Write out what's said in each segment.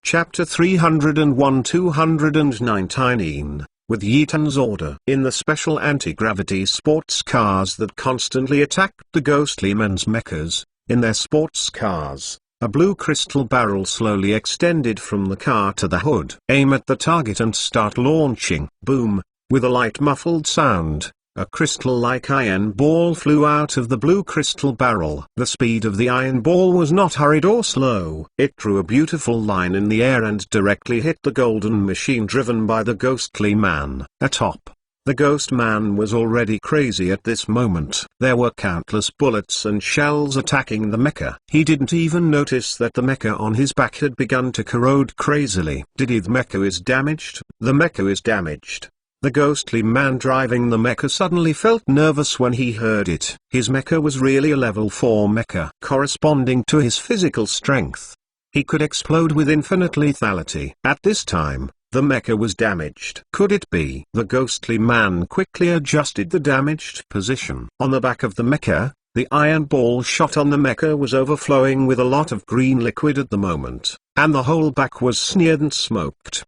Chapter 301 219. With Yeetan's order. In the special anti-gravity sports cars that constantly attacked the ghostly men's mechas, in their sports cars, a blue crystal barrel slowly extended from the car to the hood. Aim at the target and start launching. Boom! With a light muffled sound, a crystal-like iron ball flew out of the blue crystal barrel. The speed of the iron ball was not hurried or slow. It drew a beautiful line in the air and directly hit the golden machine driven by the ghostly man. Atop, the ghost man was already crazy at this moment. There were countless bullets and shells attacking the mecha. He didn't even notice that the mecha on his back had begun to corrode crazily. The mecha is damaged. The mecha is damaged. The ghostly man driving the mecha suddenly felt nervous when he heard it. His mecha was really a level 4 mecha, corresponding to his physical strength. He could explode with infinite lethality. At this time, the mecha was damaged. Could it be? The ghostly man quickly adjusted the damaged position. On the back of the mecha, the iron ball shot on the mecha was overflowing with a lot of green liquid at the moment, and the whole back was smeared and smoked.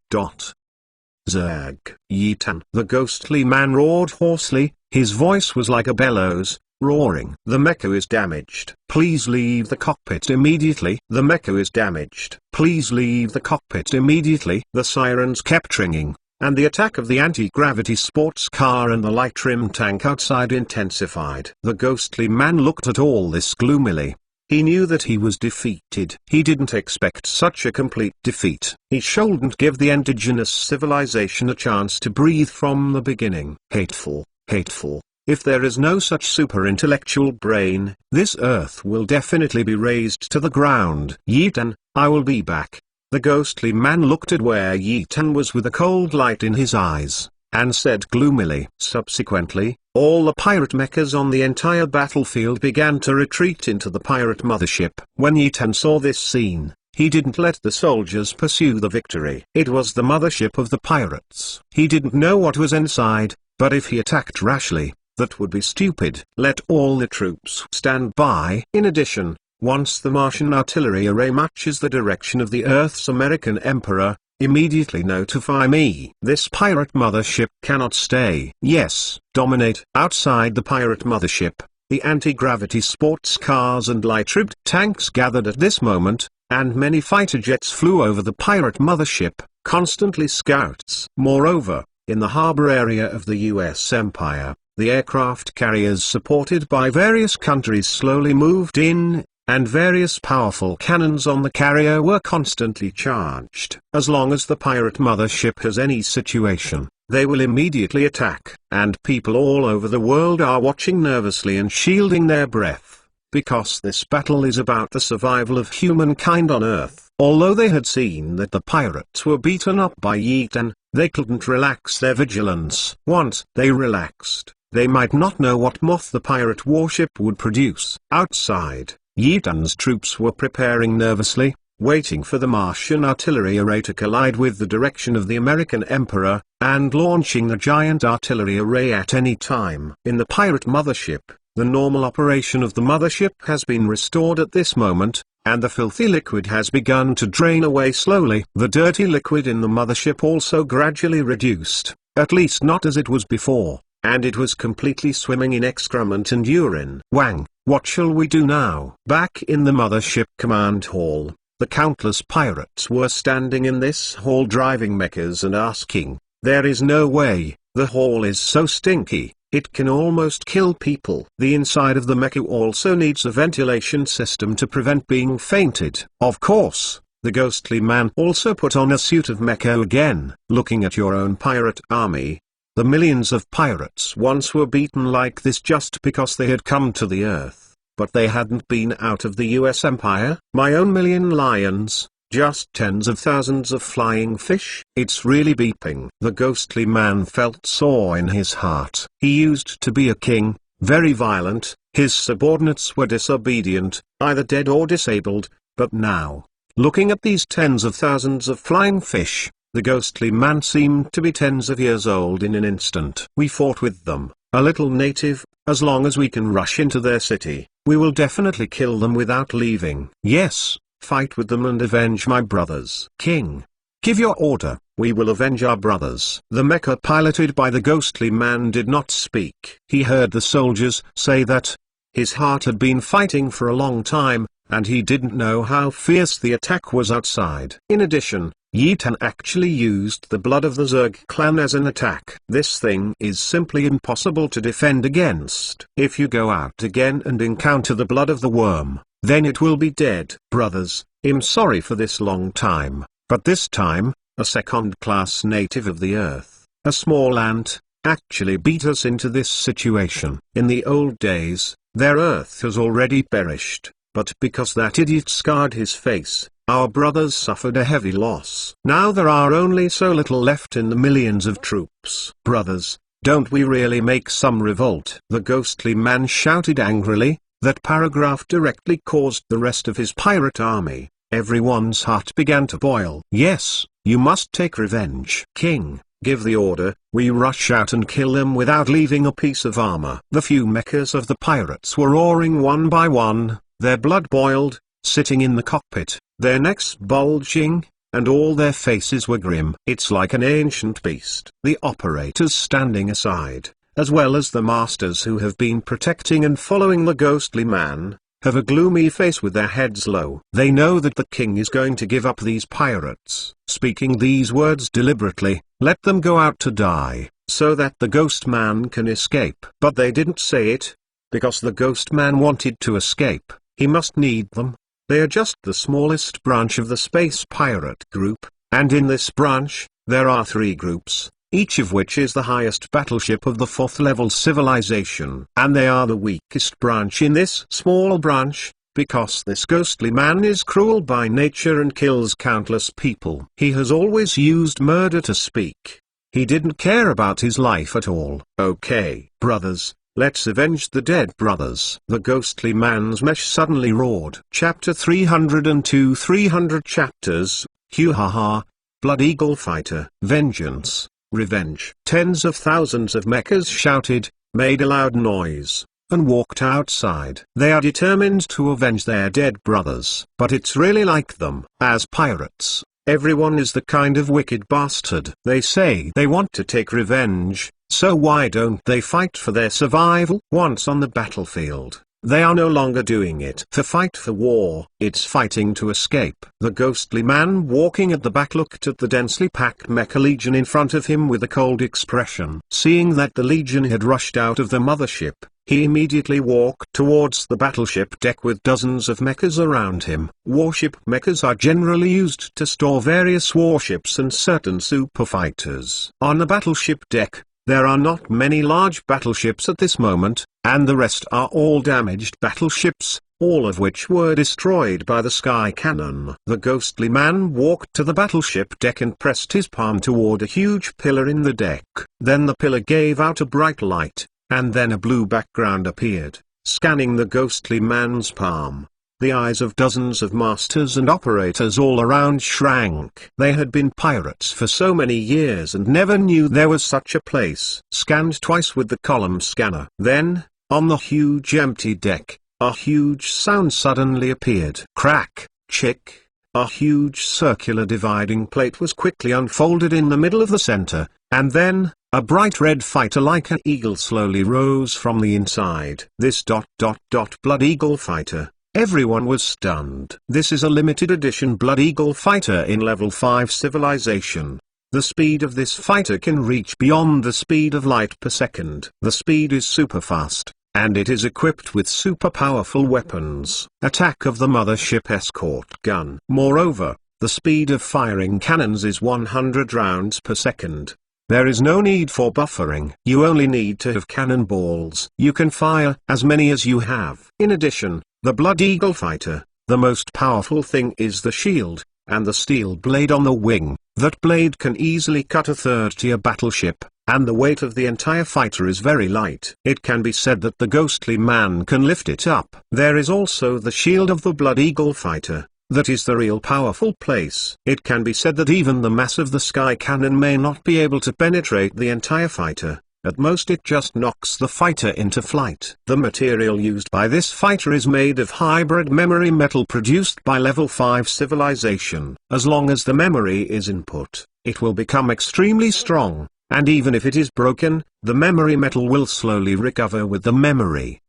Zerg. Yeetan. The ghostly man roared hoarsely, his voice was like a bellows, roaring. The mecha is damaged. Please leave the cockpit immediately. The mecha is damaged. Please leave the cockpit immediately. The sirens kept ringing, and the attack of the anti-gravity sports car and the light trim tank outside intensified. The ghostly man looked at all this gloomily. He knew that he was defeated. He didn't expect such a complete defeat. He shouldn't give the indigenous civilization a chance to breathe from the beginning. Hateful, hateful. If there is no such super-intellectual brain, this earth will definitely be razed to the ground. Yeetan, I will be back. The ghostly man looked at where Yeetan was with a cold light in his eyes, and said gloomily. Subsequently, all the pirate mechas on the entire battlefield began to retreat into the pirate mothership. When Yeetan saw this scene, he didn't let the soldiers pursue the victory. It was the mothership of the pirates. He didn't know what was inside, but if he attacked rashly, that would be stupid. Let all the troops stand by. In addition, once the Martian artillery array matches the direction of the Earth's American Emperor, immediately notify me. This pirate mothership cannot stay. Yes, dominate. Outside the pirate mothership, the anti-gravity sports cars and light-ribbed tanks gathered at this moment, and many fighter jets flew over the pirate mothership, constantly scouts. Moreover, in the harbor area of the US Empire, the aircraft carriers supported by various countries slowly moved in, and various powerful cannons on the carrier were constantly charged. As long as the pirate mothership has any situation, they will immediately attack. And people all over the world are watching nervously and shielding their breath, because this battle is about the survival of humankind on Earth. Although they had seen that the pirates were beaten up by Yeetan, they couldn't relax their vigilance. Once they relaxed, they might not know what moth the pirate warship would produce. Outside, Yeetan's troops were preparing nervously, waiting for the Martian artillery array to collide with the direction of the American Emperor, and launching the giant artillery array at any time. In the pirate mothership, the normal operation of the mothership has been restored at this moment, and the filthy liquid has begun to drain away slowly. The dirty liquid in the mothership also gradually reduced, at least not as it was before, and it was completely swimming in excrement and urine. Wang, what shall we do now? Back in the mothership command hall, the countless pirates were standing in this hall driving mechas and asking, there is no way, the hall is so stinky, it can almost kill people. The inside of the mecha also needs a ventilation system to prevent being fainted. Of course, the ghostly man also put on a suit of mecha again. Looking at your own pirate army, the millions of pirates once were beaten like this just because they had come to the Earth, but they hadn't been out of the US Empire. My own million lions, just tens of thousands of flying fish. It's really beeping. The ghostly man felt sore in his heart. He used to be a king, very violent, his subordinates were disobedient, either dead or disabled, but now, looking at these tens of thousands of flying fish, the ghostly man seemed to be tens of years old in an instant. We fought with them, a little native, as long as we can rush into their city, we will definitely kill them without leaving. Yes, Fight with them and avenge my brothers. King, give your order, we will avenge our brothers. The mecha piloted by the ghostly man did not speak. He heard the soldiers say that his heart had been fighting for a long time, and he didn't know how fierce the attack was outside. In addition, Yitan actually used the blood of the Zerg clan as an attack. This thing is simply impossible to defend against. If you go out again and encounter the blood of the worm, then it will be dead. Brothers, I'm sorry for this long time, but this time, a second-class native of the earth, a small ant, actually beat us into this situation. In the old days, their earth has already perished, but because that idiot scarred his face, our brothers suffered a heavy loss. Now there are only so little left in the millions of troops. Brothers, don't we really make some revolt? The ghostly man shouted angrily. That paragraph directly caused the rest of his pirate army. Everyone's heart began to boil. Yes, you must take revenge. King, give the order, we rush out and kill them without leaving a piece of armor. The few mechas of the pirates were roaring one by one, their blood boiled, sitting in the cockpit, their necks bulging, and all their faces were grim. It's like an ancient beast. The operators standing aside, as well as the masters who have been protecting and following the ghostly man, have a gloomy face with their heads low. They know that the king is going to give up these pirates. Speaking these words deliberately, let them go out to die, so that the ghost man can escape. But they didn't say it, because the ghost man wanted to escape, he must need them. They are just the smallest branch of the space pirate group, and in this branch, there are 3 groups, each of which is the highest battleship of the 4th level civilization. And they are the weakest branch in this small branch, because this ghostly man is cruel by nature and kills countless people. He has always used murder to speak. He didn't care about his life at all. Okay, brothers, let's avenge the dead brothers. The ghostly man's mesh suddenly roared. Chapter 302 300 chapters, Huhaha, Blood Eagle Fighter. Vengeance, Revenge. Tens of thousands of mechas shouted, made a loud noise, and walked outside. They are determined to avenge their dead brothers. But it's really like them. As pirates, everyone is the kind of wicked bastard. They say they want to take revenge, so why don't they fight for their survival? Once on the battlefield, they are no longer doing it to fight for war, it's fighting to escape. The ghostly man walking at the back looked at the densely packed mecha legion in front of him with a cold expression. Seeing that the legion had rushed out of the mothership, he immediately walked towards the battleship deck with dozens of mechas around him. Warship mechas are generally used to store various warships and certain superfighters. On the battleship deck, there are not many large battleships at this moment, and the rest are all damaged battleships, all of which were destroyed by the sky cannon. The ghostly man walked to the battleship deck and pressed his palm toward a huge pillar in the deck. Then the pillar gave out a bright light, and then a blue background appeared, scanning the ghostly man's palm. The eyes of dozens of masters and operators all around shrank. They had been pirates for so many years and never knew there was such a place. Scanned twice with the column scanner. Then, on the huge empty deck, a huge sound suddenly appeared. Crack, chick. A huge circular dividing plate was quickly unfolded in the middle of the center, and then, a bright red fighter like an eagle slowly rose from the inside. This Blood Eagle Fighter. Everyone was stunned. This is a limited edition Blood Eagle Fighter in level 5 civilization. The speed of this fighter can reach beyond the speed of light per second. The speed is super fast, and it is equipped with super powerful weapons. Attack of the mothership escort gun. Moreover, the speed of firing cannons is 100 rounds per second. There is no need for buffering. You only need to have cannonballs. You can fire as many as you have. In addition, the Blood Eagle Fighter, the most powerful thing is the shield, and the steel blade on the wing. That blade can easily cut a third-tier battleship, and the weight of the entire fighter is very light. It can be said that the ghostly man can lift it up. There is also the shield of the Blood Eagle Fighter. That is the real powerful place. It can be said that even the mass of the sky cannon may not be able to penetrate the entire fighter, At most it just knocks the fighter into flight. The material used by this fighter is made of hybrid memory metal produced by level 5 civilization. As long as the memory is input, it will become extremely strong, and even if it is broken, the memory metal will slowly recover with the memory.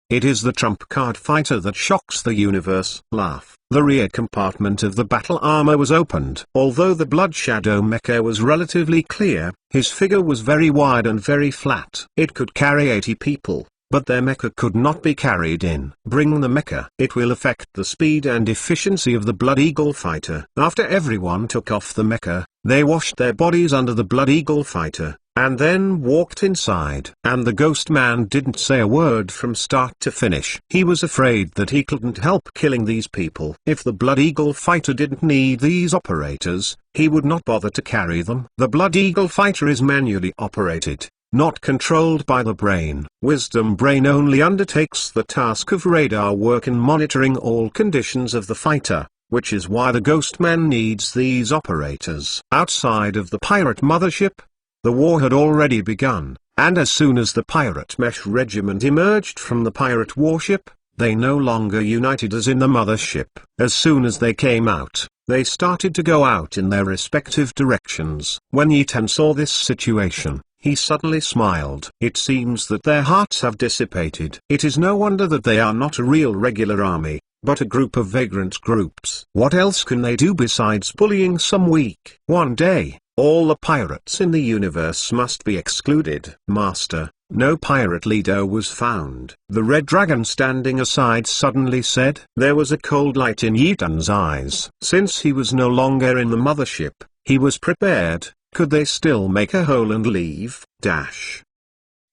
It is the trump card fighter that shocks the universe. Laugh. The rear compartment of the battle armor was opened. Although the Blood Shadow mecha was relatively clear, his figure was very wide and very flat. It could carry 80 people, but their mecha could not be carried in. Bring the mecha. It will affect the speed and efficiency of the Blood Eagle fighter. After everyone took off the mecha, they washed their bodies under the Blood Eagle fighter, and then walked inside. And the Ghost Man didn't say a word from start to finish. He was afraid that he couldn't help killing these people. If the Blood Eagle fighter didn't need these operators, he would not bother to carry them. The Blood Eagle fighter is manually operated, not controlled by the brain. Wisdom Brain only undertakes the task of radar work and monitoring all conditions of the fighter, which is why the Ghost Man needs these operators. Outside of the pirate mothership, the war had already begun, and as soon as the pirate mesh regiment emerged from the pirate warship, they no longer united as in the mothership. As soon as they came out, they started to go out in their respective directions. When Yitan saw this situation, he suddenly smiled. It seems that their hearts have dissipated. It is no wonder that they are not a real regular army, but a group of vagrant groups. What else can they do besides bullying some weak? One day, all the pirates in the universe must be excluded. Master, no pirate leader was found. The Red Dragon standing aside suddenly said. There was a cold light in Yitan's eyes. Since he was no longer in the mothership, he was prepared. Could they still make a hole and leave?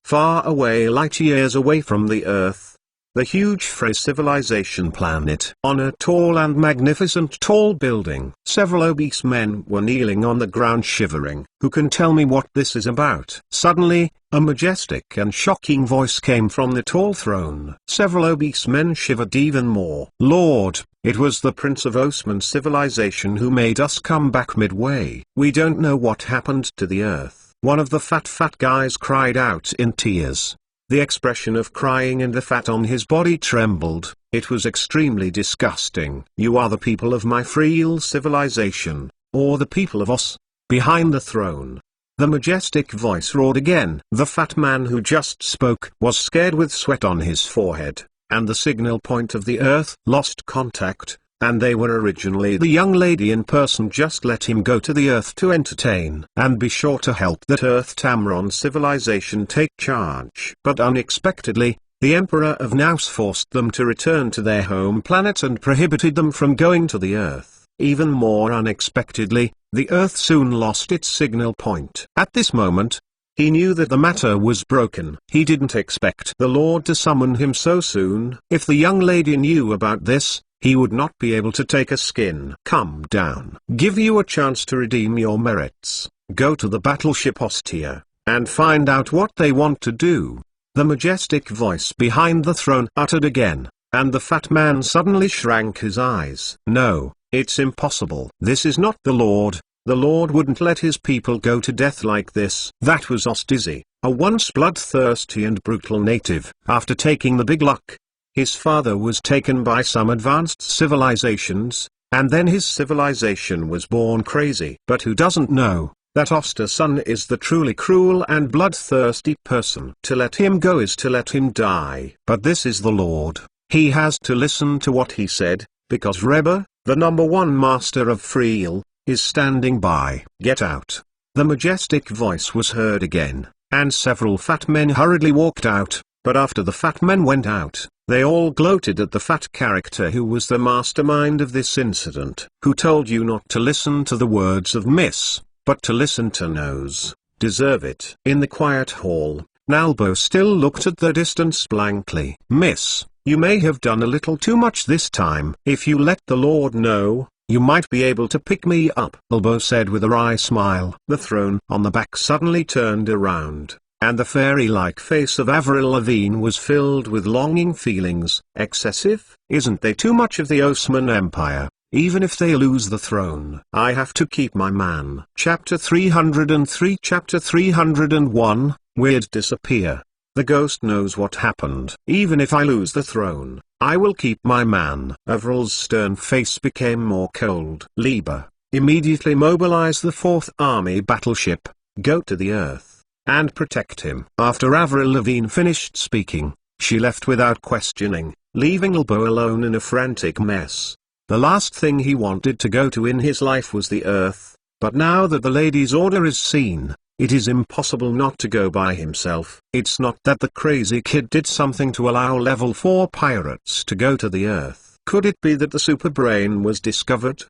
Far away, light years away from the Earth, the huge Frey civilization planet. On a tall and magnificent tall building, several obese men were kneeling on the ground shivering. Who can tell me what this is about? Suddenly, a majestic and shocking voice came from the tall throne. Several obese men shivered even more. Lord, it was the Prince of Osman civilization who made us come back midway. We don't know what happened to the Earth. One of the fat guys cried out in tears. The expression of crying and the fat on his body trembled. It was extremely disgusting. You are the people of my Freel civilization, or the people of Os, behind the throne. The majestic voice roared again. The fat man who just spoke was scared with sweat on his forehead, and the signal point of the Earth lost contact, and they were originally the young lady in person. Just let him go to the Earth to entertain, and be sure to help that Earth Tamron civilization take charge. But unexpectedly, the Emperor of Naus forced them to return to their home planet and prohibited them from going to the Earth. Even more unexpectedly, the Earth soon lost its signal point. At this moment, he knew that the matter was broken. He didn't expect the Lord to summon him so soon. If the young lady knew about this, he would not be able to take a skin. Come down. Give you a chance to redeem your merits. Go to the battleship Ostia, and find out what they want to do. The majestic voice behind the throne uttered again, and the fat man suddenly shrank his eyes. No, it's impossible. This is not the Lord. The Lord wouldn't let his people go to death like this. That was Ostizzy, a once bloodthirsty and brutal native. After taking the big luck, his father was taken by some advanced civilizations, and then his civilization was born crazy. But who doesn't know that Osta's son is the truly cruel and bloodthirsty person? To let him go is to let him die. But this is the Lord. He has to listen to what he said, because Reba, the #1 master of Freel, is standing by. Get out. The majestic voice was heard again, and several fat men hurriedly walked out. But after the fat men went out, they all gloated at the fat character who was the mastermind of this incident. Who told you not to listen to the words of Miss, but to listen to Nose? Deserve it. In the quiet hall, Nalbo still looked at the distance blankly. Miss, you may have done a little too much this time. If you let the Lord know, you might be able to pick me up, Nalbo said with a wry smile. The throne on the back suddenly turned around, and the fairy-like face of Avril Lavigne was filled with longing feelings. Excessive? Isn't they too much of the Osman Empire? even if they lose the throne. I have to keep my man. Chapter 303 Chapter 301, Weird Disappear. The ghost knows what happened. Even if I lose the throne, I will keep my man. Avral's stern face became more cold. Liber, immediately mobilize the 4th Army battleship, go to the Earth, and protect him. After Avril Lavigne finished speaking, she left without questioning, leaving Ilbo alone in a frantic mess. The last thing he wanted to go to in his life was the Earth, but now that the lady's order is seen, it is impossible not to go by himself. It's not that the crazy kid did something to allow level 4 pirates to go to the Earth. Could it be that the superbrain was discovered?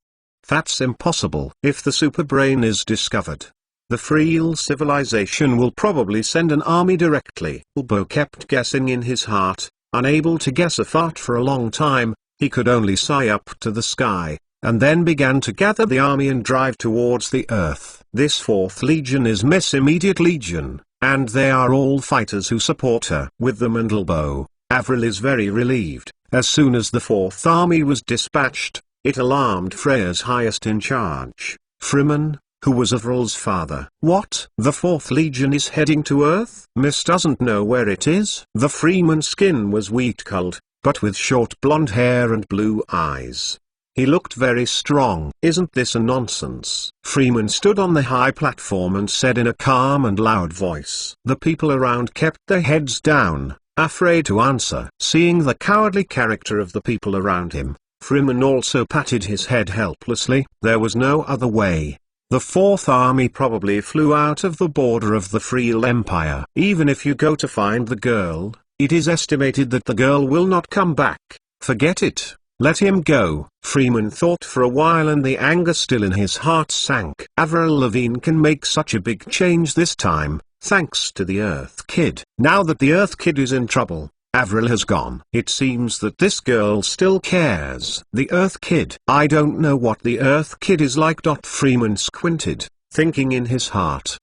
That's impossible. If the superbrain is discovered, the Freel civilization will probably send an army directly. Ilbo kept guessing in his heart, unable to guess a fart for a long time. He could only sigh up to the sky, and then began to gather the army and drive towards the Earth. This 4th Legion is Miss Immediate Legion, and they are all fighters who support her. With them and Ilbo, Avril is very relieved. As soon as the 4th Army was dispatched, it alarmed Freya's highest in charge, Freeman, who was Avril's father. What? The 4th Legion is heading to Earth? Miss doesn't know where it is. The Freeman's skin was wheat-colored, but with short blonde hair and blue eyes. He looked very strong. Isn't this a nonsense? Freeman stood on the high platform and said in a calm and loud voice. The people around kept their heads down, afraid to answer. Seeing the cowardly character of the people around him, Freeman also patted his head helplessly. There was no other way. The 4th Army probably flew out of the border of the Freel Empire. Even if you go to find the girl, it is estimated that the girl will not come back. Forget it. Let him go. Freeman thought for a while and the anger still in his heart sank. Avril Lavigne can make such a big change this time, thanks to the Earth Kid. Now that the Earth Kid is in trouble, Avril has gone. It seems that this girl still cares. The Earth Kid. I don't know what the Earth Kid is like. Freeman squinted, thinking in his heart.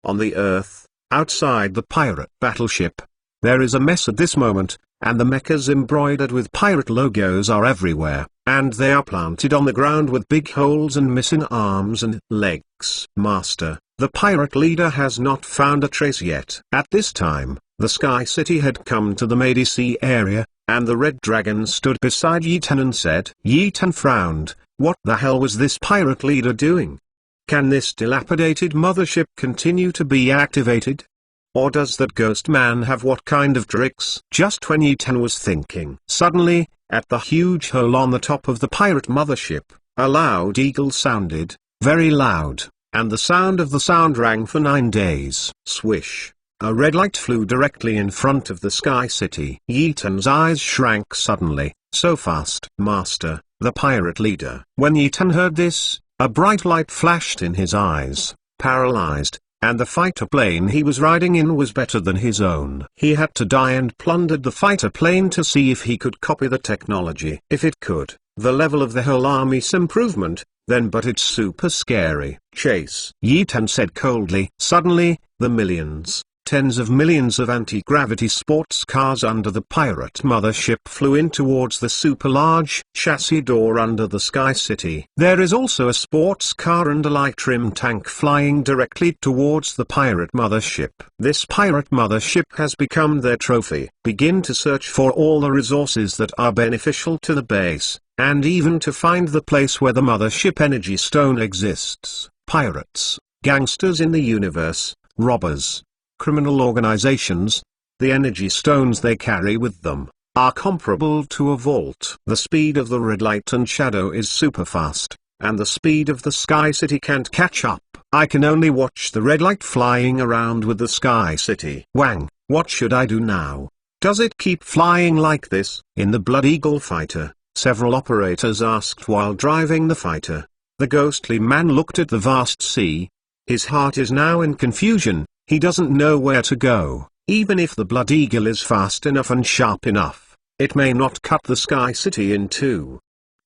On the Earth, outside the pirate battleship, there is a mess at this moment, and the mechas embroidered with pirate logos are everywhere, and they are planted on the ground with big holes and missing arms and legs. Master, the pirate leader has not found a trace yet. At this time, the Sky City had come to the Medici area, and the Red Dragon stood beside Yetan and said. Yetan frowned. What the hell was this pirate leader doing? Can this dilapidated mothership continue to be activated? Or does that ghost man have what kind of tricks? Just when Yetan was thinking, suddenly, at the huge hole on the top of the pirate mothership, a loud eagle sounded, very loud, and the sound of the sound rang for 9 days. Swish! A red light flew directly in front of the Sky City. Yetan's eyes shrank suddenly, so fast. Master, the pirate leader. When Yetan heard this, a bright light flashed in his eyes, paralyzed. And the fighter plane he was riding in was better than his own. He had to die and plundered the fighter plane to see if he could copy the technology. If it could, the level of the whole army's improvement, then but it's super scary. Chase, Yetan said coldly. Suddenly, the millions, tens of millions of anti-gravity sports cars under the pirate mothership flew in towards the super-large chassis door under the Sky City. There is also a sports car and a light trim tank flying directly towards the pirate mothership. This pirate mothership has become their trophy. Begin to search for all the resources that are beneficial to the base, and even to find the place where the mothership energy stone exists. Pirates, gangsters in the universe, robbers, criminal organizations, the energy stones they carry with them, are comparable to a vault. The speed of the red light and shadow is super fast, and the speed of the Sky City can't catch up. I can only watch the red light flying around with the Sky City. Wang, what should I do now? Does it keep flying like this? In the Blood Eagle fighter, several operators asked while driving the fighter. The ghostly man looked at the vast sea. His heart is now in confusion. He doesn't know where to go. Even if the Blood Eagle is fast enough and sharp enough, it may not cut the Sky City in two.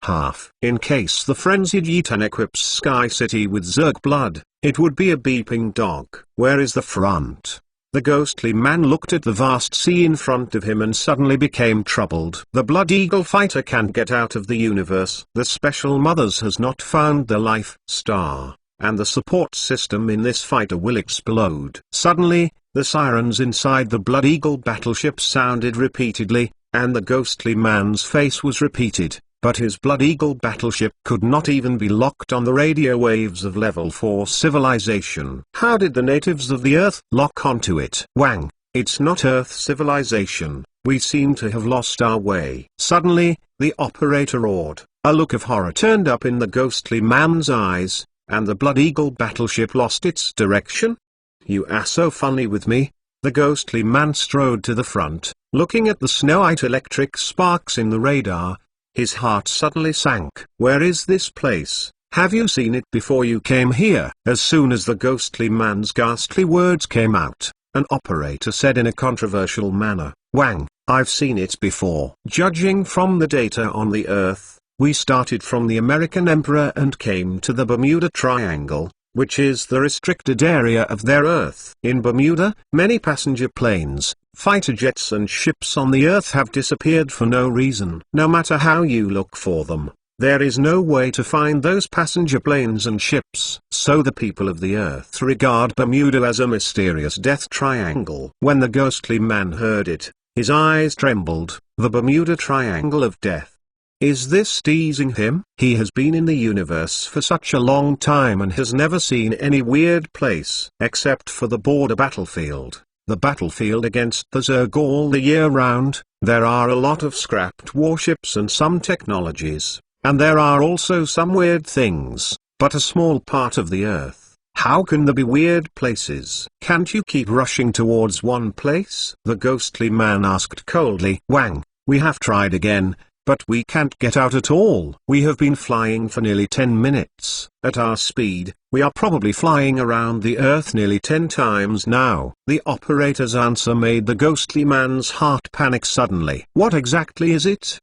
Half. In case the frenzied Yetan equips Sky City with Zerg blood, it would be a beeping dog. Where is the front? The ghostly man looked at the vast sea in front of him and suddenly became troubled. The Blood Eagle fighter can't get out of the universe. The Special Mothers has not found the life star, and the support system in this fighter will explode. Suddenly, the sirens inside the Blood Eagle battleship sounded repeatedly, and the ghostly man's face was repeated. But his Blood Eagle battleship could not even be locked on the radio waves of level 4 civilization. How did the natives of the Earth lock onto it? Wang, it's not Earth civilization, we seem to have lost our way. Suddenly, the operator roared. A look of horror turned up in the ghostly man's eyes, and the Blood Eagle battleship lost its direction. You are so funny with me. The ghostly man strode to the front, looking at the snow-white electric sparks in the radar. His heart suddenly sank. Where is this place? Have you seen it before you came here? As soon as the ghostly man's ghastly words came out, an operator said in a controversial manner, Wang, I've seen it before. Judging from the data on the Earth, we started from the American Emperor and came to the Bermuda Triangle, which is the restricted area of their Earth. In Bermuda, many passenger planes, fighter jets and ships on the Earth have disappeared for no reason. No matter how you look for them, there is no way to find those passenger planes and ships. So the people of the Earth regard Bermuda as a mysterious death triangle. When the ghostly man heard it, his eyes trembled. The Bermuda Triangle of Death. Is this teasing him? He has been in the universe for such a long time and has never seen any weird place except for the border battlefield. The battlefield against the Zerg all the year round. There are a lot of scrapped warships and some technologies, and there are also some weird things, but a small part of the Earth. How can there be weird places? Can't you keep rushing towards one place? The ghostly man asked coldly. Wang, we have tried again, but we can't get out at all. We have been flying for nearly 10 minutes. At our speed, we are probably flying around the Earth nearly 10 times now. The operator's answer made the ghostly man's heart panic suddenly. What exactly is it?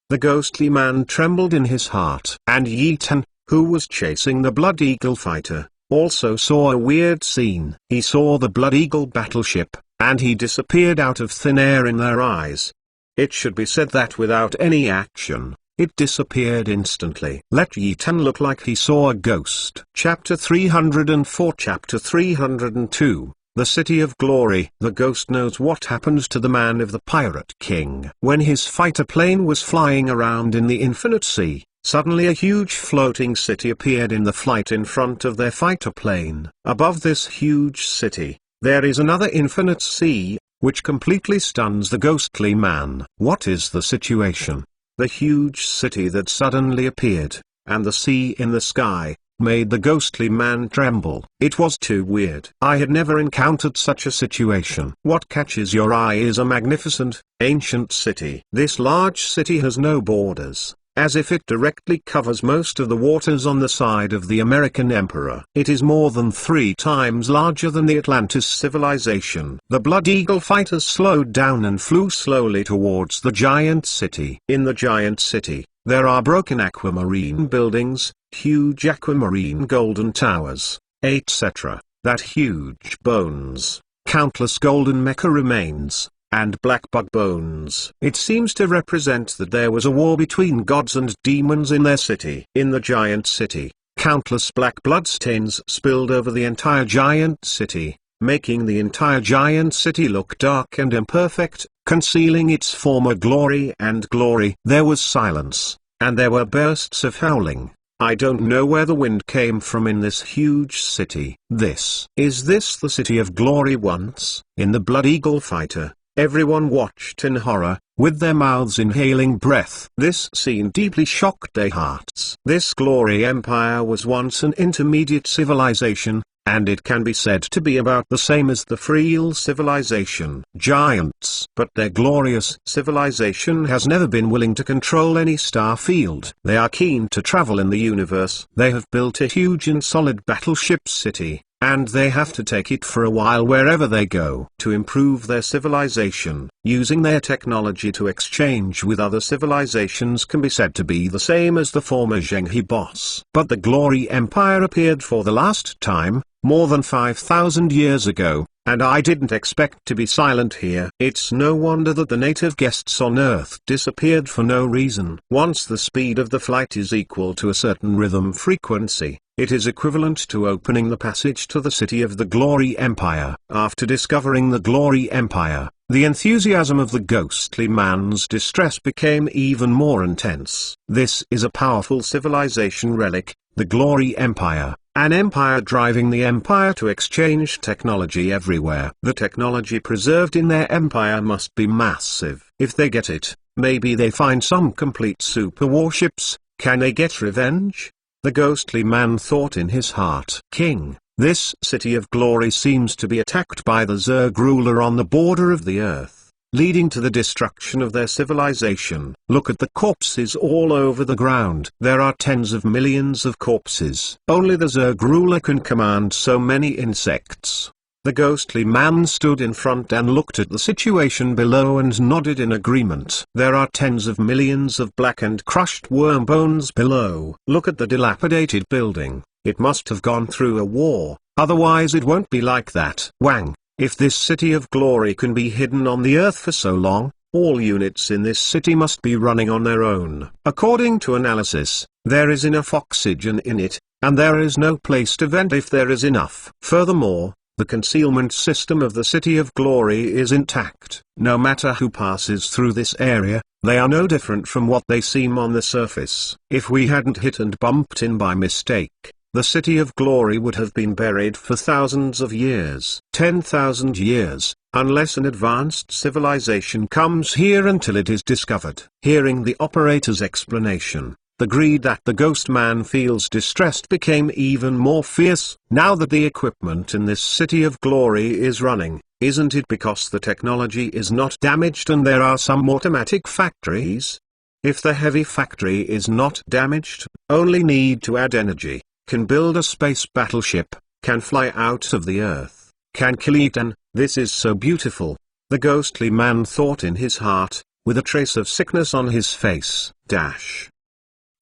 The ghostly man trembled in his heart. And Yi Tan, who was chasing the Blood Eagle fighter, also saw a weird scene. He saw the Blood Eagle battleship, and he disappeared out of thin air in their eyes. It should be said that without any action, it disappeared instantly. Let Yi Tan look like he saw a ghost. Chapter 304 Chapter 302 The City of Glory. The ghost knows what happened to the man of the Pirate King. When his fighter plane was flying around in the infinite sea, suddenly a huge floating city appeared in the flight in front of their fighter plane. Above this huge city, there is another infinite sea, which completely stuns the ghostly man. What is the situation? The huge city that suddenly appeared, and the sea in the sky, made the ghostly man tremble. It was too weird. I had never encountered such a situation. What catches your eye is a magnificent, ancient city. This large city has no borders, as if it directly covers most of the waters on the side of the American Emperor. It is more than 3 times larger than the Atlantis civilization. The Blood Eagle fighters slowed down and flew slowly towards the giant city. In the giant city, there are broken aquamarine buildings, huge aquamarine golden towers, etc. That huge bones, countless golden mecha remains, and black bug bones. It seems to represent that there was a war between gods and demons in their city. In the giant city, countless black bloodstains spilled over the entire giant city, making the entire giant city look dark and imperfect, concealing its former glory and glory. There was silence, and there were bursts of howling. I don't know where the wind came from in this huge city. Is this the City of Glory once? In the Blood Eagle fighter, everyone watched in horror, with their mouths inhaling breath. This scene deeply shocked their hearts. This glory empire was once an intermediate civilization, and it can be said to be about the same as the Freel civilization. Giants. But their glorious civilization has never been willing to control any star field. They are keen to travel in the universe. They have built a huge and solid battleship city, and they have to take it for a while wherever they go. To improve their civilization, using their technology to exchange with other civilizations can be said to be the same as the former Zhenghe boss. But the Glory Empire appeared for the last time, more than 5,000 years ago, and I didn't expect to be silent here. It's no wonder that the native guests on Earth disappeared for no reason. Once the speed of the flight is equal to a certain rhythm frequency, it is equivalent to opening the passage to the city of the Glory Empire. After discovering the Glory Empire, the enthusiasm of the ghostly man's distress became even more intense. This is a powerful civilization relic, the Glory Empire, an empire driving the empire to exchange technology everywhere. The technology preserved in their empire must be massive. If they get it, maybe they find some complete super warships. Can they get revenge? The ghostly man thought in his heart. King, this city of glory seems to be attacked by the Zerg ruler on the border of the earth, leading to the destruction of their civilization. Look at the corpses all over the ground. There are tens of millions of corpses. Only the Zerg ruler can command so many insects. The ghostly man stood in front and looked at the situation below and nodded in agreement. There are tens of millions of black and crushed worm bones below. Look at the dilapidated building. It must have gone through a war, otherwise it won't be like that. Wang, if this city of glory can be hidden on the earth for so long, all units in this city must be running on their own. According to analysis, there is enough oxygen in it, and there is no place to vent if there is enough. Furthermore, the concealment system of the City of Glory is intact. No matter who passes through this area, they are no different from what they seem on the surface. If we hadn't hit and bumped in by mistake, the City of Glory would have been buried for thousands of years, 10,000 years, unless an advanced civilization comes here until it is discovered. Hearing the operator's explanation, the greed that the ghost man feels distressed became even more fierce. Now that the equipment in this city of glory is running, isn't it because the technology is not damaged and there are some automatic factories? If the heavy factory is not damaged, only need to add energy, can build a space battleship, can fly out of the earth, can kill Ethan. This is so beautiful. The ghostly man thought in his heart, with a trace of sickness on his face.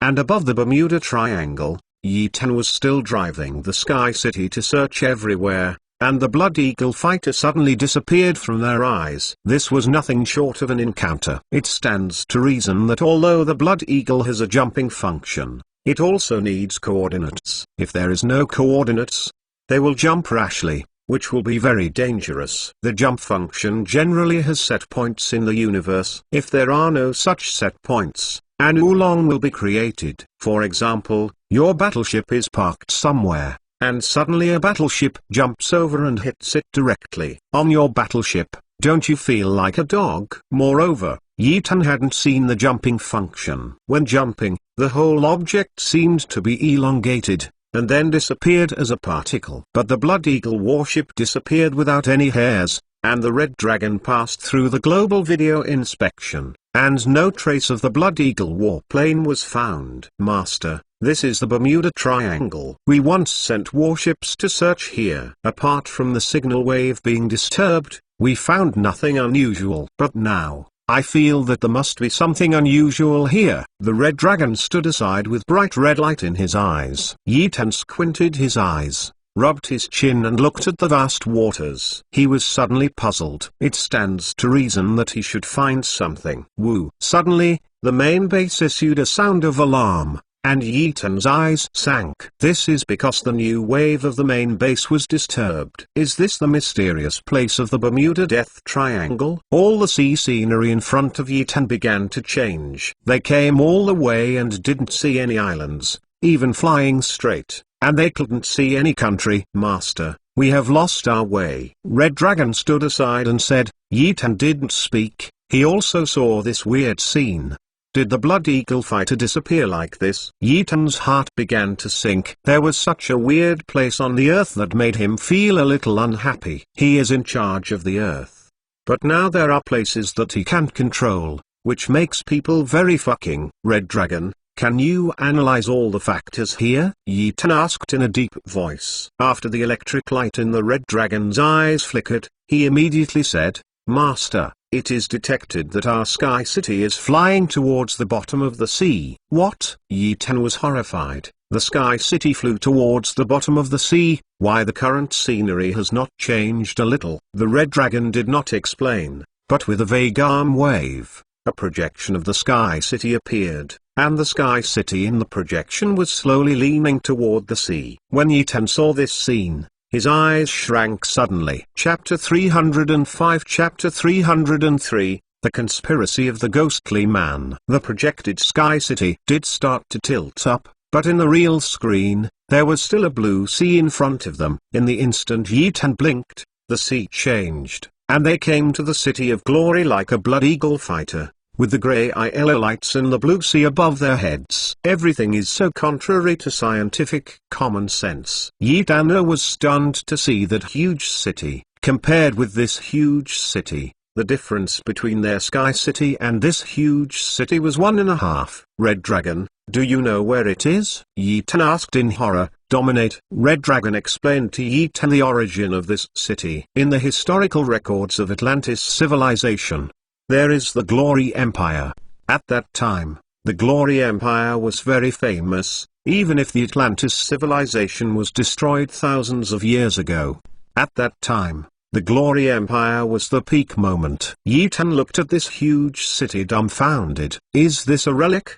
And above the Bermuda Triangle, Yi Tan was still driving the Sky City to search everywhere, and the Blood Eagle fighter suddenly disappeared from their eyes. This was nothing short of an encounter. It stands to reason that although the Blood Eagle has a jumping function, it also needs coordinates. If there is no coordinates, they will jump rashly, which will be very dangerous. The jump function generally has set points in the universe. If there are no such set points, an oolong will be created. For example, your battleship is parked somewhere, and suddenly a battleship jumps over and hits it directly on your battleship. Don't you feel like a dog? Moreover, Yi Tan hadn't seen the jumping function. When jumping, the whole object seemed to be elongated, and then disappeared as a particle. But the Blood Eagle warship disappeared without any hairs, and the Red Dragon passed through the global video inspection, and no trace of the Blood Eagle warplane was found. Master, this is the Bermuda Triangle. We once sent warships to search here. Apart from the signal wave being disturbed, we found nothing unusual. But now, I feel that there must be something unusual here. The Red Dragon stood aside with bright red light in his eyes. Yi Tan squinted his eyes, rubbed his chin and looked at the vast waters. He was suddenly puzzled. It stands to reason that he should find something. Woo! Suddenly, the main base issued a sound of alarm, and Yi Tan's eyes sank. This is because the new wave of the main base was disturbed. Is this the mysterious place of the Bermuda Death Triangle? All the sea scenery in front of Yi Tan began to change. They came all the way and didn't see any islands, even flying straight. And they couldn't see any country. Master, we have lost our way. Red Dragon stood aside and said. Yi Tan didn't speak. He also saw this weird scene. Did the Blood Eagle fighter disappear like this? Yi Tan's heart began to sink. There was such a weird place on the earth that made him feel a little unhappy. He is in charge of the earth, but now there are places that he can't control, which makes people very fucking. Red Dragon, can you analyze all the factors here? Yi Tan asked in a deep voice. After the electric light in the Red Dragon's eyes flickered, he immediately said, Master, it is detected that our Sky City is flying towards the bottom of the sea. What? Yi Tan was horrified. The Sky City flew towards the bottom of the sea. Why, the current scenery has not changed a little. The Red Dragon did not explain, but with a vague arm wave, a projection of the Sky City appeared, and the Sky City in the projection was slowly leaning toward the sea. When Yi Tan saw this scene, his eyes shrank suddenly. Chapter 305 Chapter 303 The Conspiracy of the Ghostly Man. The projected Sky City did start to tilt up, but in the real screen, there was still a blue sea in front of them. In the instant Yi Tan blinked, the sea changed, and they came to the City of Glory like a Blood Eagle fighter, with the grey yellow lights in the blue sea above their heads. Everything is so contrary to scientific common sense. Yi Tan was stunned to see that huge city. Compared with this huge city, the difference between their Sky City and this huge city was 1.5. Red Dragon, do you know where it is? Yi Tan asked in horror. Dominate. Red Dragon explained to Yi Tan the origin of this city. In the historical records of Atlantis civilization, there is the Glory Empire. At that time, the Glory Empire was very famous, even if the Atlantis civilization was destroyed thousands of years ago. At that time, the Glory Empire was the peak moment. Yi Tan looked at this huge city dumbfounded. Is this a relic?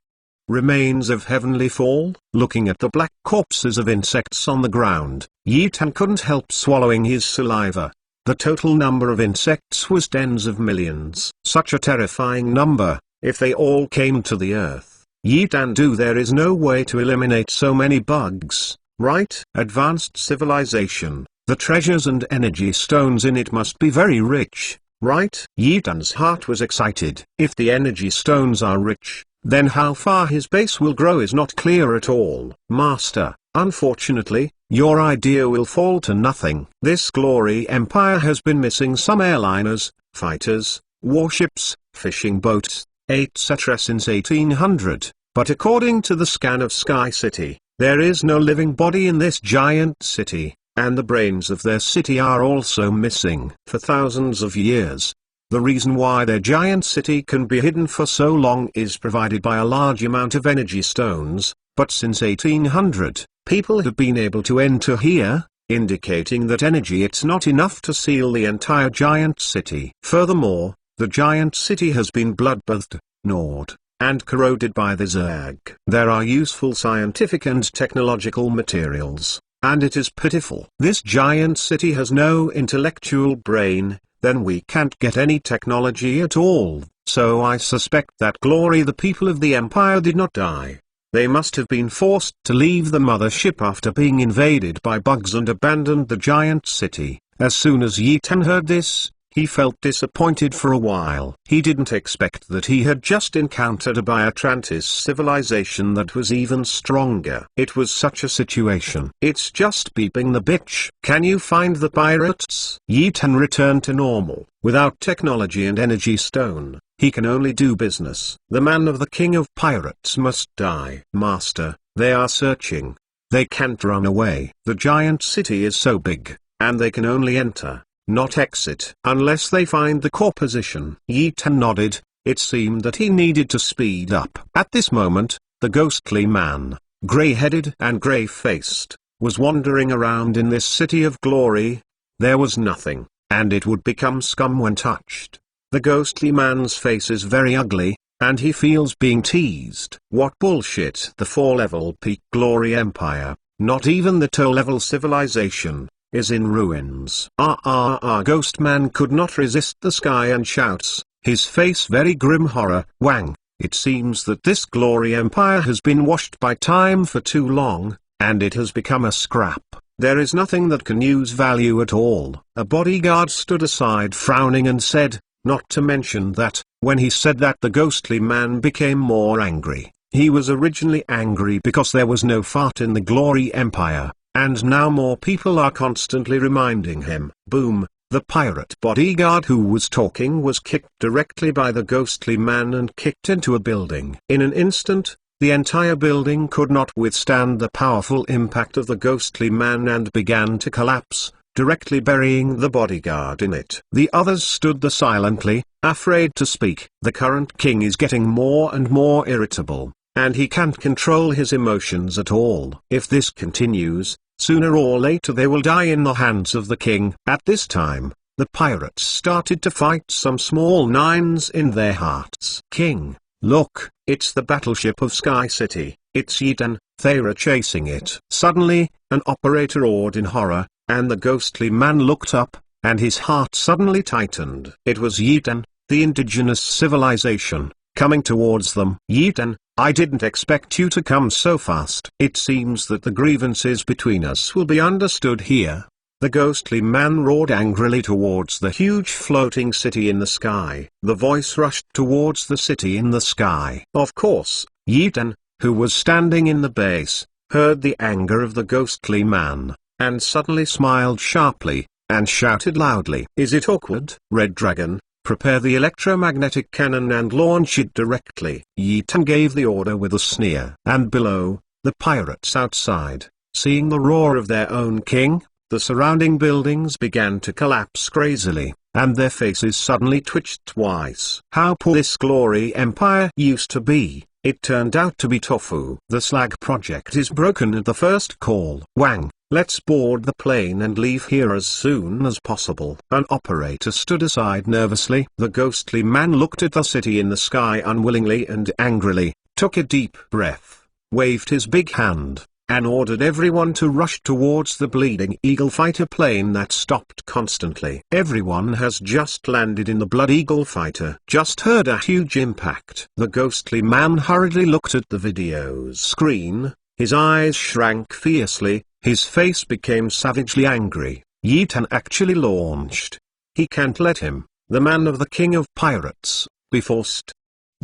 Remains of heavenly fall? Looking at the black corpses of insects on the ground, Yi Tan couldn't help swallowing his saliva. The total number of insects was tens of millions. Such a terrifying number, if they all came to the earth. Yi Tan there is no way to eliminate so many bugs, right? Advanced civilization, the treasures and energy stones in it must be very rich, right? Yi Tan's heart was excited. If the energy stones are rich, then how far his base will grow is not clear at all. Master, unfortunately, your idea will fall to nothing. This Glory Empire has been missing some airliners, fighters, warships, fishing boats, etc. since 1800, but according to the scan of Sky City, there is no living body in this giant city, and the brains of their city are also missing. For thousands of years, the reason why their giant city can be hidden for so long is provided by a large amount of energy stones, but since 1800, people have been able to enter here, indicating that energy it's not enough to seal the entire giant city. Furthermore, the giant city has been bloodbathed, gnawed, and corroded by the Zerg. There are useful scientific and technological materials, and it is pitiful. This giant city has no intellectual brain, then we can't get any technology at all. So I suspect that Glory the people of the Empire did not die. They must have been forced to leave the mothership after being invaded by bugs and abandoned the giant city. As soon as Yi Tan heard this, he felt disappointed for a while. He didn't expect that he had just encountered a Atlantis civilization that was even stronger. It was such a situation. It's just beeping the bitch. Can you find the pirates? Yi Tan returned to normal. Without technology and energy stone, he can only do business. The man of the king of pirates must die. Master, they are searching. They can't run away. The giant city is so big, and they can only enter, not exit, unless they find the core position. Yi Tan nodded. It seemed that he needed to speed up. At this moment, the ghostly man, grey-headed and grey-faced, was wandering around in this city of glory. There was nothing, and it would become scum when touched. The ghostly man's face is very ugly, and he feels being teased. What bullshit. The 4-level peak Glory Empire, not even the 2-level civilization, is in ruins. Ghost man could not resist the sky and shouts, his face very grim horror. Wang, it seems that this Glory Empire has been washed by time for too long, and it has become a scrap. There is nothing that can use value at all. A bodyguard stood aside frowning and said, not to mention that, when he said that, the ghostly man became more angry. He was originally angry because there was no fart in the Glory Empire, and now more people are constantly reminding him. Boom, the pirate bodyguard who was talking was kicked directly by the ghostly man and kicked into a building. In an instant, the entire building could not withstand the powerful impact of the ghostly man and began to collapse, directly burying the bodyguard in it. The others stood there silently, afraid to speak. The current king is getting more and more irritable, and he can't control his emotions at all. If this continues, sooner or later they will die in the hands of the king. At this time, the pirates started to fight some small nines in their hearts. King, look, it's the battleship of Sky City. It's Yetan. They're chasing it. Suddenly, an operator roared in horror, and the ghostly man looked up, and his heart suddenly tightened. It was Yetan, the indigenous civilization, coming towards them. Yetan, I didn't expect you to come so fast. It seems that the grievances between us will be understood here. The ghostly man roared angrily towards the huge floating city in the sky. The voice rushed towards the city in the sky. Of course, Yetan, who was standing in the base, heard the anger of the ghostly man, and suddenly smiled sharply, and shouted loudly. Is it awkward? Red Dragon, prepare the electromagnetic cannon and launch it directly. Yetan gave the order with a sneer. And below, the pirates outside, seeing the roar of their own king, the surrounding buildings began to collapse crazily, and their faces suddenly twitched twice. How poor this glory empire used to be. It turned out to be tofu. The Slag project is broken at the first call. Wang, let's board the plane and leave here as soon as possible. An operator stood aside nervously. The ghostly man looked at the city in the sky unwillingly and angrily, took a deep breath, waved his big hand, and ordered everyone to rush towards the Bleeding Eagle fighter plane that stopped constantly. Everyone has just landed in the Blood Eagle fighter. Just heard a huge impact. The ghostly man hurriedly looked at the video's screen, his eyes shrank fiercely, his face became savagely angry. Yetan actually launched. He can't let him, the man of the king of pirates, be forced.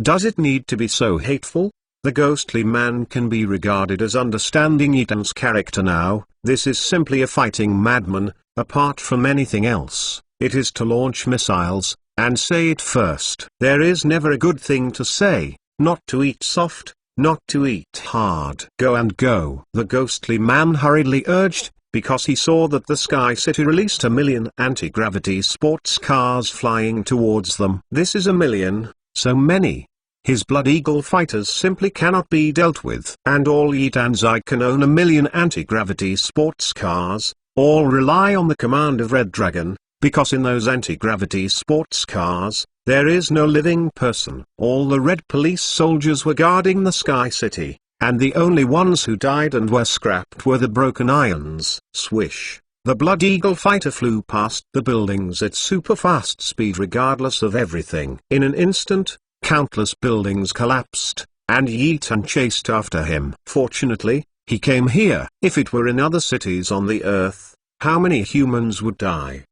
Does it need to be so hateful? The ghostly man can be regarded as understanding Yetan's character now. This is simply a fighting madman. Apart from anything else, it is to launch missiles, and say it first. There is never a good thing to say, not to eat soft, not to eat hard. Go and go. The ghostly man hurriedly urged, because he saw that the Sky City released 1 million anti-gravity sports cars flying towards them. This is 1 million, so many. His Blood Eagle fighters simply cannot be dealt with. And all Yetan's I can own 1 million anti-gravity sports cars, all rely on the command of Red Dragon, because in those anti-gravity sports cars, there is no living person. All the red police soldiers were guarding the Sky City, and the only ones who died and were scrapped were the broken ions. Swish. The Blood Eagle fighter flew past the buildings at super fast speed regardless of everything. In an instant, countless buildings collapsed, and Yetan chased after him. Fortunately, he came here. If it were in other cities on the earth, how many humans would die?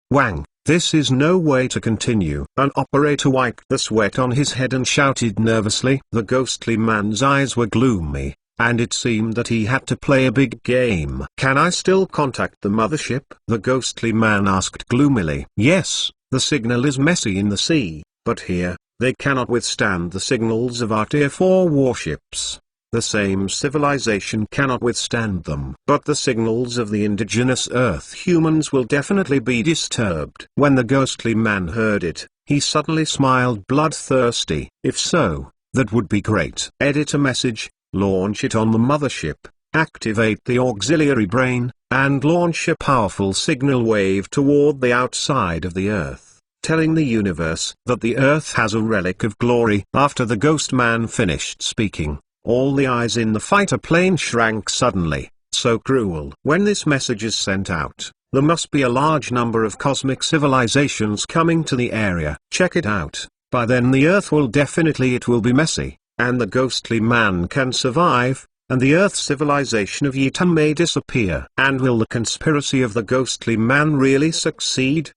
Wang, this is no way to continue. An operator wiped the sweat on his head and shouted nervously. The ghostly man's eyes were gloomy, and it seemed that he had to play a big game. Can I still contact the mothership? The ghostly man asked gloomily. Yes, the signal is messy in the sea. But here, they cannot withstand the signals of our Tier 4 warships. The same civilization cannot withstand them. But the signals of the indigenous Earth humans will definitely be disturbed. When the ghostly man heard it, he suddenly smiled bloodthirsty. If so, that would be great. Edit a message, launch it on the mothership, activate the auxiliary brain, and launch a powerful signal wave toward the outside of the Earth, telling the universe that the Earth has a relic of glory. After the ghost man finished speaking, all the eyes in the fighter plane shrank suddenly. So cruel. When this message is sent out, there must be a large number of cosmic civilizations coming to the area. Check it out. By then the Earth will it will be messy, and the ghostly man can survive, and the Earth civilization of Yetan may disappear. And will the conspiracy of the ghostly man really succeed?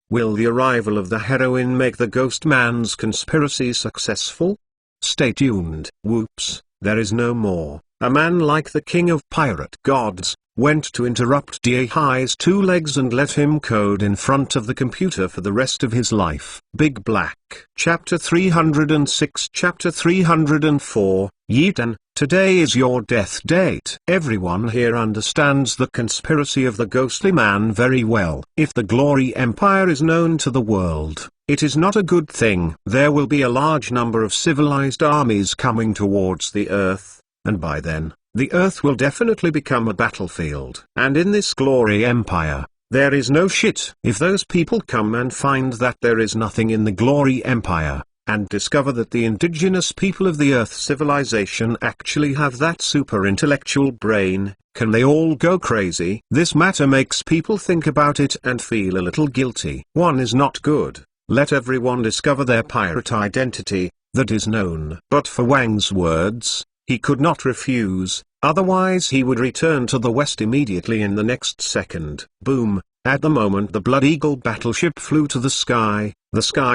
Will the arrival of the heroine make the ghost man's conspiracy successful? Stay tuned. Whoops, there is no more. A man like the king of pirate gods went to interrupt Dai's 2 legs and let him code in front of the computer for the rest of his life. Big Black. Chapter 306. Chapter 304. Yetan, Today is your death date. Everyone here understands the conspiracy of the ghostly man very well. If the Glory Empire is known to the world, it is not a good thing. There will be a large number of civilized armies coming towards the Earth, and by then, the Earth will definitely become a battlefield. And in this Glory Empire, there is no shit. If those people come and find that there is nothing in the Glory Empire, and discover that the indigenous people of the Earth civilization actually have that super intellectual brain, can they all go crazy? This matter makes people think about it and feel a little guilty. One is not good. Let everyone discover their pirate identity, that is known. But for Wang's words, he could not refuse, otherwise he would return to the West immediately in the next second. Boom. At the moment the Blood Eagle battleship flew to the Sky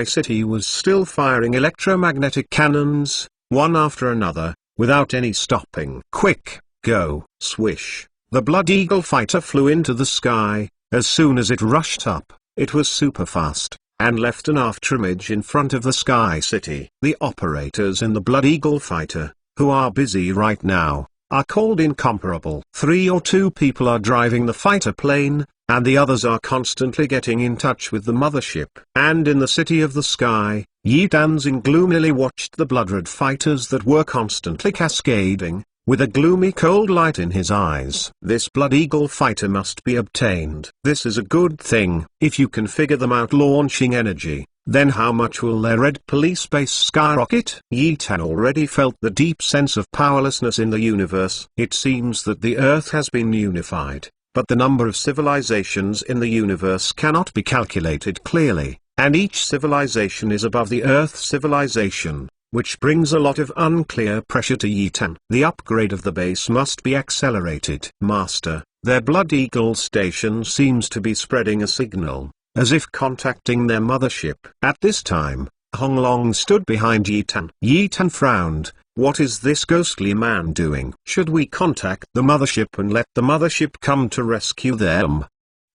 City was still firing electromagnetic cannons, one after another, without any stopping. Quick, go, swish. The Blood Eagle fighter flew into the sky. As soon as it rushed up, it was super fast, and left an afterimage in front of the Sky City. The operators in the Blood Eagle fighter, who are busy right now, are called incomparable. 3 or 2 people are driving the fighter plane, and the others are constantly getting in touch with the mothership. And in the City of the Sky, Yi Tanzing gloomily watched the blood red fighters that were constantly cascading, with a gloomy cold light in his eyes. This Blood Eagle fighter must be obtained. This is a good thing. If you can figure them out launching energy, then how much will their red police base skyrocket? Yi Tan already felt the deep sense of powerlessness in the universe. It seems that the Earth has been unified, but the number of civilizations in the universe cannot be calculated clearly, and each civilization is above the Earth civilization, which brings a lot of unclear pressure to Yi Tan. The upgrade of the base must be accelerated. Master, their Blood Eagle station seems to be spreading a signal, as if contacting their mothership. At this time, Hong Long stood behind Yi Tan. Yi Tan frowned. What is this ghostly man doing? Should we contact the mothership and let the mothership come to rescue them?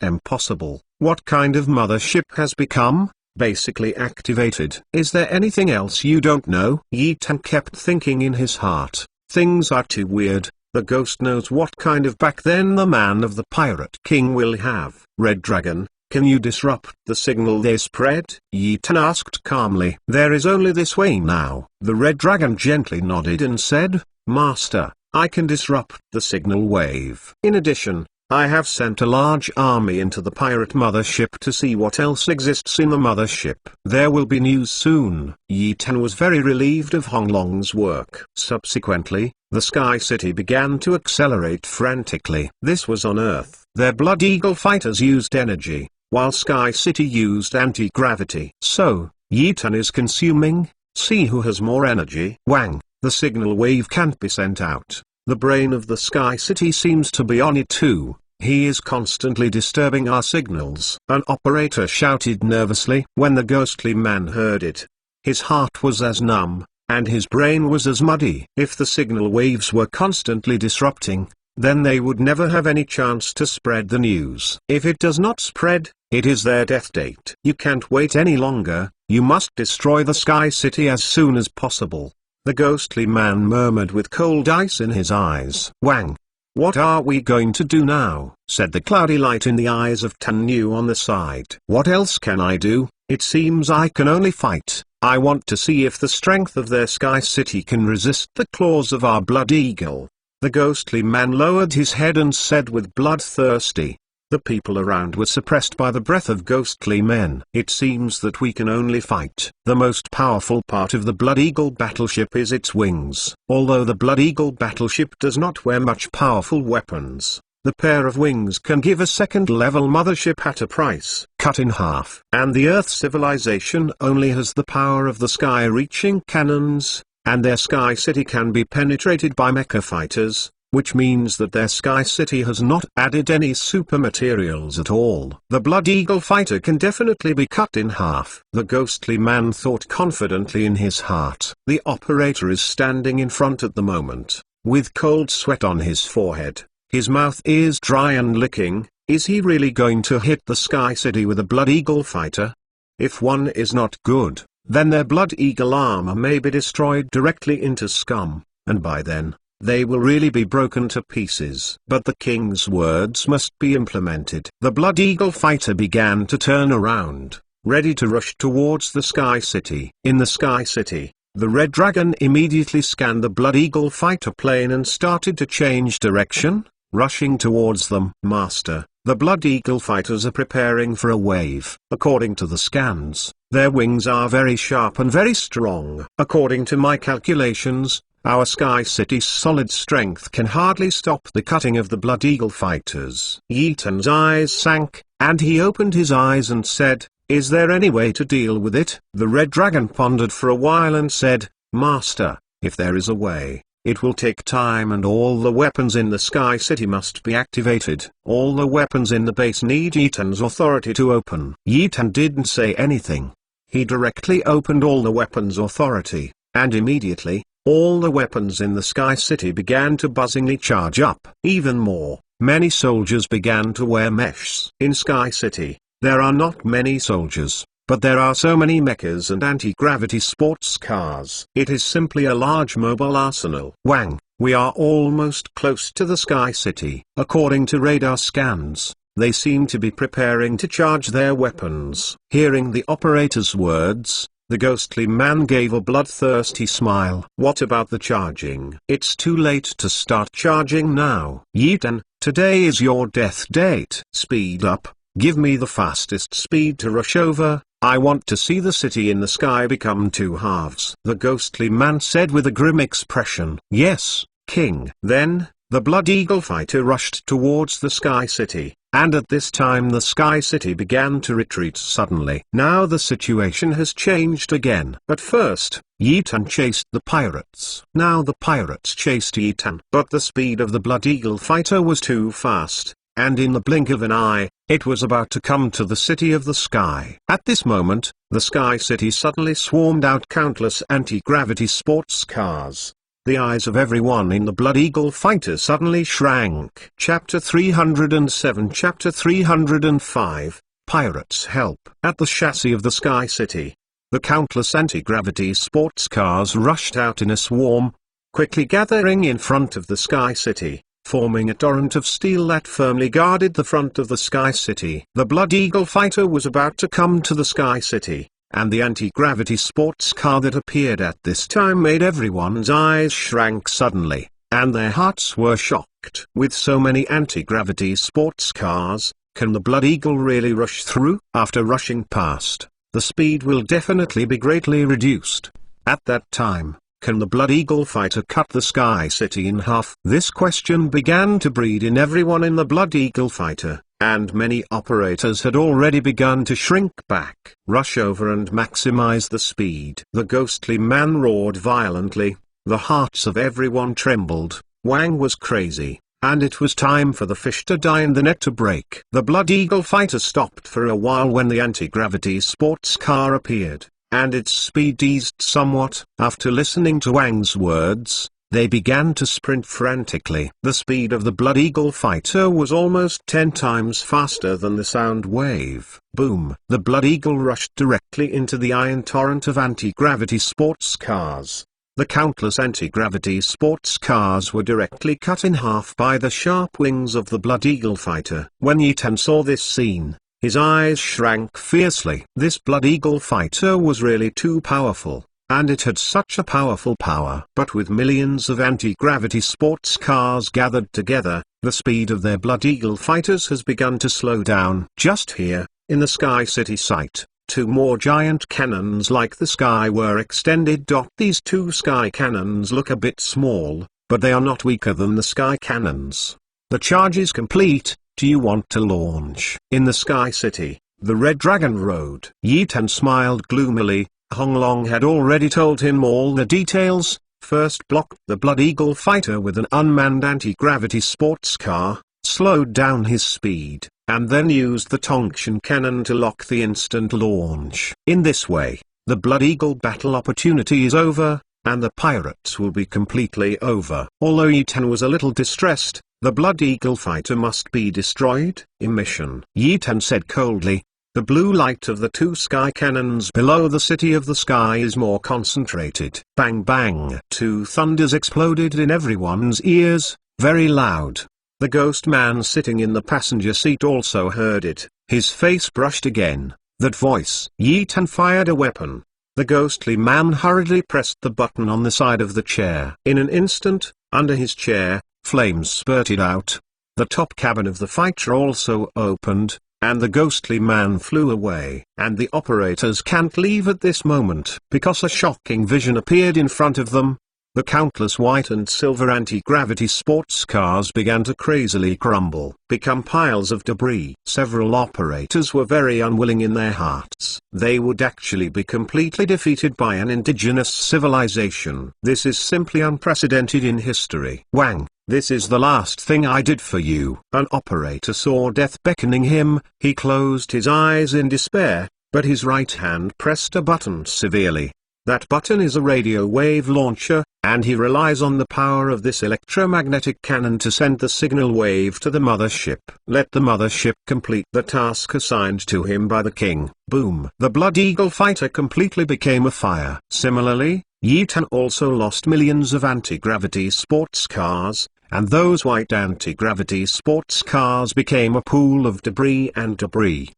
Impossible. What kind of mothership has become basically activated? Is there anything else you don't know? Yi Tan kept thinking in his heart. Things are too weird. The ghost knows what kind of back then the man of the Pirate King will have. Red Dragon, can you disrupt the signal they spread? Yi Tan asked calmly. There is only this way now. The Red Dragon gently nodded and said, Master, I can disrupt the signal wave. In addition, I have sent a large army into the pirate mothership to see what else exists in the mothership. There will be news soon. Yi Tan was very relieved of Hong Long's work. Subsequently, the Sky City began to accelerate frantically. This was on Earth. Their Blood Eagle fighters used energy, while Sky City used anti-gravity. So, Yi Tan is consuming. See who has more energy. Wang, the signal wave can't be sent out. The brain of the Sky City seems to be on it too. He is constantly disturbing our signals. An operator shouted nervously. When the ghostly man heard it, his heart was as numb, and his brain was as muddy. If the signal waves were constantly disrupting, then they would never have any chance to spread the news. If it does not spread, it is their death date. You can't wait any longer. You must destroy the Sky City as soon as possible. The ghostly man murmured with cold ice in his eyes. Wang, what are we going to do now? Said the cloudy light in the eyes of Tan Yu on the side. What else can I do? It seems I can only fight. I want to see if the strength of their Sky City can resist the claws of our Blood Eagle. The ghostly man lowered his head and said with bloodthirsty. The people around were suppressed by the breath of ghostly men. It seems that we can only fight. The most powerful part of the Blood Eagle battleship is its wings. Although the Blood Eagle battleship does not wear much powerful weapons, the pair of wings can give a second-level mothership at a price cut in half. And the Earth civilization only has the power of the sky-reaching cannons, and their Sky City can be penetrated by mecha fighters, which means that their Sky City has not added any super materials at all. The Blood Eagle fighter can definitely be cut in half. The ghostly man thought confidently in his heart. The operator is standing in front at the moment, with cold sweat on his forehead. His mouth is dry and licking. Is he really going to hit the Sky City with a Blood Eagle fighter? If one is not good, then their Blood Eagle armor may be destroyed directly into scum, and by then, they will really be broken to pieces. But the king's words must be implemented. The Blood Eagle fighter began to turn around, ready to rush towards the Sky City. In the Sky City, the Red Dragon immediately scanned the Blood Eagle fighter plane and started to change direction, rushing towards them. Master, the Blood Eagle fighters are preparing for a wave. According to the scans, their wings are very sharp and very strong. According to my calculations, our Sky City's solid strength can hardly stop the cutting of the Blood Eagle fighters. Yi Tan's eyes sank, and he opened his eyes and said, "Is there any way to deal with it?" The Red Dragon pondered for a while and said, "Master, if there is a way, it will take time and all the weapons in the Sky City must be activated. All the weapons in the base need Yi Tan's authority to open." Yi Tan didn't say anything. He directly opened all the weapons authority, and immediately, all the weapons in the Sky City began to buzzingly charge up. Even more, many soldiers began to wear meshs. In Sky City, there are not many soldiers, but there are so many mechas and anti-gravity sports cars. It is simply a large mobile arsenal. Wang, we are almost close to the Sky City. According to radar scans, they seem to be preparing to charge their weapons. Hearing the operator's words, the ghostly man gave a bloodthirsty smile. "What about the charging?" "It's too late to start charging now. Yi Tan, today is your death date. Speed up, give me the fastest speed to rush over. I want to see the city in the sky become two halves." The ghostly man said with a grim expression. "Yes, King." Then, the Blood Eagle fighter rushed towards the Sky City, and at this time the Sky City began to retreat suddenly. Now the situation has changed again. At first, Yi Tan chased the pirates. Now the pirates chased Yi Tan. But the speed of the Blood Eagle fighter was too fast, and in the blink of an eye, it was about to come to the City of the Sky. At this moment, the Sky City suddenly swarmed out countless anti-gravity sports cars. The eyes of everyone in the Blood Eagle fighter suddenly shrank. Chapter 307 Chapter 305, Pirates Help. At the chassis of the Sky City, the countless anti-gravity sports cars rushed out in a swarm, quickly gathering in front of the Sky City, forming a torrent of steel that firmly guarded the front of the Sky City. The Blood Eagle fighter was about to come to the Sky City, and the anti-gravity sports car that appeared at this time made everyone's eyes shrank suddenly, and their hearts were shocked. With so many anti-gravity sports cars, can the Blood Eagle really rush through? After rushing past, the speed will definitely be greatly reduced. At that time, can the Blood Eagle fighter cut the Sky City in half? This question began to breed in everyone in the Blood Eagle fighter, and many operators had already begun to shrink back. Rush over and maximize the speed. The ghostly man roared violently. The hearts of everyone trembled. Wang was crazy, and it was time for the fish to die and the net to break. The Blood Eagle fighter stopped for a while when the anti-gravity sports car appeared, and its speed eased somewhat. After listening to Wang's words, they began to sprint frantically. The speed of the Blood Eagle fighter was almost 10 times faster than the sound wave. Boom! The Blood Eagle rushed directly into the iron torrent of anti-gravity sports cars. The countless anti-gravity sports cars were directly cut in half by the sharp wings of the Blood Eagle fighter. When Yi Tan saw this scene, his eyes shrank fiercely. This Blood Eagle fighter was really too powerful, and it had such a powerful power. But with millions of anti-gravity sports cars gathered together, the speed of their Blood Eagle fighters has begun to slow down. Just here, in the Sky City site, 2 more giant cannons like the sky were extended. These 2 sky cannons look a bit small, but they are not weaker than the sky cannons. The charge is complete. Do you want to launch? In the Sky City, the Red Dragon rode. Yi Tan smiled gloomily. Hong Long had already told him all the details. First blocked the Blood Eagle fighter with an unmanned anti-gravity sports car, slowed down his speed, and then used the Tongshan cannon to lock the instant launch. In this way, the Blood Eagle battle opportunity is over, and the pirates will be completely over. Although Yi Tan was a little distressed, the Blood Eagle fighter must be destroyed. Emission. Yi Tan said coldly. The blue light of the two sky cannons below the city of the sky is more concentrated. Bang bang. Two thunders exploded in everyone's ears, very loud. The ghost man sitting in the passenger seat also heard it. His face brushed again. That voice. Yi Tan fired a weapon. The ghostly man hurriedly pressed the button on the side of the chair. In an instant, under his chair, flames spurted out. The top cabin of the fighter also opened, and the ghostly man flew away. And the operators can't leave at this moment, because a shocking vision appeared in front of them. The countless white and silver anti-gravity sports cars began to crazily crumble, become piles of debris. Several operators were very unwilling in their hearts. They would actually be completely defeated by an indigenous civilization. This is simply unprecedented in history. Wang, this is the last thing I did for you. An operator saw death beckoning him. He closed his eyes in despair, but his right hand pressed a button severely. That button is a radio wave launcher, and he relies on the power of this electromagnetic cannon to send the signal wave to the mothership. Let the mothership complete the task assigned to him by the king. Boom. The Blood Eagle fighter completely became a fire. Similarly, Yi Tan also lost millions of anti-gravity sports cars, and those white anti-gravity sports cars became a pool of debris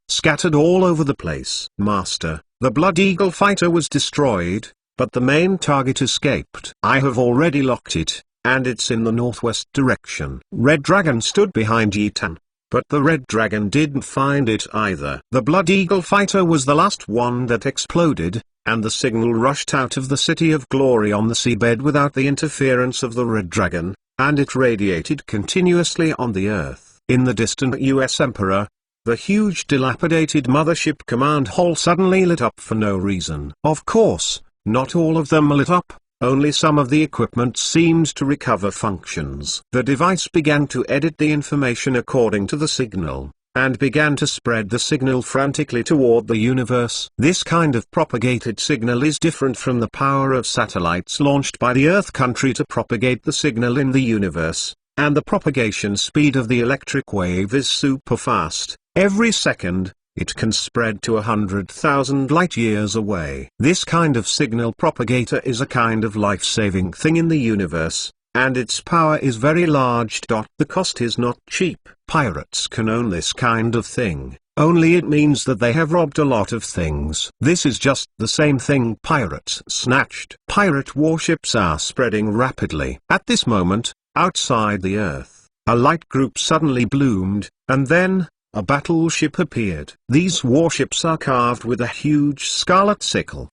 scattered all over the place. Master, the Blood Eagle fighter was destroyed, but the main target escaped. I have already locked it, and it's in the northwest direction. Red Dragon stood behind Yi Tan, but the Red Dragon didn't find it either. The Blood Eagle fighter was the last one that exploded, and the signal rushed out of the City of Glory on the seabed without the interference of the Red Dragon, and it radiated continuously on the Earth. In the distant US Emperor, the huge dilapidated mothership command hall suddenly lit up for no reason. Of course, not all of them lit up, only some of the equipment seemed to recover functions. The device began to edit the information according to the signal, and began to spread the signal frantically toward the universe. This kind of propagated signal is different from the power of satellites launched by the Earth country to propagate the signal in the universe, and the propagation speed of the electric wave is super fast. Every second, it can spread to 100,000 light-years away. This kind of signal propagator is a kind of life-saving thing in the universe, and its power is very large. The cost is not cheap. Pirates can own this kind of thing, only it means that they have robbed a lot of things. This is just the same thing pirates snatched. Pirate warships are spreading rapidly. At this moment, outside the Earth, a light group suddenly bloomed, and then, a battleship appeared. These warships are carved with a huge scarlet sickle.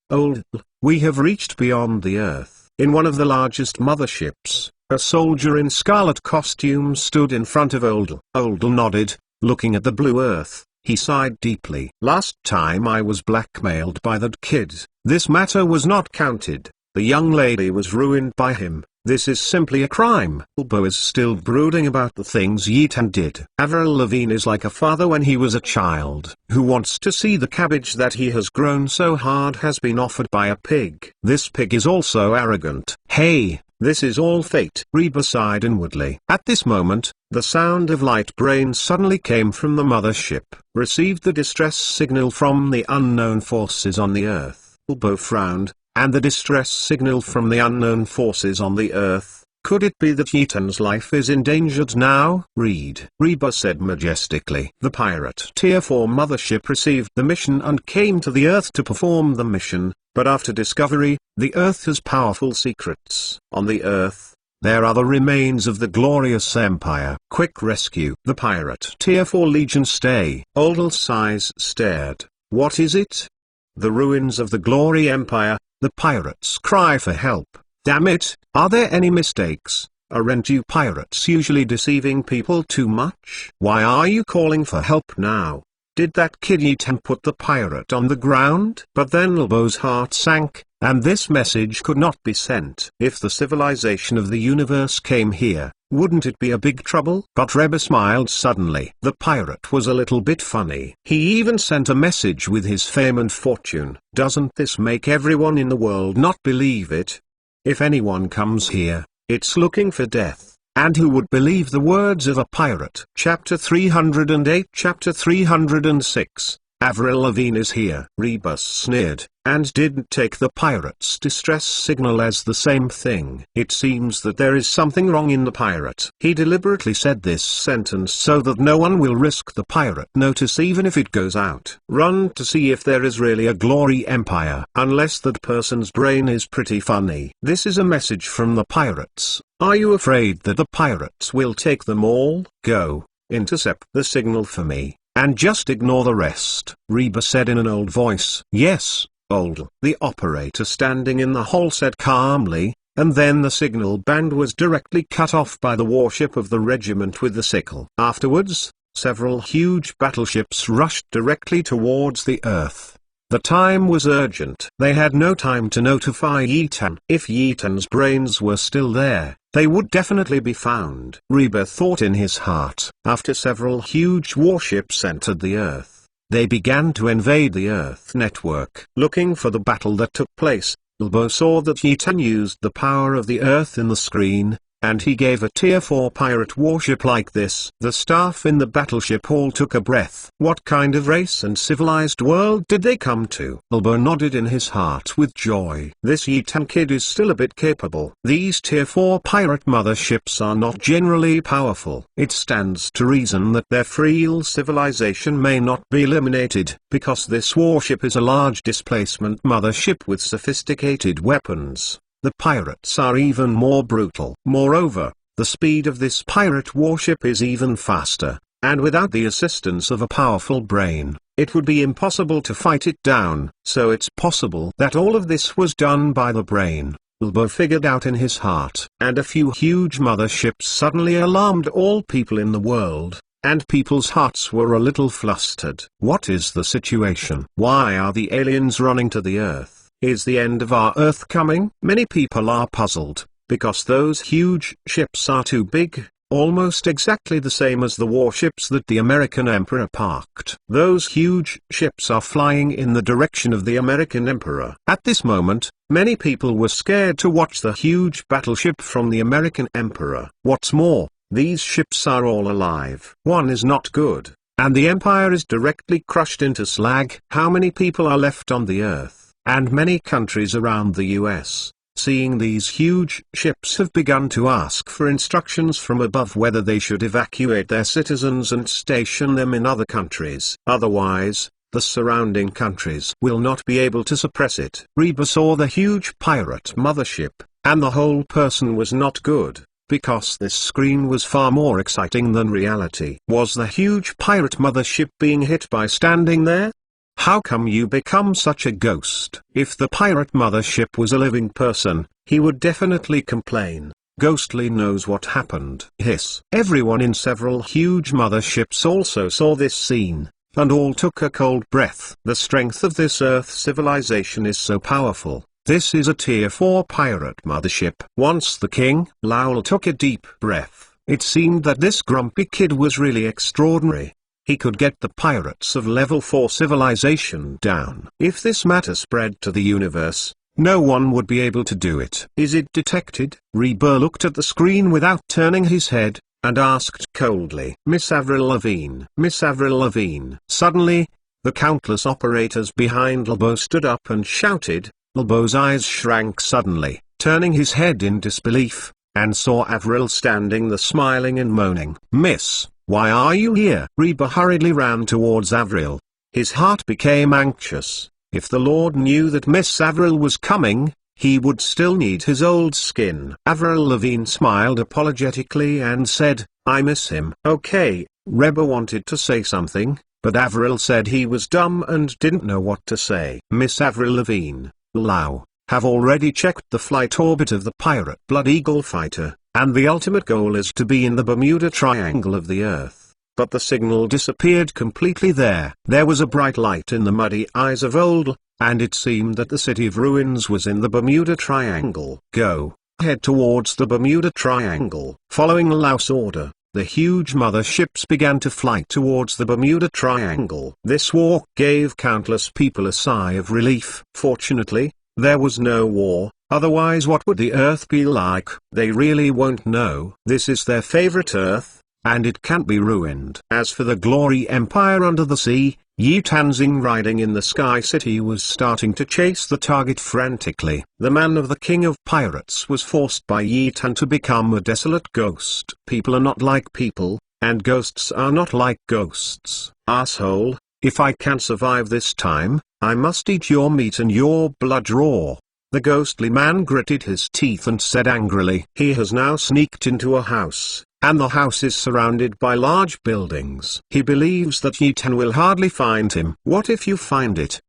We have reached beyond the Earth. In one of the largest motherships, a soldier in scarlet costume stood in front of Oldal. Oldal nodded, looking at the blue Earth. He sighed deeply. Last time I was blackmailed by that kid. This matter was not counted. The young lady was ruined by him. This is simply a crime. Bilbo is still brooding about the things Yi Tan did. Avril Lavigne is like a father when he was a child, who wants to see the cabbage that he has grown so hard has been offered by a pig. This pig is also arrogant. Hey, this is all fate. Reba sighed inwardly. At this moment, the sound of light brain suddenly came from the mothership, received the distress signal from the unknown forces on the Earth. Bilbo frowned. And the distress signal from the unknown forces on the Earth, could it be that Yi Tan's life is endangered now? Read. Reba said majestically. The pirate Tier 4 mothership received the mission and came to the Earth to perform the mission, but after discovery, the Earth has powerful secrets. On the Earth, there are the remains of the glorious empire. Quick rescue. The pirate Tier 4 Legion stay. Oldal's eyes stared. What is it? The ruins of the Glory Empire. The pirates cry for help. Damn it, are there any mistakes? Aren't you pirates usually deceiving people too much? Why are you calling for help now? Did that kid Yi Tan put the pirate on the ground? But then Bilbo's heart sank, and this message could not be sent. If the civilization of the universe came here, wouldn't it be a big trouble? But Reba smiled suddenly. The pirate was a little bit funny. He even sent a message with his fame and fortune. Doesn't this make everyone in the world not believe it? If anyone comes here, it's looking for death. And who would believe the words of a pirate? Chapter 308 Chapter 306 Avril Lavigne is here. Rebus sneered, and didn't take the pirate's distress signal as the same thing. It seems that there is something wrong in the pirate. He deliberately said this sentence so that no one will risk the pirate notice even if it goes out. Run to see if there is really a glory empire. Unless that person's brain is pretty funny. This is a message from the pirates. Are you afraid that the pirates will take them all? Go, intercept the signal for me, and just ignore the rest. Reba said in an old voice. Yes, old. The operator standing in the hall said calmly, and then the signal band was directly cut off by the warship of the regiment with the sickle. Afterwards, several huge battleships rushed directly towards the Earth. The time was urgent. They had no time to notify Yetan. If Yetan's brains were still there, they would definitely be found. Reba thought in his heart. After several huge warships entered the Earth, they began to invade the Earth network. Looking for the battle that took place, Bilbo saw that Yetan used the power of the Earth in the screen, and he gave a Tier 4 pirate warship like this. The staff in the battleship all took a breath. What kind of race and civilized world did they come to? Bilbo nodded in his heart with joy. This Yetan kid is still a bit capable. These Tier 4 pirate motherships are not generally powerful. It stands to reason that their frail civilization may not be eliminated, because this warship is a large displacement mothership with sophisticated weapons. The pirates are even more brutal. Moreover, the speed of this pirate warship is even faster, and without the assistance of a powerful brain, it would be impossible to fight it down. So it's possible that all of this was done by the brain, Bilbo figured out in his heart. And a few huge motherships suddenly alarmed all people in the world, and people's hearts were a little flustered. What is the situation? Why are the aliens running to the Earth? Is the end of our Earth coming? Many people are puzzled, because those huge ships are too big, almost exactly the same as the warships that the American Emperor parked. Those huge ships are flying in the direction of the American Emperor. At this moment, many people were scared to watch the huge battleship from the American Emperor. What's more, these ships are all alive. One is not good, and the Empire is directly crushed into slag. How many people are left on the Earth? And many countries around the US, seeing these huge ships, have begun to ask for instructions from above whether they should evacuate their citizens and station them in other countries. Otherwise, the surrounding countries will not be able to suppress it. Reba saw the huge pirate mothership, and the whole person was not good, because this screen was far more exciting than reality. Was the huge pirate mothership being hit by standing there? How come you become such a ghost? If the pirate mothership was a living person, he would definitely complain. Ghostly knows what happened. Hiss. Everyone in several huge motherships also saw this scene, and all took a cold breath. The strength of this Earth civilization is so powerful. This is a Tier 4 pirate mothership. Once the king, Laul, took a deep breath. It seemed that this grumpy kid was really extraordinary. He could get the pirates of level 4 civilization down. If this matter spread to the universe, no one would be able to do it. Is it detected? Reba looked at the screen without turning his head, and asked coldly, Miss Avril Lavigne. Miss Avril Lavigne. Suddenly, the countless operators behind Bilbo stood up and shouted. Bilbo's eyes shrank suddenly, turning his head in disbelief, and saw Avril standing there smiling and moaning. Miss, why are you here? Reba hurriedly ran towards Avril. His heart became anxious. If the Lord knew that Miss Avril was coming, he would still need his old skin. Avril Lavigne smiled apologetically and said, I miss him. Okay. Reba wanted to say something, but Avril said he was dumb and didn't know what to say. Miss Avril Lavigne, Lau, have already checked the flight orbit of the pirate Blood Eagle fighter, and the ultimate goal is to be in the Bermuda Triangle of the Earth. But the signal disappeared completely there. There was a bright light in the muddy eyes of Old, and it seemed that the City of Ruins was in the Bermuda Triangle. Go. Head towards the Bermuda Triangle. Following Laus' order, the huge motherships began to fly towards the Bermuda Triangle. This war gave countless people a sigh of relief. Fortunately, there was no war. Otherwise, what would the Earth be like? They really won't know. This is their favorite Earth, and it can't be ruined. As for the Glory Empire under the sea, Yi Tanzing riding in the Sky City was starting to chase the target frantically. The man of the King of Pirates was forced by Yi Tan to become a desolate ghost. People are not like people, and ghosts are not like ghosts. Asshole, if I can survive this time, I must eat your meat and your blood raw. The ghostly man gritted his teeth and said angrily. He has now sneaked into a house, and the house is surrounded by large buildings. He believes that Yi Tan will hardly find him. What if you find it?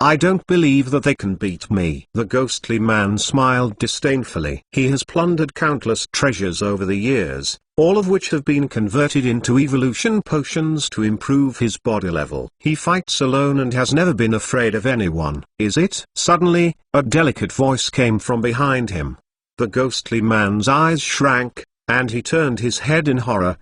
I don't believe that they can beat me. The ghostly man smiled disdainfully. He has plundered countless treasures over the years, all of which have been converted into evolution potions to improve his body level. He fights alone and has never been afraid of anyone. Is it? Suddenly, a delicate voice came from behind him. The ghostly man's eyes shrank, and he turned his head in horror.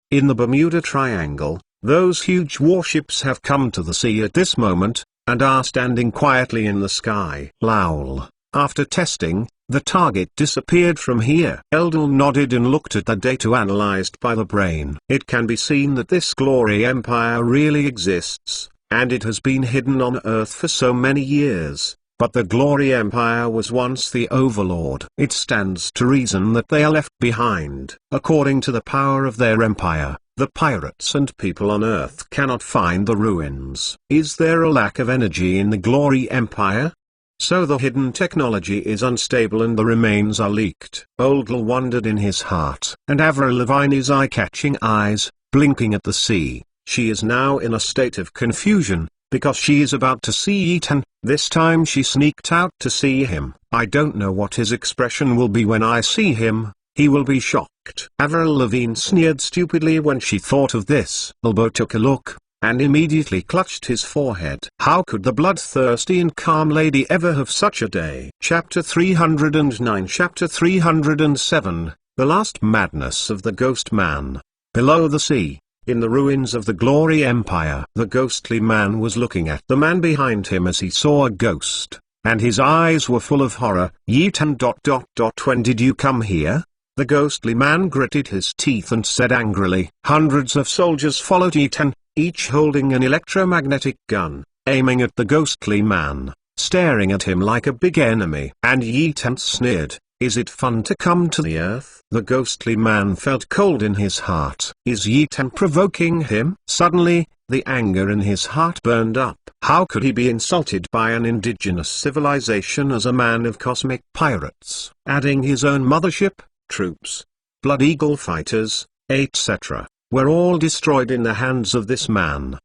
In the Bermuda Triangle, those huge warships have come to the sea at this moment, and are standing quietly in the sky. Lol. After testing, the target disappeared from here. Eldil nodded and looked at the data analyzed by the brain. It can be seen that this Glory Empire really exists, and it has been hidden on Earth for so many years. But the Glory Empire was once the overlord. It stands to reason that they are left behind. According to the power of their empire, the pirates and people on Earth cannot find the ruins. Is there a lack of energy in the Glory Empire? So the hidden technology is unstable and the remains are leaked. Oldl wondered in his heart. And Avril Lavigne's eye-catching eyes, blinking at the sea. She is now in a state of confusion, because she is about to see Yi Tan. This time she sneaked out to see him. I don't know what his expression will be when I see him. He will be shocked. Avril Lavigne sneered stupidly when she thought of this. Bilbo took a look, and immediately clutched his forehead. How could the bloodthirsty and calm lady ever have such a day? Chapter 309. Chapter 307, The Last Madness of the Ghost Man. Below the sea, in the ruins of the Glory Empire, the ghostly man was looking at the man behind him as he saw a ghost, and his eyes were full of horror. Yi Tan. When did you come here? The ghostly man gritted his teeth and said angrily. Hundreds of soldiers followed Yi Tan, each holding an electromagnetic gun, aiming at the ghostly man, staring at him like a big enemy. And Yi Tan sneered, is it fun to come to the Earth? The ghostly man felt cold in his heart. Is Yi Tan provoking him? Suddenly, the anger in his heart burned up. How could he be insulted by an indigenous civilization as a man of cosmic pirates, adding his own mothership, troops, Blood Eagle fighters, etc., were all destroyed in the hands of this man.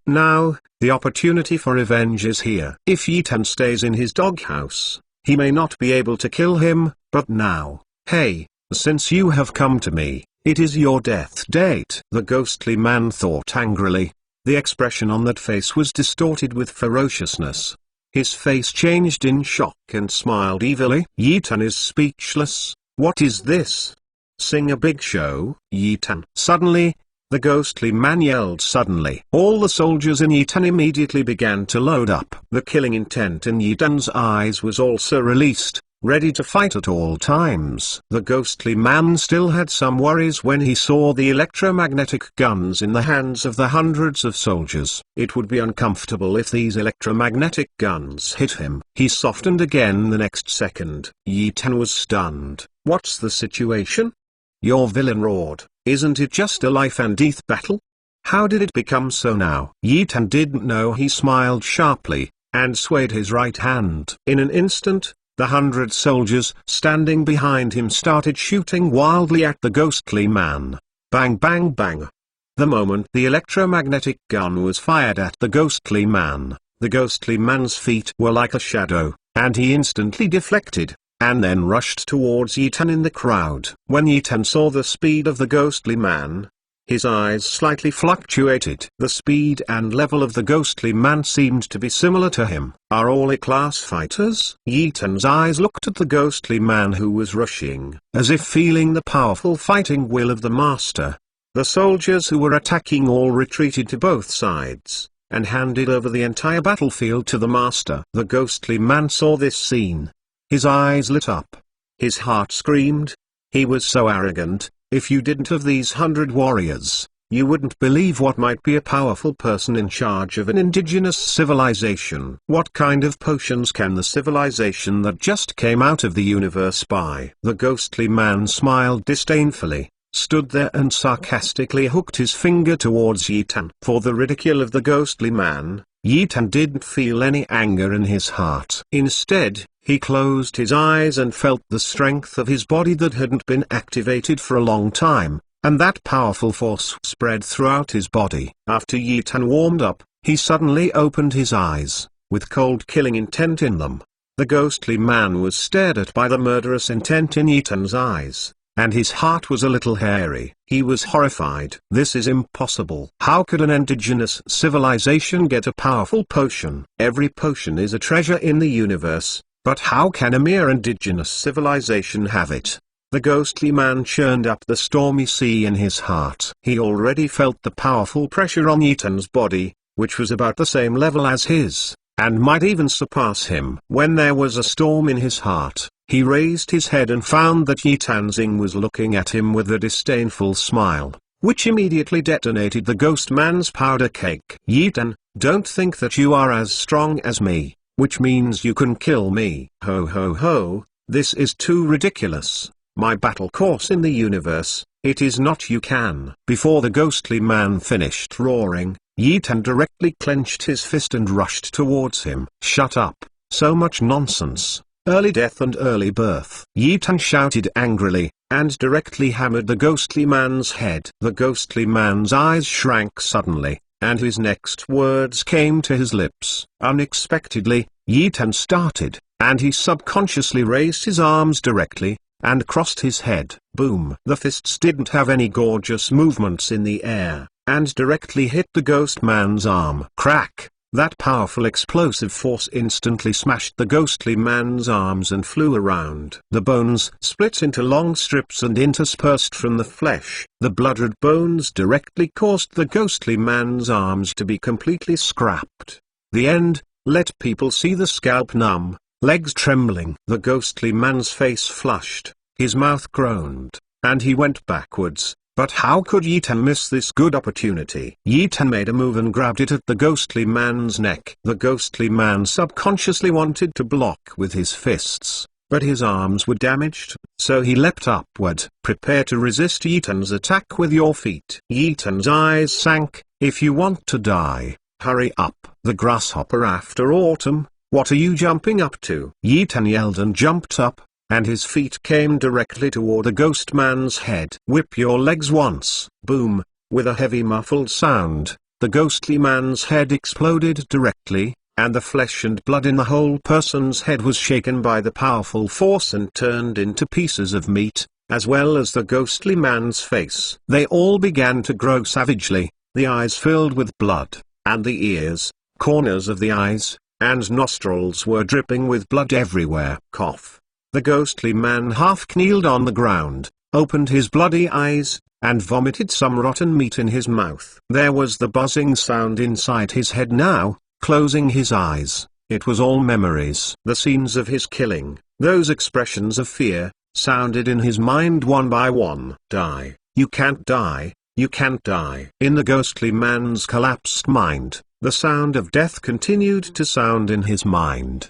Now, the opportunity for revenge is here. If Yi Tan stays in his doghouse, he may not be able to kill him, but now, hey, since you have come to me, it is your death date. The ghostly man thought angrily. The expression on that face was distorted with ferociousness. His face changed in shock and smiled evilly. Yi Tan is speechless. What is this? Sing a big show, Yi Tan. Suddenly, the ghostly man yelled suddenly. All the soldiers in Yi Tan immediately began to load up. The killing intent in Yi Tan's eyes was also released, ready to fight at all times. The ghostly man still had some worries when he saw the electromagnetic guns in the hands of the hundreds of soldiers. It would be uncomfortable if these electromagnetic guns hit him. He softened again the next second. Yi Tan was stunned. What's the situation? Your villain roared. Isn't it just a life and death battle? How did it become so now? Yi Tan didn't know. He smiled sharply, and swayed his right hand. In an instant, the 100 soldiers standing behind him started shooting wildly at the ghostly man. Bang bang bang. The moment the electromagnetic gun was fired at the ghostly man's feet were like a shadow, and he instantly deflected, and then rushed towards Yi Tan in the crowd. When Yi Tan saw the speed of the ghostly man, his eyes slightly fluctuated. The speed and level of the ghostly man seemed to be similar to him. Are all A-class fighters? Yi Tan's eyes looked at the ghostly man who was rushing, as if feeling the powerful fighting will of the master. The soldiers who were attacking all retreated to both sides, and handed over the entire battlefield to the master. The ghostly man saw this scene. His eyes lit up. His heart screamed. He was so arrogant. If you didn't have these 100 warriors, You wouldn't believe what might be a powerful person in charge of an indigenous civilization. What kind of potions can the civilization that just came out of the universe buy? The ghostly man smiled disdainfully, stood there and sarcastically hooked his finger towards Yi Tan. For the ridicule of the ghostly man, Yi Tan didn't feel any anger in his heart. Instead, he closed his eyes and felt the strength of his body that hadn't been activated for a long time, and that powerful force spread throughout his body. After Yi Tan warmed up, he suddenly opened his eyes, with cold killing intent in them. The ghostly man was stared at by the murderous intent in Yi Tan's eyes, and his heart was a little hairy. He was horrified. This is impossible. How could an indigenous civilization get a powerful potion? Every potion is a treasure in the universe, but how can a mere indigenous civilization have it? The ghostly man churned up the stormy sea in his heart. He already felt the powerful pressure on Yi Tan's body, which was about the same level as his, and might even surpass him. When there was a storm in his heart, he raised his head and found that Yi Tanzing was looking at him with a disdainful smile, which immediately detonated the ghost man's powder cake. Yi Tan, don't think that you are as strong as me, which means you can kill me. Ho ho ho, this is too ridiculous. My battle course in the universe, it is not you can. Before the ghostly man finished roaring, Yi Tan directly clenched his fist and rushed towards him. Shut up, so much nonsense, early death and early birth. Yi Tan shouted angrily, and directly hammered the ghostly man's head. The ghostly man's eyes shrank suddenly, and his next words came to his lips. Unexpectedly, Yi Tan started, and he subconsciously raised his arms directly, and crossed his head. Boom! The fists didn't have any gorgeous movements in the air, and directly hit the ghost man's arm. Crack! That powerful explosive force instantly smashed the ghostly man's arms and flew around. The bones split into long strips and interspersed from the flesh. The blood-red bones directly caused the ghostly man's arms to be completely scrapped. The end. Let people see the scalp numb, legs trembling. The ghostly man's face flushed, his mouth groaned, and he went backwards. But how could Yi Tan miss this good opportunity? Yi Tan made a move and grabbed it at the ghostly man's neck. The ghostly man subconsciously wanted to block with his fists, but his arms were damaged, so he leapt upward. Prepare to resist Yi Tan's attack with your feet. Yi Tan's eyes sank. If you want to die, hurry up. The grasshopper after autumn, what are you jumping up to? Yi Tan yelled and jumped up, and his feet came directly toward the ghost man's head. Whip your legs once. Boom! With a heavy muffled sound, the ghostly man's head exploded directly, and the flesh and blood in the whole person's head was shaken by the powerful force and turned into pieces of meat, as well as the ghostly man's face. They all began to grow savagely, the eyes filled with blood, and the ears, corners of the eyes, and nostrils were dripping with blood everywhere. Cough. The ghostly man half kneeled on the ground, opened his bloody eyes, and vomited some rotten meat in his mouth. There was the buzzing sound inside his head now, closing his eyes. It was all memories. The scenes of his killing, those expressions of fear, sounded in his mind one by one. Die. You can't die. You can't die. In the ghostly man's collapsed mind, the sound of death continued to sound in his mind.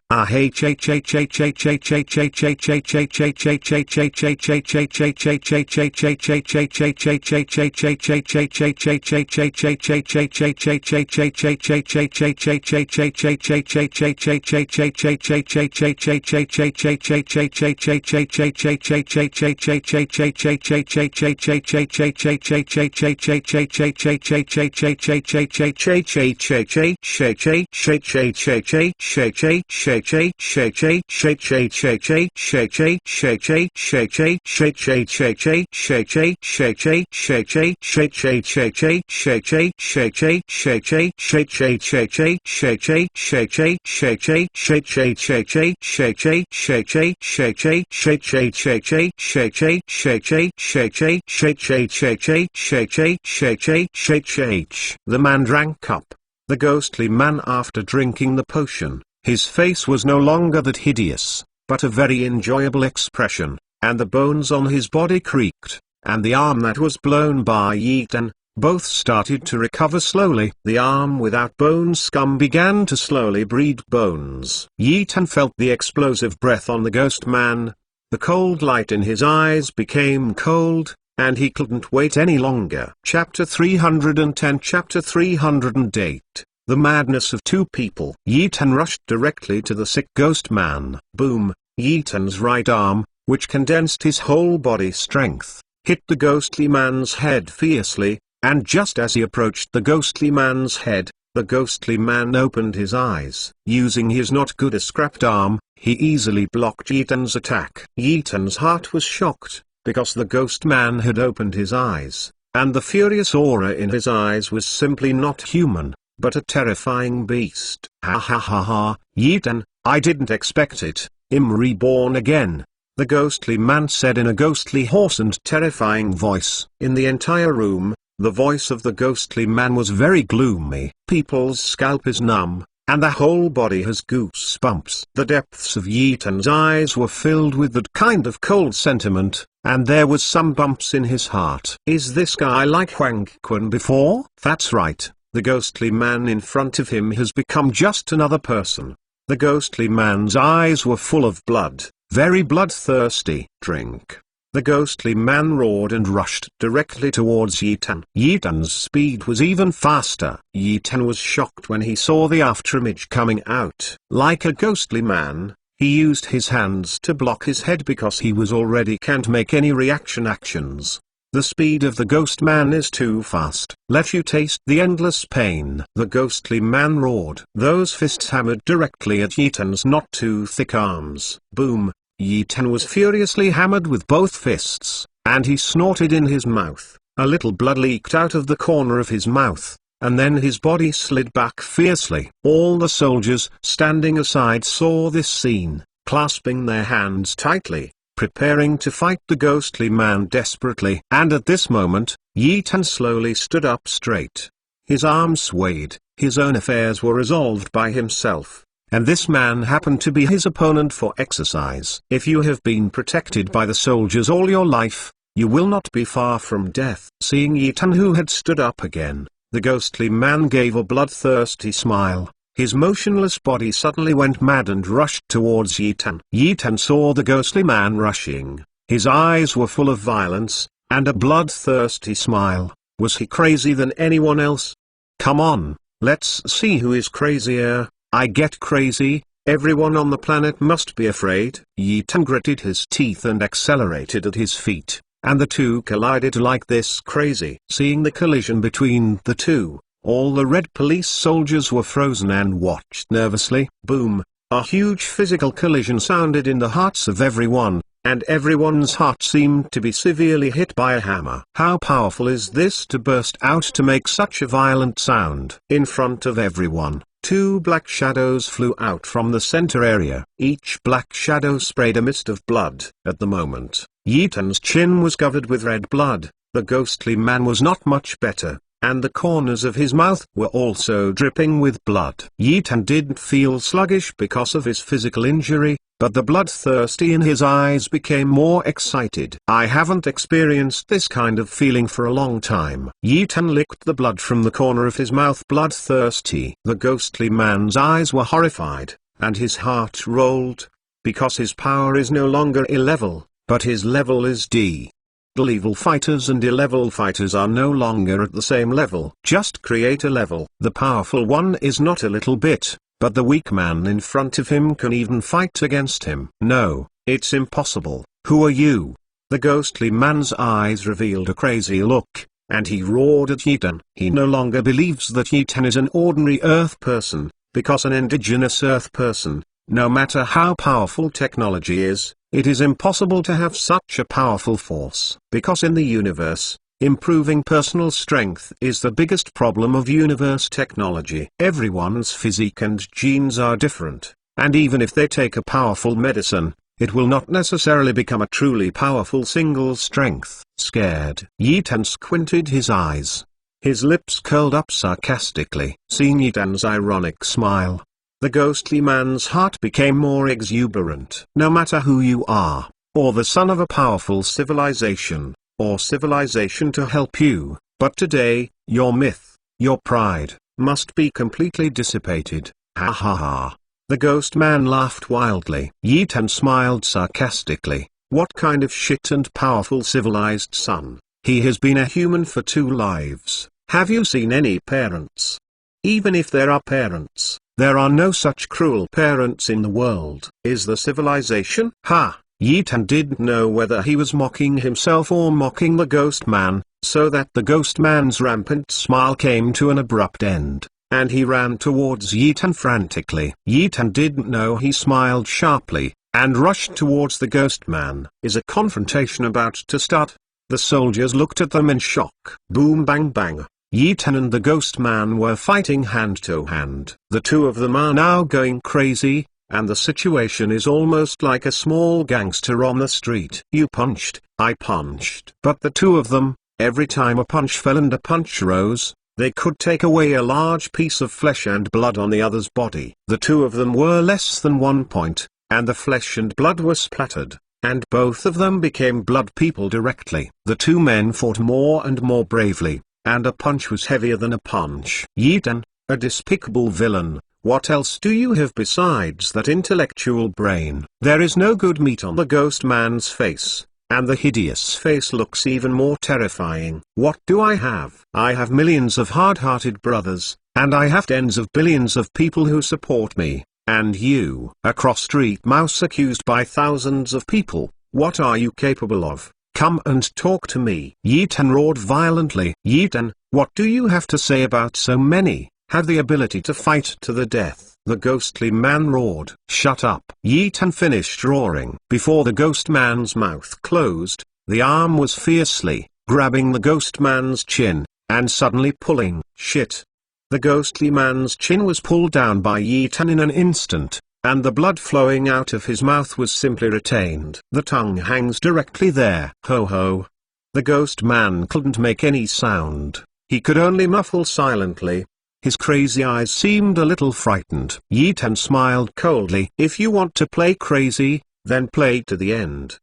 The man drank up. The ghostly man, after drinking the potion, his face was no longer that hideous, but a very enjoyable expression, and the bones on his body creaked, and the arm that was blown by Yi Tan, Both started to recover slowly. The arm without bone scum began to slowly breed bones. Yi Tan felt the explosive breath on the ghost man. The cold light in his eyes became cold, and he couldn't wait any longer. Chapter 310 Chapter 308 The Madness of Two People. Yi Tan rushed directly to the sick ghost man. Boom! Yi Tan's right arm, which condensed his whole body strength, hit the ghostly man's head fiercely, and just as he approached the ghostly man's head, the ghostly man opened his eyes. Using his not good a scrapped arm, he easily blocked Yi Tan's attack. Yi Tan's heart was shocked, because the ghost man had opened his eyes, and the furious aura in his eyes was simply not human, but a terrifying beast. Ha ha ha ha, Yi Tan, I didn't expect it. I'm reborn again, the ghostly man said in a ghostly hoarse and terrifying voice. In the entire room, the voice of the ghostly man was very gloomy. People's scalp is numb, and the whole body has goosebumps. The depths of Yi Tan's eyes were filled with that kind of cold sentiment, and there was some bumps in his heart. Is this guy like Huang Quan before? That's right, the ghostly man in front of him has become just another person. The ghostly man's eyes were full of blood, very bloodthirsty. Drink. The ghostly man roared and rushed directly towards Yi Tan. Yi Tan's speed was even faster. Yi Tan was shocked when he saw the afterimage coming out. Like a ghostly man, he used his hands to block his head because he was already can't make any reaction actions. The speed of the ghost man is too fast. Let you taste the endless pain. The ghostly man roared. Those fists hammered directly at Yi Tan's not too thick arms. Boom! Yi Tan was furiously hammered with both fists, and he snorted in his mouth. A little blood leaked out of the corner of his mouth, and then his body slid back fiercely. All the soldiers standing aside saw this scene, clasping their hands tightly, preparing to fight the ghostly man desperately. And at this moment, Yi Tan slowly stood up straight. His arms swayed, his own affairs were resolved by himself. And this man happened to be his opponent for exercise. If you have been protected by the soldiers all your life, you will not be far from death. Seeing Yi Tan who had stood up again, the ghostly man gave a bloodthirsty smile. His motionless body suddenly went mad and rushed towards Yi Tan. Yi Tan saw the ghostly man rushing. His eyes were full of violence, and a bloodthirsty smile. Was he crazy than anyone else? Come on, let's see who is crazier. I get crazy, everyone on the planet must be afraid. Yi Tan gritted his teeth and accelerated at his feet, and the two collided like this crazy. Seeing the collision between the two, all the red police soldiers were frozen and watched nervously. Boom! A huge physical collision sounded in the hearts of everyone, and everyone's heart seemed to be severely hit by a hammer. How powerful is this to burst out to make such a violent sound? In front of everyone, two black shadows flew out from the center area. Each black shadow sprayed a mist of blood. At the moment, Yi Tan's chin was covered with red blood. The ghostly man was not much better, and the corners of his mouth were also dripping with blood. Yi Tan didn't feel sluggish because of his physical injury, but the bloodthirsty in his eyes became more excited. I haven't experienced this kind of feeling for a long time. Yi Tan licked the blood from the corner of his mouth. Bloodthirsty. The ghostly man's eyes were horrified, and his heart rolled, because his power is no longer A-level, but his level is D. Evil fighters and A-level fighters are no longer at the same level. Just create a level. The powerful one is not a little bit, but the weak man in front of him can even fight against him. No, it's impossible. Who are you? The ghostly man's eyes revealed a crazy look, and he roared at Yi Tan. He no longer believes that Yi Tan is an ordinary Earth person, because an indigenous Earth person, no matter how powerful technology is, it is impossible to have such a powerful force. Because in the universe, improving personal strength is the biggest problem of universe technology. Everyone's physique and genes are different, and even if they take a powerful medicine, it will not necessarily become a truly powerful single strength. Scared, Yi Tan squinted his eyes. His lips curled up sarcastically. Seeing Yi Tan's ironic smile, the ghostly man's heart became more exuberant. No matter who you are, or the son of a powerful civilization, or civilization to help you, But today, your myth, your pride, must be completely dissipated. Ha ha ha. The ghost man laughed wildly. Yi Tan smiled sarcastically. What kind of shit and powerful civilized son? He has been a human for 2 lives. Have you seen any parents? Even if there are parents, there are no such cruel parents in the world. Is the civilization? Ha! Yi Tan didn't know whether he was mocking himself or mocking the ghost man, so that the ghost man's rampant smile came to an abrupt end, and he ran towards Yi Tan frantically. Yi Tan didn't know he smiled sharply, and rushed towards the ghost man. Is a confrontation about to start? The soldiers looked at them in shock. Boom bang bang. Yi Tan and the ghost man were fighting hand to hand. The 2 of them are now going crazy, and the situation is almost like a small gangster on the street. You punched, I punched. But the 2 of them, every time a punch fell and a punch rose, they could take away a large piece of flesh and blood on the other's body. The 2 of them were less than 1 point, and the flesh and blood were splattered, and both of them became blood people directly. The 2 men fought more and more bravely, and a punch was heavier than a punch. Yi Tan, a despicable villain, what else do you have besides that intellectual brain? There is no good meat on the ghost man's face, and the hideous face looks even more terrifying. What do I have? I have millions of hard-hearted brothers, and I have tens of billions of people who support me, and you, a cross-street mouse accused by thousands of people, what are you capable of? Come and talk to me. Yi Tan roared violently. Yi Tan, what do you have to say about so many? Have the ability to fight to the death. The ghostly man roared. Shut up. Yi Tan finished roaring. Before the ghost man's mouth closed, the arm was fiercely grabbing the ghost man's chin, and suddenly pulling. Shit. The ghostly man's chin was pulled down by Yi Tan in an instant, and the blood flowing out of his mouth was simply retained. The tongue hangs directly there. Ho ho. The ghost man couldn't make any sound. He could only muffle silently. His crazy eyes seemed a little frightened. Yi Tan smiled coldly. If you want to play crazy, then play to the end.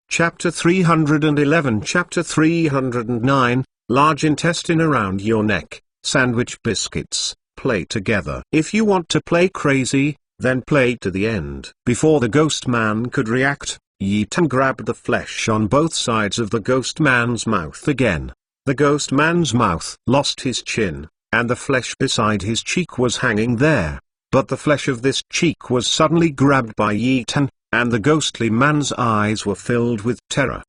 Chapter 311. Chapter 309, Large intestine around your neck, sandwich biscuits. Play together. If you want to play crazy, then play to the end. Before the ghost man could react, Yi Tan grabbed the flesh on both sides of the ghost man's mouth again. The ghost man's mouth lost his chin, and the flesh beside his cheek was hanging there. But the flesh of this cheek was suddenly grabbed by Yi Tan, and the ghostly man's eyes were filled with terror.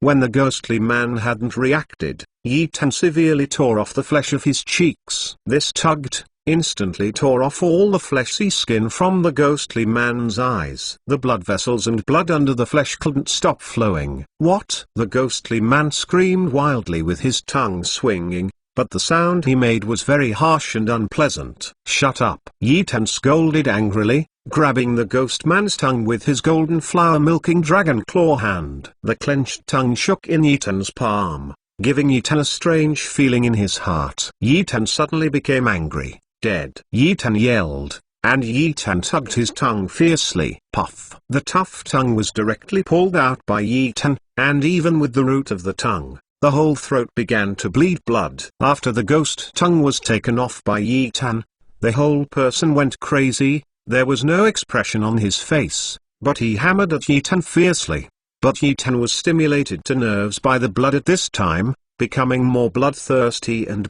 When the ghostly man hadn't reacted, Yi Tan severely tore off the flesh of his cheeks. This tugged, instantly tore off all the fleshy skin from the ghostly man's eyes. The blood vessels and blood under the flesh couldn't stop flowing. What? The ghostly man screamed wildly with his tongue swinging, but the sound he made was very harsh and unpleasant. Shut up. Yi Tan scolded angrily, grabbing the ghost man's tongue with his golden flower-milking dragon claw hand. The clenched tongue shook in Yi Tan's palm, giving Yi Tan a strange feeling in his heart. Yi Tan suddenly became angry. Dead. Yi Tan yelled, and Yi Tan tugged his tongue fiercely. Puff. The tough tongue was directly pulled out by Yi Tan, and even with the root of the tongue, the whole throat began to bleed blood. After the ghost tongue was taken off by Yi Tan, the whole person went crazy. There was no expression on his face, but he hammered at Yi Tan fiercely. But Yi Tan was stimulated to nerves by the blood at this time, becoming more bloodthirsty, and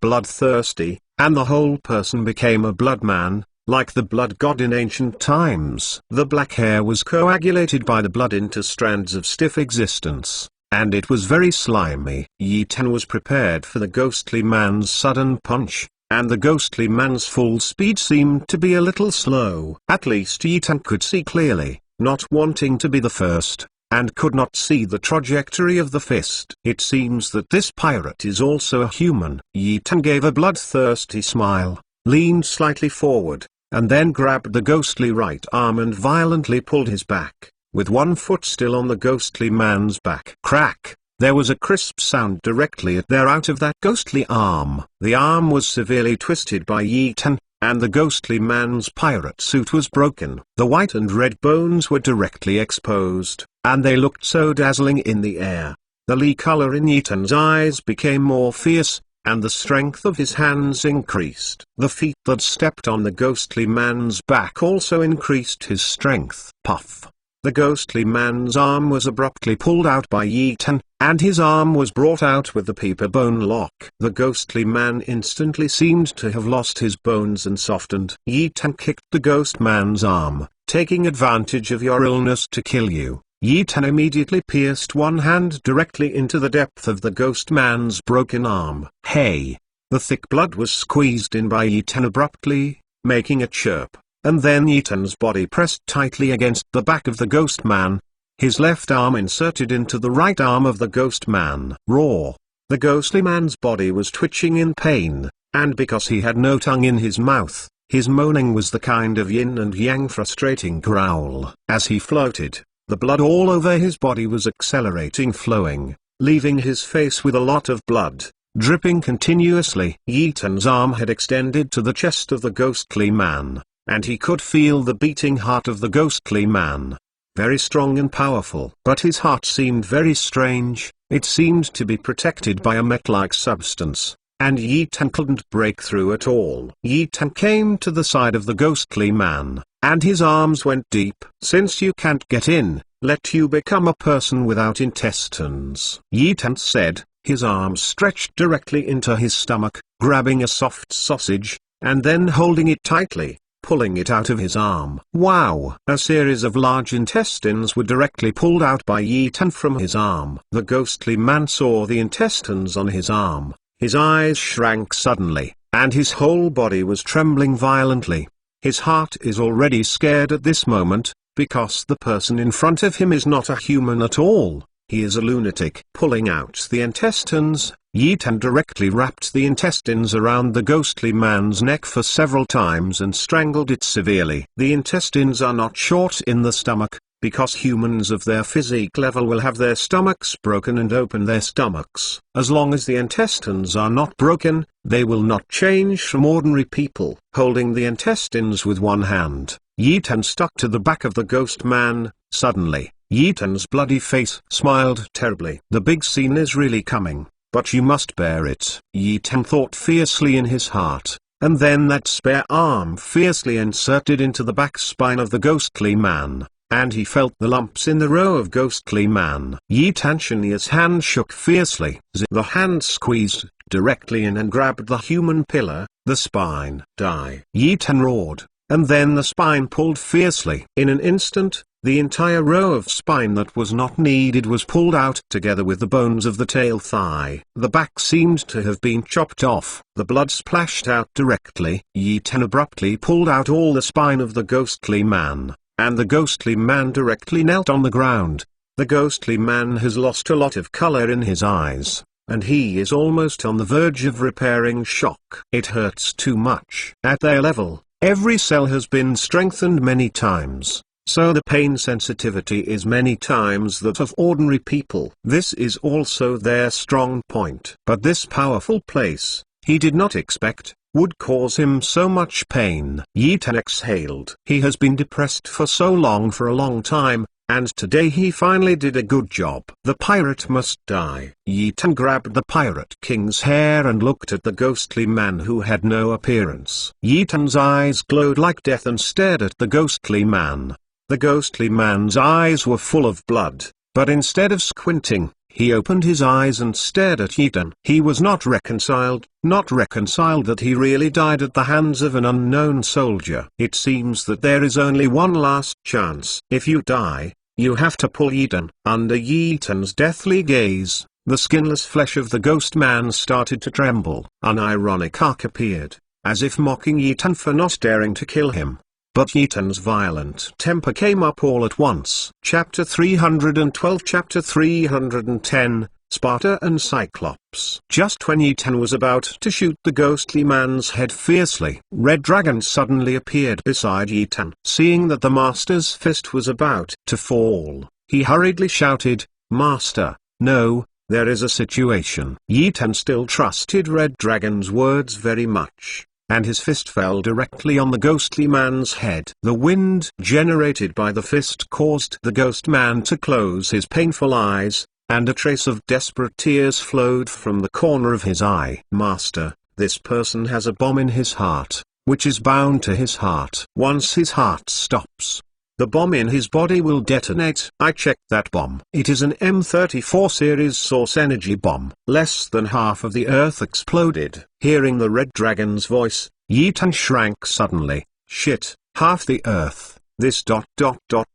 the whole person became a blood man, like the blood god in ancient times. The black hair was coagulated by the blood into strands of stiff existence, and it was very slimy. Yi Tan was prepared for the ghostly man's sudden punch, and the ghostly man's full speed seemed to be a little slow. At least Yi Tan could see clearly, not wanting to be the first, and could not see the trajectory of the fist. It seems that this pirate is also a human. Yi Tan gave a bloodthirsty smile, leaned slightly forward, and then grabbed the ghostly right arm and violently pulled his back, with one foot still on the ghostly man's back. Crack! There was a crisp sound directly out of that ghostly arm. The arm was severely twisted by Yi Tan, and the ghostly man's pirate suit was broken. The white and red bones were directly exposed, and they looked so dazzling in the air. The Li color in Yitan's eyes became more fierce, and the strength of his hands increased. The feet that stepped on the ghostly man's back also increased his strength. Puff! The ghostly man's arm was abruptly pulled out by Yitan, and his arm was brought out with the peeper bone lock. The ghostly man instantly seemed to have lost his bones and softened. Yitan kicked the ghost man's arm, taking advantage of your illness to kill you. Yitan immediately pierced one hand directly into the depth of the ghost man's broken arm. Hey! The thick blood was squeezed in by Yitan abruptly, making a chirp, and then Yitan's body pressed tightly against the back of the ghost man, his left arm inserted into the right arm of the ghost man. Roar! The ghostly man's body was twitching in pain, and because he had no tongue in his mouth, his moaning was the kind of yin and yang frustrating growl. As he floated, the blood all over his body was accelerating, flowing, leaving his face with a lot of blood, dripping continuously. Yitan's arm had extended to the chest of the ghostly man, and he could feel the beating heart of the ghostly man. Very strong and powerful. But his heart seemed very strange, it seemed to be protected by a metal-like substance, and Yitan couldn't break through at all. Yitan came to the side of the ghostly man, and his arms went deep. Since you can't get in, let you become a person without intestines, Yitan said, his arms stretched directly into his stomach, grabbing a soft sausage, and then holding it tightly, pulling it out of his arm. Wow! A series of large intestines were directly pulled out by Yitan from his arm. The ghostly man saw the intestines on his arm, his eyes shrank suddenly, and his whole body was trembling violently. His heart is already scared at this moment, because the person in front of him is not a human at all, he is a lunatic. Pulling out the intestines, Yitan directly wrapped the intestines around the ghostly man's neck for several times and strangled it severely. The intestines are not short in the stomach, because humans of their physique level will have their stomachs broken and open their stomachs. As long as the intestines are not broken, they will not change from ordinary people. Holding the intestines with one hand, Yitan stuck to the back of the ghost man. Suddenly, Yitan's bloody face smiled terribly. The big scene is really coming, but you must bear it, Yitan thought fiercely in his heart. And then that spare arm fiercely inserted into the back spine of the ghostly man, and he felt the lumps in the row of ghostly man. Yitan's hand shook fiercely. The hand squeezed directly in and grabbed the human pillar, the spine. Die! Yitan roared, and then the spine pulled fiercely. In an instant, the entire row of spine that was not needed was pulled out together with the bones of the tail thigh. The back seemed to have been chopped off. The blood splashed out directly. Yitan abruptly pulled out all the spine of the ghostly man, and the ghostly man directly knelt on the ground. The ghostly man has lost a lot of color in his eyes, and he is almost on the verge of repairing shock. It hurts too much. At their level, every cell has been strengthened many times, so the pain sensitivity is many times that of ordinary people. This is also their strong point. But this powerful place, he did not expect, would cause him so much pain. Yitan exhaled. He has been depressed for so long, for a long time, and today he finally did a good job. The pirate must die. Yitan grabbed the pirate king's hair and looked at the ghostly man who had no appearance. Yitan's eyes glowed like death and stared at the ghostly man. The ghostly man's eyes were full of blood, but instead of squinting, he opened his eyes and stared at Yitan. He was not reconciled that he really died at the hands of an unknown soldier. It seems that there is only one last chance. If you die, you have to pull Yitan. Under Yitan's deathly gaze, the skinless flesh of the ghost man started to tremble. An ironic arc appeared, as if mocking Yitan for not daring to kill him. But Yitan's violent temper came up all at once. Chapter 312 Chapter 310, Sparta and Cyclops. Just when Yitan was about to shoot the ghostly man's head fiercely, Red Dragon suddenly appeared beside Yitan. Seeing that the master's fist was about to fall, he hurriedly shouted, "Master, no, there is a situation." Yitan still trusted Red Dragon's words very much, and his fist fell directly on the ghostly man's head. The wind generated by the fist caused the ghost man to close his painful eyes, and a trace of desperate tears flowed from the corner of his eye. "Master, this person has a bomb in his heart, which is bound to his heart. Once his heart stops, the bomb in his body will detonate." I checked that bomb. It is an M34 series source energy bomb. Less than half of the Earth exploded. Hearing the Red Dragon's voice, Yi Tan shrank suddenly. Shit, half the Earth. This ...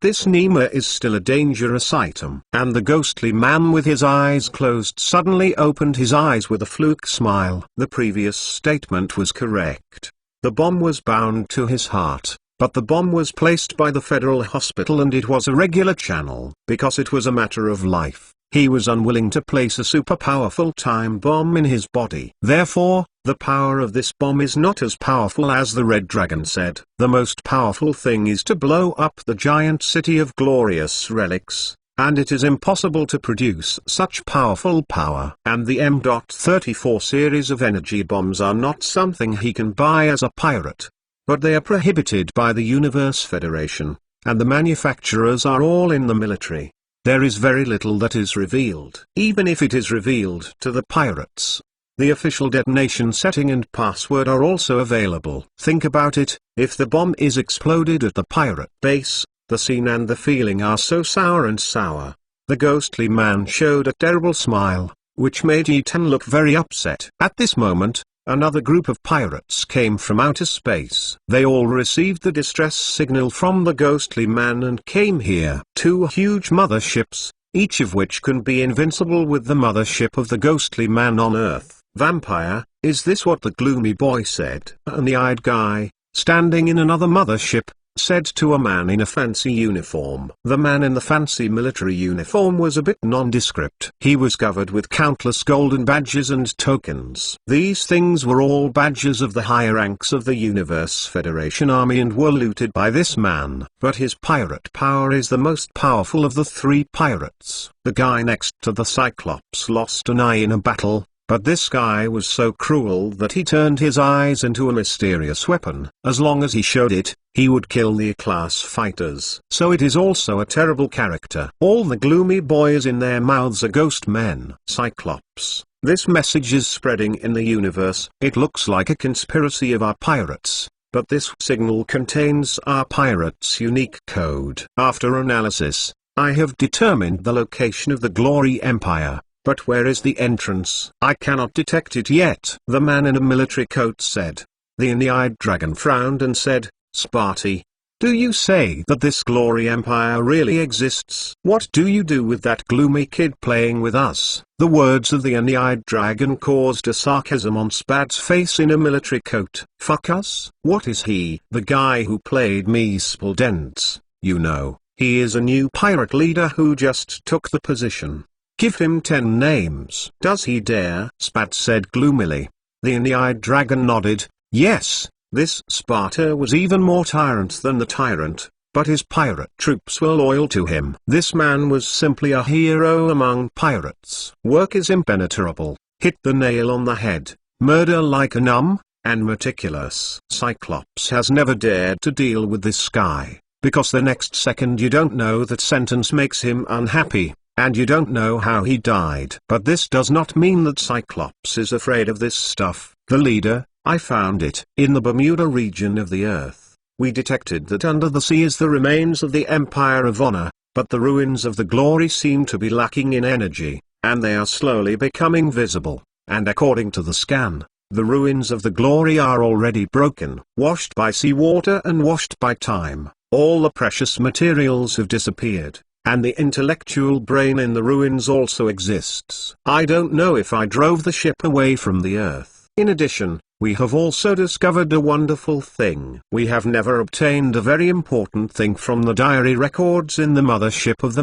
This Nema is still a dangerous item. And the ghostly man with his eyes closed suddenly opened his eyes with a fluke smile. The previous statement was correct. The bomb was bound to his heart, but the bomb was placed by the Federal Hospital and it was a regular channel. Because it was a matter of life, he was unwilling to place a super powerful time bomb in his body. Therefore, the power of this bomb is not as powerful as the Red Dragon said. The most powerful thing is to blow up the giant city of glorious relics, and it is impossible to produce such powerful power. And the M.34 series of energy bombs are not something he can buy as a pirate, but they are prohibited by the Universe Federation, and the manufacturers are all in the military. There is very little that is revealed. Even if it is revealed to the pirates, the official detonation setting and password are also available. Think about it, if the bomb is exploded at the pirate base, the scene and the feeling are so sour and sour. The ghostly man showed a terrible smile, which made Yi Tan look very upset. At this moment, another group of pirates came from outer space. They all received the distress signal from the ghostly man and came here. 2 huge motherships, each of which can be invincible with the mothership of the ghostly man on Earth. "Vampire, is this what the gloomy boy said?" And the eyed guy, standing in another mothership, said to a man in a fancy uniform. The man in the fancy military uniform was a bit nondescript. He was covered with countless golden badges and tokens. These things were all badges of the higher ranks of the Universe Federation army and were looted by this man. But his pirate power is the most powerful of the 3 pirates. The guy next to the Cyclops lost an eye in a battle, but this guy was so cruel that he turned his eyes into a mysterious weapon. As long as he showed it, he would kill the A-class fighters. So it is also a terrible character. All the gloomy boys in their mouths are ghost men. Cyclops, this message is spreading in the universe. It looks like a conspiracy of our pirates, but this signal contains our pirates' unique code. After analysis, I have determined the location of the Glory Empire. But where is the entrance? I cannot detect it yet. The man in a military coat said. The eyed dragon frowned and said, "Sparty, do you say that this Glory Empire really exists? What do you do with that gloomy kid playing with us?" The words of the eyed dragon caused a sarcasm on Spad's face in a military coat. "Fuck us? What is he?" "The guy who played me Spaldence, you know. He is a new pirate leader who just took the position. Give him 10 names." "Does he dare?" Spad said gloomily. The eyed dragon nodded. "Yes, this Sparta was even more tyrant than the tyrant, but his pirate troops were loyal to him. This man was simply a hero among pirates. Work is impenetrable, hit the nail on the head, murder like a numb, and meticulous. Cyclops has never dared to deal with this guy, because the next second you don't know that sentence makes him unhappy. And you don't know how he died. But this does not mean that Cyclops is afraid of this stuff. The leader, I found it. In the Bermuda region of the Earth, we detected that under the sea is the remains of the Empire of Honor, but the ruins of the Glory seem to be lacking in energy, and they are slowly becoming visible. And according to the scan, the ruins of the Glory are already broken, washed by seawater and washed by time. All the precious materials have disappeared. And the intellectual brain in the ruins also exists. I don't know if I drove the ship away from the Earth. In addition, we have also discovered a wonderful thing. We have never obtained a very important thing from the diary records in the mothership of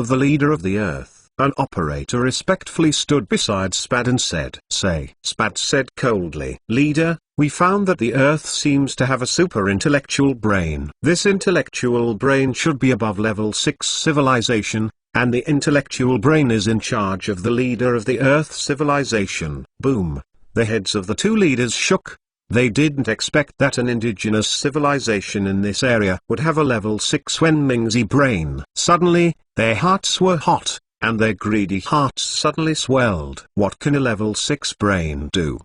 the leader of the Earth. An operator respectfully stood beside Spad and said, "Say." Spad said coldly, "Leader, we found that the Earth seems to have a super intellectual brain. This intellectual brain should be above level 6 civilization, and the intellectual brain is in charge of the leader of the Earth civilization." Boom. The heads of the 2 leaders shook. They didn't expect that an indigenous civilization in this area would have a level 6 Wenmingzi brain. Suddenly, their hearts were hot, and their greedy hearts suddenly swelled. What can a level 6 brain do?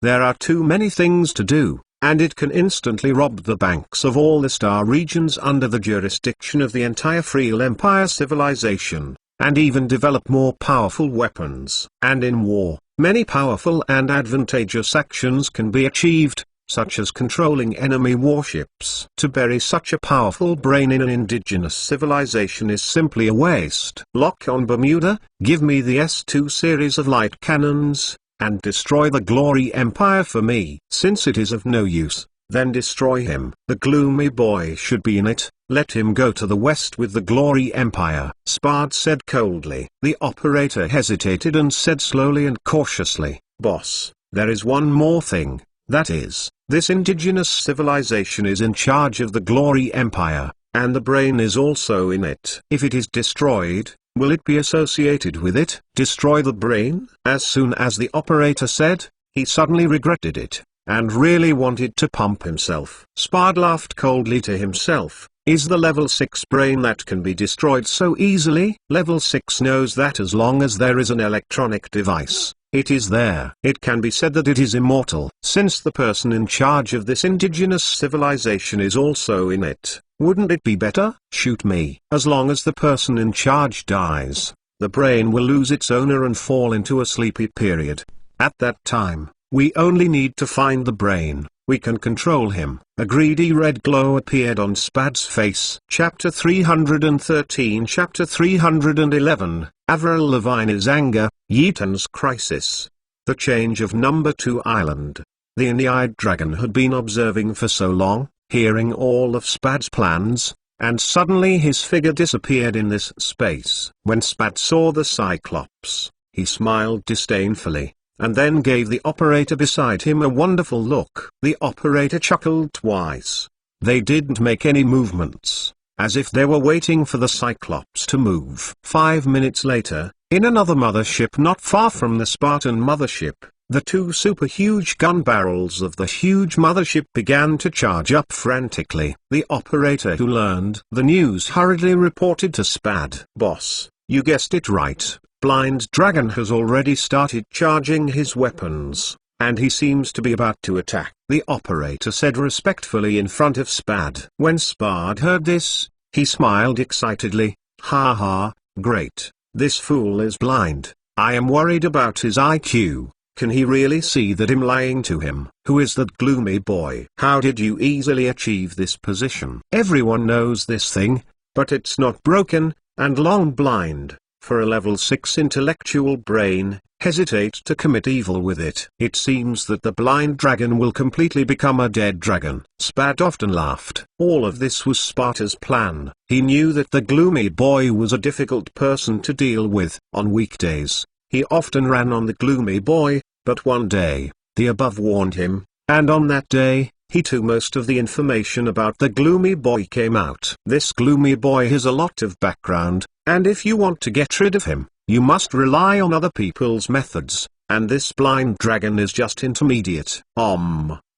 There are too many things to do, and it can instantly rob the banks of all the star regions under the jurisdiction of the entire Freel Empire civilization, and even develop more powerful weapons. And in war, many powerful and advantageous actions can be achieved, such as controlling enemy warships. To bury such a powerful brain in an indigenous civilization is simply a waste. Lock on Bermuda, give me the S2 series of light cannons, and destroy the Glory Empire for me. Since it is of no use, then destroy him. The gloomy boy should be in it. Let him go to the west with the Glory Empire. Spard said coldly. The operator hesitated and said slowly and cautiously, Boss, there is one more thing. That is, this indigenous civilization is in charge of the Glory Empire, and the brain is also in it. If it is destroyed, will it be associated with it? Destroy the brain? As soon as the operator said, he suddenly regretted it, and really wanted to pump himself. Spard laughed coldly to himself. Is the level 6 brain that can be destroyed so easily? Level 6 knows that as long as there is an electronic device, it is there. It can be said that it is immortal. Since the person in charge of this indigenous civilization is also in it, wouldn't it be better? Shoot me. As long as the person in charge dies, the brain will lose its owner and fall into a sleepy period. At that time, we only need to find the brain. We can control him. A greedy red glow appeared on Spad's face. Chapter 313 Chapter 311, Avril Lavigne's Anger, Yeaton's Crisis. The change of Number 2 Island. The Ineid dragon had been observing for so long, hearing all of Spad's plans, and suddenly his figure disappeared in this space. When Spad saw the Cyclops, he smiled disdainfully, and then gave the operator beside him a wonderful look. The operator chuckled twice. They didn't make any movements, as if they were waiting for the Cyclops to move. 5 minutes later, in another mothership not far from the Spartan mothership, the two super-huge gun barrels of the huge mothership began to charge up frantically. The operator who learned the news hurriedly reported to Spad. Boss, you guessed it right. Blind Dragon has already started charging his weapons, and he seems to be about to attack. The operator said respectfully in front of Spad. When Spad heard this, he smiled excitedly. Ha ha, great, this fool is blind. I am worried about his IQ. Can he really see that I'm lying to him? Who is that gloomy boy? How did you easily achieve this position? Everyone knows this thing, but it's not broken, and long blind. For a level 6 intellectual brain, hesitate to commit evil with it. It seems that the blind dragon will completely become a dead dragon. Spad often laughed. All of this was Sparta's plan. He knew that the gloomy boy was a difficult person to deal with. On weekdays, he often ran on the gloomy boy, but one day, the above warned him, and on that day, he too most of the information about the gloomy boy came out. This gloomy boy has a lot of background, and if you want to get rid of him, you must rely on other people's methods, and this blind dragon is just intermediate.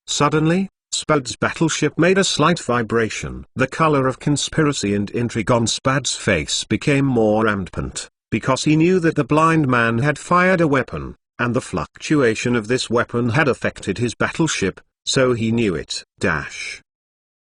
Suddenly, Spad's battleship made a slight vibration. The color of conspiracy and intrigue on Spad's face became more rampant, because he knew that the blind man had fired a weapon, and the fluctuation of this weapon had affected his battleship, so he knew it.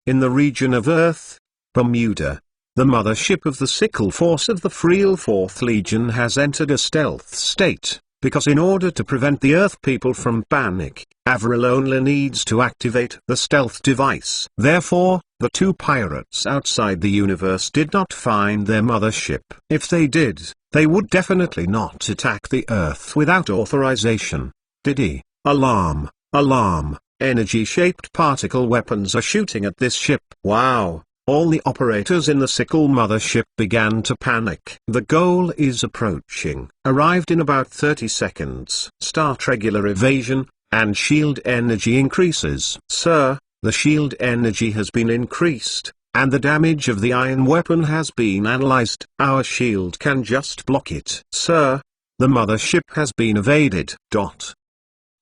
In the region of Earth, Bermuda, the mothership of the Sickle Force of the Freel 4th Legion has entered a stealth state, because in order to prevent the Earth people from panic, Avril only needs to activate the stealth device. Therefore, the two pirates outside the universe did not find their mothership. If they did, they would definitely not attack the Earth without authorization. Diddy, alarm, alarm. Energy-shaped particle weapons are shooting at this ship. Wow! All the operators in the Sickle mothership began to panic. The goal is approaching. Arrived in about 30 seconds. Start regular evasion, and shield energy increases. Sir, the shield energy has been increased, and the damage of the iron weapon has been analyzed. Our shield can just block it. Sir, the mothership has been evaded.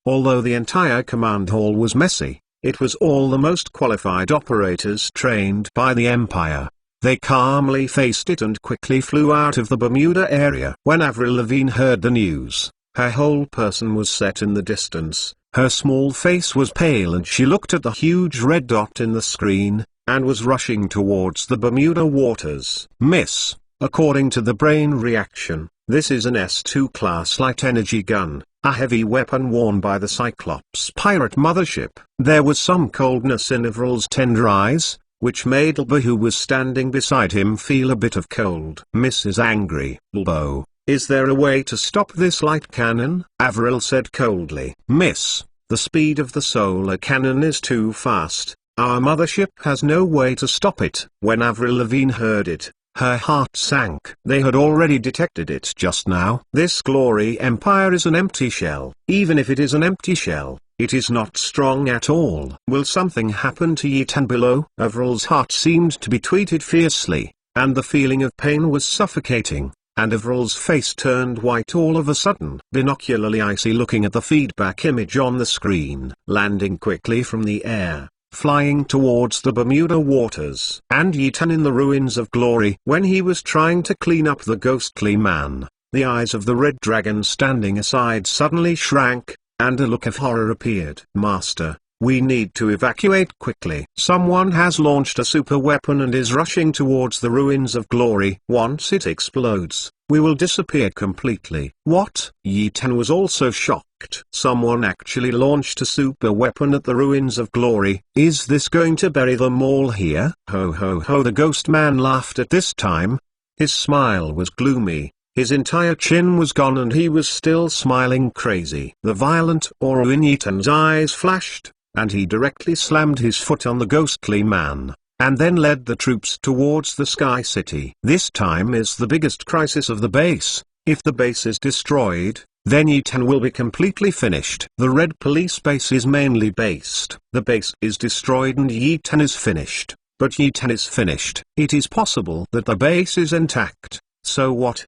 Although the entire command hall was messy, it was all the most qualified operators trained by the Empire. They calmly faced it and quickly flew out of the Bermuda area. When Avril Lavigne heard the news, her whole person was set in the distance, her small face was pale and she looked at the huge red dot in the screen, and was rushing towards the Bermuda waters. Miss, according to the brain reaction, this is an S2 class light energy gun, a heavy weapon worn by the Cyclops pirate mothership. There was some coldness in Avril's tender eyes, which made Elbo, who was standing beside him, feel a bit of cold. Miss is angry. Elbo, is there a way to stop this light cannon? Avril said coldly. Miss, the speed of the solar cannon is too fast. Our mothership has no way to stop it. When Avril Lavigne heard it, her heart sank. They had already detected it just now. This Glory Empire is an empty shell. Even if it is an empty shell, it is not strong at all. Will something happen to Yitan below? Avril's heart seemed to be tweeted fiercely, and the feeling of pain was suffocating, and Avril's face turned white all of a sudden. Binocularly icy, looking at the feedback image on the screen. Landing quickly from the air, flying towards the Bermuda waters. And Yitan in the ruins of glory. When he was trying to clean up the ghostly man, the eyes of the red dragon standing aside suddenly shrank, and a look of horror appeared. Master, we need to evacuate quickly. Someone has launched a super weapon and is rushing towards the ruins of glory. Once it explodes, we will disappear completely. What? Yitan was also shocked. Someone actually launched a super weapon at the ruins of glory. Is this going to bury them all here? Ho ho ho. The ghost man laughed at this time. His smile was gloomy. His entire chin was gone and he was still smiling crazy. The violent aura in Yitan's eyes flashed, and he directly slammed his foot on the ghostly man, and then led the troops towards the Sky City. This time is the biggest crisis of the base. If the base is destroyed, then Yitan will be completely finished. The red police base is mainly based. The base is destroyed and Yitan is finished. But Yitan is finished. It is possible that the base is intact. So what?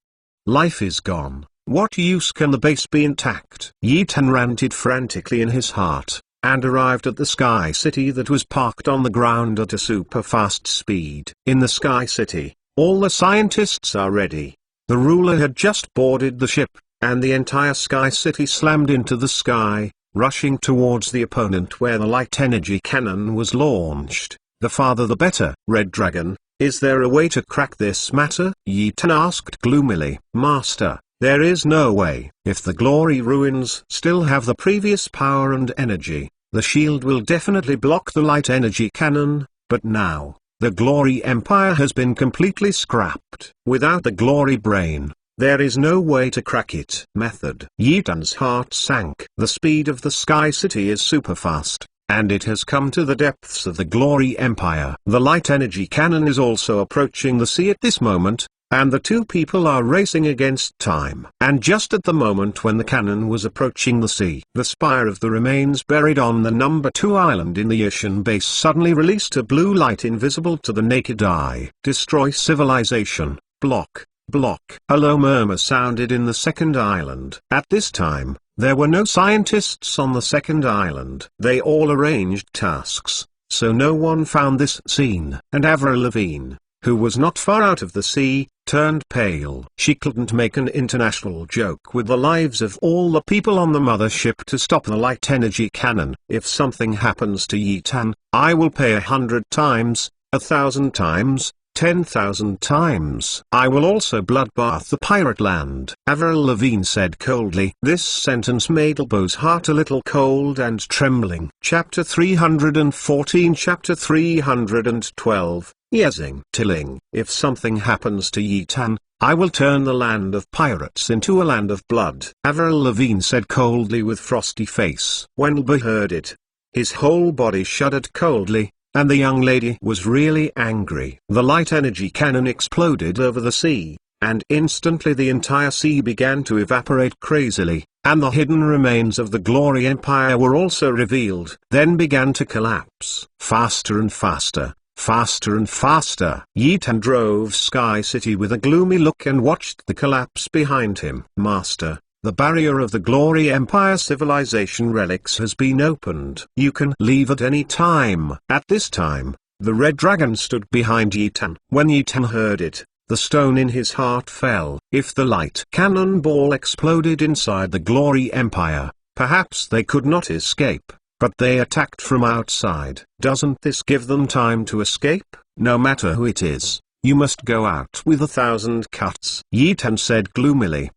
Life is gone. What use can the base be intact? Yitan ranted frantically in his heart, and arrived at the Sky City that was parked on the ground at a super fast speed. In the Sky City, all the scientists are ready. The ruler had just boarded the ship, and the entire Sky City slammed into the sky, rushing towards the opponent where the light energy cannon was launched. The farther the better. Red Dragon, is there a way to crack this matter? Yitan asked gloomily. Master, there is no way. If the glory ruins still have the previous power and energy, the shield will definitely block the light energy cannon, but now, the glory empire has been completely scrapped. Without the glory brain, there is no way to crack it. Method. Yitan's heart sank. The speed of the Sky City is super fast, and it has come to the depths of the glory empire. The light energy cannon is also approaching the sea at this moment, and the two people are racing against time. And just at the moment when the cannon was approaching the sea, the spire of the remains buried on the number 2 island in the ocean base suddenly released a blue light invisible to the naked eye. Destroy civilization. Block. Block. A low murmur sounded in the second island. At this time, there were no scientists on the second island. They all arranged tasks, so no one found this scene. And Avril Lavigne, who was not far out of the sea, turned pale. She couldn't make an international joke with the lives of all the people on the mothership to stop the light energy cannon. If something happens to Yitan, I will pay 100 times, 1,000 times, 10,000 times. I will also bloodbath the pirate land. Avril Lavigne said coldly. This sentence made Elbo's heart a little cold and trembling. Chapter 314. Chapter 312. Yezing. Tilling. If something happens to Yitan, I will turn the land of pirates into a land of blood. Avril Lavigne said coldly with frosty face. When Elbo heard it, his whole body shuddered coldly, and the young lady was really angry. The light energy cannon exploded over the sea, and instantly the entire sea began to evaporate crazily, and the hidden remains of the Glory Empire were also revealed. Then began to collapse. Faster and faster, faster and faster. Yitan drove Sky City with a gloomy look and watched the collapse behind him. Master, the barrier of the Glory Empire civilization relics has been opened. You can leave at any time. At this time, The red dragon stood behind Yetan. When Yetan heard it, the stone in his heart fell. If the light cannonball exploded inside the Glory Empire, perhaps they could not escape, but they attacked from outside. Doesn't this give them time to escape? No matter who it is, you must go out with 1,000 cuts. Yetan said gloomily.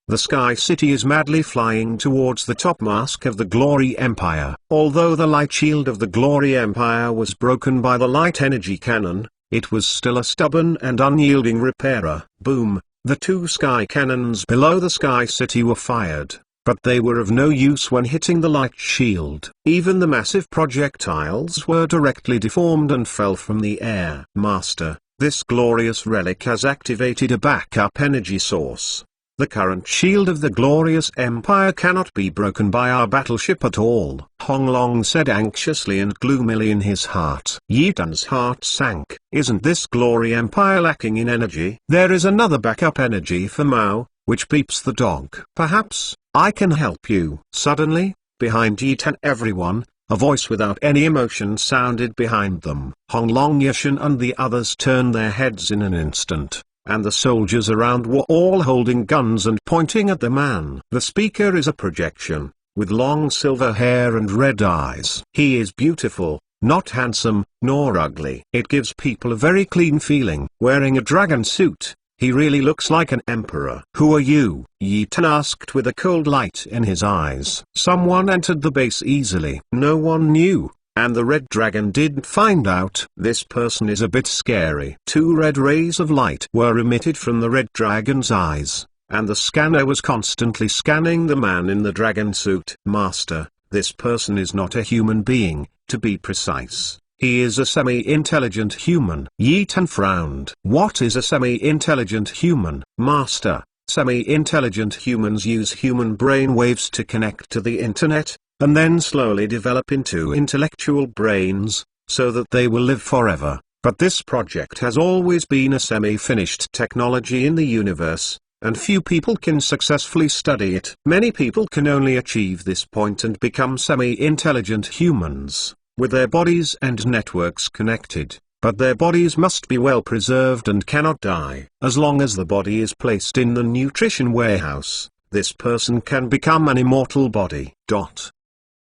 The Sky City is madly flying towards the topmask of the Glory Empire. Although the light shield of the Glory Empire was broken by the light energy cannon, it was still a stubborn and unyielding repairer. Boom! The 2 sky cannons below the Sky City were fired, but they were of no use when hitting the light shield. Even the massive projectiles were directly deformed and fell from the air. Master, this glorious relic has activated a backup energy source. The current shield of the glorious empire cannot be broken by our battleship at all, Honglong said anxiously and gloomily in his heart. Yetan's heart sank. Isn't this glory empire lacking in energy? There is another backup energy for Mao, which beeps the dog. Perhaps I can help you. Suddenly, behind Yetan everyone, a voice without any emotion sounded behind them. Honglong Yashin and the others turned their heads in an instant, and the soldiers around were all holding guns and pointing at the man. The speaker is a projection, with long silver hair and red eyes. He is beautiful, not handsome, nor ugly. It gives people a very clean feeling. Wearing a dragon suit, he really looks like an emperor. Who are you? Yetan asked with a cold light in his eyes. Someone entered the base easily. No one knew, and the red dragon didn't find out. This person is a bit scary. 2 red rays of light were emitted from the red dragon's eyes, and the scanner was constantly scanning the man in the dragon suit. Master, this person is not a human being, to be precise. He is a semi-intelligent human. Yetan frowned. What is a semi-intelligent human? Master, semi-intelligent humans use human brain waves to connect to the internet, and then slowly develop into intellectual brains, so that they will live forever. But this project has always been a semi-finished technology in the universe, and few people can successfully study it. Many people can only achieve this point and become semi-intelligent humans, with their bodies and networks connected, but their bodies must be well preserved and cannot die. As long as the body is placed in the nutrition warehouse, this person can become an immortal body.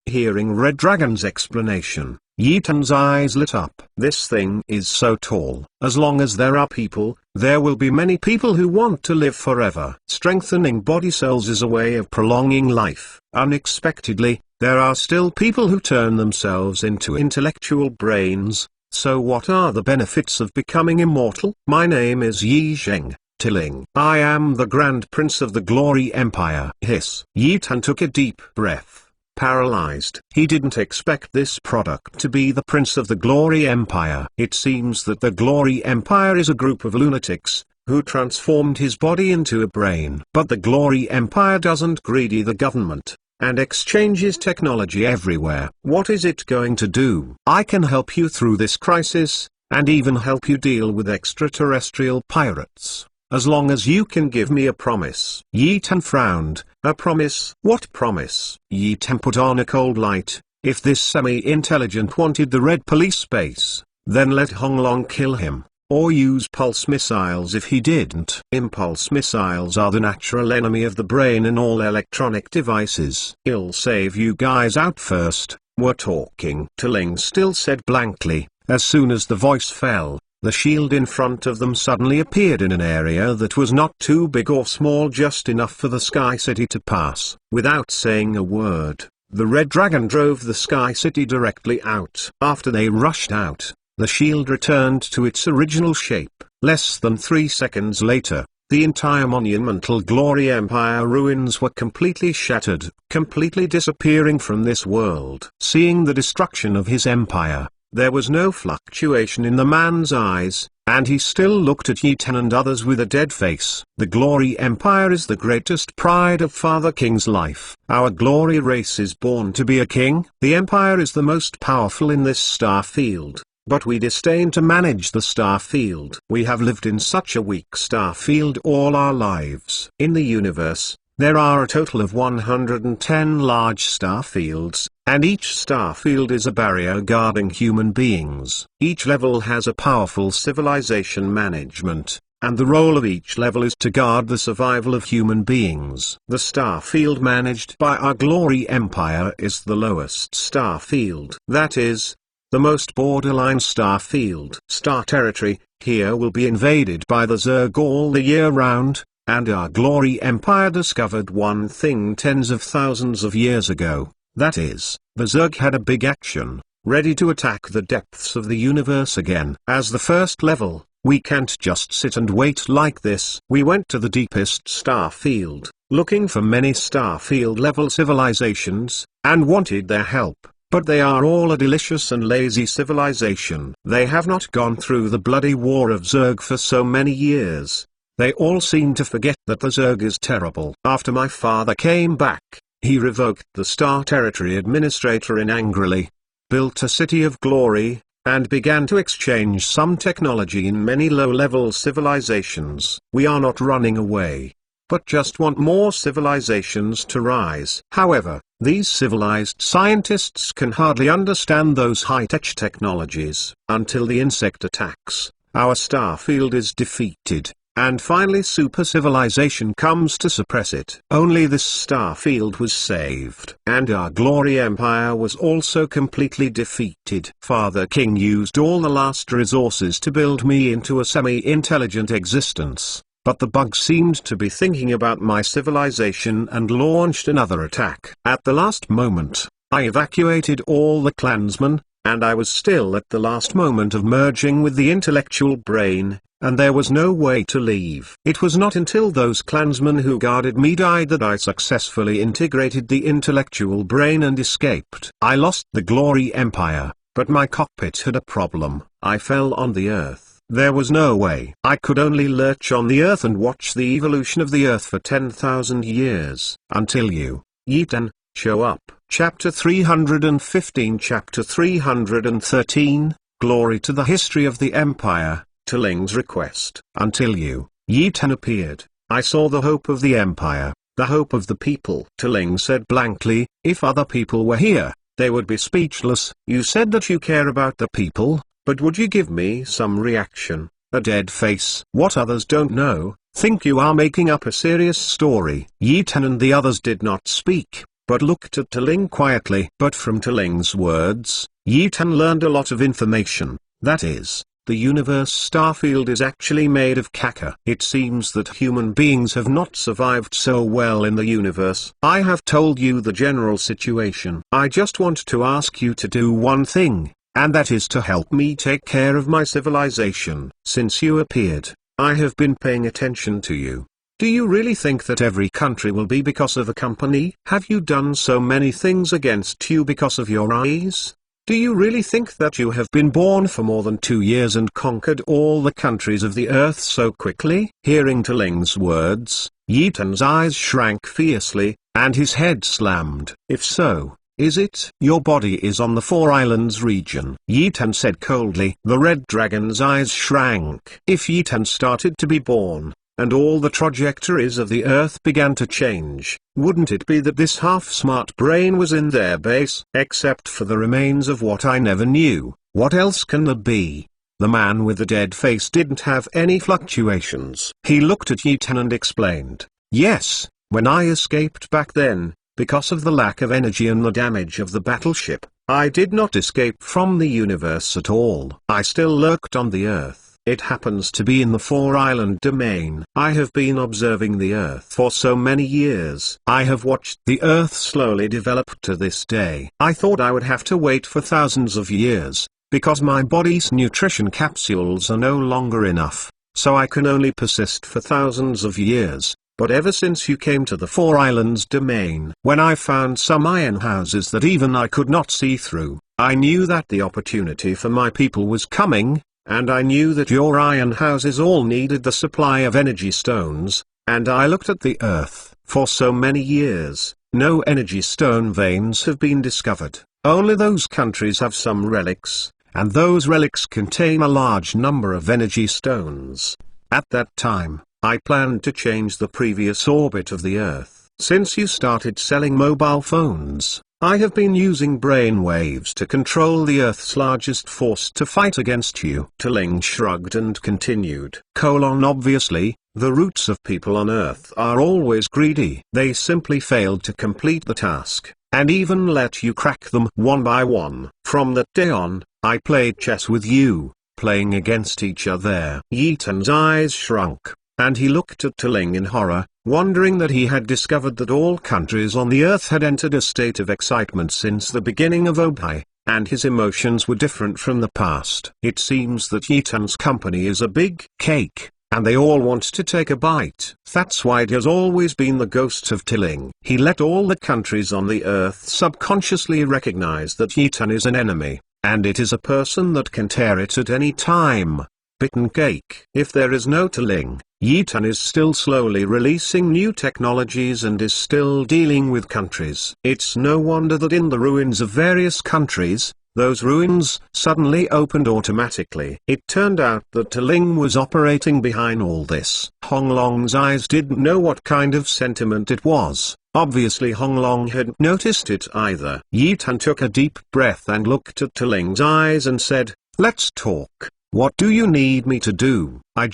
Hearing Red Dragon's explanation, Yetan's eyes lit up. This thing is so tall. As long as there are people, there will be many people who want to live forever. Strengthening body cells is a way of prolonging life. Unexpectedly, there are still people who turn themselves into intellectual brains. So what are the benefits of becoming immortal? My name is Yi Zheng Tiling. I am the Grand Prince of the Glory Empire. Hiss. Yetan took a deep breath. Paralyzed. He didn't expect this product to be the Prince of the Glory Empire. It seems that the Glory Empire is a group of lunatics, who transformed his body into a brain. But the Glory Empire doesn't greedy the government, and exchanges technology everywhere. What is it going to do? I can help you through this crisis, and even help you deal with extraterrestrial pirates, as long as you can give me a promise. Yetan frowned. A promise? What promise? Yetan put on a cold light. If this semi-intelligent wanted the red police base, then let Honglong kill him, or use pulse missiles if he didn't. Impulse missiles are the natural enemy of the brain in all electronic devices. I'll save you guys out first. We're talking. Tiling still said blankly. As soon as the voice fell, the shield in front of them suddenly appeared in an area that was not too big or small, just enough for the Sky City to pass. Without saying a word, the Red Dragon drove the Sky City directly out. After they rushed out, the shield returned to its original shape. Less than 3 seconds later, the entire monumental Glory Empire ruins were completely shattered, completely disappearing from this world. Seeing the destruction of his empire, there was no fluctuation in the man's eyes, and he still looked at Yetan and others with a dead face. The Glory Empire is the greatest pride of Father King's life. Our glory race is born to be a king. The Empire is the most powerful in this star field, but we disdain to manage the star field. We have lived in such a weak star field all our lives. In the universe, There are a total of 110 large star fields, and each star field is a barrier guarding human beings. Each level has a powerful civilization management, and the role of each level is to guard the survival of human beings. The star field managed by our Glory Empire is the lowest star field. That is, the most borderline star field. Star territory here will be invaded by the Zerg all the year round, and our Glory Empire discovered one thing tens of thousands of years ago. That is, the Zerg had a big action, ready to attack the depths of the universe again. As the first level, we can't just sit and wait like this. We went to the deepest star field, looking for many star field level civilizations, and wanted their help. But they are all a delicious and lazy civilization. They have not gone through the bloody war of Zerg for so many years. They all seem to forget that the Zerg is terrible. After my father came back, he revoked the Star Territory Administrator in angrily, built a city of glory, and began to exchange some technology in many low-level civilizations. We are not running away, but just want more civilizations to rise. However, these civilized scientists can hardly understand those high-tech technologies. Until the insect attacks, our star field is defeated, and finally super civilization comes to suppress it. Only this star field was saved, and our Glory Empire was also completely defeated. Father King used all the last resources to build me into a semi-intelligent existence, but the bug seemed to be thinking about my civilization and launched another attack. At the last moment, I evacuated all the clansmen, and I was still at the last moment of merging with the intellectual brain, and there was no way to leave. It was not until those clansmen who guarded me died that I successfully integrated the intellectual brain and escaped. I lost the Glory Empire, but my cockpit had a problem. I fell on the Earth. There was no way. I could only lurch on the Earth and watch the evolution of the Earth for 10,000 years. Until you, Yetan, show up. Chapter 315. Chapter 313, Glory to the History of the Empire, Taling's Request. Until you, Yetan, appeared, I saw the hope of the Empire, the hope of the people. Taling said blankly, if other people were here, they would be speechless. You said that you care about the people, but would you give me some reaction? A dead face. What others don't know, think you are making up a serious story. Yetan and the others did not speak, but looked at Taling quietly. But from Taling's words, Yetan learned a lot of information. That is, the universe starfield is actually made of caca. It seems that human beings have not survived so well in the universe. I have told you the general situation. I just want to ask you to do one thing, and that is to help me take care of my civilization. Since you appeared, I have been paying attention to you. Do you really think that every country will be because of a company? Have you done so many things against you because of your eyes? Do you really think that you have been born for more than 2 years and conquered all the countries of the earth so quickly? Hearing Taling's words, Yetan's eyes shrank fiercely, and his head slammed. If so, is it? Your body is on the Four Islands region, Yetan said coldly. The red dragon's eyes shrank. If Yetan started to be born, and all the trajectories of the Earth began to change, wouldn't it be that this half-smart brain was in their base? Except for the remains of what I never knew, what else can there be? The man with the dead face didn't have any fluctuations. He looked at Yetan and explained, yes, when I escaped back then, because of the lack of energy and the damage of the battleship, I did not escape from the universe at all. I still lurked on the Earth. It happens to be in the Four-Island domain. I have been observing the Earth for so many years. I have watched the Earth slowly develop to this day. I thought I would have to wait for thousands of years, because my body's nutrition capsules are no longer enough, so I can only persist for thousands of years. But ever since you came to the Four Islands domain, when I found some iron houses that even I could not see through, I knew that the opportunity for my people was coming. And I knew that your iron houses all needed the supply of energy stones, and I looked at the Earth. For so many years, no energy stone veins have been discovered. Only those countries have some relics, and those relics contain a large number of energy stones. At that time, I planned to change the previous orbit of the Earth, Since you started selling mobile phones, I have been using brain waves to control the Earth's largest force to fight against you. Tling shrugged and continued. Obviously, the roots of people on Earth are always greedy. They simply failed to complete the task, and even let you crack them one by one. From that day on, I played chess with you, playing against each other. Yi Tan's eyes shrunk, and he looked at Tling in horror, wondering that he had discovered that all countries on the Earth had entered a state of excitement since the beginning of Obhai, and his emotions were different from the past. It seems that Yi Tan's company is a big cake, and they all want to take a bite. That's why it has always been the ghosts of Tling. He let all the countries on the Earth subconsciously recognize that Yi Tan is an enemy, and it is a person that can tear it at any time. Bitten cake. If there is no Tling, Yi Tan is still slowly releasing new technologies and is still dealing with countries. It's no wonder that in the ruins of various countries, those ruins suddenly opened automatically. It turned out that Tling was operating behind all this. Hong Long's eyes didn't know what kind of sentiment it was. Obviously Hong Long hadn't noticed it either. Yi Tan took a deep breath and looked at Tling's eyes and said, "Let's talk. What do you need me to do?" I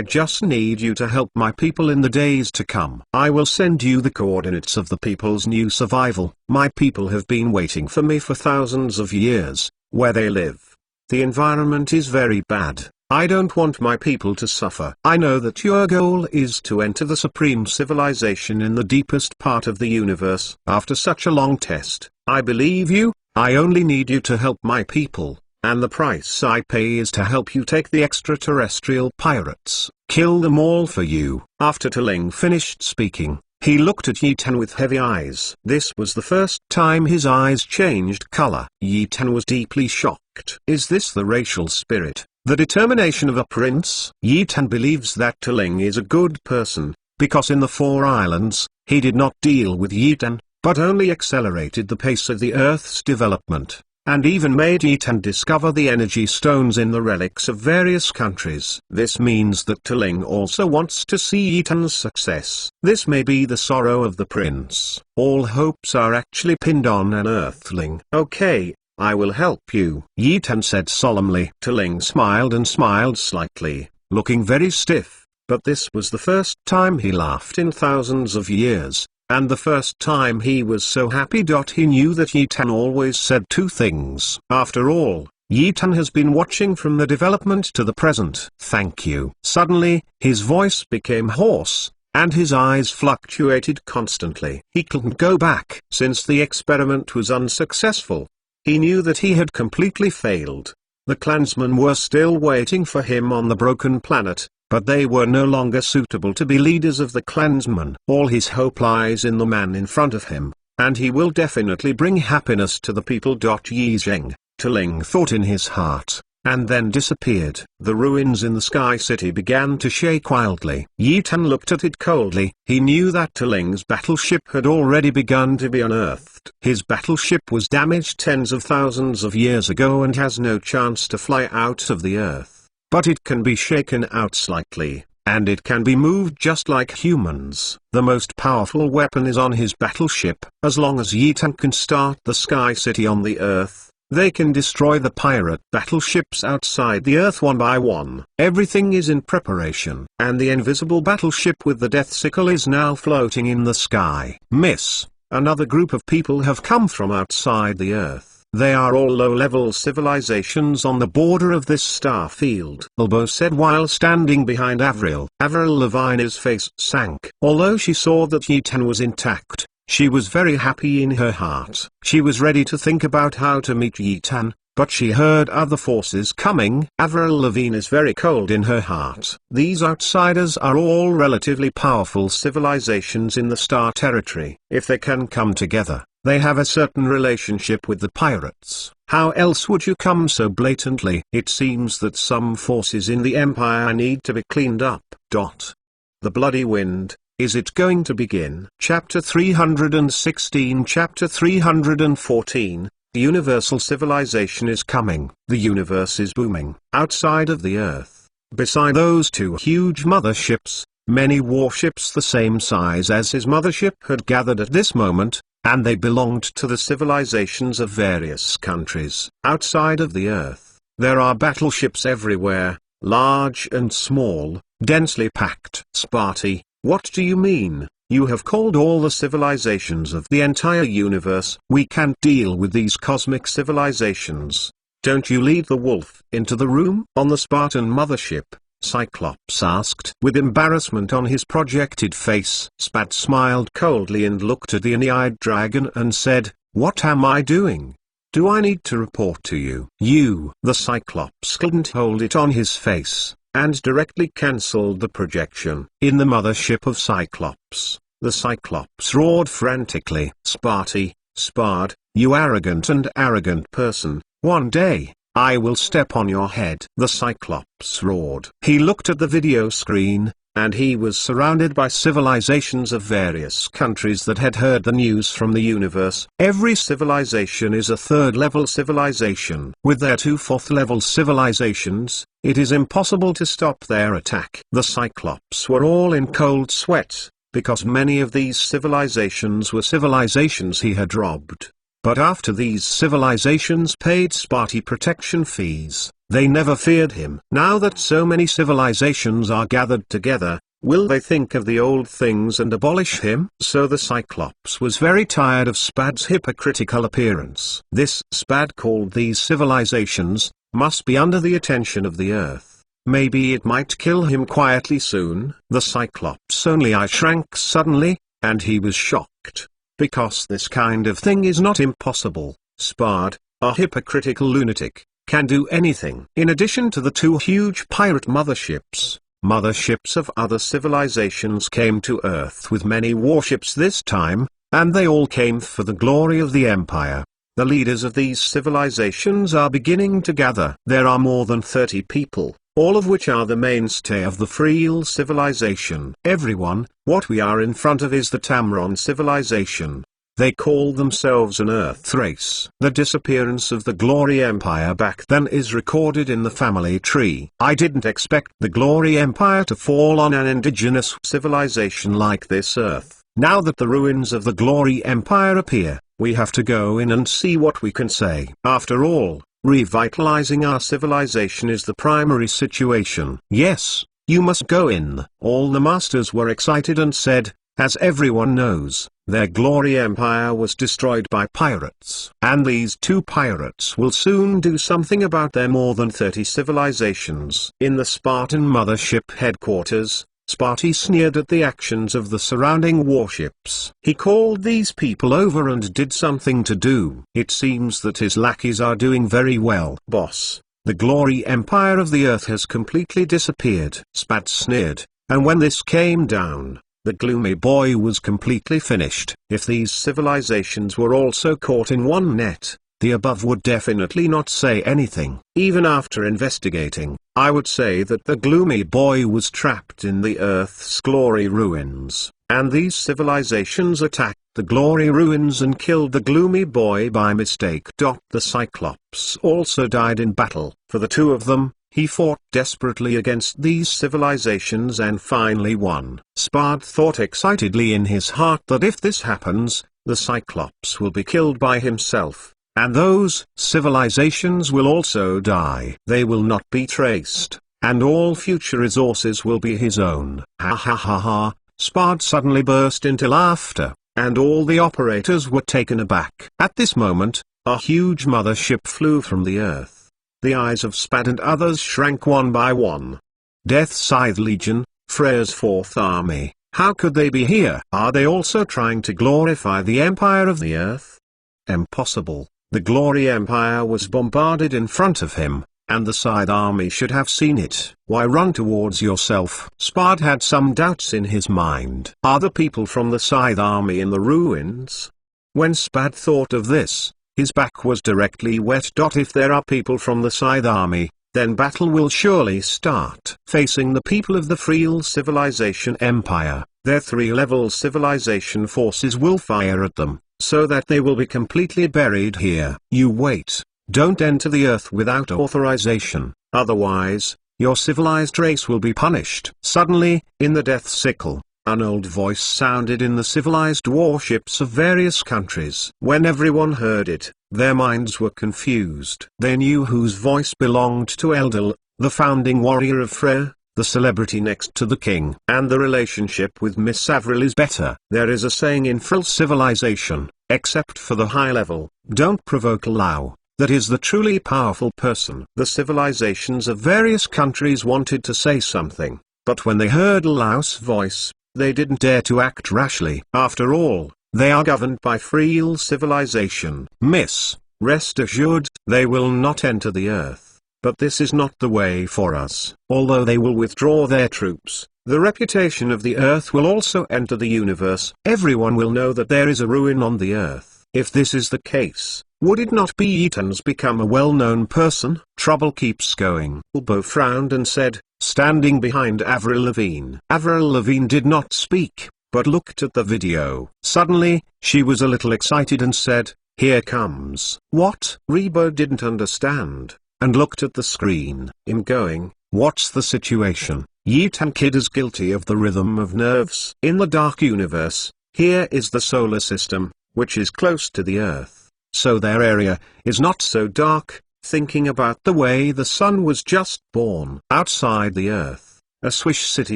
just need you to help my people in the days to come. I will send you the coordinates of the people's new survival. My people have been waiting for me for thousands of years, where they live. The environment is very bad. I don't want my people to suffer. I know that your goal is to enter the supreme civilization in the deepest part of the universe. After such a long test, I believe you. I only need you to help my people. And the price I pay is to help you take the extraterrestrial pirates, kill them all for you. After Tling finished speaking, he looked at Yi Tan with heavy eyes. This was the first time his eyes changed color. Yi Tan was deeply shocked. Is this the racial spirit, the determination of a prince? Yi Tan believes that Tling is a good person, because in the Four Islands, he did not deal with Yi Tan, but only accelerated the pace of the Earth's development, and even made Yi Tan discover the energy stones in the relics of various countries. This means that Tling also wants to see Yi Tan's success. This may be the sorrow of the prince. All hopes are actually pinned on an earthling. Okay, I will help you, Yi Tan said solemnly. Tling smiled and smiled slightly, looking very stiff, but this was the first time he laughed in thousands of years. And the first time he was so happy. He knew that Yi Tan always said two things. After all, Yi Tan has been watching from the development to the present. Thank you. Suddenly, his voice became hoarse, and his eyes fluctuated constantly. He couldn't go back. Since the experiment was unsuccessful, he knew that he had completely failed. The clansmen were still waiting for him on the broken planet, but they were no longer suitable to be leaders of the clansmen. All his hope lies in the man in front of him, and he will definitely bring happiness to the people. Yi Zheng, Tling thought in his heart, and then disappeared. The ruins in the Sky City began to shake wildly. Yi Tan looked at it coldly. He knew that Tling's battleship had already begun to be unearthed. His battleship was damaged tens of thousands of years ago and has no chance to fly out of the Earth. But it can be shaken out slightly, and it can be moved just like humans. The most powerful weapon is on his battleship. As long as Yi Tan can start the Sky City on the Earth, they can destroy the pirate battleships outside the Earth one by one. Everything is in preparation, and the invisible battleship with the death sickle is now floating in the sky. Miss, another group of people have come from outside the Earth. They are all low-level civilizations on the border of this star field, Bilbo said while standing behind Avril. Avril Lavigne's face sank. Although she saw that Yi Tan was intact, she was very happy in her heart. She was ready to think about how to meet Yi Tan, but she heard other forces coming. Avril Lavigne is very cold in her heart. These outsiders are all relatively powerful civilizations in the Star Territory. If they can come together, they have a certain relationship with the pirates. How else would you come so blatantly? It seems that some forces in the Empire need to be cleaned up. The Bloody Wind, is it going to begin? Chapter 316. Chapter 314. The universal civilization is coming. The universe is booming. Outside of the Earth, beside those two huge motherships, Many warships the same size as his mothership had gathered at this moment, and they belonged to the civilizations of various countries. Outside of the Earth, there are battleships everywhere, large and small, densely packed. Sparty, what do you mean? You have called all the civilizations of the entire universe. We can't deal with these cosmic civilizations. Don't you lead the wolf into the room? On the Spartan mothership, Cyclops asked with embarrassment on his projected face. Spad smiled coldly and looked at the uni-eyed dragon and said, "What am I doing? Do I need to report to you?" "You." The Cyclops couldn't hold it on his face, and directly cancelled the projection. In the mothership of Cyclops, the Cyclops roared frantically. "Sparty, Spad, you arrogant person, one day, I will step on your head." The Cyclops roared. He looked at the video screen, and he was surrounded by civilizations of various countries that had heard the news from the universe. Every civilization is a third-level civilization. With their two fourth-level civilizations, it is impossible to stop their attack. The Cyclops were all in cold sweat, because many of these civilizations were civilizations he had robbed. But after these civilizations paid Sparty protection fees, they never feared him. Now that so many civilizations are gathered together, will they think of the old things and abolish him? So the Cyclops was very tired of Spad's hypocritical appearance. This Spad called these civilizations, must be under the attention of the Earth. Maybe it might kill him quietly soon. The Cyclops' only eye shrank suddenly, and he was shocked. Because this kind of thing is not impossible. Spad, a hypocritical lunatic, can do anything. In addition to the two huge pirate motherships, motherships of other civilizations came to Earth with many warships this time, and they all came for the glory of the Empire. The leaders of these civilizations are beginning to gather. There are more than 30 people, all of which are the mainstay of the Freel civilization. Everyone, what we are in front of is the Tamron civilization. They call themselves an Earth race. The disappearance of the Glory Empire back then is recorded in the family tree. I didn't expect the Glory Empire to fall on an indigenous civilization like this Earth. Now that the ruins of the Glory Empire appear, we have to go in and see what we can say. After all, revitalizing our civilization is the primary situation. Yes, you must go in. All the masters were excited and said, as everyone knows, their Glory Empire was destroyed by pirates. And these two pirates will soon do something about their more than 30 civilizations. In the Spartan mothership headquarters, Sparty sneered at the actions of the surrounding warships. He called these people over and did something to do. It seems that his lackeys are doing very well. Boss, the Glory Empire of the Earth has completely disappeared. Spad sneered, and when this came down, the gloomy boy was completely finished. If these civilizations were also caught in one net, the above would definitely not say anything. Even after investigating, I would say that the gloomy boy was trapped in the Earth's glory ruins, and these civilizations attacked the glory ruins and killed the gloomy boy by mistake. The Cyclops also died in battle. For the two of them, he fought desperately against these civilizations and finally won. Spad thought excitedly in his heart that if this happens, the Cyclops will be killed by himself. And those civilizations will also die. They will not be traced, and all future resources will be his own. Ha ha ha ha. Spad suddenly burst into laughter, and all the operators were taken aback. At this moment, a huge mothership flew from the Earth. The eyes of Spad and others shrank one by one. Death Scythe Legion, Freyr's Fourth Army. How could they be here? Are they also trying to glorify the Empire of the Earth? Impossible. The Glory Empire was bombarded in front of him, and the Scythe army should have seen it. Why run towards yourself? Spad had some doubts in his mind. Are the people from the Scythe army in the ruins? When Spad thought of this, his back was directly wet. If there are people from the Scythe army, then battle will surely start. Facing the people of the Freel Civilization Empire, their three-level civilization forces will fire at them, so that they will be completely buried here. You wait. Don't enter the Earth without authorization, otherwise, your civilized race will be punished. Suddenly, in the death sickle, an old voice sounded in the civilized warships of various countries. When everyone heard it, their minds were confused. They knew whose voice belonged to Eldil, the founding warrior of Freya, the celebrity next to the king. And the relationship with Miss Avril is better. There is a saying in Frill civilization, except for the high level, don't provoke Lao. That is the truly powerful person. The civilizations of various countries wanted to say something, but when they heard Lao's voice, they didn't dare to act rashly. After all, they are governed by Frill civilization. Miss, rest assured, they will not enter the earth. But this is not the way for us. Although they will withdraw their troops, the reputation of the earth will also enter the universe. Everyone will know that there is a ruin on the earth. If this is the case, would it not be Ethan's become a well-known person? Trouble keeps going. Bilbo frowned and said, standing behind Avril Lavigne. Avril Lavigne did not speak, but looked at the video. Suddenly, she was a little excited and said, here comes. What? Rebo didn't understand, and looked at the screen. I'm going, what's the situation? Ethan Kid is guilty of the rhythm of nerves. In the dark universe, here is the solar system, which is close to the Earth, so their area is not so dark. Thinking about the way the sun was just born. Outside the Earth, a Swish city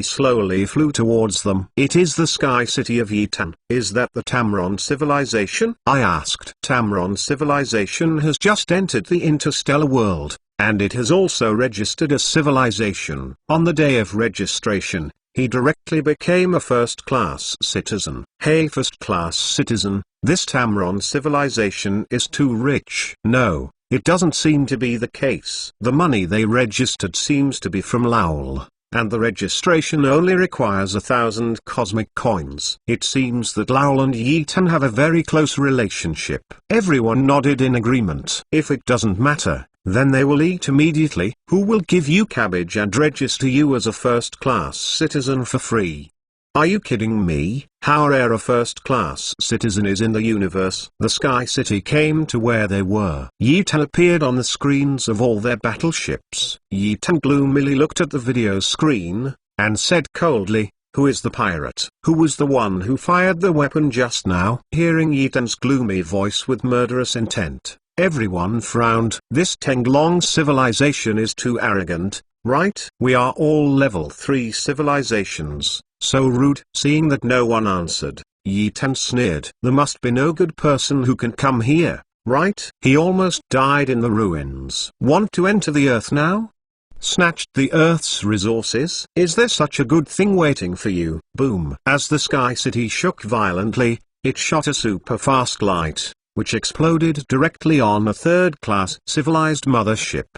slowly flew towards them. It is the sky city of Yetan. Is that the Tamron civilization? I asked. Tamron civilization has just entered the interstellar world, and it has also registered as civilization. On the day of registration, he directly became a first-class citizen. Hey, first-class citizen, this Tamron civilization is too rich. No, it doesn't seem to be the case. The money they registered seems to be from Laul, and the registration only requires 1,000 cosmic coins. It seems that Laul and Yetan have a very close relationship. Everyone nodded in agreement. If it doesn't matter, then they will eat immediately. Who will give you cabbage and register you as a first-class citizen for free? Are you kidding me? How rare a first-class citizen is in the universe. The Sky City came to where they were. Yetan appeared on the screens of all their battleships. Yetan gloomily looked at the video screen, and said coldly, who is the pirate? Who was the one who fired the weapon just now? Hearing Yetan's gloomy voice with murderous intent, everyone frowned. This Tenglong civilization is too arrogant, right? We are all level 3 civilizations. So rude. Seeing that no one answered, Yetan sneered. There must be no good person who can come here, right? He almost died in the ruins. Want to enter the earth now? Snatched the earth's resources? Is there such a good thing waiting for you? Boom. As the Sky City shook violently, it shot a super-fast light, which exploded directly on a third-class civilized mothership.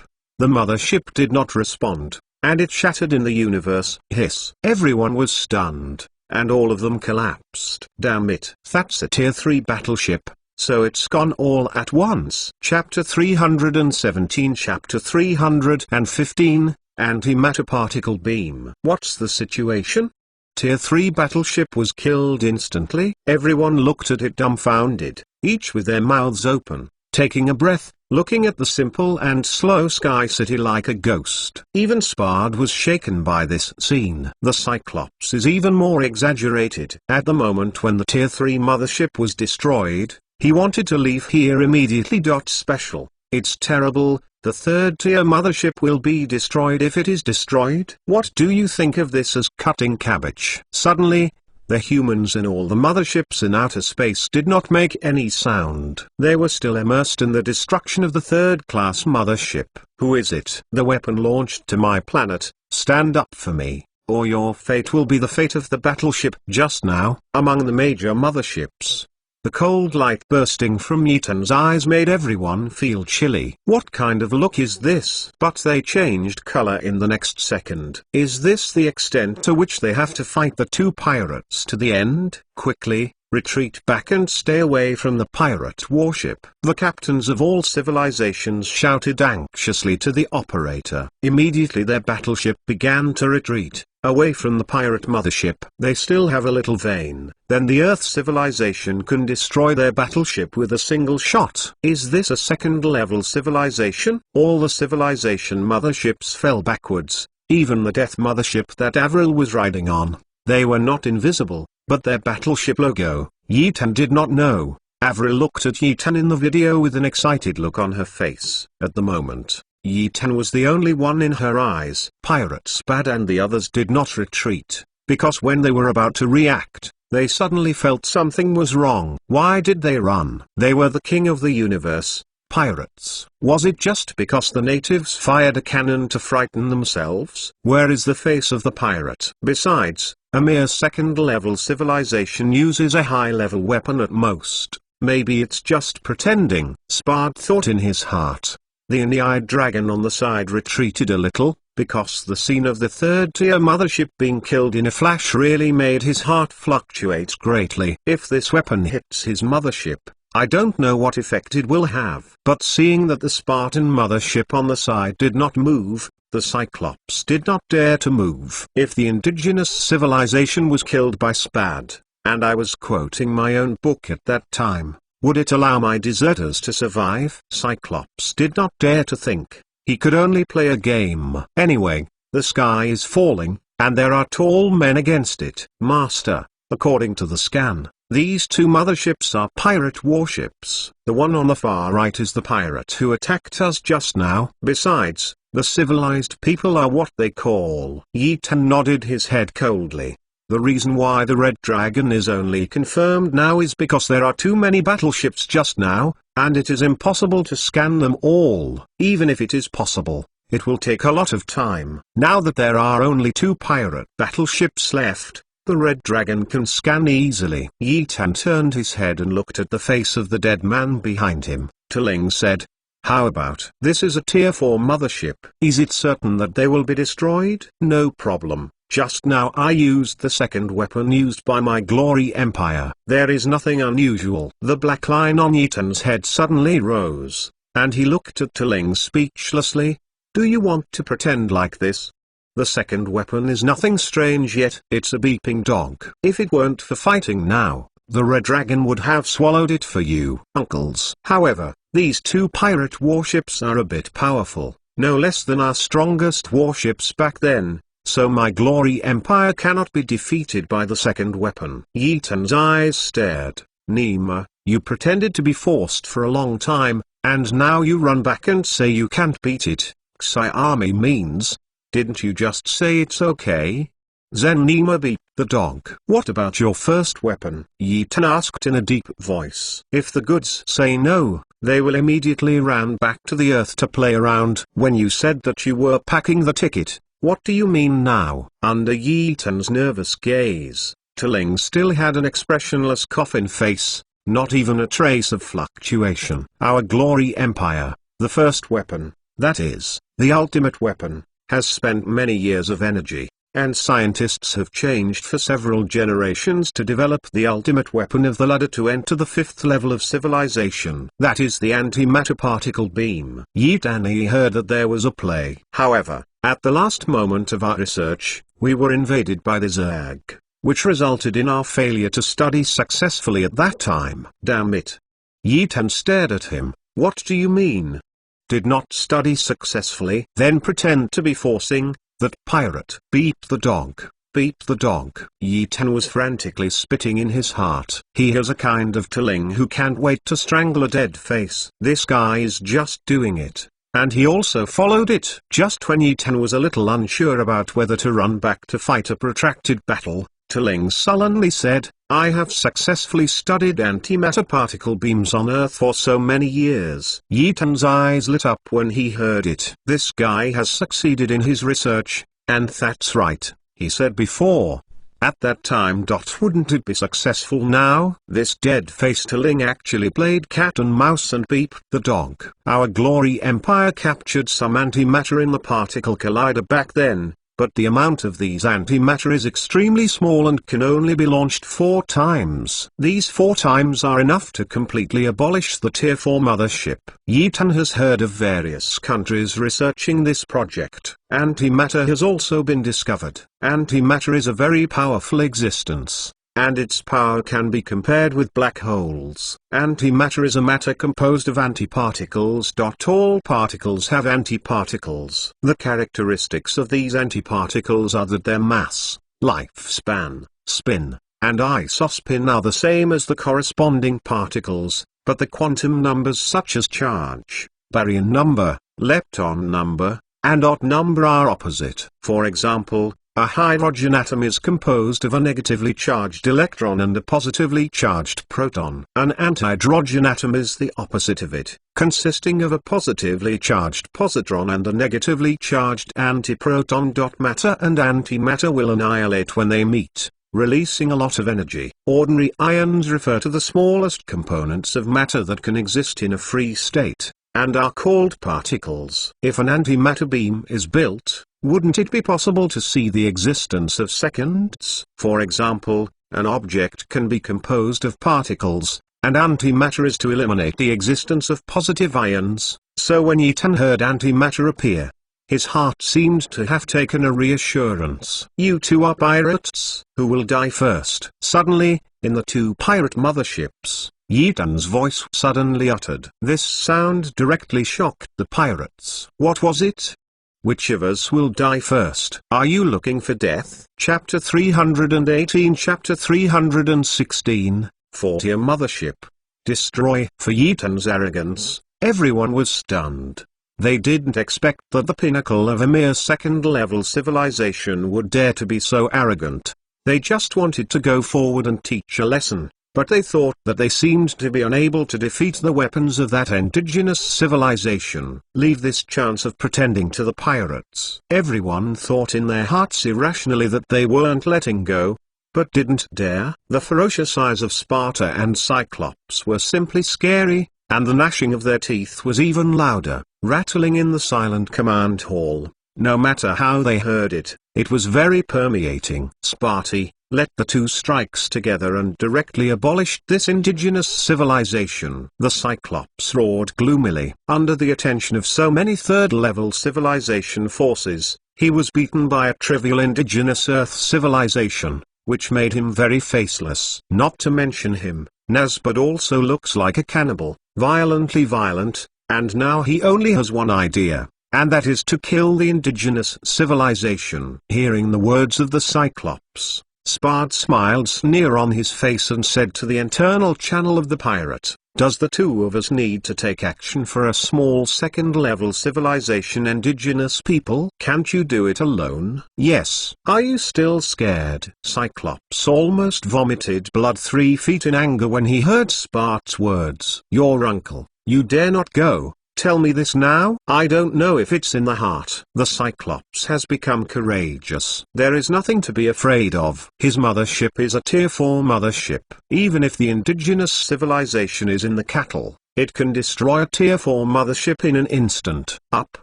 The mothership did not respond, and it shattered in the universe. Hiss. Everyone was stunned, and all of them collapsed. Damn it. That's a tier 3 battleship, so it's gone all at once. Chapter 317. Chapter 315, Antimatter Particle Beam. What's the situation? Tier 3 battleship was killed instantly. Everyone looked at it dumbfounded, each with their mouths open, taking a breath, looking at the simple and slow Sky City like a ghost. Even Spard was shaken by this scene. The Cyclops is even more exaggerated. At the moment when the Tier 3 mothership was destroyed, he wanted to leave here immediately. Special. It's terrible. The third tier mothership will be destroyed if it is destroyed. What do you think of this as cutting cabbage? Suddenly, the humans in all the motherships in outer space did not make any sound. They were still immersed in the destruction of the third-class mothership. Who is it? The weapon launched to my planet. Stand up for me, or your fate will be the fate of the battleship. Just now, among the major motherships, the cold light bursting from Yetan's eyes made everyone feel chilly. What kind of look is this? But they changed color in the next second. Is this the extent to which they have to fight the two pirates to the end? Quickly, retreat back and stay away from the pirate warship. The captains of all civilizations shouted anxiously to the operator. Immediately their battleship began to retreat away from the pirate mothership. They still have a little vein. Then the Earth civilization can destroy their battleship with a single shot. Is this a second-level civilization? All the civilization motherships fell backwards, even the Death mothership that Avril was riding on. They were not invisible, but their battleship logo. Yi-Tan did not know. Avril looked at Yi-Tan in the video with an excited look on her face. At the moment, Yi-Tan was the only one in her eyes. Pirate Spad and the others did not retreat, because when they were about to react, they suddenly felt something was wrong. Why did they run? They were the king of the universe, pirates. Was it just because the natives fired a cannon to frighten themselves? Where is the face of the pirate? Besides, a mere second-level civilization uses a high-level weapon at most. Maybe it's just pretending. Spad thought in his heart. The uni-eyed dragon on the side retreated a little, because the scene of the third-tier mothership being killed in a flash really made his heart fluctuate greatly. If this weapon hits his mothership, I don't know what effect it will have. But seeing that the Spartan mothership on the side did not move, the Cyclops did not dare to move. If the indigenous civilization was killed by Spad, and I was quoting my own book at that time, would it allow my deserters to survive? Cyclops did not dare to think. He could only play a game. Anyway, the sky is falling, and there are tall men against it. Master, according to the scan, these two motherships are pirate warships. The one on the far right is the pirate who attacked us just now. Besides, the civilized people are what they call. Yi-Tan nodded his head coldly. The reason why the Red Dragon is only confirmed now is because there are too many battleships just now, and it is impossible to scan them all. Even if it is possible, it will take a lot of time. Now that there are only 2 pirate battleships left, the Red Dragon can scan easily. Yi-Tan turned his head and looked at the face of the dead man behind him. Ling said, "How about this is a tier 4 mothership? Is it certain that they will be destroyed?" "No problem. Just now I used the second weapon used by my Glory Empire. There is nothing unusual." The black line on Yi-Tan's head suddenly rose, and he looked at Ling speechlessly. "Do you want to pretend like this? The second weapon is nothing strange yet. It's a beeping dog. If it weren't for fighting now, the Red Dragon would have swallowed it for you, uncles. However, these 2 pirate warships are a bit powerful, no less than our strongest warships back then. So my Glory Empire cannot be defeated by the second weapon." Yi-Tan's eyes stared. "Nima, you pretended to be forced for a long time, and now you run back and say you can't beat it. Xi army means, didn't you just say it's okay?" Zen Nima beeped the dog. "What about your first weapon?" Yi-Tan asked in a deep voice. "If the goods say no, they will immediately run back to the earth to play around. When you said that you were packing the ticket, what do you mean now?" Under Yi-Tan's nervous gaze, Ling still had an expressionless coffin face, not even a trace of fluctuation. "Our Glory Empire, the first weapon, that is, the ultimate weapon, has spent many years of energy, and scientists have changed for several generations to develop the ultimate weapon of the ladder to enter the 5th level of civilization. That is the antimatter particle beam." Yi-Tan heard that there was a play. "However, at the last moment of our research, we were invaded by the Zerg, which resulted in our failure to study successfully at that time." "Damn it." Yi-Tan stared at him. "What do you mean? Did not study successfully? Then pretend to be forcing that pirate." "Beep the dog, beep the dog." Yi-Tan was frantically spitting in his heart. He has a kind of Ling who can't wait to strangle a dead face. This guy is just doing it. And he also followed it. Just when Yi-Tan was a little unsure about whether to run back to fight a protracted battle, Ling sullenly said, "I have successfully studied antimatter particle beams on Earth for so many years." Yi-Tan's eyes lit up when he heard it. "This guy has succeeded in his research, and that's right," he said before. At that time. Wouldn't it be successful now? This dead-faced Ling actually played cat and mouse and beeped the dog. "Our Glory Empire captured some antimatter in the particle collider back then, but the amount of these antimatter is extremely small and can only be launched 4 times. These 4 times are enough to completely abolish the Tier 4 mothership." Yi-Tan has heard of various countries researching this project. Antimatter has also been discovered. Antimatter is a very powerful existence. and its power can be compared with black holes. Antimatter is a matter composed of antiparticles. All particles have antiparticles. The characteristics of these antiparticles are that their mass, lifespan, spin, and isospin are the same as the corresponding particles, but the quantum numbers such as charge, baryon number, lepton number, and odd number are opposite. For example, a hydrogen atom is composed of a negatively charged electron and a positively charged proton. An antihydrogen atom is the opposite of it, consisting of a positively charged positron and a negatively charged antiproton. Matter and antimatter will annihilate when they meet, releasing a lot of energy. Ordinary ions refer to the smallest components of matter that can exist in a free state, and are called particles. If an antimatter beam is built, wouldn't it be possible to see the existence of seconds? For example, an object can be composed of particles, and antimatter is to eliminate the existence of positive ions. So when Ethan heard antimatter appear, his heart seemed to have taken a reassurance. "You two are pirates. Who will die first?" Suddenly, in the two pirate motherships, Ethan's voice suddenly uttered. This sound directly shocked the pirates. What was it? "Which of us will die first? Are you looking for death?" Chapter 318. Chapter 316, 40. Mothership. Destroy. For Ethan's arrogance, everyone was stunned. They didn't expect that the pinnacle of a mere second-level civilization would dare to be so arrogant. They just wanted to go forward and teach a lesson, but they thought that they seemed to be unable to defeat the weapons of that indigenous civilization. Leave this chance of pretending to the pirates. Everyone thought in their hearts irrationally that they weren't letting go, but didn't dare. The ferocious eyes of Sparta and Cyclops were simply scary, and the gnashing of their teeth was even louder, rattling in the silent command hall. No matter how they heard it, it was very permeating. Sparta led the two strikes together and directly abolished this indigenous civilization. The Cyclops roared gloomily. Under the attention of so many third-level civilization forces, he was beaten by a trivial indigenous Earth civilization, which made him very faceless. Not to mention him, Nazbud also looks like a cannibal, violently violent, and now he only has one idea, and that is to kill the indigenous civilization. Hearing the words of the Cyclops, Spard smiled sneer on his face and said to the internal channel of the pirate, "Does the two of us need to take action for a small second-level civilization indigenous people? Can't you do it alone?" "Yes." "Are you still scared?" Cyclops almost vomited blood 3 feet in anger when he heard Spart's words. "Your uncle, you dare not go. Tell me this now." "I don't know if it's in the heart." The Cyclops has become courageous. There is nothing to be afraid of. His mothership is a Tier 4 mothership. Even if the indigenous civilization is in the cattle, it can destroy a Tier 4 mothership in an instant. Up.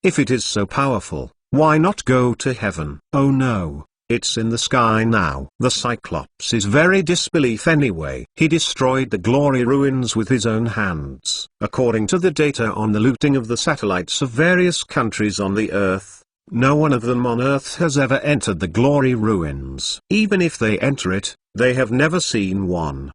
If it is so powerful, why not go to heaven? Oh no. It's in the sky now. The Cyclops is very disbelief anyway. He destroyed the glory ruins with his own hands. According to the data on the looting of the satellites of various countries on the Earth, no one of them on Earth has ever entered the glory ruins. Even if they enter it, they have never seen one.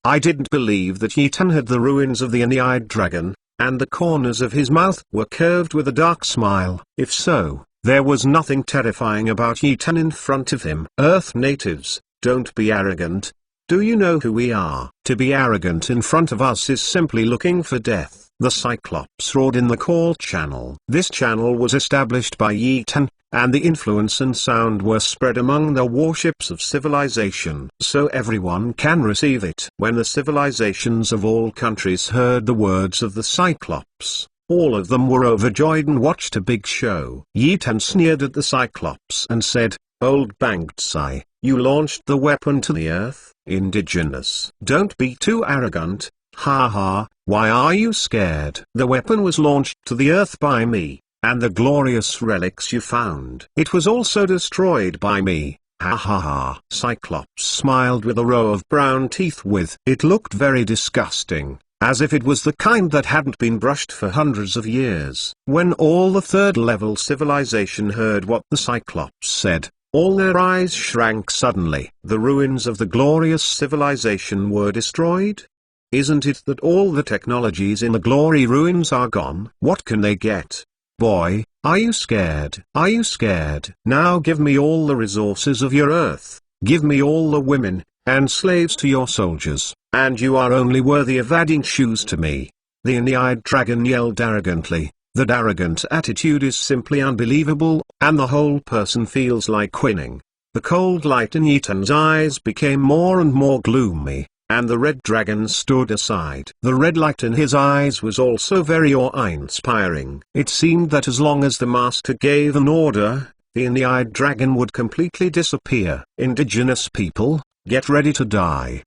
I didn't believe that Ethan had the ruins of the Aeneid dragon, and the corners of his mouth were curved with a dark smile. If so, there was nothing terrifying about Ethan in front of him. Earth natives, don't be arrogant. Do you know who we are? To be arrogant in front of us is simply looking for death. The Cyclops roared in the call channel. This channel was established by Ethan, and the influence and sound were spread among the warships of civilization, so everyone can receive it. When the civilizations of all countries heard the words of the Cyclops, all of them were overjoyed and watched a big show. Ethan sneered at the Cyclops and said, "Old Bangtsai, you launched the weapon to the Earth, indigenous. Don't be too arrogant, ha ha, why are you scared? The weapon was launched to the Earth by me, and the glorious relics you found. It was also destroyed by me, ha ha ha." Cyclops smiled with a row of brown teeth it looked very disgusting, as if it was the kind that hadn't been brushed for hundreds of years. When all the third-level civilization heard what the Cyclops said, All their eyes shrank suddenly. The ruins of the glorious civilization were destroyed? Isn't it that all the technologies in the glory ruins are gone? What can they get? Boy, are you scared? Are you scared? Now give me all the resources of your earth. Give me all the women, and slaves to your soldiers, and you are only worthy of adding shoes to me. The Ennead dragon yelled arrogantly. That arrogant attitude is simply unbelievable, and the whole person feels like winning. The cold light in Ethan's eyes became more and more gloomy, and the red dragon stood aside. The red light in his eyes was also very awe-inspiring. It seemed that as long as the master gave an order, the Ennead dragon would completely disappear. Indigenous people, get ready to die.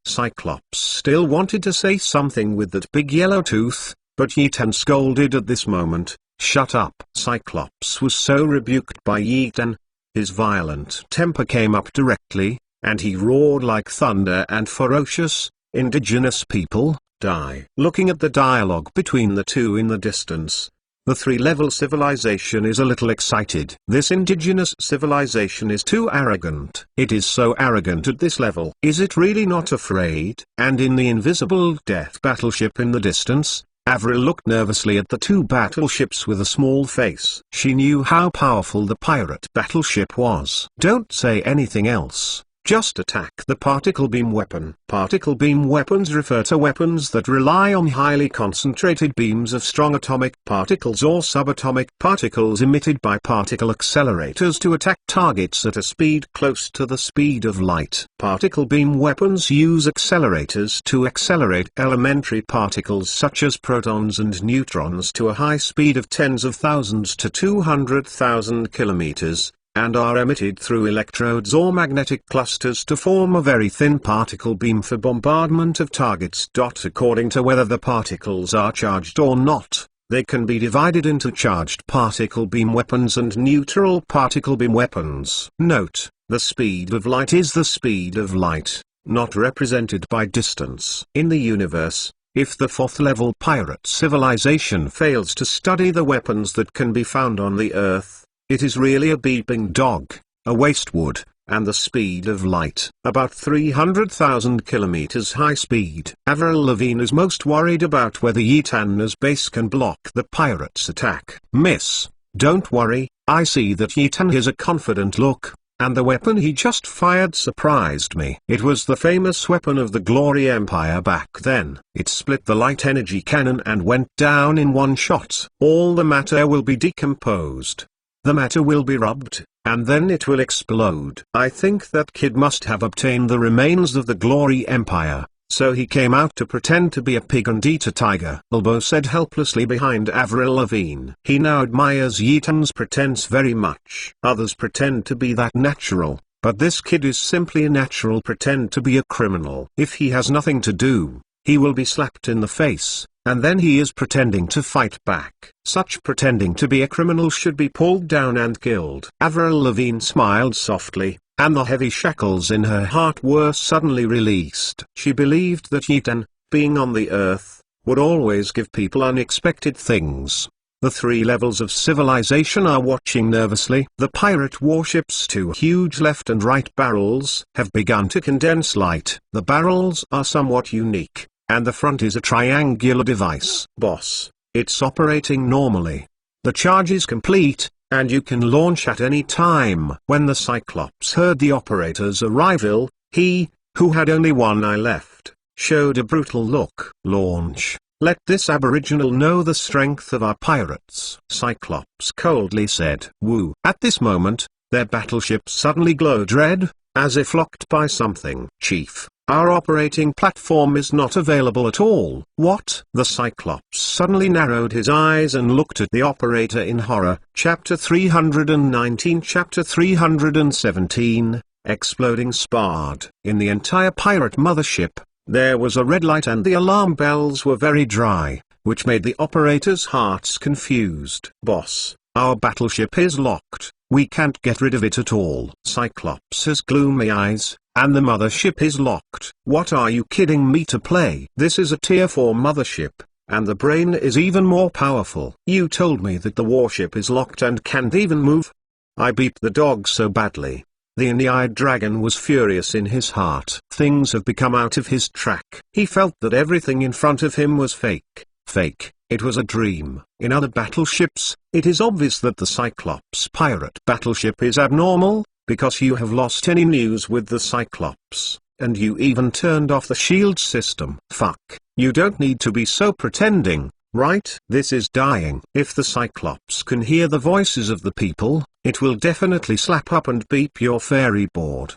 Cyclops still wanted to say something with that big yellow tooth, but Yetan scolded at this moment. Shut up. Cyclops was so rebuked by Yetan. His violent temper came up directly, and he roared like thunder and ferocious. Indigenous people, die. Looking at the dialogue between the two in the distance, the three-level civilization is a little excited. This indigenous civilization is too arrogant. It is so arrogant at this level. Is it really not afraid? And in the invisible death battleship in the distance, Avril looked nervously at the two battleships with a small face. She knew how powerful the pirate battleship was. Don't say anything else. Just attack the particle beam weapon. Particle beam weapons refer to weapons that rely on highly concentrated beams of strong atomic particles or subatomic particles emitted by particle accelerators to attack targets at a speed close to the speed of light. Particle beam weapons use accelerators to accelerate elementary particles such as protons and neutrons to a high speed of tens of thousands to 200,000 kilometers, and are emitted through electrodes or magnetic clusters to form a very thin particle beam for bombardment of targets. According to whether the particles are charged or not, they can be divided into charged particle beam weapons and neutral particle beam weapons. Note, the speed of light is the speed of light, not represented by distance. In the universe, if the fourth-level pirate civilization fails to study the weapons that can be found on the Earth, it is really a beeping dog, a waste wood, and the speed of light. About 300,000 kilometers high speed. Avril Lavigne is most worried about whether Yetan's base can block the pirates' attack. Miss, don't worry, I see that Yetan has a confident look, and the weapon he just fired surprised me. It was the famous weapon of the Glory Empire back then. It split the light energy cannon and went down in one shot. All the matter will be decomposed. The matter will be rubbed, and then it will explode. I think that kid must have obtained the remains of the Glory Empire, so he came out to pretend to be a pig and eat a tiger. Bilbo said helplessly behind Avril Lavigne. He now admires Yetan's pretense very much. Others pretend to be that natural, but this kid is simply a natural pretend to be a criminal. If he has nothing to do, he will be slapped in the face, and then he is pretending to fight back. Such pretending to be a criminal should be pulled down and killed. Avril Lavigne smiled softly, and the heavy shackles in her heart were suddenly released. She believed that Yetan, being on the Earth, would always give people unexpected things. The three levels of civilization are watching nervously. The pirate warship's two huge left and right barrels have begun to condense light. The barrels are somewhat unique, and the front is a triangular device. Boss, it's operating normally. The charge is complete, and you can launch at any time. When the Cyclops heard the operator's arrival, he, who had only one eye left, showed a brutal look. Launch. Let this aboriginal know the strength of our pirates. Cyclops coldly said. Woo. At this moment, their battleship suddenly glowed red, as if locked by something. Chief, our operating platform is not available at all. What? The Cyclops suddenly narrowed his eyes and looked at the operator in horror. Chapter 319 Chapter 317, Exploding Spard. In the entire pirate mothership, there was a red light and the alarm bells were very dry, which made the operators' hearts confused. Boss, our battleship is locked. We can't get rid of it at all. Cyclops has gloomy eyes, and the mothership is locked. What, are you kidding me to play? This is a tier 4 mothership, and the brain is even more powerful. You told me that the warship is locked and can't even move. I beat the dog so badly. The Eni-eyed dragon was furious in his heart. Things have become out of his track. He felt that everything in front of him was fake. Fake. It was a dream. In other battleships, it is obvious that the Cyclops pirate battleship is abnormal, because you have lost any news with the Cyclops, and you even turned off the shield system. Fuck, you don't need to be so pretending, right? This is dying. If the Cyclops can hear the voices of the people, it will definitely slap up and beep your fairy board.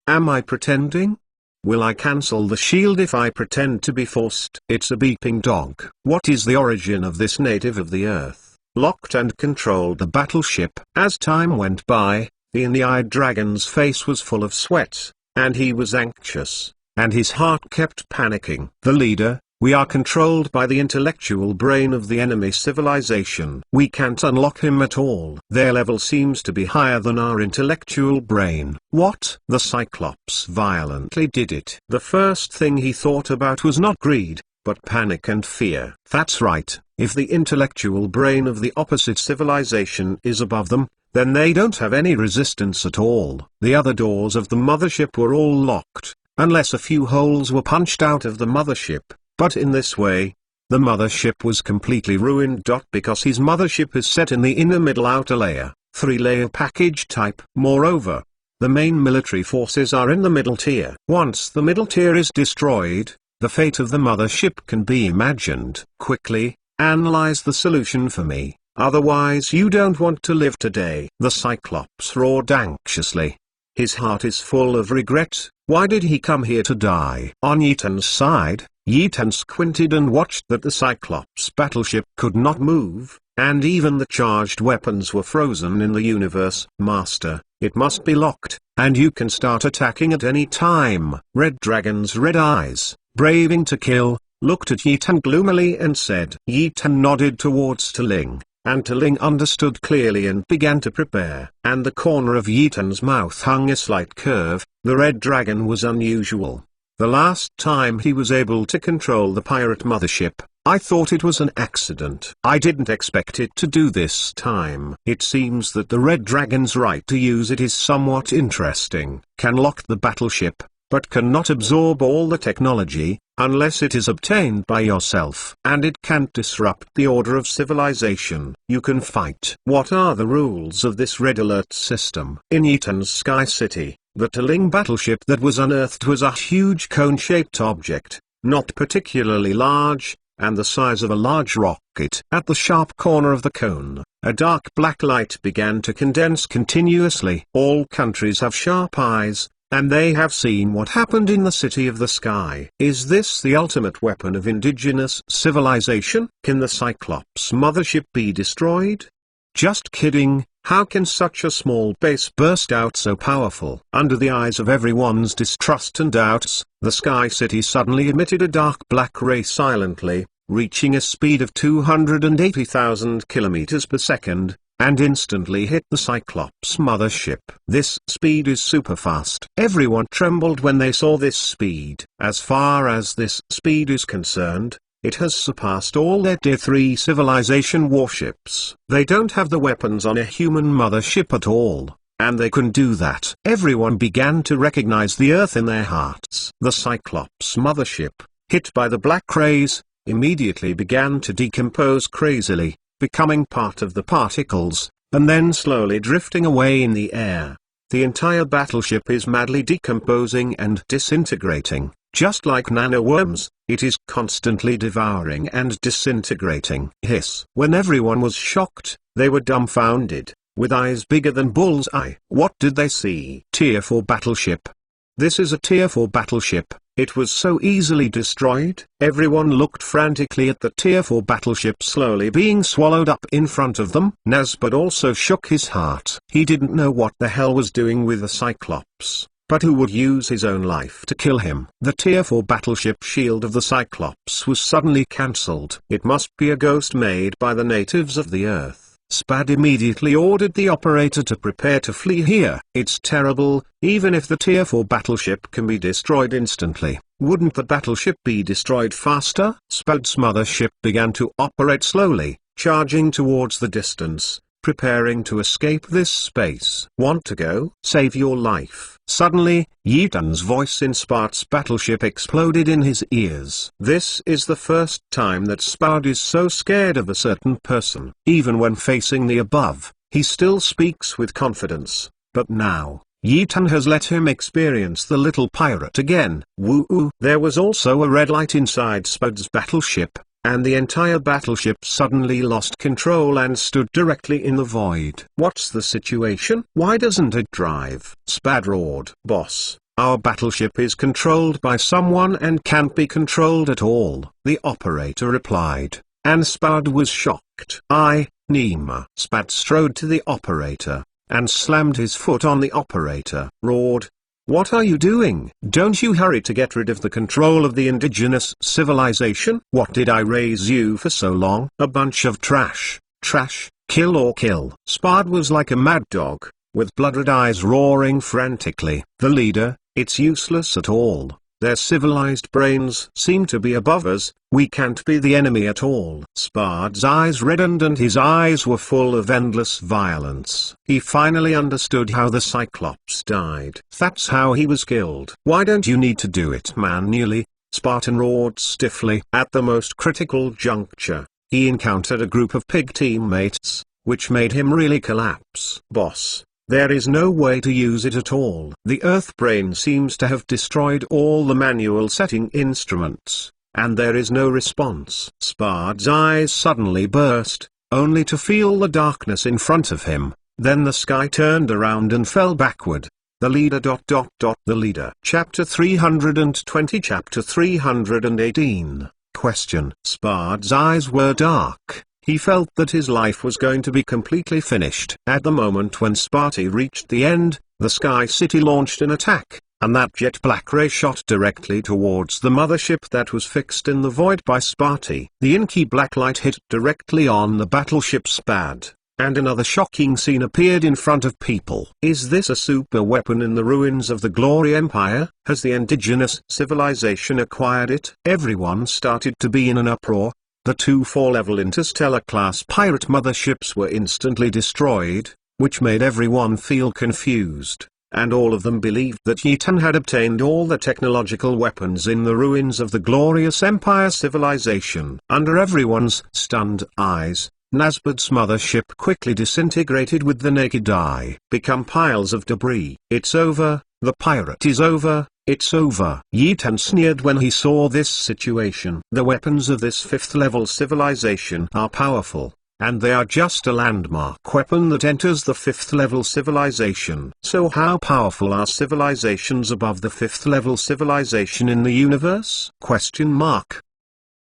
Am I pretending? Will I cancel the shield if I pretend to be forced? It's a beeping dog. What is the origin of this native of the Earth? Locked and controlled the battleship. As time went by, the Eni-eyed dragon's face was full of sweat, and he was anxious, and his heart kept panicking. The leader, we are controlled by the intellectual brain of the enemy civilization. We can't unlock him at all. Their level seems to be higher than our intellectual brain. What? The Cyclops violently did it. The first thing he thought about was not greed, but panic and fear. That's right, if the intellectual brain of the opposite civilization is above them, then they don't have any resistance at all. The other doors of the mothership were all locked, unless a few holes were punched out of the mothership. But in this way, the mothership was completely ruined. Because his mothership is set in the inner middle outer layer, 3-layer package type. Moreover, the main military forces are in the middle tier. Once the middle tier is destroyed, the fate of the mothership can be imagined. Quickly, analyze the solution for me, otherwise you don't want to live today. The Cyclops roared anxiously. His heart is full of regret. Why did he come here to die? On Yeaton's side, Yeaton squinted and watched that the Cyclops battleship could not move, and even the charged weapons were frozen in the universe. Master, it must be locked, and you can start attacking at any time. Red Dragon's red eyes, braving to kill, looked at Yeaton gloomily and said. Yeaton nodded towards Taling, and Taling understood clearly and began to prepare. And the corner of Yeaton's mouth hung a slight curve. The Red Dragon was unusual. The last time he was able to control the pirate mothership, I thought it was an accident. I didn't expect it to do this time. It seems that the Red Dragon's right to use it is somewhat interesting. Can lock the battleship, but cannot absorb all the technology, unless it is obtained by yourself. And it can't disrupt the order of civilization. You can fight. What are the rules of this Red Alert system? In Yeaton's Sky City, the Taling battleship that was unearthed was a huge cone-shaped object, not particularly large, and the size of a large rocket. At the sharp corner of the cone, a dark black light began to condense continuously. All countries have sharp eyes, and they have seen what happened in the City of the Sky. Is this the ultimate weapon of indigenous civilization? Can the Cyclops mothership be destroyed? Just kidding. How can such a small base burst out so powerful? Under the eyes of everyone's distrust and doubts, the Sky City suddenly emitted a dark black ray silently, reaching a speed of 280,000 kilometers per second, and instantly hit the Cyclops mothership. This speed is super fast. Everyone trembled when they saw this speed. As far as this speed is concerned, it has surpassed all their Tier 3 civilization warships. They don't have the weapons on a human mothership at all, and they can do that. Everyone began to recognize the Earth in their hearts. The Cyclops mothership, hit by the black rays, immediately began to decompose crazily, becoming part of the particles, and then slowly drifting away in the air. The entire battleship is madly decomposing and disintegrating. Just like nanoworms, it is constantly devouring and disintegrating. Hiss. When everyone was shocked, they were dumbfounded, with eyes bigger than bull's eye. What did they see? Tier 4 battleship. This is a Tier 4 battleship. It was so easily destroyed. Everyone looked frantically at the Tier 4 battleship slowly being swallowed up in front of them. Nazbud also shook his heart. He didn't know what the hell was doing with the Cyclops, but who would use his own life to kill him? The Tier 4 battleship shield of the Cyclops was suddenly cancelled. It must be a ghost made by the natives of the Earth. Spad immediately ordered the operator to prepare to flee here. It's terrible. Even if the Tier 4 battleship can be destroyed instantly, wouldn't the battleship be destroyed faster? Spad's mothership began to operate slowly, charging towards the distance, preparing to escape this space. Want to go? Save your life. Suddenly, Yeaton's voice in Spart's battleship exploded in his ears. This is the first time that Spart is so scared of a certain person. Even when facing the above, he still speaks with confidence, but now, Yeaton has let him experience the little pirate again. Woo-oo. There was also a red light inside Spart's battleship, and the entire battleship suddenly lost control and stood directly in the void. What's the situation? Why doesn't it drive? Spad roared. Boss, our battleship is controlled by someone and can't be controlled at all, the operator replied, and Spad was shocked. Nima. Spad strode to the operator, and slammed his foot on the operator. Roared. What are you doing? Don't you hurry to get rid of the control of the indigenous civilization? What did I raise you for so long? A bunch of trash. Trash, kill or kill. Spad was like a mad dog, with blood-red eyes roaring frantically. The leader, it's useless at all. Their civilized brains seem to be above us, we can't be the enemy at all. Spad's eyes reddened and his eyes were full of endless violence. He finally understood how the Cyclops died. That's how he was killed. Why don't you need to do it manually? Spartan roared stiffly. At the most critical juncture, he encountered a group of pig teammates, which made him really collapse. Boss, there is no way to use it at all. The Earth brain seems to have destroyed all the manual setting instruments, and there is no response. Spad's eyes suddenly burst, only to feel the darkness in front of him. Then the sky turned around and fell backward. The leader. The leader. Chapter 320. Chapter 318. Question. Spad's eyes were dark. He felt that his life was going to be completely finished. At the moment when Sparty reached the end, the Sky City launched an attack, and that jet black ray shot directly towards the mothership that was fixed in the void by Sparty. The inky black light hit directly on the battleship Spad, and another shocking scene appeared in front of people. Is this a super weapon in the ruins of the Glory Empire? Has the indigenous civilization acquired it? Everyone started to be in an uproar. The two 4-level interstellar-class pirate motherships were instantly destroyed, which made everyone feel confused, and all of them believed that Yeaton had obtained all the technological weapons in the ruins of the glorious Empire civilization. Under everyone's stunned eyes, Nazbad's mothership quickly disintegrated with the naked eye, become piles of debris. It's over, the pirate is over. It's over. Yeaton sneered when he saw this situation. The weapons of this 5th-level civilization are powerful, and they are just a landmark weapon that enters the 5th-level civilization. So how powerful are civilizations above the 5th-level civilization in the universe? Question mark.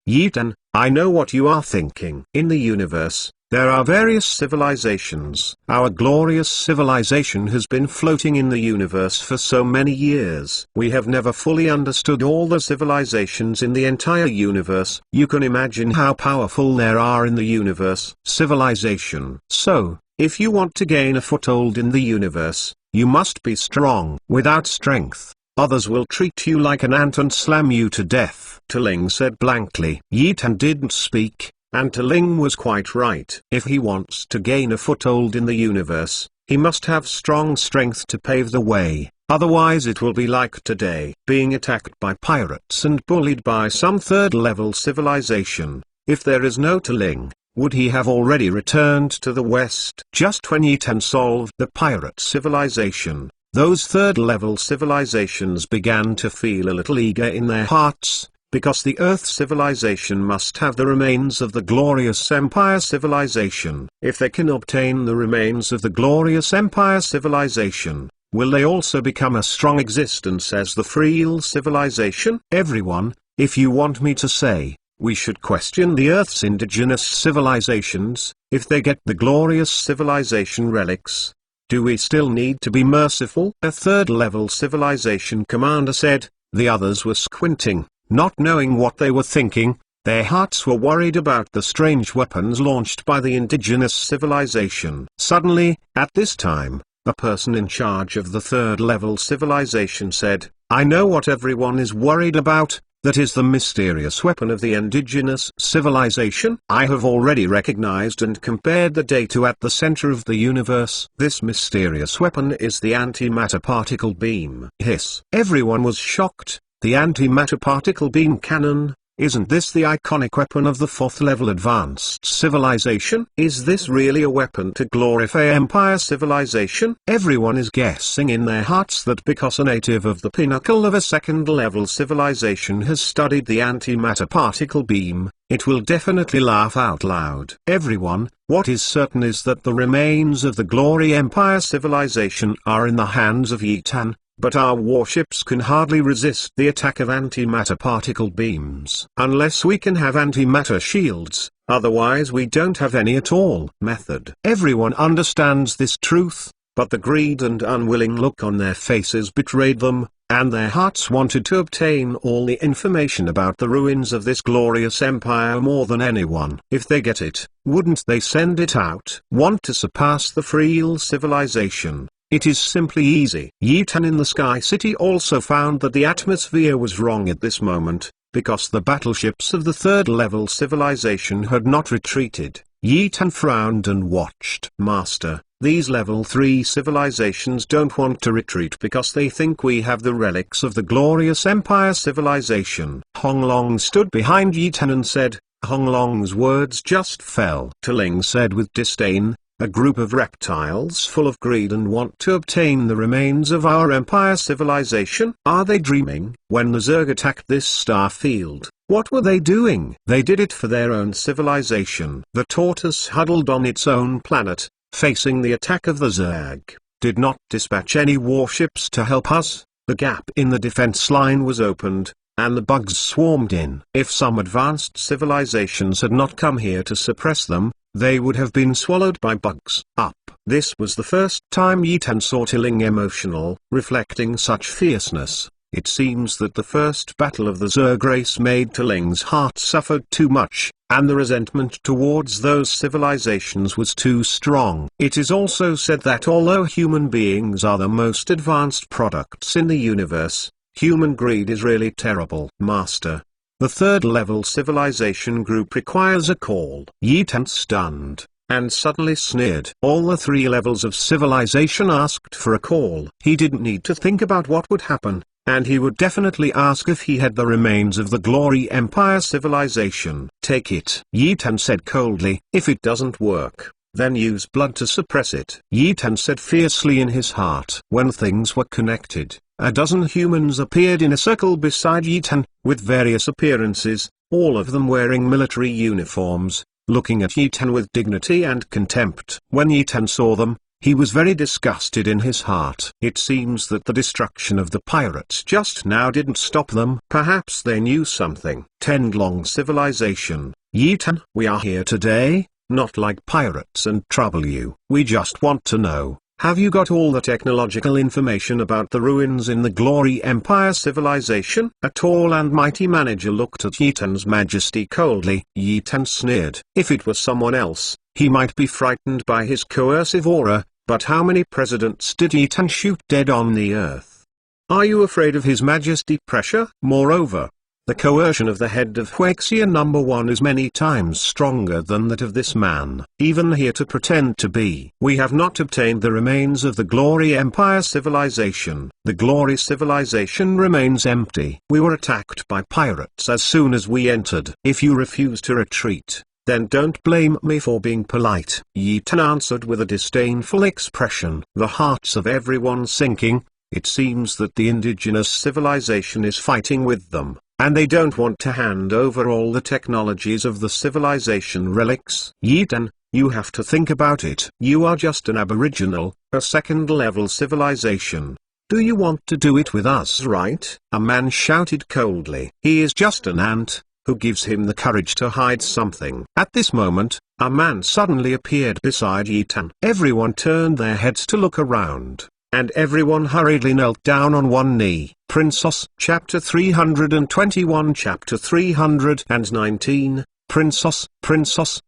Yeaton, I know what you are thinking. In the universe, there are various civilizations. Our glorious civilization has been floating in the universe for so many years. We have never fully understood all the civilizations in the entire universe. You can imagine how powerful there are in the universe. Civilization. So, if you want to gain a foothold in the universe, you must be strong. Without strength, others will treat you like an ant and slam you to death. Ling said blankly. Yeaton didn't speak. And Ling was quite right. If he wants to gain a foothold in the universe, he must have strong strength to pave the way, otherwise it will be like today, being attacked by pirates and bullied by some 3rd-level civilization. If there is no Ling, would he have already returned to the West? Just when Yeaton solved the pirate civilization, those 3rd-level civilizations began to feel a little eager in their hearts, because the Earth civilization must have the remains of the glorious Empire civilization. If they can obtain the remains of the glorious Empire civilization, will they also become a strong existence as the Freel civilization? Everyone, if you want me to say, we should question the Earth's indigenous civilizations, if they get the glorious civilization relics. Do we still need to be merciful? A 3rd-level civilization commander said. The others were squinting, not knowing what they were thinking. Their hearts were worried about the strange weapons launched by the indigenous civilization. Suddenly, at this time, a person in charge of the 3rd-level civilization said, I know what everyone is worried about. That is the mysterious weapon of the indigenous civilization. I have already recognized and compared the data at the center of the universe. This mysterious weapon is the antimatter particle beam. Hiss. Everyone was shocked. The antimatter particle beam cannon. Isn't this the iconic weapon of the 4th level advanced civilization? Is this really a weapon to glorify Empire civilization? Everyone is guessing in their hearts that because a native of the pinnacle of a 2nd level civilization has studied the antimatter particle beam, it will definitely laugh out loud. Everyone, what is certain is that the remains of the Glory Empire civilization are in the hands of Yitan. But our warships can hardly resist the attack of antimatter particle beams. Unless we can have antimatter shields, otherwise we don't have any at all. Method. Everyone understands this truth, but the greed and unwilling look on their faces betrayed them, and their hearts wanted to obtain all the information about the ruins of this glorious empire more than anyone. If they get it, wouldn't they send it out? Want to surpass the Freel civilization? It is simply easy. Yitan in the Sky City also found that the atmosphere was wrong at this moment, because the battleships of the 3rd level civilization had not retreated. Yitan frowned and watched. Master, these level 3 civilizations don't want to retreat because they think we have the relics of the glorious Empire civilization. Honglong stood behind Yitan and said. Honglong's words just fell. Tiling said with disdain. A group of reptiles full of greed and want to obtain the remains of our Empire civilization? Are they dreaming? When the Zerg attacked this star field, what were they doing? They did it for their own civilization. The tortoise huddled on its own planet, facing the attack of the Zerg, did not dispatch any warships to help us. The gap in the defense line was opened, and the bugs swarmed in. If some advanced civilizations had not come here to suppress them, they would have been swallowed by bugs. Up. This was the first time Yitan saw Tiling emotional, reflecting such fierceness. It seems that the first battle of the Zerg race made Tiling's heart suffered too much, and the resentment towards those civilizations was too strong. It is also said that although human beings are the most advanced products in the universe, human greed is really terrible. Master, the 3rd level civilization group requires a call. Yitan stunned, and suddenly sneered. All the 3 levels of civilization asked for a call. He didn't need to think about what would happen, and he would definitely ask if he had the remains of the Glory Empire civilization. Take it, Yitan said coldly. If it doesn't work, then use blood to suppress it. Yitan said fiercely in his heart. When things were connected, a dozen humans appeared in a circle beside Yitan, with various appearances, all of them wearing military uniforms, looking at Yitan with dignity and contempt. When Yitan saw them, he was very disgusted in his heart. It seems that the destruction of the pirates just now didn't stop them. Perhaps they knew something. Tenglong civilization. Yitan, we are here today, not like pirates and trouble you. We just want to know, have you got all the technological information about the ruins in the Glory Empire civilization? A tall and mighty manager looked at Yitan's majesty coldly. Yitan sneered. If it was someone else, he might be frightened by his coercive aura, but how many presidents did Yitan shoot dead on the earth? Are you afraid of his majesty pressure? Moreover, the coercion of the head of Huaxia number 1 is many times stronger than that of this man. Even here to pretend to be. We have not obtained the remains of the Glory Empire civilization. The Glory civilization remains empty. We were attacked by pirates as soon as we entered. If you refuse to retreat, then don't blame me for being polite. Yitan answered with a disdainful expression. The hearts of everyone sinking. It seems that the indigenous civilization is fighting with them, and they don't want to hand over all the technologies of the civilization relics. Yitan, you have to think about it. You are just an aboriginal, a 2nd level civilization. Do you want to do it with us, right? A man shouted coldly. He is just an ant. Who gives him the courage to hide something? At this moment, a man suddenly appeared beside Yitan. Everyone turned their heads to look around, and everyone hurriedly knelt down on one knee. Princess, Chapter 321, Chapter 319, Princess.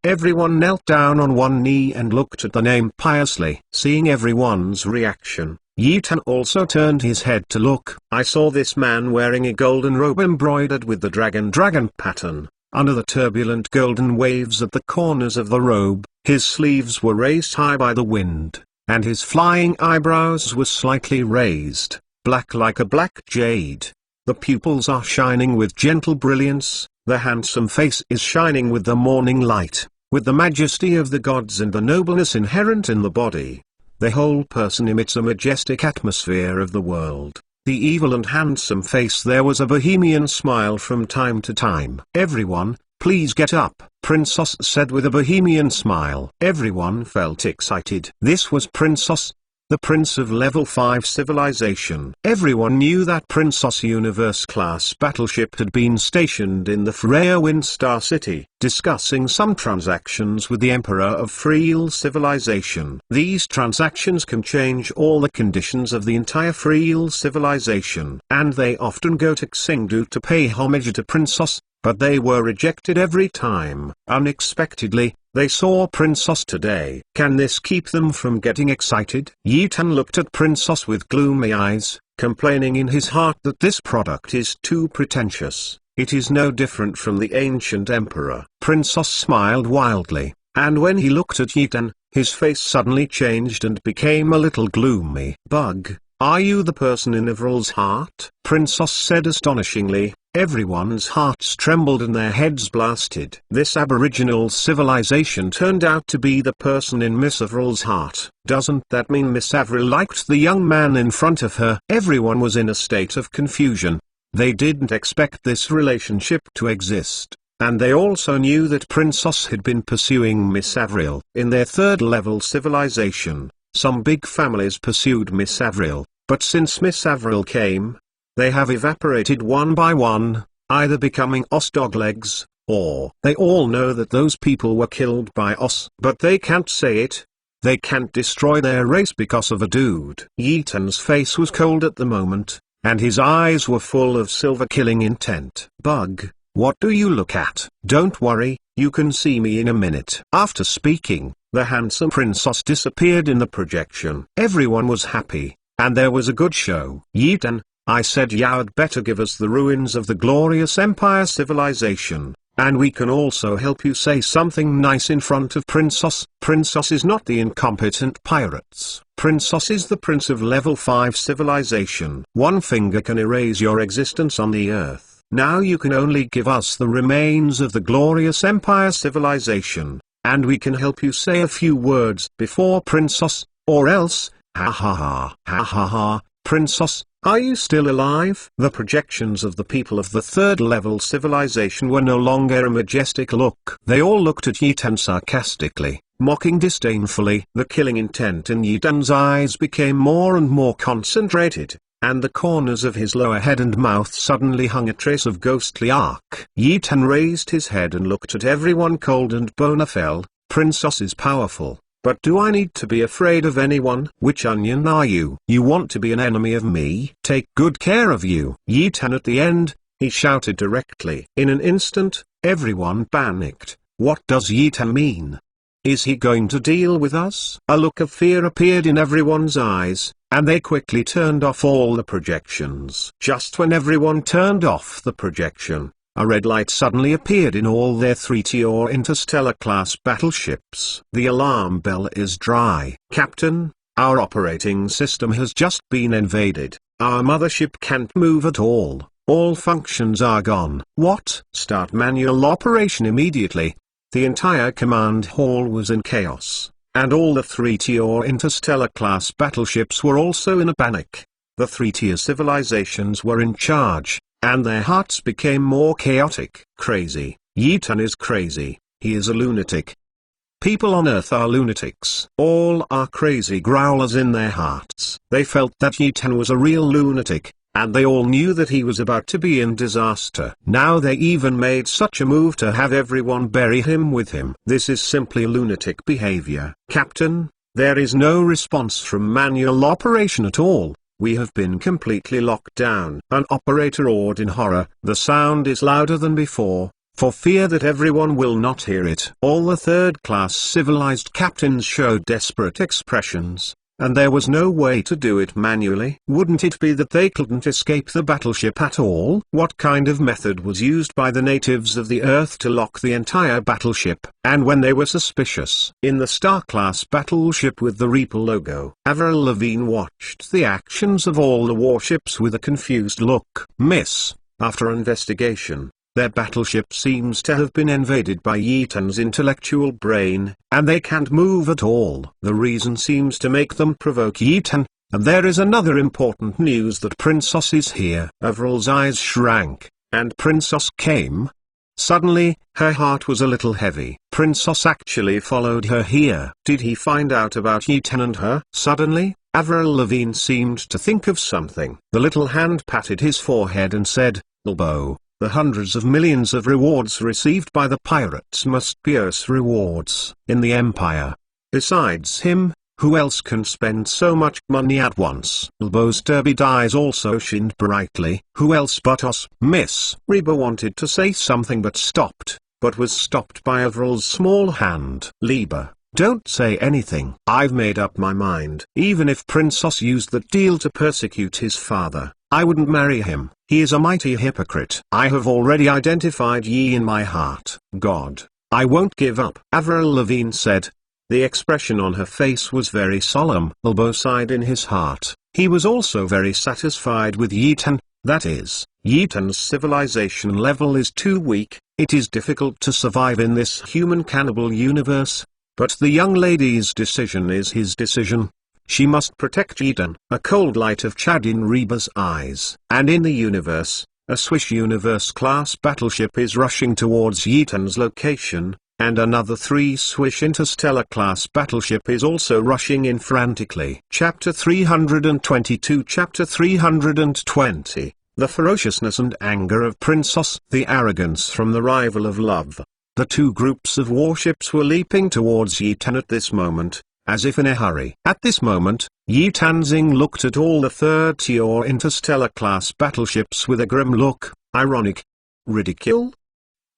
Everyone knelt down on one knee and looked at the name piously. Seeing everyone's reaction, Yitan also turned his head to look. I saw this man wearing a golden robe embroidered with the dragon pattern. Under the turbulent golden waves at the corners of the robe, his sleeves were raised high by the wind, and his flying eyebrows were slightly raised, black like a black jade. The pupils are shining with gentle brilliance, the handsome face is shining with the morning light, with the majesty of the gods and the nobleness inherent in the body. The whole person emits a majestic atmosphere of the world. The evil and handsome face. There was a bohemian smile from time to time. Everyone, please get up, Princess said with a bohemian smile. Everyone felt excited. This was Princess, the Prince of Level 5 Civilization. Everyone knew that Princess Universe-class battleship had been stationed in the Freya Windstar City, discussing some transactions with the Emperor of Freel Civilization. These transactions can change all the conditions of the entire Freel Civilization, and they often go to Xingdu to pay homage to Princess, but they were rejected every time. Unexpectedly, they saw Princess today. Can this keep them from getting excited? Yitan looked at Princess with gloomy eyes, complaining in his heart that this product is too pretentious. It is no different from the ancient emperor. Princess smiled wildly, and when he looked at Yitan, his face suddenly changed and became a little gloomy. Bug, are you the person in Avril's heart? Princess said astonishingly. Everyone's hearts trembled and their heads blasted. This aboriginal civilization turned out to be the person in Miss Avril's heart. Doesn't that mean Miss Avril liked the young man in front of her? Everyone was in a state of confusion. They didn't expect this relationship to exist, and they also knew that Princess had been pursuing Miss Avril. In their third-level civilization, some big families pursued Miss Avril, but since Miss Avril came, they have evaporated one by one, either becoming Os doglegs, or they all know that those people were killed by Os. But they can't say it. They can't destroy their race because of a dude. Yitan's face was cold at the moment, and his eyes were full of silver-killing intent. Bug, what do you look at? Don't worry, you can see me in a minute. After speaking, the handsome princess disappeared in the projection. Everyone was happy, and there was a good show. Yitan, I said you'd better give us the ruins of the glorious Empire civilization, and we can also help you say something nice in front of Princess. Princess is not the incompetent pirates. Princess is the Prince of Level 5 civilization. One finger can erase your existence on the earth. Now you can only give us the remains of the glorious Empire civilization, and we can help you say a few words before Princess, or else, ha ha ha, Princess, are you still alive? The projections of the people of the third-level civilization were no longer a majestic look. They all looked at Yitan sarcastically, mocking disdainfully. The killing intent in Yitan's eyes became more and more concentrated, and the corners of his lower head and mouth suddenly hung a trace of ghostly arc. Yitan raised his head and looked at everyone cold and Bonafell. Princess is powerful. But do I need to be afraid of anyone? Which onion are you? You want to be an enemy of me? Take good care of you. Yitan at the end, he shouted directly. In an instant, everyone panicked. What does Yitan mean? Is he going to deal with us? A look of fear appeared in everyone's eyes, and they quickly turned off all the projections. Just when everyone turned off the projection, a red light suddenly appeared in all their 3-tier interstellar-class battleships. The alarm bell is dry. Captain, our operating system has just been invaded. Our mothership can't move at all. All functions are gone. What? Start manual operation immediately. The entire command hall was in chaos, and all the 3-tier interstellar-class battleships were also in a panic. The 3-tier civilizations were in charge, and their hearts became more chaotic. Crazy. Yitan is crazy. He is a lunatic. People on Earth are lunatics. All are crazy growlers in their hearts. They felt that Yitan was a real lunatic, and they all knew that he was about to be in disaster. Now they even made such a move to have everyone bury him with him. This is simply lunatic behavior. Captain, there is no response from manual operation at all. We have been completely locked down. An operator roared in horror. The sound is louder than before, for fear that everyone will not hear it. All the third-class civilized captains showed desperate expressions. and there was no way to do it manually. Wouldn't it be that they couldn't escape the battleship at all? What kind of method was used by the natives of the Earth to lock the entire battleship? And when they were suspicious in the Star-class battleship with the Reaper logo, Avril Lavigne watched the actions of all the warships with a confused look. Miss, after investigation, their battleship seems to have been invaded by Yeaton's intellectual brain, and they can't move at all. The reason seems to make them provoke Yeaton, and there is another important news that Princess is here. Avril's eyes shrank, and Princess came. Suddenly, her heart was a little heavy. Princess actually followed her here. Did he find out about Yeaton and her? Suddenly, Avril Lavigne seemed to think of something. The little hand patted his forehead and said, "Bilbo, the hundreds of millions of rewards received by the pirates must be Earth's rewards in the Empire. Besides him, who else can spend so much money at once?" Bilbo's turbid eyes also shined brightly. "Who else but us?" Miss Reba wanted to say something but was stopped by Avril's small hand. "Liba, don't say anything. I've made up my mind. Even if Princess used that deal to persecute his father, I wouldn't marry him. He is a mighty hypocrite. I have already identified Yi in my heart. God, I won't give up," Avril Lavigne said. The expression on her face was very solemn. Bilbo sighed in his heart. He was also very satisfied with Yeaton. That is, Yeaton's civilization level is too weak. It is difficult to survive in this human cannibal universe. But the young lady's decision is his decision. She must protect Yeaton. A cold light of Chad in Reba's eyes. And in the universe, a Swish Universe-class battleship is rushing towards Yeaton's location, and another 3 Swish Interstellar-class battleship is also rushing in frantically. Chapter 322 Chapter 320 The ferociousness and anger of Princess. The arrogance from the rival of love. The 2 groups of warships were leaping towards Yeaton at this moment, as if in a hurry. At this moment, Yi Tanzing looked at all the third-tier interstellar-class battleships with a grim look. Ironic? Ridicule?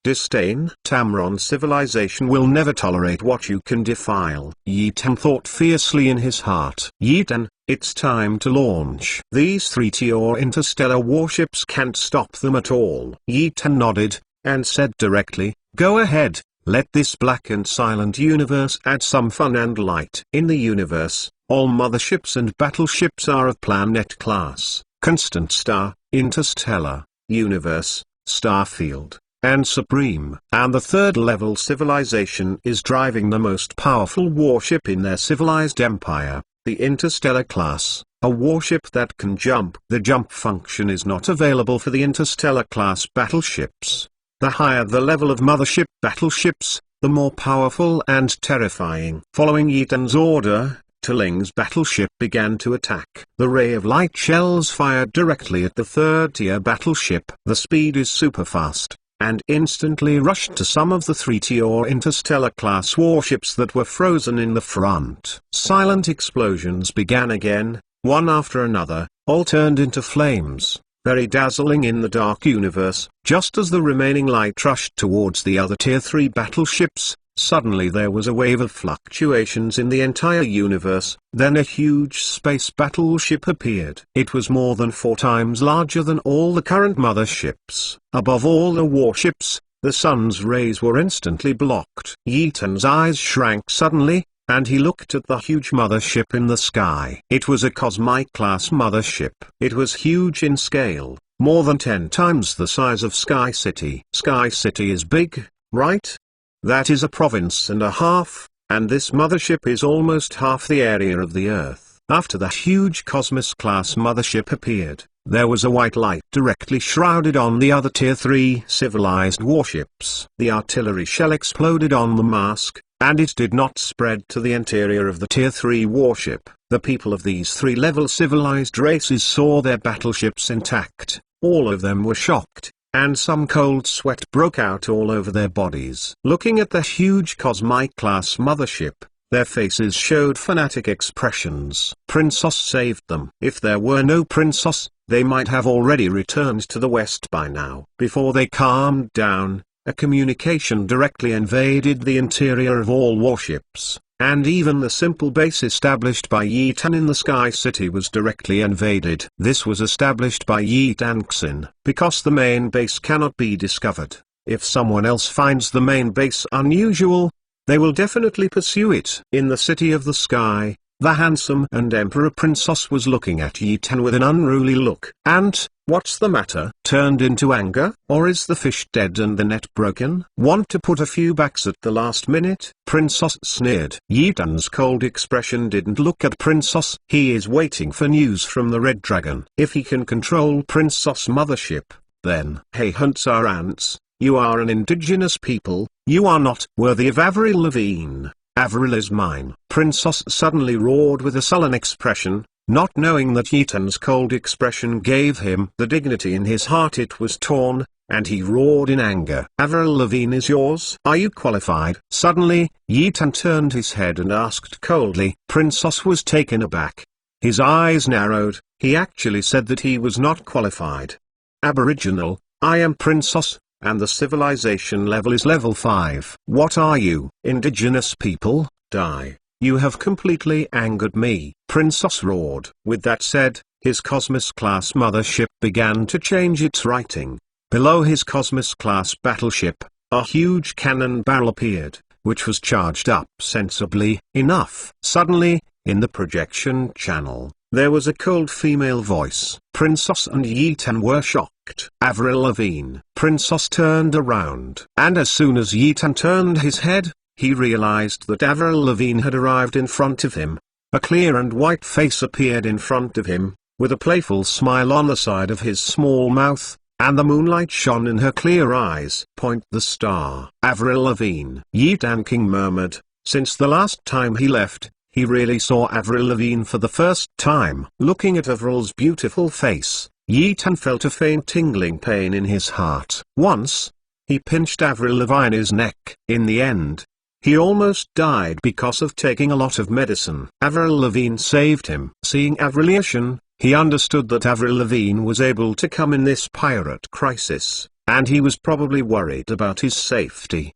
Disdain? Tamron civilization will never tolerate what you can defile. Yi Tan thought fiercely in his heart. Yeaton, it's time to launch. These 3-tier interstellar warships can't stop them at all. Yi Tan nodded, and said directly, "Go ahead. Let this black and silent universe add some fun and light." In the universe, all motherships and battleships are of Planet class, Constant Star, Interstellar, Universe, Starfield, and Supreme. And the third-level civilization is driving the most powerful warship in their civilized empire, the Interstellar class, a warship that can jump. The jump function is not available for the Interstellar class battleships. The higher the level of mothership battleships, the more powerful and terrifying. Following Yeaton's order, Tuling's battleship began to attack. The ray of light shells fired directly at the third-tier battleship. The speed is super fast, and instantly rushed to some of the 3-tier interstellar-class warships that were frozen in the front. Silent explosions began again, one after another, all turned into flames. Very dazzling in the dark universe. Just as the remaining light rushed towards the other Tier 3 battleships, suddenly there was a wave of fluctuations in the entire universe. Then a huge space battleship appeared. It was more than 4 times larger than all the current motherships. Above all the warships, the sun's rays were instantly blocked. Yeaton's eyes shrank suddenly, and he looked at the huge mothership in the sky. It was a Cosmic-class mothership. It was huge in scale, more than 10 times the size of Sky City. Sky City is big, right? That is a province and a half, and this mothership is almost half the area of the Earth. After the huge Cosmos-class mothership appeared, there was a white light directly shrouded on the other Tier 3 civilized warships. The artillery shell exploded on the mask, and it did not spread to the interior of the Tier 3 warship. The people of these 3-level civilized races saw their battleships intact. All of them were shocked, and some cold sweat broke out all over their bodies. Looking at the huge Cosmic-class mothership, their faces showed fanatic expressions. Princess saved them. If there were no Princess, they might have already returned to the West by now. Before they calmed down, a communication directly invaded the interior of all warships. and even the simple base established by Yetan in the Sky City was directly invaded. This was established by Yitanksin, because the main base cannot be discovered. If someone else finds the main base unusual, they will definitely pursue it. In the City of the Sky, the handsome and Emperor Princess was looking at Yetan with an unruly look. "And, what's the matter?" Turned into anger? Or is the fish dead and the net broken? Want to put a few backs at the last minute? Princess sneered. Yetan's cold expression didn't look at Princess. He is waiting for news from the Red Dragon. If he can control Princess Mothership, then. Hey hunts are ants, you are an indigenous people, you are not worthy of Avril Lavigne. Avril is mine. Princess suddenly roared with a sullen expression, not knowing that Yetan's cold expression gave him the dignity in his heart. It was torn, and he roared in anger. "Avril Lavigne is yours? Are you qualified?" Suddenly, Yetan turned his head and asked coldly. Princess was taken aback. His eyes narrowed. He actually said that he was not qualified. "Aboriginal, I am Princess, and the civilization level is level 5. What are you? Indigenous people, die. You have completely angered me," Princess roared. With that said, his Cosmos-class mothership began to change its writing. Below his Cosmos-class battleship, a huge cannon barrel appeared, which was charged up sensibly enough. Suddenly, in the projection channel, there was a cold female voice. Princess and Yetan were shocked. "Avril Lavigne." Princess turned around, and as soon as Yetan turned his head, he realized that Avril Lavigne had arrived in front of him. A clear and white face appeared in front of him, with a playful smile on the side of his small mouth, and the moonlight shone in her clear eyes. "Point the star." "Avril Lavigne," Yetan King murmured. Since the last time he left, he really saw Avril Lavigne for the first time. Looking at Avril's beautiful face, Yetan felt a faint tingling pain in his heart. Once, he pinched Avril Lavigne's neck. In the end, he almost died because of taking a lot of medicine. Avril Lavigne saved him. Seeing Avrilation, he understood that Avril Lavigne was able to come in this pirate crisis, and he was probably worried about his safety.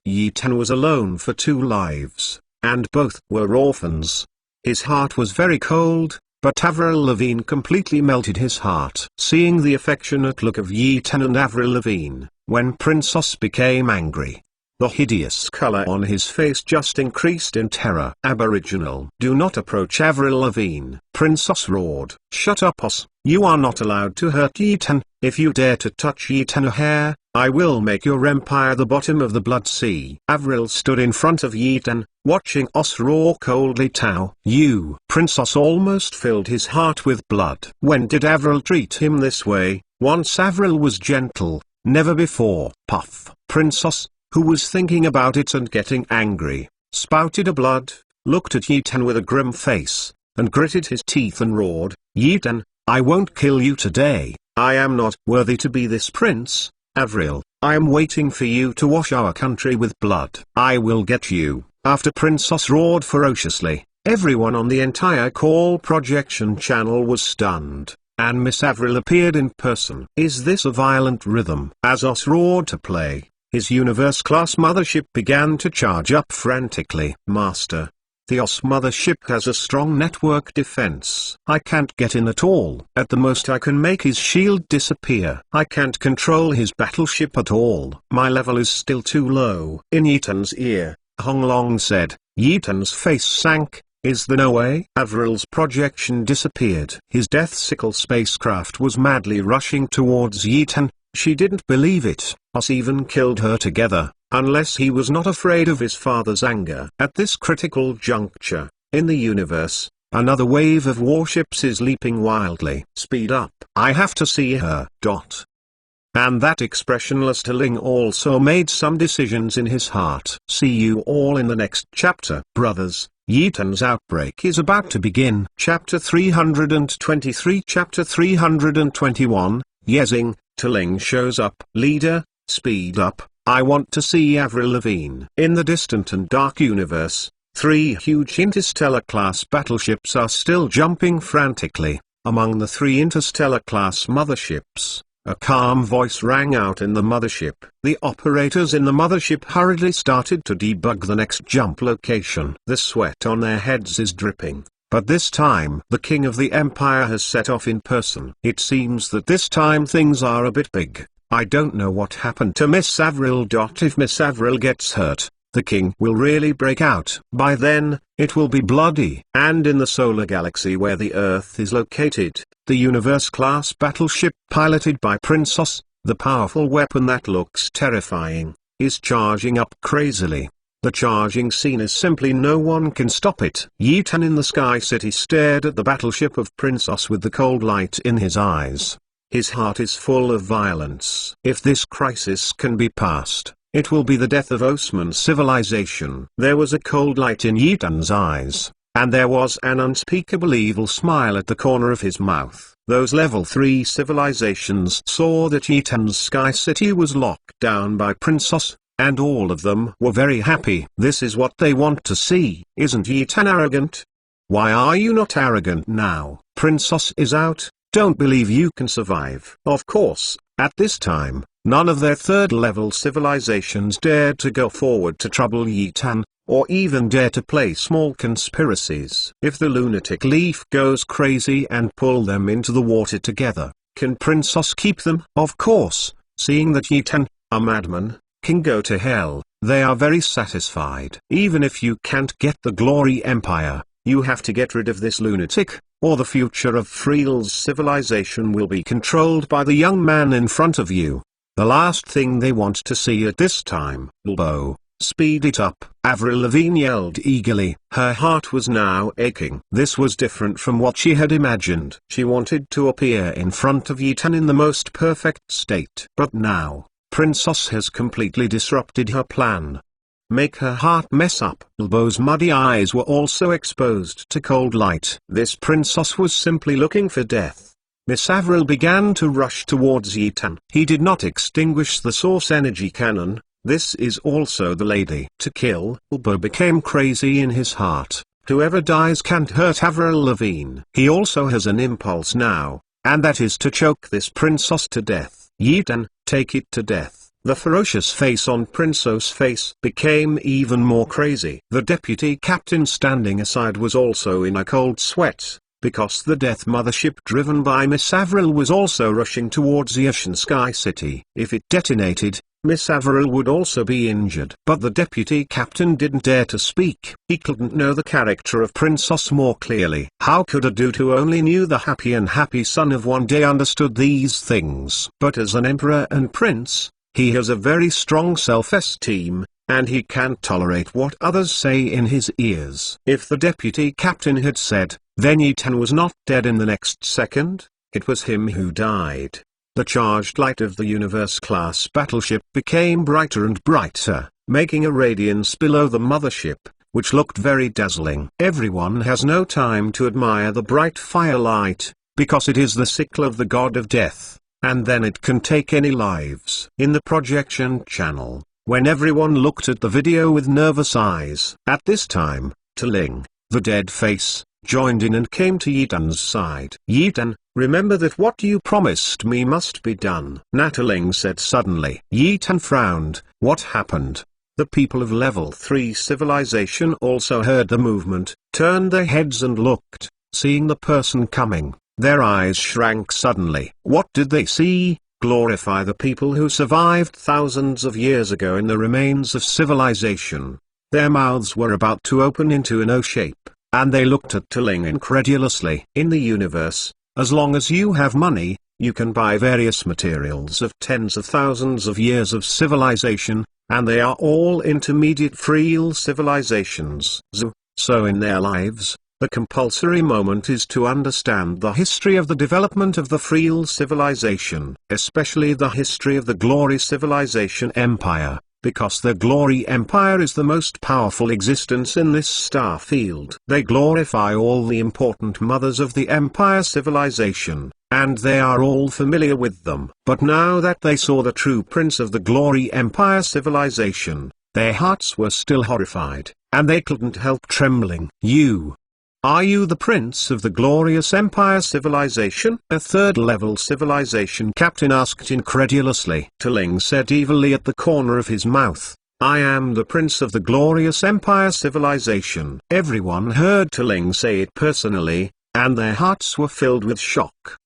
Yetan was alone for 2 lives, and both were orphans. His heart was very cold, but Avril Lavigne completely melted his heart. Seeing the affectionate look of Yetan and Avril Lavigne, when Princess became angry, the hideous color on his face just increased in terror. "Aboriginal, do not approach Avril Lavigne," Princess roared. "Shut up, us. You are not allowed to hurt Yetan. If you dare to touch Yetan a hair, I will make your empire the bottom of the blood sea." Avril stood in front of Yetan, watching us roar coldly. "Tau, you!" Princess almost filled his heart with blood. When did Avril treat him this way? Once Avril was gentle, never before. Puff. Princess, who was thinking about it and getting angry, spouted a blood, looked at Yetan with a grim face, and gritted his teeth and roared, "Yetan, I won't kill you today. I am not worthy to be this prince. Avril, I am waiting for you to wash our country with blood. I will get you." After Princess roared ferociously, everyone on the entire call projection channel was stunned, and Miss Avril appeared in person. "Is this a violent rhythm?" As Os roared to play, his Universe-class mothership began to charge up frantically. "Master, the Os mothership has a strong network defense. I can't get in at all. At the most I can make his shield disappear. I can't control his battleship at all. My level is still too low." In Yetan's ear, Hong Long said. Yetan's face sank. "Is there no way?" Avril's projection disappeared. His Death Sickle spacecraft was madly rushing towards Yetan. She didn't believe it. Us even killed her together, unless he was not afraid of his father's anger. At this critical juncture, in the universe, another wave of warships is leaping wildly. "Speed up. I have to see her." And that expressionless Ling also made some decisions in his heart. See you all in the next chapter. Brothers, Yetan's outbreak is about to begin. Chapter 323. Chapter 321, Yezing, Ling shows up. "Leader, speed up. I want to see Avril Lavigne." In the distant and dark universe, 3 huge interstellar-class battleships are still jumping frantically. Among the 3 interstellar-class motherships, A calm voice rang out in the mothership. The operators in the mothership hurriedly started to debug the next jump location. The sweat on their heads is dripping. But this time the king of the empire has set off in person. It seems that this time things are a bit big. I don't know what happened to Miss Avril. If Miss Avril gets hurt, the king will really break out. By then, it will be bloody. And in the solar galaxy where the Earth is located, the Universe-class battleship piloted by Princess, the powerful weapon that looks terrifying, is charging up crazily. The charging scene is simply no one can stop it. Yetan in the Sky City stared at the battleship of Princess with the cold light in his eyes. His heart is full of violence. If this crisis can be passed, it will be the death of Osman civilization. There was a cold light in Yetan's eyes, and there was an unspeakable evil smile at the corner of his mouth. Those level 3 civilizations saw that Yetan's Sky City was locked down by Princess, and all of them were very happy. This is what they want to see. Isn't Yetan arrogant? Why are you not arrogant now? Princess is out. Don't believe you can survive. Of course, at this time, none of their third-level civilizations dared to go forward to trouble Yetan, or even dare to play small conspiracies. If the lunatic leaf goes crazy and pull them into the water together, can Princess keep them? Of course, seeing that Yetan, a madman, can go to hell, they are very satisfied. Even if you can't get the Glory Empire, you have to get rid of this lunatic, or the future of Freel's civilization will be controlled by the young man in front of you. The last thing they want to see at this time. Bilbo, speed it up, Avril Lavigne yelled eagerly. Her heart was now aching. This was different from what she had imagined. She wanted to appear in front of Yetan in the most perfect state. But now, Princess has completely disrupted her plan. Make her heart mess up. Bilbo's muddy eyes were also exposed to cold light. This Princess was simply looking for death. Miss Avril began to rush towards Yetan. He did not extinguish the source energy cannon. This is also the lady to kill. Bilbo became crazy in his heart. Whoever dies can't hurt Avril Lavigne. He also has an impulse now, and that is to choke this Princess to death. Yetan, take it to death. The ferocious face on Princess' face became even more crazy. The deputy captain standing aside was also in a cold sweat, because the death mothership driven by Miss Avril was also rushing towards the Ocean Sky City. If it detonated, Miss Avril would also be injured. But the deputy captain didn't dare to speak. He couldn't know the character of Princess more clearly. How could a dude who only knew the happy son of one day understood these things? But as an emperor and prince, he has a very strong self-esteem, and he can't tolerate what others say in his ears. If the deputy captain had said, then Yetan was not dead in the next second, it was him who died. The charged light of the Universe-class battleship became brighter and brighter, making a radiance below the mothership, which looked very dazzling. Everyone has no time to admire the bright firelight, because it is the sickle of the god of death. And then it can take any lives. In the projection channel, when everyone looked at the video with nervous eyes, at this time, Taling, the dead face, joined in and came to Yetan's side. Yetan, remember that what you promised me must be done. Nataling said suddenly. Yetan frowned. What happened? The people of level 3 civilization also heard the movement, turned their heads and looked, seeing the person coming. Their eyes shrank suddenly. What did they see? Glorify the people who survived thousands of years ago in the remains of civilization. Their mouths were about to open into an O shape, and they looked at Taling incredulously. In the universe, as long as you have money, you can buy various materials of tens of thousands of years of civilization, and they are all intermediate Freel civilizations. So in their lives, the compulsory moment is to understand the history of the development of the Freel civilization, especially the history of the Glory Civilization Empire, because the Glory Empire is the most powerful existence in this star field. They glorify all the important mothers of the Empire civilization, and they are all familiar with them. But now that they saw the true prince of the Glory Empire civilization, their hearts were still horrified, and they couldn't help trembling. You Are you the prince of the glorious Empire civilization? A third-level civilization captain asked incredulously. Ling said evilly at the corner of his mouth, I am the prince of the glorious Empire civilization. Everyone heard Ling say it personally, and their hearts were filled with shock.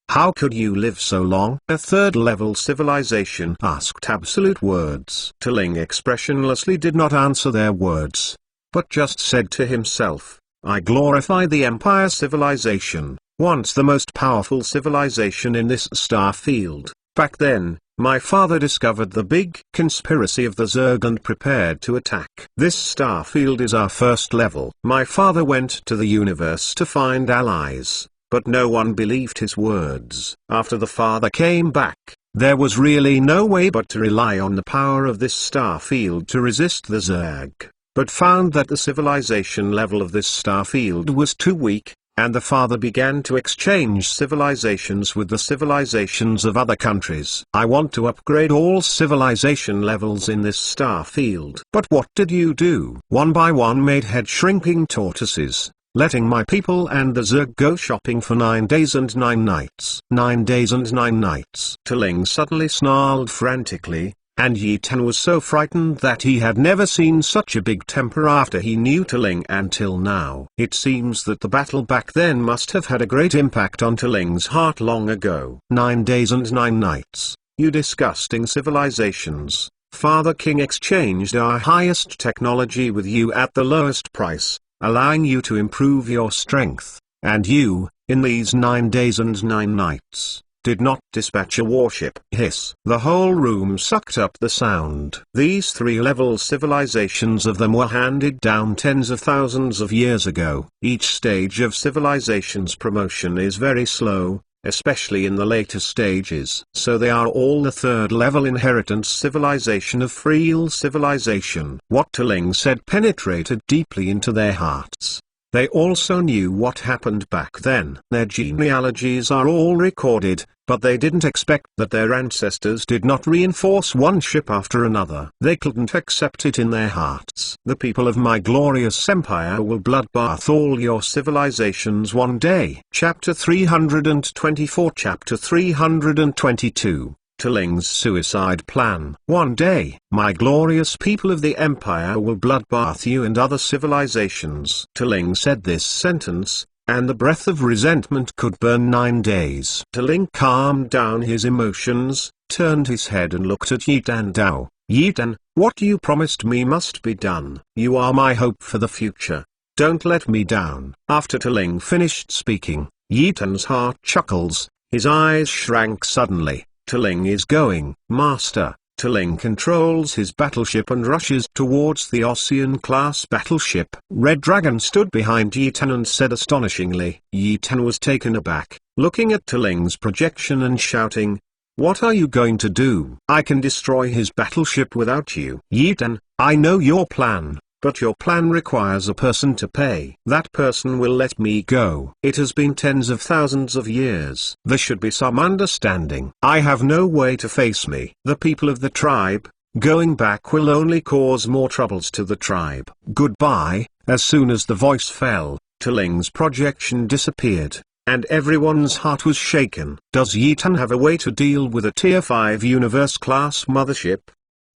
How could you live so long? A third-level civilization asked absolute words. Ling expressionlessly did not answer their words, but just said to himself, I glorify the Empire civilization, once the most powerful civilization in this star field. Back then, my father discovered the big conspiracy of the Zerg and prepared to attack. This star field is our first level. My father went to the universe to find allies, but no one believed his words. After the father came back, there was really no way but to rely on the power of this star field to resist the Zerg, but found that the civilization level of this star field was too weak, and the father began to exchange civilizations with the civilizations of other countries. I want to upgrade all civilization levels in this star field. But what did you do? One by one made head-shrinking tortoises, letting my people and the Zerg go shopping for 9 days and 9 nights. 9 days and 9 nights. Ling suddenly snarled frantically, and Yi Tan was so frightened that he had never seen such a big temper after he knew Ling until now. It seems that the battle back then must have had a great impact on Ling's heart long ago. 9 days and 9 nights, you disgusting civilizations. Father King exchanged our highest technology with you at the lowest price, allowing you to improve your strength, and you, in these 9 days and 9 nights, did not dispatch a warship. Hiss. The whole room sucked up the sound. These three-level civilizations of them were handed down tens of thousands of years ago. Each stage of civilization's promotion is very slow, especially in the later stages. So they are all the third-level inheritance civilization of Freal civilization. What Ling said penetrated deeply into their hearts. They also knew what happened back then. Their genealogies are all recorded, but they didn't expect that their ancestors did not reinforce one ship after another. They couldn't accept it in their hearts. The people of my glorious empire will bloodbath all your civilizations one day. Chapter 324. Chapter 322. Ling's suicide plan. One day, my glorious people of the empire will bloodbath you and other civilizations. Ling said this sentence, and the breath of resentment could burn 9 days. Ling calmed down his emotions, turned his head and looked at Yi Tan Dao. Yi Tan, what you promised me must be done. You are my hope for the future. Don't let me down. After Ling finished speaking, Yi Tan's heart chuckles, his eyes shrank suddenly. Ling is going. Master. Ling controls his battleship and rushes towards the Ocean-class battleship. Red Dragon stood behind Yi Tan and said astonishingly. Yi Tan was taken aback, looking at Ling's projection and shouting, what are you going to do? I can destroy his battleship without you. Yi Tan, I know your plan. But your plan requires a person to pay. That person will let me go. It has been tens of thousands of years. There should be some understanding. I have no way to face me. The people of the tribe. Going back will only cause more troubles to the tribe. Goodbye. As soon as the voice fell, Ling's projection disappeared, and everyone's heart was shaken. Does Yi Tan have a way to deal with a Tier 5 Universe-class mothership?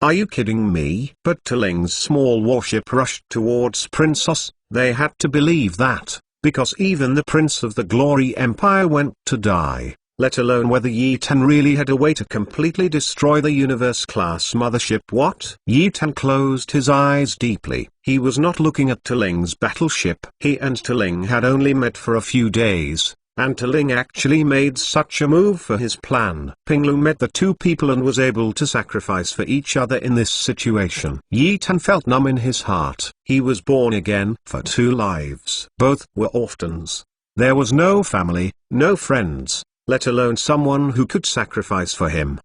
Are you kidding me? But Ling's small warship rushed towards Princess. They had to believe that, because even the Prince of the Glory Empire went to die, let alone whether Yi Tan really had a way to completely destroy the Universe-class mothership. What? Yi Tan closed his eyes deeply. He was not looking at Ling's battleship. He and Ling had only met for a few days, and Ling actually made such a move for his plan. Pinglu met the two people and was able to sacrifice for each other in this situation. Yi Tan felt numb in his heart. He was born again for 2 lives. Both were orphans. There was no family, no friends, let alone someone who could sacrifice for him.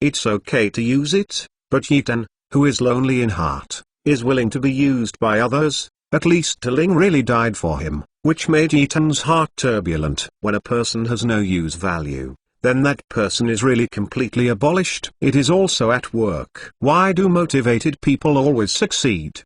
It's okay to use it, but Yi Tan, who is lonely in heart, is willing to be used by others. At least Ling really died for him, which made Yi Tan's heart turbulent. When a person has no use value, then that person is really completely abolished. It is also at work. Why do motivated people always succeed?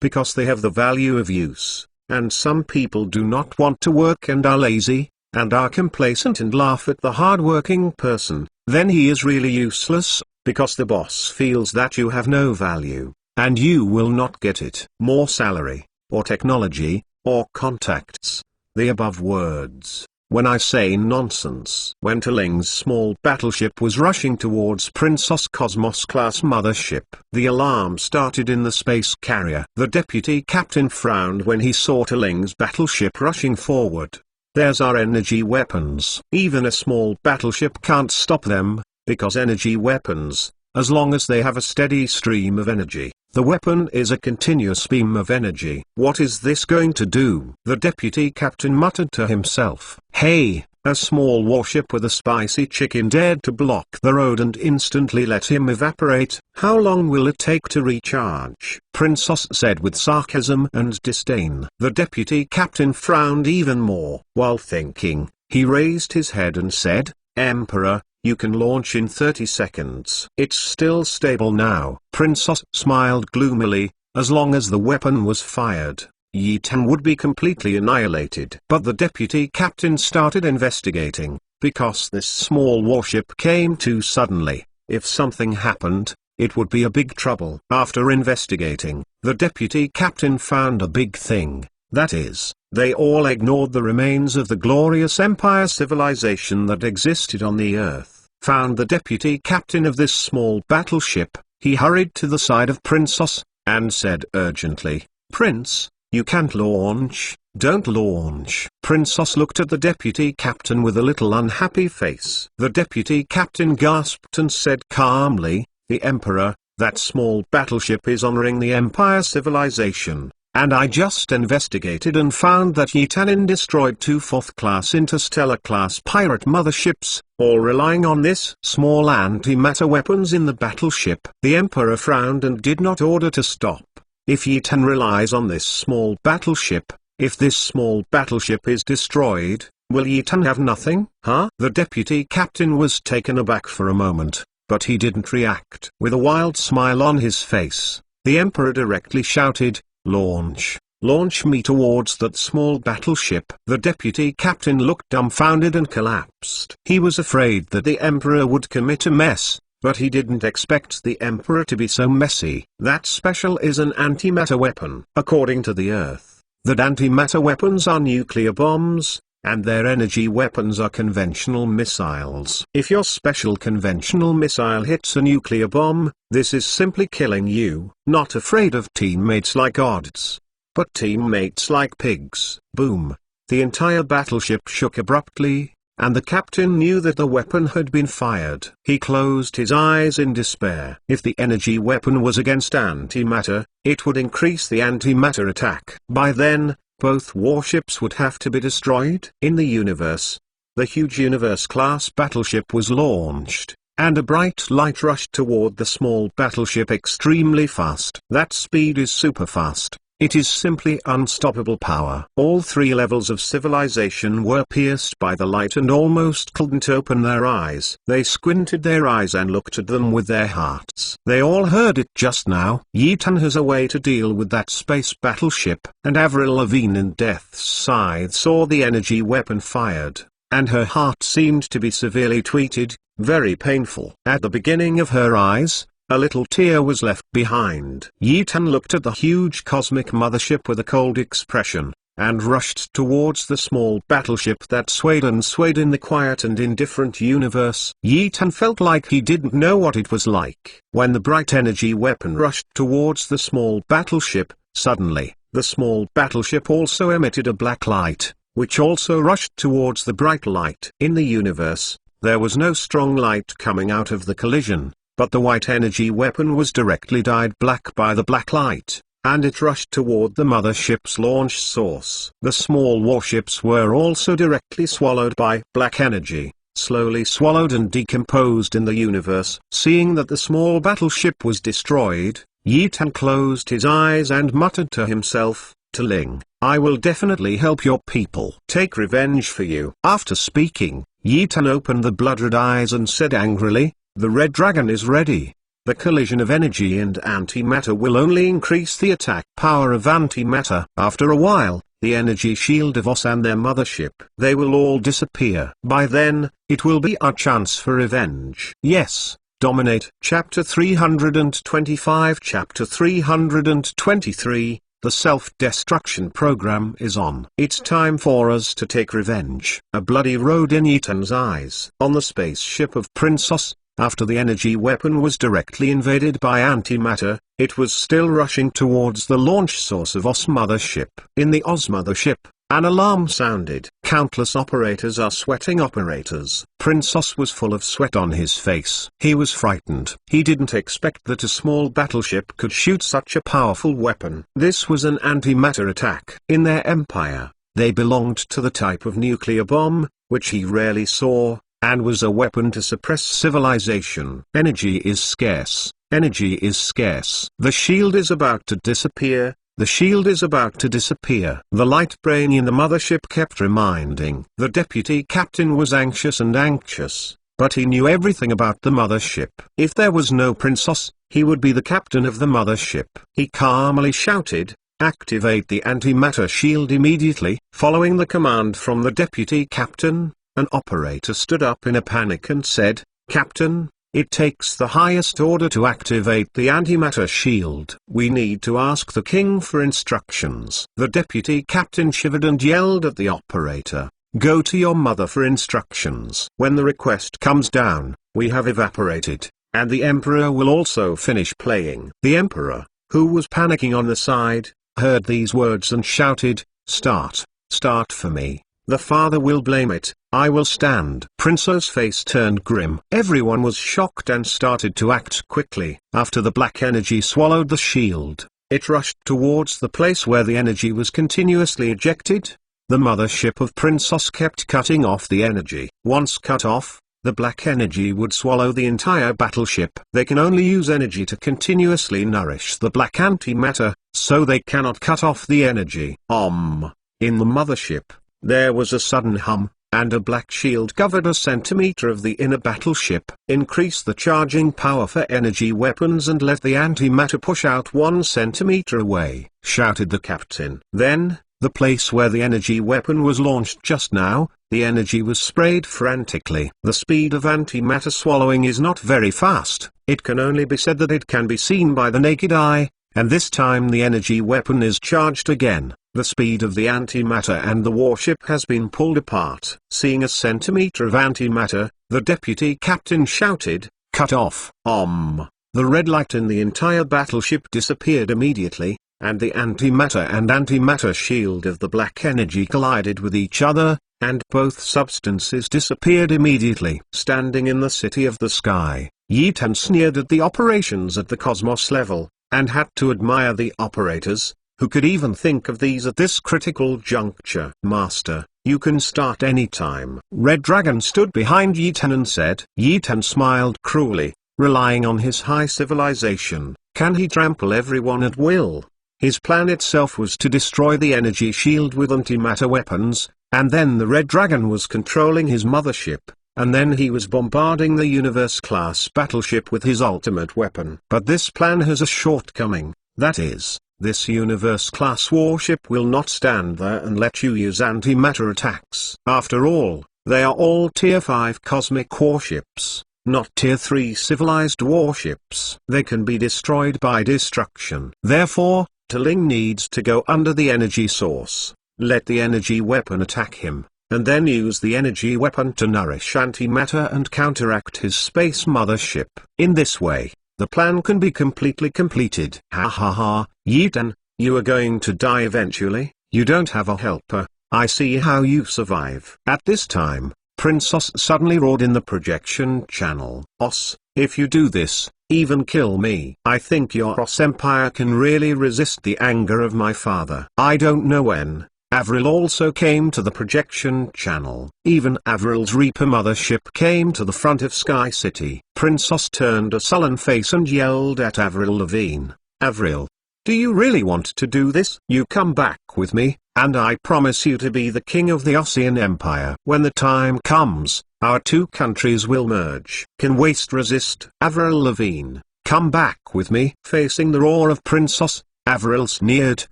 Because they have the value of use. and some people do not want to work and are lazy, and are complacent and laugh at the hard-working person, then he is really useless, because the boss feels that you have no value, and you will not get it. More salary, or technology, or contacts. The above words, when I say nonsense. When Taling's small battleship was rushing towards Princess Cosmos class mothership, the alarm started in the space carrier. The deputy captain frowned when he saw Taling's battleship rushing forward. There's our energy weapons. Even a small battleship can't stop them, because energy weapons, as long as they have a steady stream of energy, the weapon is a continuous beam of energy. What is this going to do? The deputy captain muttered to himself. Hey, a small warship with a spicy chicken dared to block the road and instantly let him evaporate. How long will it take to recharge? Princess said with sarcasm and disdain. The deputy captain frowned even more. While thinking, he raised his head and said, Emperor, you can launch in 30 seconds. It's still stable now. Princess smiled gloomily. As long as the weapon was fired, Yi Tan would be completely annihilated. But the deputy captain started investigating, because this small warship came too suddenly. If something happened, it would be a big trouble. After investigating, the deputy captain found a big thing. That is, they all ignored the remains of the glorious empire civilization that existed on the earth. Found the deputy captain of this small battleship, he hurried to the side of Princess, and said urgently, Prince, you can't launch, don't launch. Princess looked at the deputy captain with a little unhappy face. The deputy captain gasped and said calmly, the Emperor, that small battleship is honoring the empire civilization. And I just investigated and found that Yi Tanin destroyed 2 4th-class interstellar-class pirate motherships, all relying on this small antimatter weapons in the battleship. The Emperor frowned and did not order to stop. If Yi Tan relies on this small battleship, if this small battleship is destroyed, will Yi Tan have nothing? Huh? The deputy captain was taken aback for a moment, but he didn't react. With a wild smile on his face, the Emperor directly shouted, Launch! Launch me towards that small battleship. The deputy captain looked dumbfounded and collapsed. He was afraid that the Emperor would commit a mess, but he didn't expect the Emperor to be so messy. That special is an antimatter weapon. According to the Earth, that antimatter weapons are nuclear bombs, and their energy weapons are conventional missiles. If your special conventional missile hits a nuclear bomb, this is simply killing you. Not afraid of teammates like odds, but teammates like pigs. Boom. The entire battleship shook abruptly, and the captain knew that the weapon had been fired. He closed his eyes in despair. If the energy weapon was against antimatter, it would increase the antimatter attack. By then, both warships would have to be destroyed. In the universe, the huge universe-class battleship was launched, and a bright light rushed toward the small battleship extremely fast. That speed is super fast. It is simply unstoppable power. All 3 levels of civilization were pierced by the light and almost couldn't open their eyes. They squinted their eyes and looked at them with their hearts. They all heard it just now. Yi Tan has a way to deal with that space battleship. And Avril Lavigne in Death's Scythe saw the energy weapon fired, and her heart seemed to be severely tweeted, very painful. At the beginning of her eyes, a little tear was left behind. Yi Tan looked at the huge cosmic mothership with a cold expression, and rushed towards the small battleship that swayed and swayed in the quiet and indifferent universe. Yi Tan felt like he didn't know what it was like. When the bright energy weapon rushed towards the small battleship, suddenly, the small battleship also emitted a black light, which also rushed towards the bright light. In the universe, there was no strong light coming out of the collision, but the white energy weapon was directly dyed black by the black light, and it rushed toward the mothership's launch source. The small warships were also directly swallowed by black energy, slowly swallowed and decomposed in the universe. Seeing that the small battleship was destroyed, Yi Tan closed his eyes and muttered to himself, Taling, I will definitely help your people. Take revenge for you. After speaking, Yi Tan opened the blood-red eyes and said angrily, the red dragon is ready. The collision of energy and antimatter will only increase the attack power of antimatter. After a while, the energy shield of Oz and their mothership. They will all disappear. By then, it will be our chance for revenge. Yes, dominate. Chapter 325. Chapter 323. The self-destruction program is on. It's time for us to take revenge. A bloody road in Ethan's eyes. On the spaceship of Prince Oz, after the energy weapon was directly invaded by antimatter, it was still rushing towards the launch source of Oz mothership. In the Oz mothership, an alarm sounded. Countless operators are sweating operators. Prince Oz was full of sweat on his face. He was frightened. He didn't expect that a small battleship could shoot such a powerful weapon. This was an antimatter attack. In their empire, they belonged to the type of nuclear bomb, which he rarely saw, and was a weapon to suppress civilization. Energy is scarce. Energy is scarce. The shield is about to disappear. The shield is about to disappear. The light brain in the mothership kept reminding. The deputy captain was anxious and anxious, but he knew everything about the mothership. If there was no Prince Oz, he would be the captain of the mothership. He calmly shouted, "Activate the antimatter shield immediately." Following the command from the deputy captain, an operator stood up in a panic and said, "Captain, it takes the highest order to activate the antimatter shield. We need to ask the king for instructions." The deputy captain shivered and yelled at the operator, "Go to your mother for instructions." When the request comes down, we have evaporated, and the emperor will also finish playing. The emperor, who was panicking on the side, heard these words and shouted, "Start, start for me. The father will blame it, I will stand." Prince Oz's face turned grim. Everyone was shocked and started to act quickly. After the black energy swallowed the shield, it rushed towards the place where the energy was continuously ejected. The mothership of Prince Oz kept cutting off the energy. Once cut off, the black energy would swallow the entire battleship. They can only use energy to continuously nourish the black antimatter, so they cannot cut off the energy. In the mothership, there was a sudden hum, and a black shield covered a centimeter of the inner battleship. "Increase the charging power for energy weapons and let the antimatter push out 1 centimeter away," shouted the captain. Then, the place where the energy weapon was launched just now, the energy was sprayed frantically. The speed of antimatter swallowing is not very fast. It can only be said that it can be seen by the naked eye, and this time the energy weapon is charged again. The speed of the antimatter and the warship has been pulled apart. Seeing a centimeter of antimatter, the deputy captain shouted, "Cut off!" The red light in the entire battleship disappeared immediately, and the antimatter and antimatter shield of the black energy collided with each other, and both substances disappeared immediately. Standing in the city of the sky, Yetan sneered at the operations at the cosmos level, and had to admire the operators, who could even think of these at this critical juncture. "Master, you can start any time." Red Dragon stood behind Yetan and said. Yetan smiled cruelly, relying on his high civilization. Can he trample everyone at will? His plan itself was to destroy the energy shield with antimatter weapons, and then the Red Dragon was controlling his mothership, and then he was bombarding the Universe-class battleship with his ultimate weapon. But this plan has a shortcoming, that is, this Universe-class warship will not stand there and let you use antimatter attacks. After all, they are all Tier 5 cosmic warships, not Tier 3 civilized warships. They can be destroyed by destruction. Therefore, Ling needs to go under the energy source, let the energy weapon attack him, and then use the energy weapon to nourish antimatter and counteract his space mothership. In this way, the plan can be completely completed. Ha ha ha, Yetan, you are going to die eventually. You don't have a helper. I see how you survive. At this time, Prince Oz suddenly roared in the projection channel. "Oz, if you do this, even kill me. I think your Oz Empire can really resist the anger of my father." I don't know when, Avril also came to the projection channel. Even Avril's Reaper mothership came to the front of Sky City. Prince Oz turned a sullen face and yelled at Avril Lavigne. "Avril, do you really want to do this? You come back with me, and I promise you to be the king of the Ossian Empire. When the time comes, our two countries will merge." Can Waste resist? Avril Lavigne, come back with me. Facing the roar of Prince Oz, Avril sneered,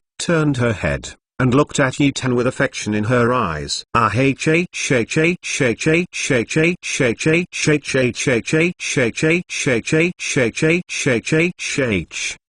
turned her head, and looked at Yitan with affection in her eyes.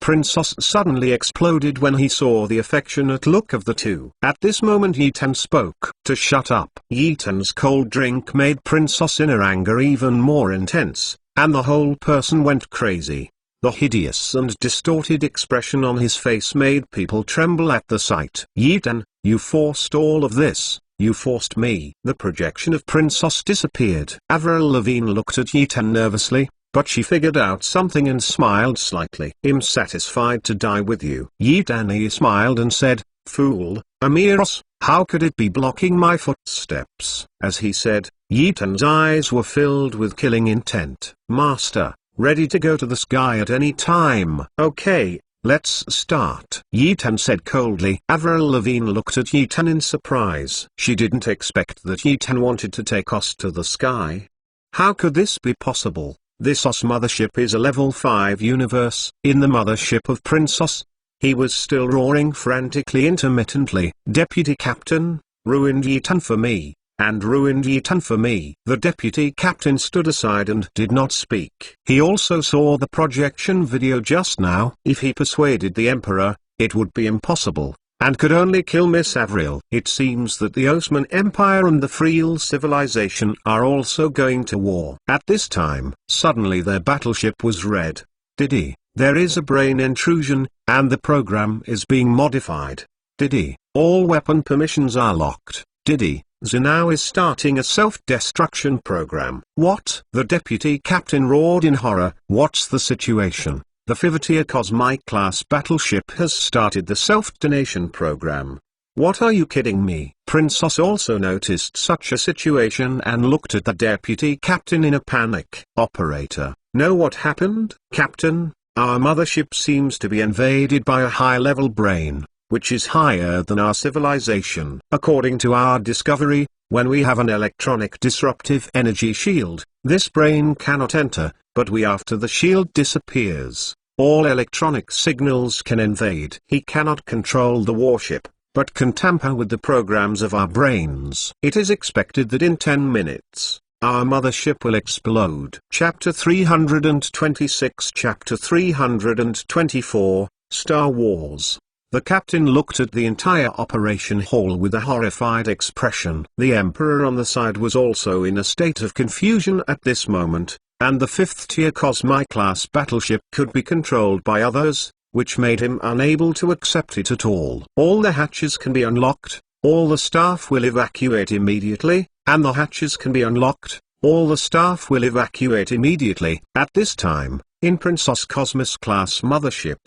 Princess suddenly exploded when he saw the affectionate look of the two. At this moment Yitan spoke. To shut up. Yitan's cold drink made Princess' inner anger even more intense, and the whole person went crazy. The hideous and distorted expression on his face made people tremble at the sight. Yitan, you forced all of this, you forced me. The projection of Princess disappeared. Avril Lavigne looked at Yitan nervously, but she figured out something and smiled slightly. I'm satisfied to die with you. Yitan smiled and said, fool, Amiros, how could it be blocking my footsteps? As he said, Yitan's eyes were filled with killing intent. Master, ready to go to the sky at any time. Okay, let's start. Yitan said coldly. Avril Lavigne looked at Yitan in surprise. She didn't expect that Yitan wanted to take us to the sky. How could this be possible? This OS mothership is a level 5 universe. In the mothership of Princess, he was still roaring frantically intermittently. Deputy Captain, ruined Yitan for me. And ruined Yitan for me. The deputy captain stood aside and did not speak. He also saw the projection video just now. If he persuaded the Emperor, it would be impossible, and could only kill Miss Avril. It seems that the Osman Empire and the Freel civilization are also going to war. At this time, suddenly their battleship was red. Diddy, there is a brain intrusion, and the program is being modified. Diddy, all weapon permissions are locked. Diddy, Zinao is starting a self-destruction program. What? The deputy captain roared in horror. What's the situation? The Fivatia Cosmi-class battleship has started the self-donation program. What, are you kidding me? Princess also noticed such a situation and looked at the deputy captain in a panic. Operator, know what happened? Captain, our mothership seems to be invaded by a high-level brain, which is higher than our civilization. According to our discovery, when we have an electronic disruptive energy shield, this brain cannot enter, but after the shield disappears, all electronic signals can invade. He cannot control the warship, but can tamper with the programs of our brains. It is expected that in 10 minutes, our mothership will explode. Chapter 326. Chapter 324, Star Wars. The captain looked at the entire operation hall with a horrified expression. The Emperor on the side was also in a state of confusion at this moment, and the 5th tier Cosmi-class battleship could be controlled by others, which made him unable to accept it at all. All the hatches can be unlocked, all the staff will evacuate immediately, and the hatches can be unlocked, all the staff will evacuate immediately. At this time, in Princess Cosmos-class mothership,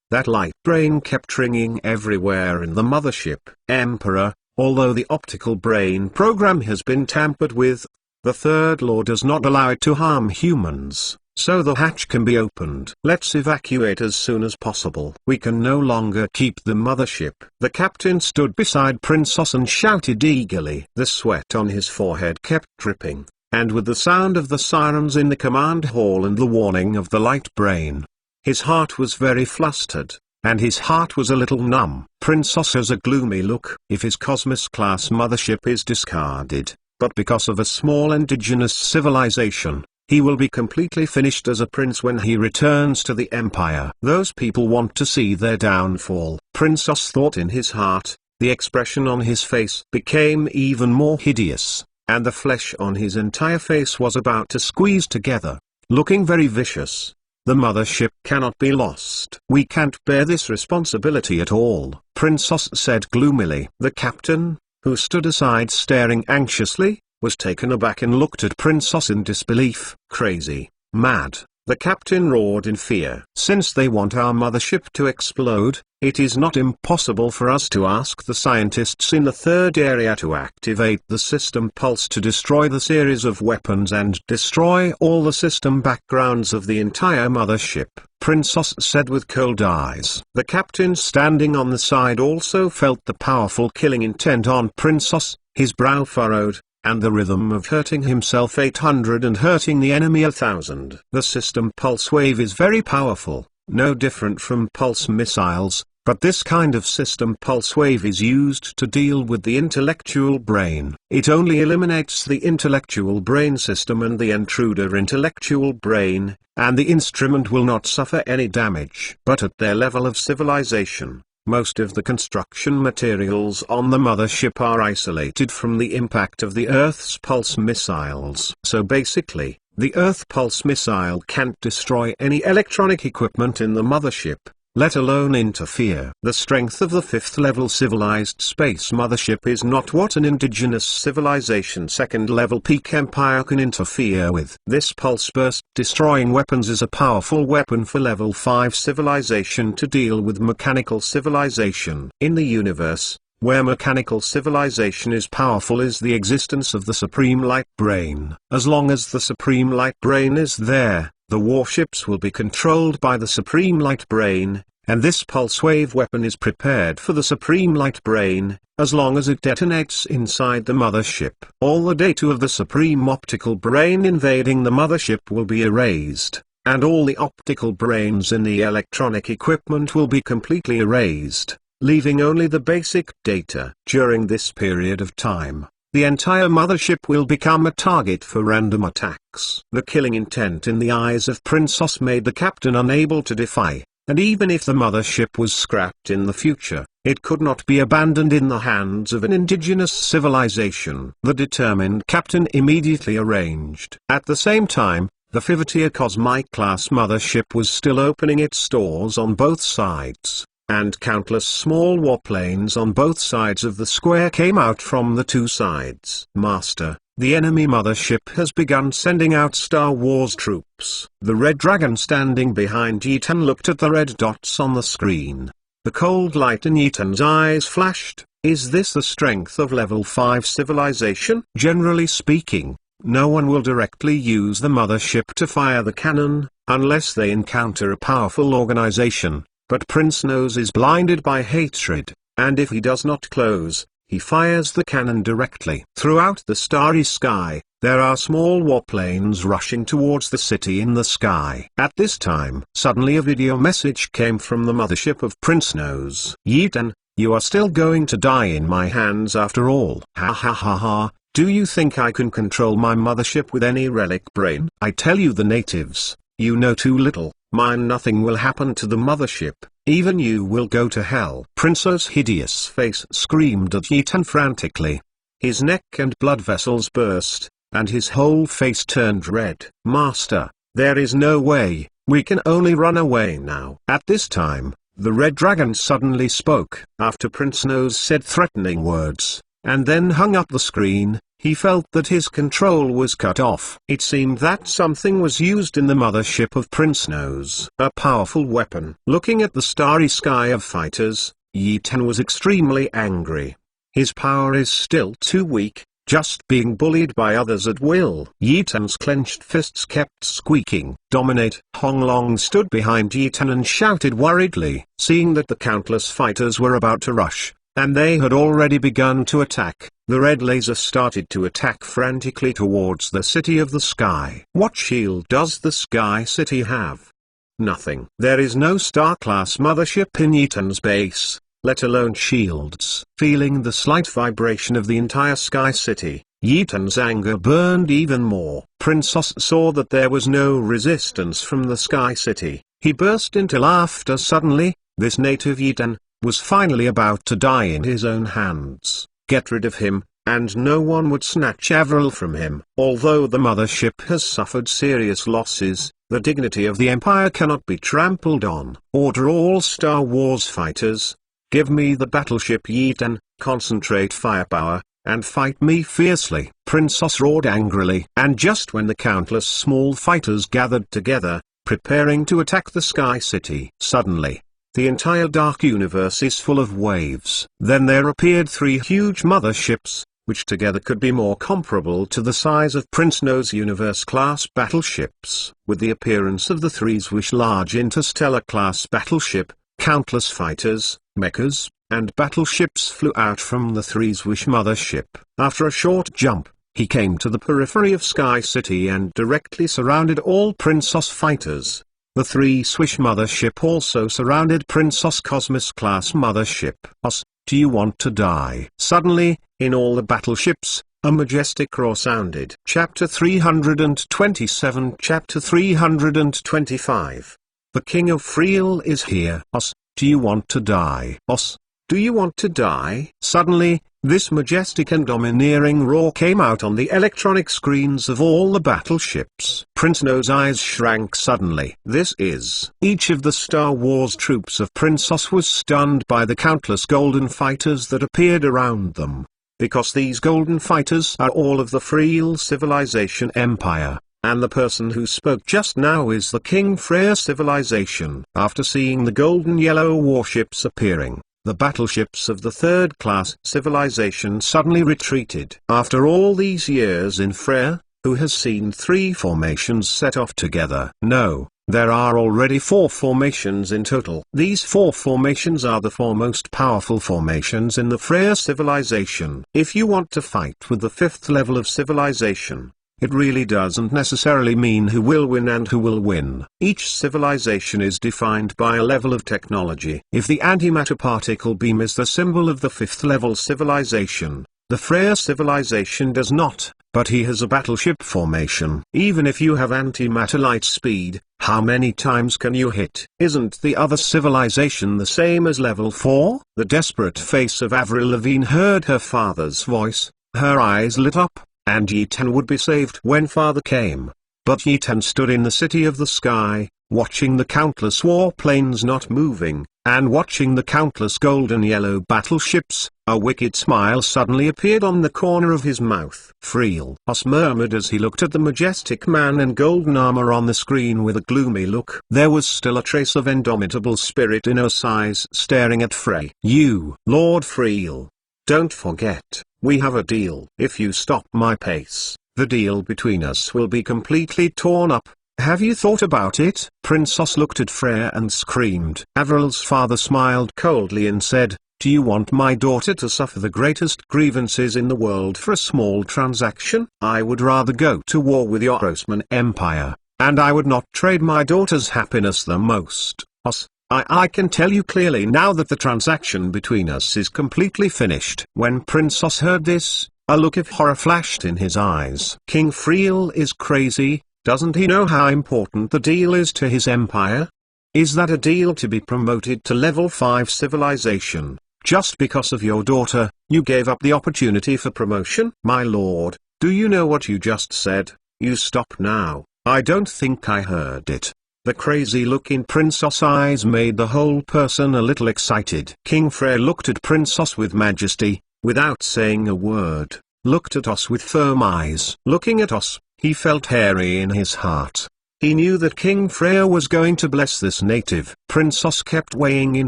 that light brain kept ringing everywhere in the mothership. Emperor, although the optical brain program has been tampered with, the third law does not allow it to harm humans, so the hatch can be opened. Let's evacuate as soon as possible. We can no longer keep the mothership. The captain stood beside Princess and shouted eagerly. The sweat on his forehead kept dripping, and with the sound of the sirens in the command hall and the warning of the light brain, his heart was very flustered, and his heart was a little numb. Princess has a gloomy look. If his Cosmos-class mothership is discarded, but because of a small indigenous civilization, he will be completely finished as a prince when he returns to the Empire. Those people want to see their downfall. Princess thought in his heart. The expression on his face became even more hideous, and the flesh on his entire face was about to squeeze together, looking very vicious. The mothership cannot be lost. We can't bear this responsibility at all, Princess said gloomily. The captain, who stood aside staring anxiously, was taken aback and looked at Princess in disbelief. Crazy, mad, the captain roared in fear. Since they want our mothership to explode, it is not impossible for us to ask the scientists in the third area to activate the system pulse to destroy the series of weapons and destroy all the system backgrounds of the entire mothership, Princess said with cold eyes. The captain standing on the side also felt the powerful killing intent on Princess, his brow furrowed, and the rhythm of hurting himself 800 and hurting the enemy 1000. The system pulse wave is very powerful, no different from pulse missiles, But this kind of system pulse wave is used to deal with the intellectual brain. It only eliminates the intellectual brain system and the intruder intellectual brain, and the instrument will not suffer any damage. But at their level of civilization, most of the construction materials on the mothership are isolated from the impact of the Earth's pulse missiles. So basically, the Earth pulse missile can't destroy any electronic equipment in the mothership, let alone interfere. The strength of the fifth-level civilized space mothership is not what an indigenous civilization second-level peak empire can interfere with. This pulse burst destroying weapons is a powerful weapon for level 5 civilization to deal with mechanical civilization. In the universe, where mechanical civilization is powerful is the existence of the Supreme Light Brain. As long as the Supreme Light Brain is there, the warships will be controlled by the Supreme Light Brain, and this pulse wave weapon is prepared for the Supreme Light Brain. As long as it detonates inside the mothership, all the data of the Supreme Optical Brain invading the mothership will be erased, and all the optical brains in the electronic equipment will be completely erased, leaving only the basic data. During this period of time, the entire mothership will become a target for random attacks. The killing intent in the eyes of Princess made the captain unable to defy, and even if the mothership was scrapped in the future, it could not be abandoned in the hands of an indigenous civilization. The determined captain immediately arranged. At the same time, the Fivatia Cosmic-class mothership was still opening its doors on both sides, and countless small warplanes on both sides of the square came out from the two sides. Master, the enemy mothership has begun sending out Star Wars troops. The Red Dragon standing behind Yetan looked at the red dots on the screen. The cold light in Yetan's eyes flashed. Is this the strength of level 5 civilization? Generally speaking, no one will directly use the mothership to fire the cannon, unless they encounter a powerful organization. But Prince Nose is blinded by hatred, and if he does not close, he fires the cannon directly. Throughout the starry sky, there are small warplanes rushing towards the city in the sky. At this time, suddenly a video message came from the mothership of Prince Nose. Yetan, you are still going to die in my hands after all. Ha ha ha ha, do you think I can control my mothership with any relic brain? I tell you the natives, you know too little. Mine nothing will happen to the mothership, even you will go to hell. Prince's hideous face screamed at Yetan frantically. His neck and blood vessels burst, and his whole face turned red. Master, there is no way, we can only run away now. At this time, the Red Dragon suddenly spoke. After Prince Nose said threatening words, and then hung up the screen, he felt that his control was cut off. It seemed that something was used in the mothership of Prince Nose. A powerful weapon. Looking at the starry sky of fighters, Yetan was extremely angry. His power is still too weak, just being bullied by others at will. Yetan's clenched fists kept squeaking. Dominate. Honglong stood behind Yetan and shouted worriedly, seeing that the countless fighters were about to rush, and they had already begun to attack. The red laser started to attack frantically towards the city of the sky. What shield does the sky city have? Nothing. There is no star-class mothership in Yetan's base, let alone shields. Feeling the slight vibration of the entire sky city, Yetan's anger burned even more. Princess saw that there was no resistance from the sky city. He burst into laughter suddenly. This native Yetan was finally about to die in his own hands. Get rid of him, and no one would snatch Avril from him. Although the mothership has suffered serious losses, the dignity of the Empire cannot be trampled on. Order all Star Wars fighters. Give me the battleship Yetan, concentrate firepower, and fight me fiercely. Princess roared angrily. And just when the countless small fighters gathered together, preparing to attack the Sky City, suddenly, the entire dark universe is full of waves. Then there appeared 3 huge motherships, which together could be more comparable to the size of Prince Nose Universe-class battleships. With the appearance of the 3 Zwish large interstellar-class battleship, countless fighters, mechas, and battleships flew out from the 3 Zwish mothership. After a short jump, he came to the periphery of Sky City and directly surrounded all Princess fighters. The 3 Swish mothership also surrounded Princess Cosmos-class mothership. Os, do you want to die? Suddenly, in all the battleships, a majestic roar sounded. Chapter 327, Chapter 325. The King of Friel is here. Os, do you want to die? Os, do you want to die? Suddenly, this majestic and domineering roar came out on the electronic screens of all the battleships. Prince No's eyes shrank suddenly. This is. Each of the Star Wars troops of Princess was stunned by the countless golden fighters that appeared around them. Because these golden fighters are all of the Friel civilization empire, and the person who spoke just now is the King Freya civilization. After seeing the golden yellow warships appearing, the battleships of the 3rd class civilization suddenly retreated. After all these years in Freya, who has seen 3 formations set off together? No, there are already 4 formations in total. These 4 formations are the 4 most powerful formations in the Freya civilization. If you want to fight with the 5th level of civilization, it really doesn't necessarily mean who will win and who will win. Each civilization is defined by a level of technology. If the antimatter particle beam is the symbol of the 5th level civilization, the Freya civilization does not, but he has a battleship formation. Even if you have antimatter light speed, how many times can you hit? Isn't the other civilization the same as level 4? The desperate face of Avril Lavigne heard her father's voice, her eyes lit up. And Yetan would be saved when father came. But Yetan stood in the city of the sky, watching the countless warplanes not moving, and watching the countless golden yellow battleships. A wicked smile suddenly appeared on the corner of his mouth. Friel Os murmured as he looked at the majestic man in golden armor on the screen with a gloomy look. There was still a trace of indomitable spirit in Os' eyes staring at Frey. You, Lord Friel. Don't forget, we have a deal. If you stop my pace, the deal between us will be completely torn up. Have you thought about it? Princess looked at Freya and screamed. Avril's father smiled coldly and said, do you want my daughter to suffer the greatest grievances in the world for a small transaction? I would rather go to war with your Osman Empire, and I would not trade my daughter's happiness the most. Os, I can tell you clearly now that the transaction between us is completely finished. When Princess heard this, a look of horror flashed in his eyes. King Friel is crazy, doesn't he know how important the deal is to his empire? Is that a deal to be promoted to level 5 civilization? Just because of your daughter, you gave up the opportunity for promotion? My lord, do you know what you just said? You stop now. I don't think I heard it. The crazy look in Princess' eyes made the whole person a little excited. King Frey looked at Princess with majesty, without saying a word, looked at Os with firm eyes. Looking at Os, he felt hairy in his heart. He knew that King Freya was going to bless this native. Princess kept weighing in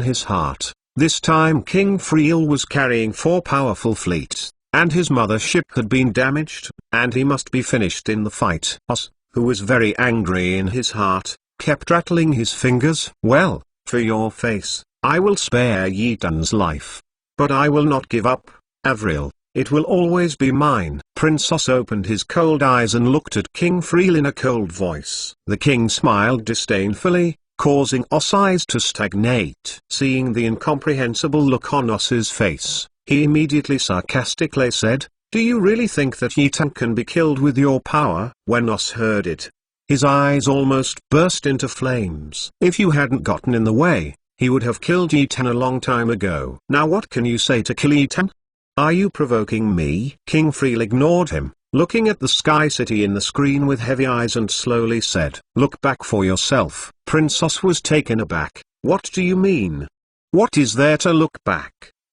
his heart. This time King Friel was carrying 4 powerful fleets, and his mothership had been damaged, and he must be finished in the fight. Os, who was very angry in his heart, kept rattling his fingers. Well, for your face, I will spare Yetan's life. But I will not give up, Avril. It will always be mine. Princess opened his cold eyes and looked at King Friel in a cold voice. The king smiled disdainfully, causing Os' eyes to stagnate. Seeing the incomprehensible look on Os's face, he immediately sarcastically said, do you really think that Yetan can be killed with your power? When Os heard it, his eyes almost burst into flames. If you hadn't gotten in the way, he would have killed Yetan a long time ago. Now what can you say to kill Yetan? Are you provoking me? King Friel ignored him, looking at the Sky City in the screen with heavy eyes and slowly said, look back for yourself. Princess was taken aback. What do you mean? What is there to look back?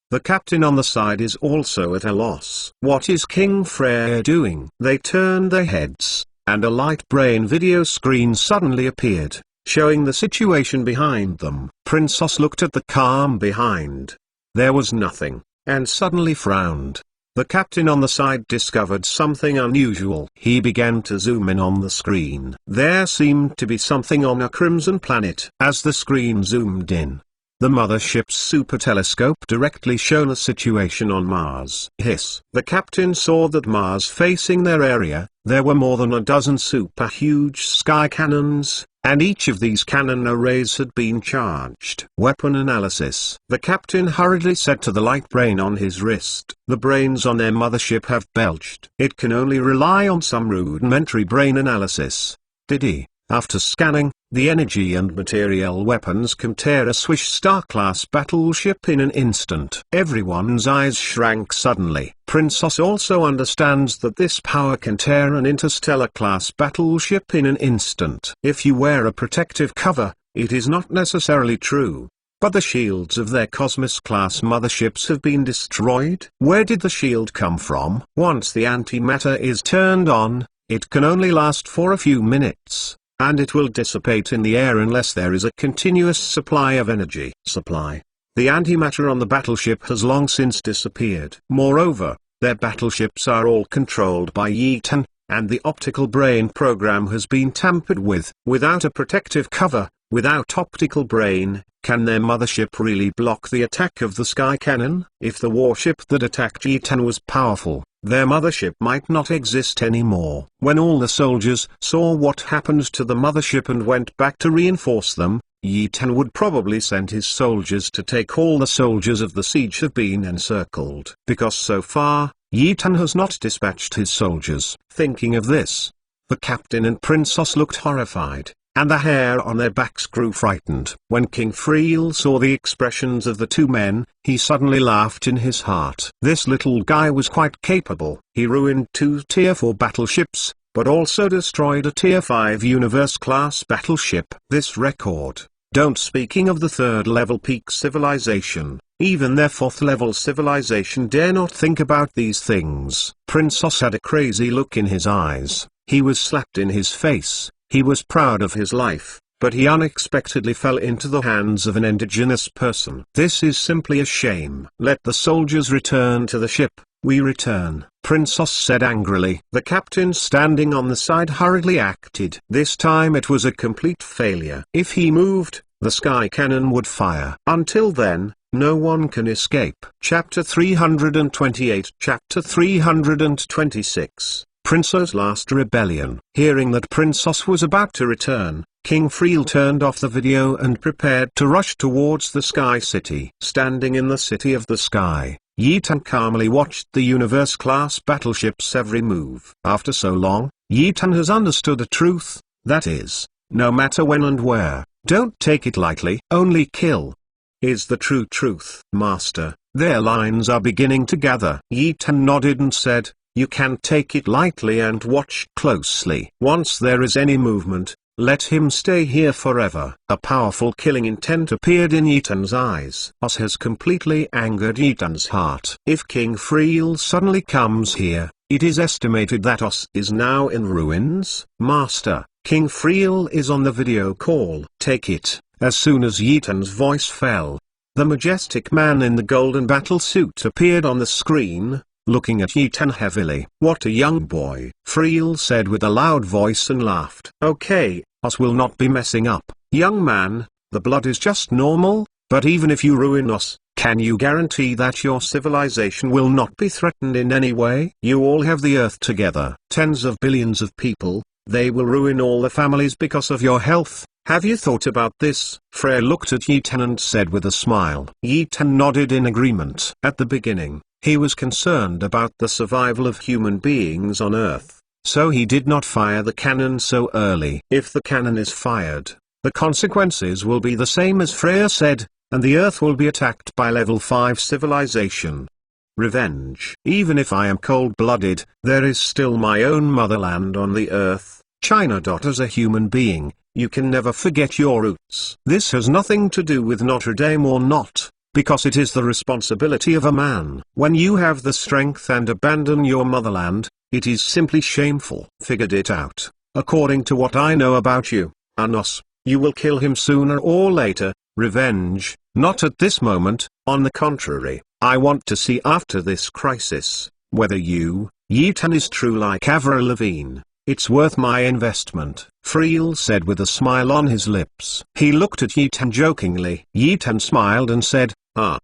The captain on the side is also at a loss. What is King Freya doing? They turned their heads, and a light brain video screen suddenly appeared, showing the situation behind them. Princess looked at the calm behind. There was nothing, and suddenly frowned. The captain on the side discovered something unusual. He began to zoom in on the screen. There seemed to be something on a crimson planet. As the screen zoomed in, The mothership's super telescope directly shone a situation on Mars. Hiss. The captain saw that Mars facing their area, there were more than a dozen super huge sky cannons, and each of these cannon arrays had been charged. Weapon analysis. The captain hurriedly said to the light brain on his wrist, the brains on their mothership have belched. It can only rely on some rudimentary brain analysis. Did he? After scanning, the energy and material weapons can tear a Swiss Star-class battleship in an instant. Everyone's eyes shrank suddenly. Princess also understands that this power can tear an interstellar-class battleship in an instant. If you wear a protective cover, it is not necessarily true. But the shields of their Cosmos-class motherships have been destroyed. Where did the shield come from? Once the antimatter is turned on, it can only last for a few minutes, and it will dissipate in the air unless there is a continuous supply of energy. The antimatter on the battleship has long since disappeared. Moreover, their battleships are all controlled by Yetan, and the optical brain program has been tampered with. Without a protective cover, without optical brain, can their mothership really block the attack of the sky cannon? If the warship that attacked Yetan was powerful, their mothership might not exist anymore. When all the soldiers saw what happened to the mothership and went back to reinforce them, Yetan would probably send his soldiers to take all the soldiers of the siege have been encircled. Because so far, Yetan has not dispatched his soldiers. Thinking of this, the captain and princess looked horrified, and the hair on their backs grew frightened. When King Friel saw the expressions of the two men, he suddenly laughed in his heart. This little guy was quite capable. He ruined 2 Tier 4 battleships, but also destroyed a Tier 5 Universe-class battleship. This record, don't speaking of the 3rd-level peak civilization, even their 4th-level civilization dare not think about these things. Princess had a crazy look in his eyes. He was slapped in his face. He was proud of his life, but he unexpectedly fell into the hands of an indigenous person. This is simply a shame. Let the soldiers return to the ship. We return, Princess said angrily. The captain standing on the side hurriedly acted. This time it was a complete failure. If he moved, the sky cannon would fire. Until then, no one can escape. Chapter 328. Chapter 326. Princess' Last Rebellion. Hearing that Princess was about to return, King Friel turned off the video and prepared to rush towards the Sky City. Standing in the City of the Sky, Yetan calmly watched the Universe-class battleship's every move. After so long, Yetan has understood a truth, that is, no matter when and where, don't take it lightly. Only kill is the true truth. Master, their lines are beginning to gather. Yetan nodded and said, you can take it lightly and watch closely. Once there is any movement, let him stay here forever. A powerful killing intent appeared in Yetan's eyes. Us has completely angered Yetan's heart. If King Friel suddenly comes here, it is estimated that Us is now in ruins. Master, King Friel is on the video call. Take it. As soon as Yetan's voice fell, the majestic man in the golden battle suit appeared on the screen, looking at Yetan heavily. What a young boy, Friel said with a loud voice and laughed. Okay, Us will not be messing up. Young man, the blood is just normal, but even if you ruin Us, can you guarantee that your civilization will not be threatened in any way? You all have the earth together. Tens of billions of people, they will ruin all the families because of your health. Have you thought about this? Freyr looked at Yetan and said with a smile. Yetan nodded in agreement. At the beginning, he was concerned about the survival of human beings on Earth, so he did not fire the cannon so early. If the cannon is fired, the consequences will be the same as Freyr said, and the Earth will be attacked by level 5 civilization. Revenge. Even if I am cold-blooded, there is still my own motherland on the Earth. China. As a human being, you can never forget your roots. This has nothing to do with Notre Dame or not, because it is the responsibility of a man. When you have the strength and abandon your motherland, it is simply shameful. Figured it out. According to what I know about you, Anos, you will kill him sooner or later. Revenge, not at this moment. On the contrary, I want to see after this crisis, whether you, Yetan, is true like Avril Lavigne. It's worth my investment. Friel said with a smile on his lips. He looked at Yi Tan jokingly. Yi Tan smiled and said, "Ah.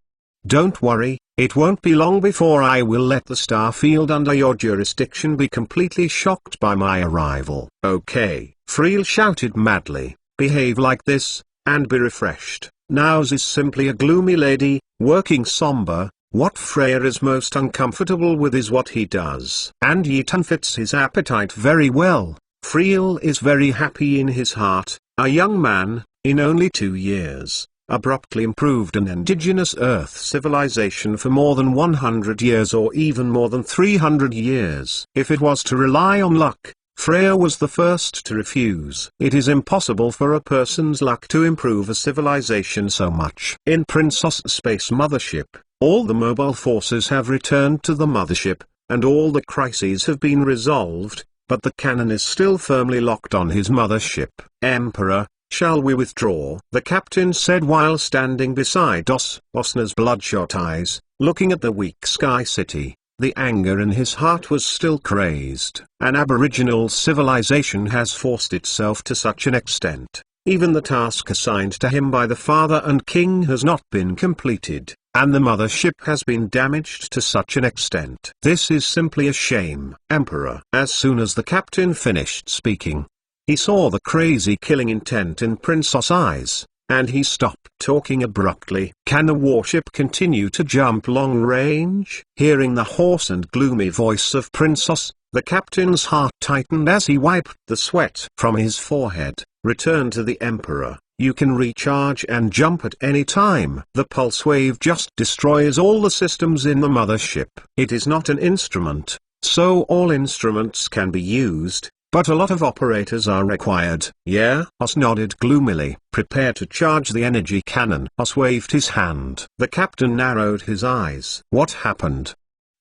Don't worry, it won't be long before I will let the star field under your jurisdiction be completely shocked by my arrival." "Okay," Friel shouted madly, "behave like this, and be refreshed." Now's is simply a gloomy lady, working somber. What Freya is most uncomfortable with is what he does. And Yi Tan fits his appetite very well. Friel is very happy in his heart. A young man, in only 2 years, abruptly improved an indigenous Earth civilization for more than 100 years or even more than 300 years. If it was to rely on luck, Freya was the first to refuse. It is impossible for a person's luck to improve a civilization so much. In Princess Space Mothership, all the mobile forces have returned to the mothership, and all the crises have been resolved, but the cannon is still firmly locked on his mothership. "Emperor, shall we withdraw?" the captain said while standing beside Osna's bloodshot eyes, looking at the weak Sky City. The anger in his heart was still crazed. An aboriginal civilization has forced itself to such an extent. Even the task assigned to him by the father and king has not been completed, and the mothership has been damaged to such an extent. This is simply a shame. "Emperor." As soon as the captain finished speaking, he saw the crazy killing intent in Princess' eyes, and he stopped talking abruptly. "Can the warship continue to jump long range?" Hearing the hoarse and gloomy voice of Princess, the captain's heart tightened as he wiped the sweat from his forehead. "Return to the Emperor. You can recharge and jump at any time. The pulse wave just destroys all the systems in the mothership. It is not an instrument, so all instruments can be used, but a lot of operators are required." "Yeah?" Os nodded gloomily. "Prepare to charge the energy cannon." Os waved his hand. The captain narrowed his eyes. "What happened?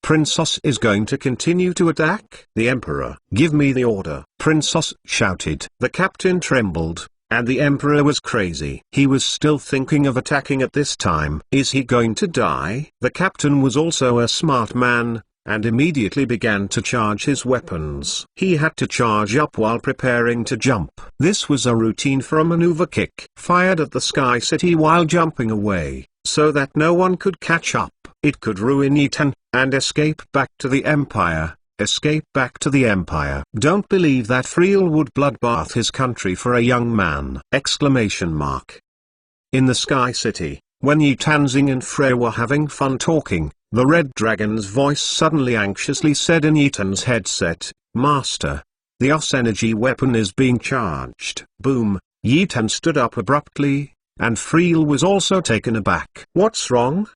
Princess is going to continue to attack?" "The Emperor." "Give me the order." Princess shouted. The captain trembled, and the Emperor was crazy. He was still thinking of attacking at this time. Is he going to die? The captain was also a smart man, and immediately began to charge his weapons. He had to charge up while preparing to jump. This was a routine for a maneuver kick, fired at the Sky City while jumping away, so that no one could catch up. It could ruin Yi Tan, and escape back to the Empire. Escape back to the Empire. Don't believe that Friel would bloodbath his country for a young man! Exclamation mark. In the Sky City, when Yi Tanzing and Freya were having fun talking, the Red Dragon's voice suddenly anxiously said in Yi Tan's headset, "Master, the OS energy weapon is being charged." Boom! Yi Tan stood up abruptly, and Friel was also taken aback. "What's wrong?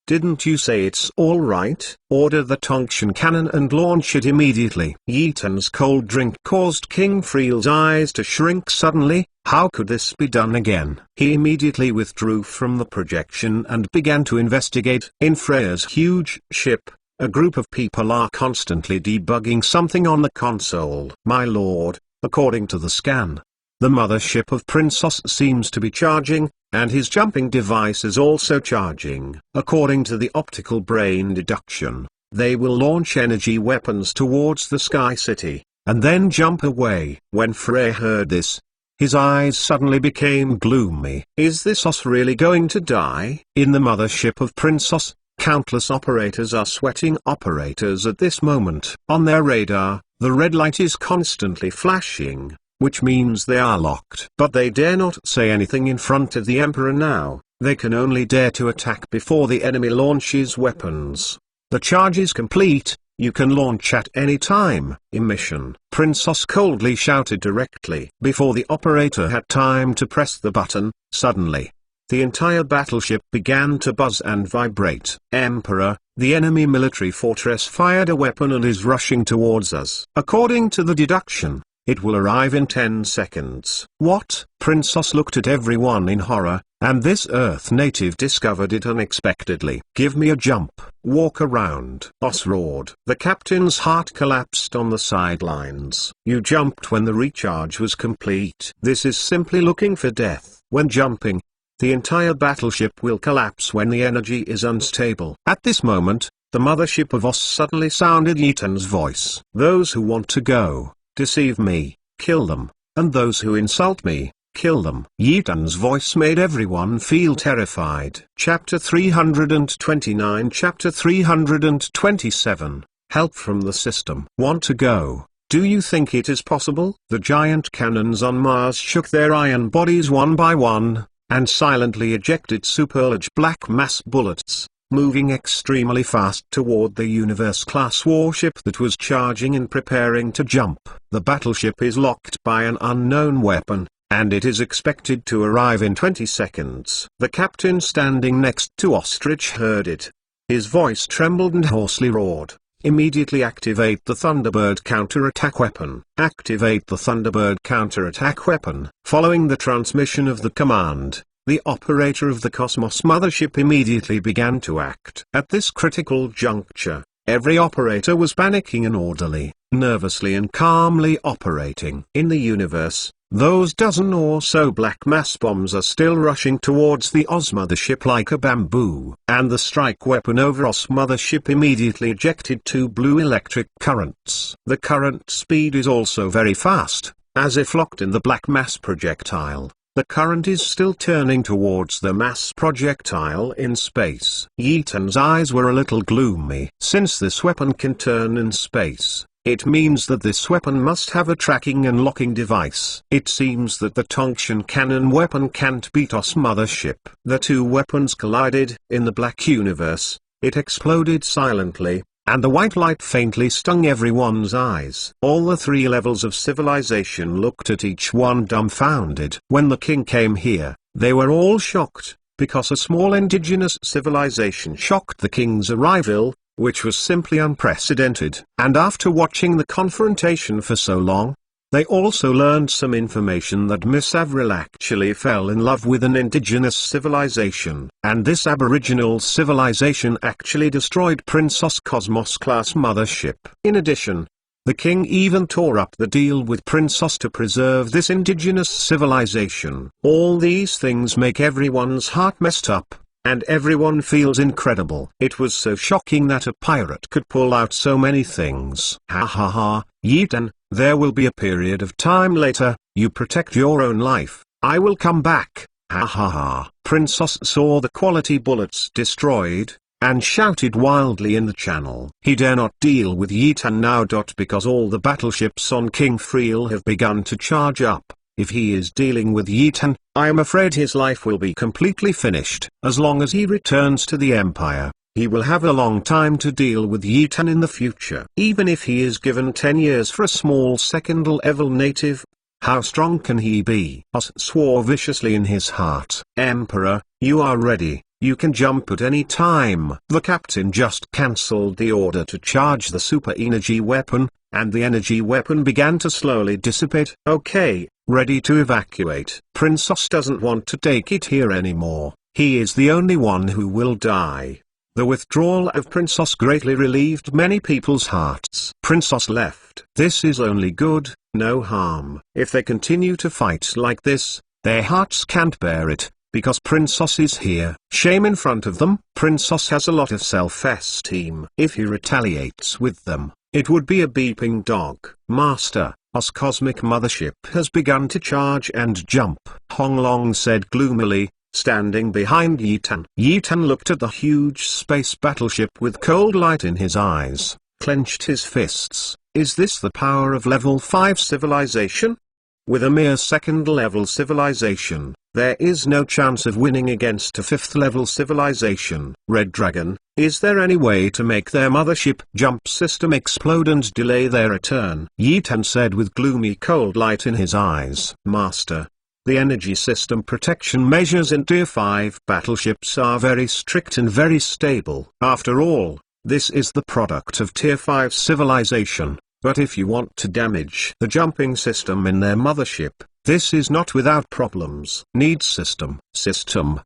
Didn't you say it's all right?" "Order the Tongtian cannon and launch it immediately." Yi Tan's cold drink caused King Friel's eyes to shrink suddenly. How could this be done again? He immediately withdrew from the projection and began to investigate. In Freya's huge ship, a group of people are constantly debugging something on the console. "My lord, according to the scan, the mothership of Princess seems to be charging, and his jumping device is also charging. According to the optical brain deduction, they will launch energy weapons towards the Sky City, and then jump away." When Freya heard this, his eyes suddenly became gloomy. Is this us really going to die? In the mothership of Princess, countless operators are sweating operators at this moment. On their radar, the red light is constantly flashing, which means they are locked. But they dare not say anything in front of the Emperor now. They can only dare to attack before the enemy launches weapons. The charge is complete. You can launch at any time. Emission. Princess coldly shouted directly. Before the operator had time to press the button, suddenly, the entire battleship began to buzz and vibrate. "Emperor, the enemy military fortress fired a weapon and is rushing towards us. According to the deduction, it will arrive in 10 seconds. "What?" Princess looked at everyone in horror, and this Earth native discovered it unexpectedly. "Give me a jump. Walk around." Os roared. The captain's heart collapsed on the sidelines. "You jumped when the recharge was complete." This is simply looking for death. When jumping, the entire battleship will collapse when the energy is unstable. At this moment, the mothership of Os suddenly sounded Yi Tan's voice. "Those who want to go, deceive me, kill them, and those who insult me, kill them. Yi Tan's voice made everyone feel terrified. Chapter 329 Chapter 327 Help from the system. Want to go? Do you think it is possible? The giant cannons on Mars shook their iron bodies one by one, and silently ejected super-large black mass bullets, moving extremely fast toward the Universe-class warship that was charging and preparing to jump. The battleship is locked by an unknown weapon, and it is expected to arrive in 20 seconds. The captain standing next to Ostrich heard it. His voice trembled and hoarsely roared. Immediately activate the Thunderbird counterattack weapon. Activate the Thunderbird counterattack weapon. Following the transmission of the command, the operator of the Cosmos mothership immediately began to act. At this critical juncture, every operator was panicking and orderly, nervously and calmly operating. In the universe, those dozen or so black mass bombs are still rushing towards the Oz mothership like a bamboo, and the strike weapon over Oz mothership immediately ejected 2 blue electric currents. The current speed is also very fast, as if locked in the black mass projectile. The current is still turning towards the mass projectile in space. Yi Tan's eyes were a little gloomy. Since this weapon can turn in space, it means that this weapon must have a tracking and locking device. It seems that the Tongtian cannon weapon can't beat Oz mothership. The two weapons collided. In the black universe, it exploded silently, and the white light faintly stung everyone's eyes. All the 3 levels of civilization looked at each one dumbfounded. When the king came here, they were all shocked, because a small indigenous civilization shocked the king's arrival, which was simply unprecedented. And after watching the confrontation for so long, they also learned some information that Miss Avril actually fell in love with an indigenous civilization. And this aboriginal civilization actually destroyed Princess Cosmos-class mothership. In addition, the king even tore up the deal with Princess to preserve this indigenous civilization. All these things make everyone's heart messed up, and everyone feels incredible. It was so shocking that a pirate could pull out so many things. Ha ha ha, Yi Tan, there will be a period of time later, you protect your own life, I will come back. Ha ha ha. Princess saw the quality bullets destroyed, and shouted wildly in the channel. He dare not deal with Yi Tan now. Because all the battleships on King Friel have begun to charge up. If he is dealing with Yi Tan, I am afraid his life will be completely finished. As long as he returns to the Empire, he will have a long time to deal with Yi Tan in the future. Even if he is given 10 years for a small second-level native, how strong can he be? Oz swore viciously in his heart. Emperor, you are ready. You can jump at any time. The captain just cancelled the order to charge the super energy weapon, and the energy weapon began to slowly dissipate. Okay, ready to evacuate. Princess doesn't want to take it here anymore. He is the only one who will die. The withdrawal of Princess greatly relieved many people's hearts. Princess left. This is only good, no harm. If they continue to fight like this, their hearts can't bear it. Because Princess is here. Shame in front of them. Princess has a lot of self-esteem. If he retaliates with them, it would be a beeping dog. Master, Oz cosmic mothership has begun to charge and jump. Hong Long said gloomily, standing behind Yi Tan. Yi Tan looked at the huge space battleship with cold light in his eyes, clenched his fists. Is this the power of level 5 civilization? With a mere second-level civilization, there is no chance of winning against a 5th-level civilization. Red Dragon, is there any way to make their mothership jump system explode and delay their return? Yi Tan said with gloomy cold light in his eyes. Master, the energy system protection measures in Tier 5 battleships are very strict and very stable. After all, this is the product of Tier 5 civilization. But if you want to damage the jumping system in their mothership, this is not without problems. Needs system.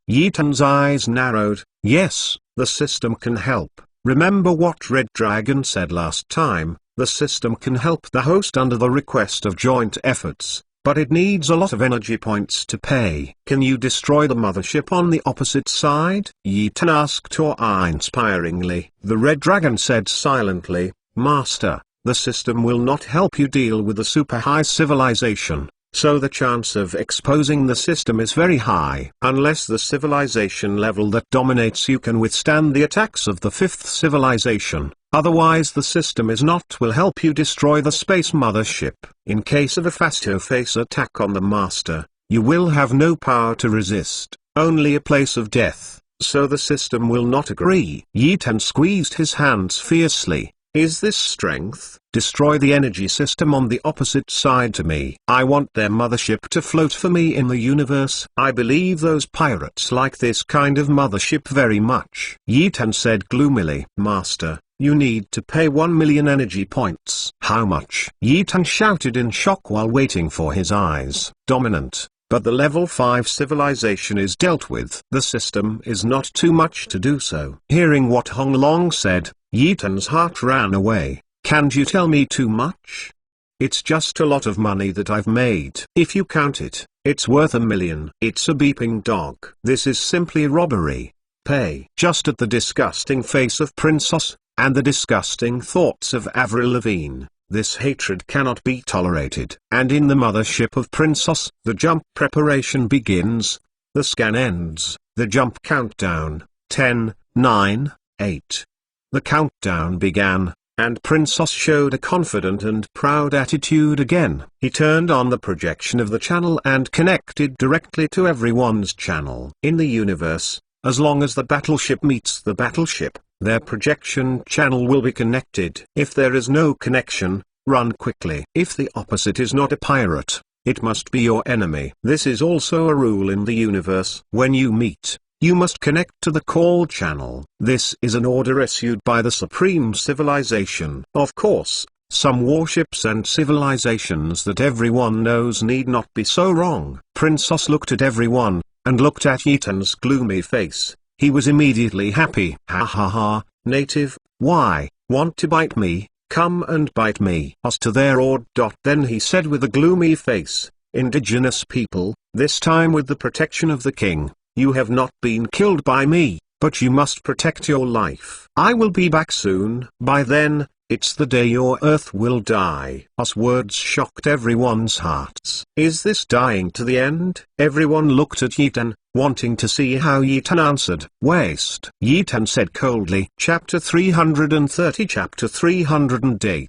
Yi Tan's eyes narrowed. Yes, the system can help. Remember what Red Dragon said last time, the system can help the host under the request of joint efforts, but it needs a lot of energy points to pay. Can you destroy the mothership on the opposite side? Yi Tan asked awe-inspiringly. The Red Dragon said silently, Master, the system will not help you deal with the super high civilization. so the chance of exposing the system is very high. Unless the civilization level that dominates you can withstand the attacks of the fifth civilization, otherwise the system is not will help you destroy the space mothership. In case of a face-to-face attack on the master, you will have no power to resist, only a place of death, so the system will not agree. Yi Tan squeezed his hands fiercely. Is this strength? Destroy the energy system on the opposite side to me. I want their mothership to float for me in the universe. I believe those pirates like this kind of mothership very much. Yi Tan said gloomily. Master, you need to pay 1 million energy points. How much? Yi Tan shouted in shock while waiting for his eyes. Dominant. But the level 5 civilization is dealt with. The system is not too much to do so. Hearing what Hong Long said, Yi Tan's heart ran away. Can't you tell me too much? It's just a lot of money that I've made. If you count it, it's worth 1 million. It's a beeping dog. This is simply robbery. Pay. Just at the disgusting face of Princess, and the disgusting thoughts of Avril Lavigne, this hatred cannot be tolerated. And in the mothership of Princess, the jump preparation begins. The scan ends. The jump countdown. 10, 9, 8. The countdown began, and Princess showed a confident and proud attitude again. He turned on the projection of the channel and connected directly to everyone's channel. In the universe, as long as the battleship meets the battleship, their projection channel will be connected. If there is no connection, run quickly. If the opposite is not a pirate, it must be your enemy. This is also a rule in the universe. When you meet, you must connect to the call channel. This is an order issued by the Supreme Civilization. Of course, some warships and civilizations that everyone knows need not be so wrong. Princess looked at everyone, and looked at Yi Tan's gloomy face. He was immediately happy. Ha ha ha, native, why, want to bite me? Come and bite me. As to their order. Then he said with a gloomy face, indigenous people, this time with the protection of the king, you have not been killed by me, but you must protect your life. I will be back soon. By then, it's the day your earth will die. As words shocked everyone's hearts. Is this dying to the end? Everyone looked at Yi Tan, wanting to see how Yi Tan answered. Waste. Yi Tan said coldly. Chapter 330. Chapter 308.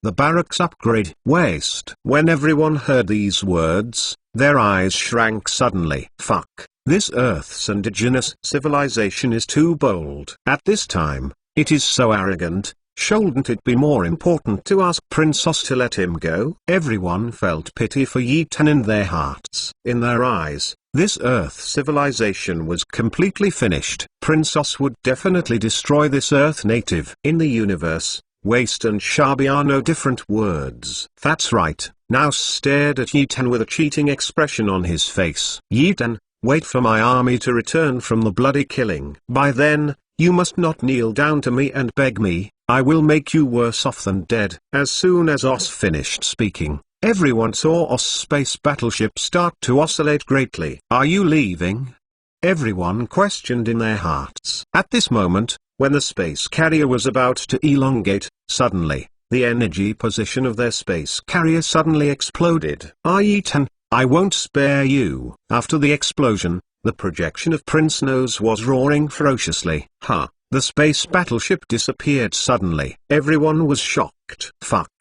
The barracks upgrade. Waste. When everyone heard these words, their eyes shrank suddenly. Fuck. This Earth's indigenous civilization is too bold. At this time, it is so arrogant. Shouldn't it be more important to ask Princess to let him go? Everyone felt pity for Yi Tan in their hearts. In their eyes, this Earth civilization was completely finished. Princess would definitely destroy this Earth native. In the universe, waste and shabby are no different words. That's right. Now stared at Yi Tan with a cheating expression on his face. Yi Tan, wait for my army to return from the bloody killing. By then, you must not kneel down to me and beg me. I will make you worse off than dead. As soon as Os finished speaking, everyone saw Os space battleship start to oscillate greatly. Are you leaving? Everyone questioned in their hearts. At this moment, when the space carrier was about to elongate, suddenly, the energy position of their space carrier suddenly exploded. Yi Tan, I won't spare you. After the explosion, the projection of Prince Nose was roaring ferociously. Ha! The space battleship disappeared suddenly. Everyone was shocked. Fuck.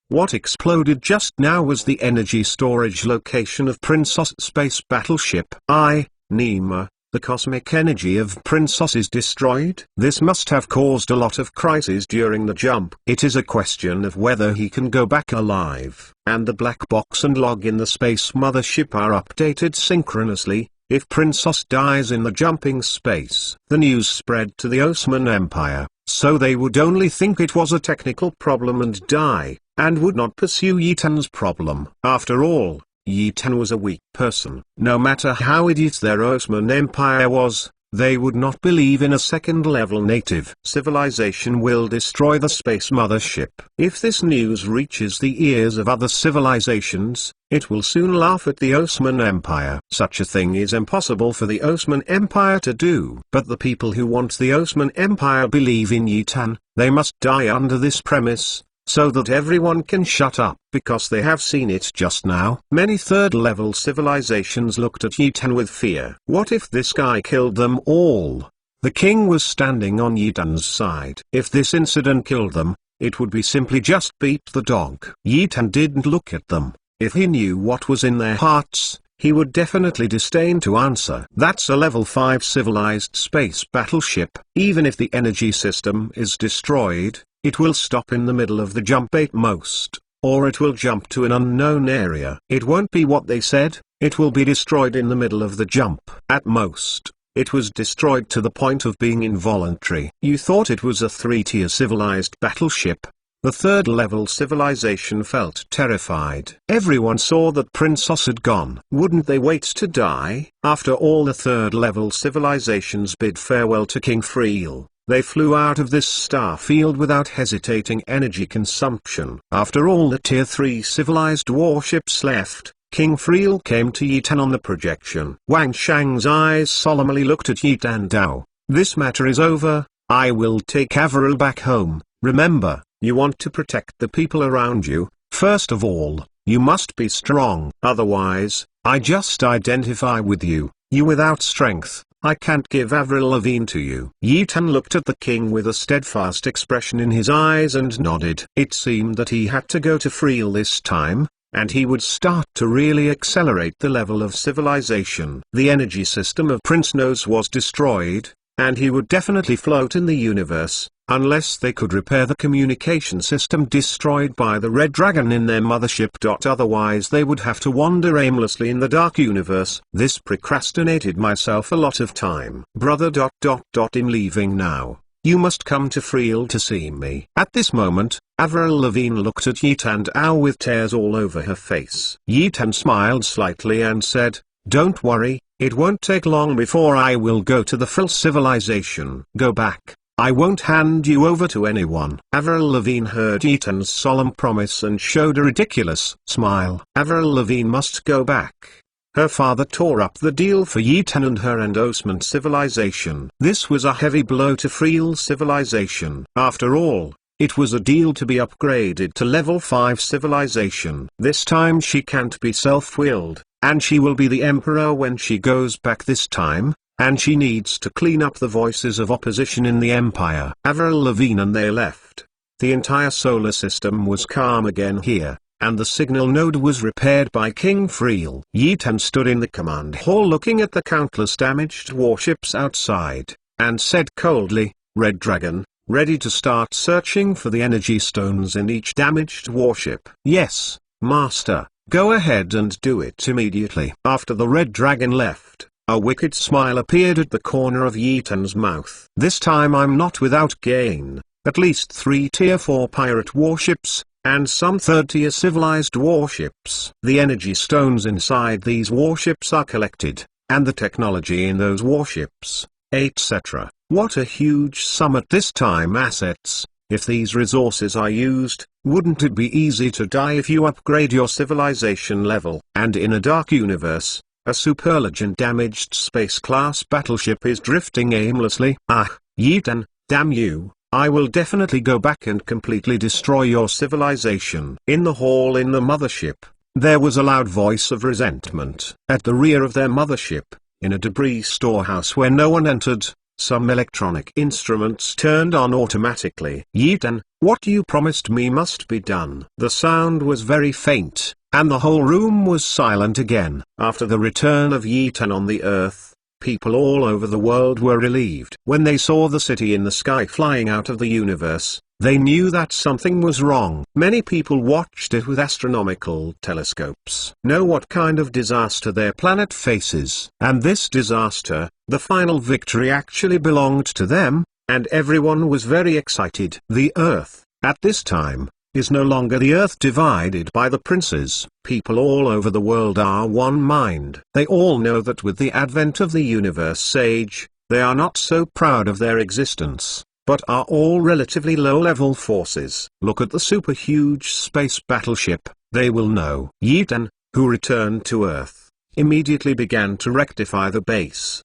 What exploded just now was the energy storage location of Princess space battleship. Nima, the cosmic energy of Princess is destroyed. This must have caused a lot of crises during the jump. It is a question of whether he can go back alive. And the black box and log in the space mothership are updated synchronously. If Princess dies in the jumping space, the news spread to the Osman Empire, so they would only think it was a technical problem and die, and would not pursue Yi Tan's problem. After all, Yi Tan was a weak person. No matter how idiot their Osman Empire was, they would not believe in a second-level native civilization will destroy the space mothership. If this news reaches the ears of other civilizations, it will soon laugh at the Osman Empire. Such a thing is impossible for the Osman Empire to do. But the people who want the Osman Empire believe in Yi Tan. They must die under this premise. so that everyone can shut up because they have seen it just now. Many third-level civilizations looked at Yitan with fear. What if this guy killed them all? The king was standing on Yitan's side. If this incident killed them, it would be simply just beat the dog. Yitan didn't look at them. If he knew what was in their hearts, he would definitely disdain to answer. That's a level 5 civilized space battleship. Even if the energy system is destroyed, it will stop in the middle of the jump at most, or it will jump to an unknown area. It won't be what they said, it will be destroyed in the middle of the jump. At most, it was destroyed to the point of being involuntary. You thought it was a 3-tier civilized battleship. The third-level civilization felt terrified. Everyone saw that Princess had gone. Wouldn't they wait to die? After all, the third-level civilizations bid farewell to King Friel. They flew out of this star field without hesitating energy consumption. After all the Tier 3 civilized warships left, King Friel came to Yitan on the projection. Wang Shang's eyes solemnly looked at Yitan Dao. This matter is over. I will take Averil back home. Remember, you want to protect the people around you. First of all, you must be strong. Otherwise, I just identify with you. You without strength, I can't give Avril Lavigne to you. Yitan looked at the king with a steadfast expression in his eyes and nodded. It seemed that he had to go to Friel this time, and he would start to really accelerate the level of civilization. The energy system of Prince Nose was destroyed, and he would definitely float in the universe, unless they could repair the communication system destroyed by the Red Dragon in their mothership. Otherwise they would have to wander aimlessly in the dark universe. This procrastinated myself a lot of time. Brother. I'm leaving now. You must come to Friel to see me. At this moment, Avril Lavigne looked at Yitan Dao with tears all over her face. Yitan smiled slightly and said, "Don't worry, it won't take long before I will go to the Friel civilization. Go back. I won't hand you over to anyone." Avril Lavigne heard Yitan's solemn promise and showed a ridiculous smile. Avril Lavigne must go back. Her father tore up the deal for Yitan and her and Osman civilization. This was a heavy blow to Friel civilization. After all, it was a deal to be upgraded to level 5 civilization. This time she can't be self-willed, and she will be the emperor when she goes back this time. And she needs to clean up the voices of opposition in the empire. Avril Lavigne and they left. The entire solar system was calm again here, and the signal node was repaired by King Friel. Yitan stood in the command hall looking at the countless damaged warships outside, and said coldly, "Red Dragon, ready to start searching for the energy stones in each damaged warship?" "Yes, Master, go ahead and do it immediately." After the Red Dragon left, a wicked smile appeared at the corner of Yitan's mouth. "This time I'm not without gain. At least 3 Tier 4 pirate warships, and some 3rd-tier civilized warships. The energy stones inside these warships are collected, and the technology in those warships, etc. What a huge sum at this time. Assets. If these resources are used, wouldn't it be easy to die if you upgrade your civilization level?" And in a dark universe, a superlegend damaged space-class battleship is drifting aimlessly. "Ah, Yitan, damn you, I will definitely go back and completely destroy your civilization." In the hall in the mothership, there was a loud voice of resentment. At the rear of their mothership, in a debris storehouse where no one entered, some electronic instruments turned on automatically. "Yitan, what you promised me must be done." The sound was very faint, and the whole room was silent again. After the return of Yitan on the Earth, people all over the world were relieved. When they saw the city in the sky flying out of the universe, they knew that something was wrong. Many people watched it with astronomical telescopes. Know what kind of disaster their planet faces. And this disaster, the final victory, actually belonged to them, and everyone was very excited. The Earth, at this time, is no longer the Earth divided by the princes. People all over the world are one mind. They all know that with the advent of the universe age, they are not so proud of their existence, but are all relatively low-level forces. Look at the super-huge space battleship, they will know. Yitan, who returned to Earth, immediately began to rectify the base.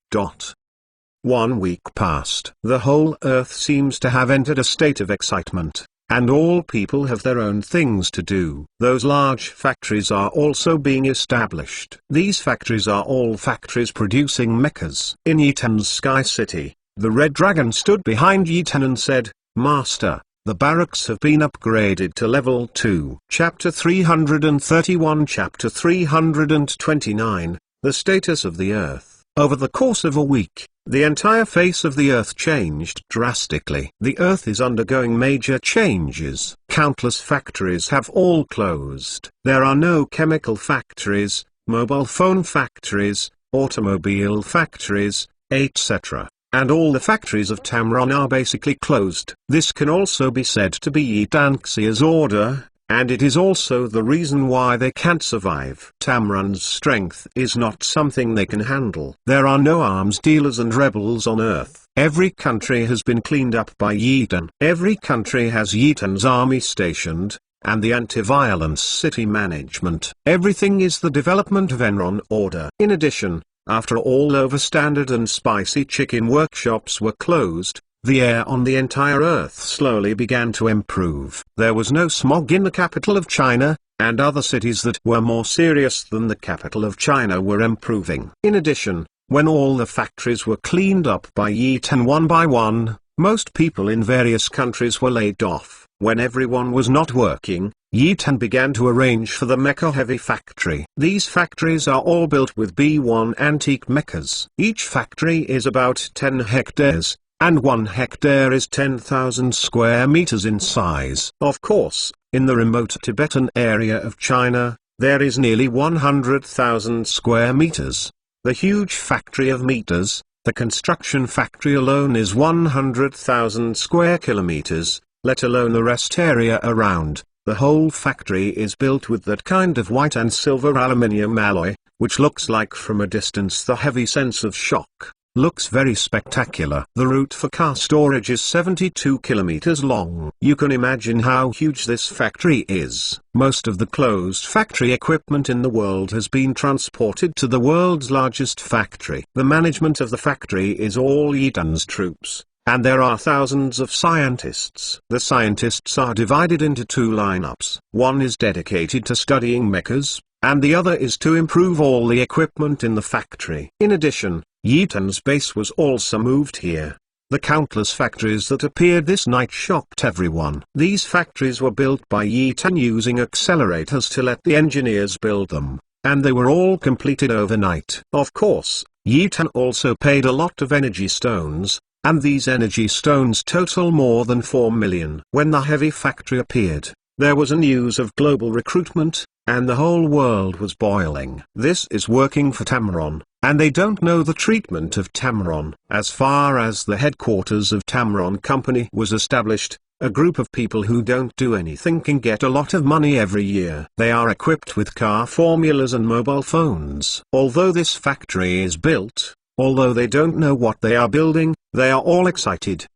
1 week passed. The whole Earth seems to have entered a state of excitement. and all people have their own things to do. Those large factories are also being established. These factories are all factories producing mechas. In Yitan's Sky City, the Red Dragon stood behind Yitan and said, "Master, the barracks have been upgraded to level 2. Chapter 331 Chapter 329, The Status of the Earth. Over the course of a week, the entire face of the Earth changed drastically. The Earth is undergoing major changes. Countless factories have all closed. There are no chemical factories, mobile phone factories, automobile factories, etc. And all the factories of Tamron are basically closed. This can also be said to be Yi Danxia's order, and it is also the reason why they can't survive. Tamron's strength is not something they can handle. There are no arms dealers and rebels on Earth. Every country has been cleaned up by Yitan. Every country has Yitan's army stationed, and the anti-violence city management. Everything is the development of Enron order. In addition, after all overstandard and spicy chicken workshops were closed, the air on the entire Earth slowly began to improve. There was no smog in the capital of China, and other cities that were more serious than the capital of China were improving. In addition, when all the factories were cleaned up by Yitan one by one, most people in various countries were laid off. When everyone was not working, Yitan began to arrange for the Mecha Heavy Factory. These factories are all built with B1 antique mechas. Each factory is about 10 hectares, and 1 hectare is 10,000 square meters in size. Of course, in the remote Tibetan area of China, there is nearly 100,000 square meters. The huge factory of meters, the construction factory alone is 100,000 square kilometers, let alone the rest area around. The whole factory is built with that kind of white and silver aluminium alloy, which looks like from a distance the heavy sense of shock. Looks very spectacular. The route for car storage is 72 kilometers long. You can imagine how huge this factory is. Most of the closed factory equipment in the world has been transported to the world's largest factory. The management of the factory is all Yitan's troops, and there are thousands of scientists. The scientists are divided into two lineups. One is dedicated to studying mechas, and the other is to improve all the equipment in the factory. In addition, Yitan's base was also moved here. The countless factories that appeared this night shocked everyone. These factories were built by Yitan using accelerators to let the engineers build them, and they were all completed overnight. Of course, Yitan also paid a lot of energy stones, and these energy stones total more than 4 million. When the heavy factory appeared, there was a news of global recruitment, and the whole world was boiling. This is working for Tamron, and they don't know the treatment of Tamron. As far as the headquarters of Tamron Company was established, a group of people who don't do anything can get a lot of money every year. They are equipped with car formulas and mobile phones. Although this factory is built, although they don't know what they are building, they are all excited.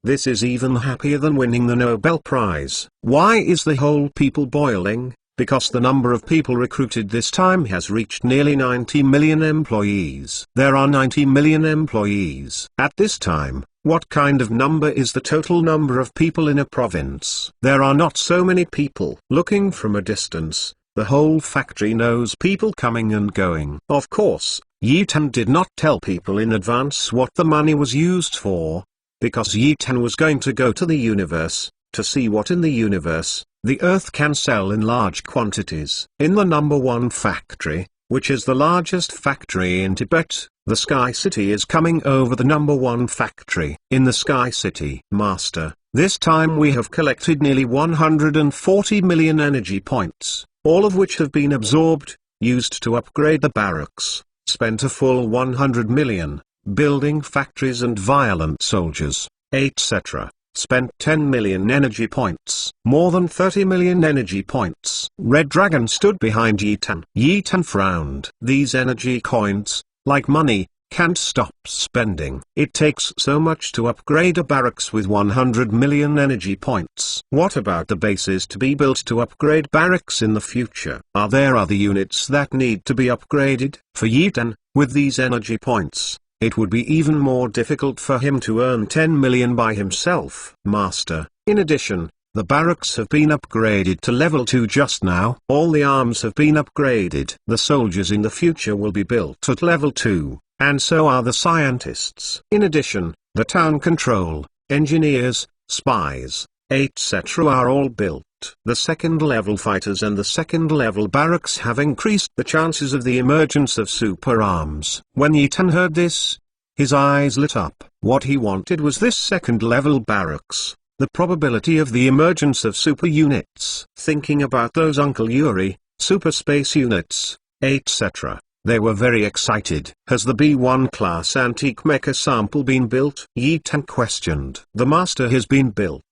This is even happier than winning the Nobel Prize. Why is the whole people boiling? Because the number of people recruited this time has reached nearly 90 million employees. There are 90 million employees. At this time, what kind of number is the total number of people in a province? There are not so many people. Looking from a distance, the whole factory knows people coming and going. Of course, Yitan did not tell people in advance what the money was used for, because Yitan was going to go to the universe, to see what in the universe, the Earth can sell in large quantities. In the number 1 factory, which is the largest factory in Tibet, the Sky City is coming over the number 1 factory. In the Sky City, Master, this time we have collected nearly 140 million energy points, all of which have been absorbed, used to upgrade the barracks, spent a full 100 million, building factories and violent soldiers, etc. Spent 10 million energy points. More than 30 million energy points. Red Dragon stood behind Yitan. Yitan frowned. These energy coins, like money, can't stop spending. It takes so much to upgrade a barracks with 100 million energy points. What about the bases to be built to upgrade barracks in the future? Are there other units that need to be upgraded? For Yitan, with these energy points, it would be even more difficult for him to earn 10 million by himself. Master, in addition, The barracks have been upgraded to level 2 just now. All the arms have been upgraded. The soldiers in the future will be built at level 2, and so are the scientists. In addition, the town control, engineers, spies, etc. are all built. The second-level fighters and the second-level barracks have increased the chances of the emergence of super arms. When Yi Tan heard this, his eyes lit up. What he wanted was this second-level barracks, the probability of the emergence of super units. Thinking about those Uncle Yuri, super space units, etc., they were very excited. Has the B1 class antique mecha sample been built? Yi Tan questioned. The master has been built,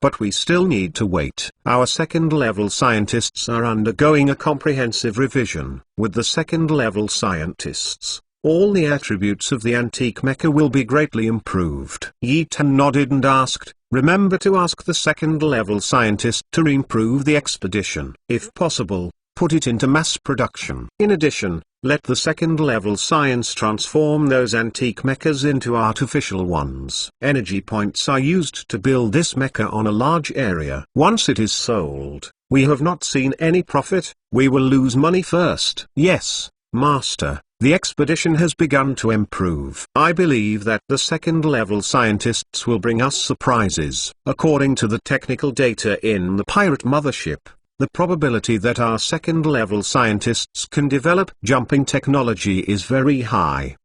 but we still need to wait. Our second-level scientists are undergoing a comprehensive revision. With the second-level scientists, all the attributes of the antique mecha will be greatly improved. Yi Tan nodded and asked, remember to ask the second-level scientist to improve the expedition. If possible, put it into mass production. In addition, let the second-level science transform those antique mechas into artificial ones. Energy points are used to build this mecha on a large area. Once it is sold, we have not seen any profit, we will lose money first. Yes, Master, the expedition has begun to improve. I believe that the second-level scientists will bring us surprises. According to the technical data in the pirate mothership, the probability that our second-level scientists can develop jumping technology is very high.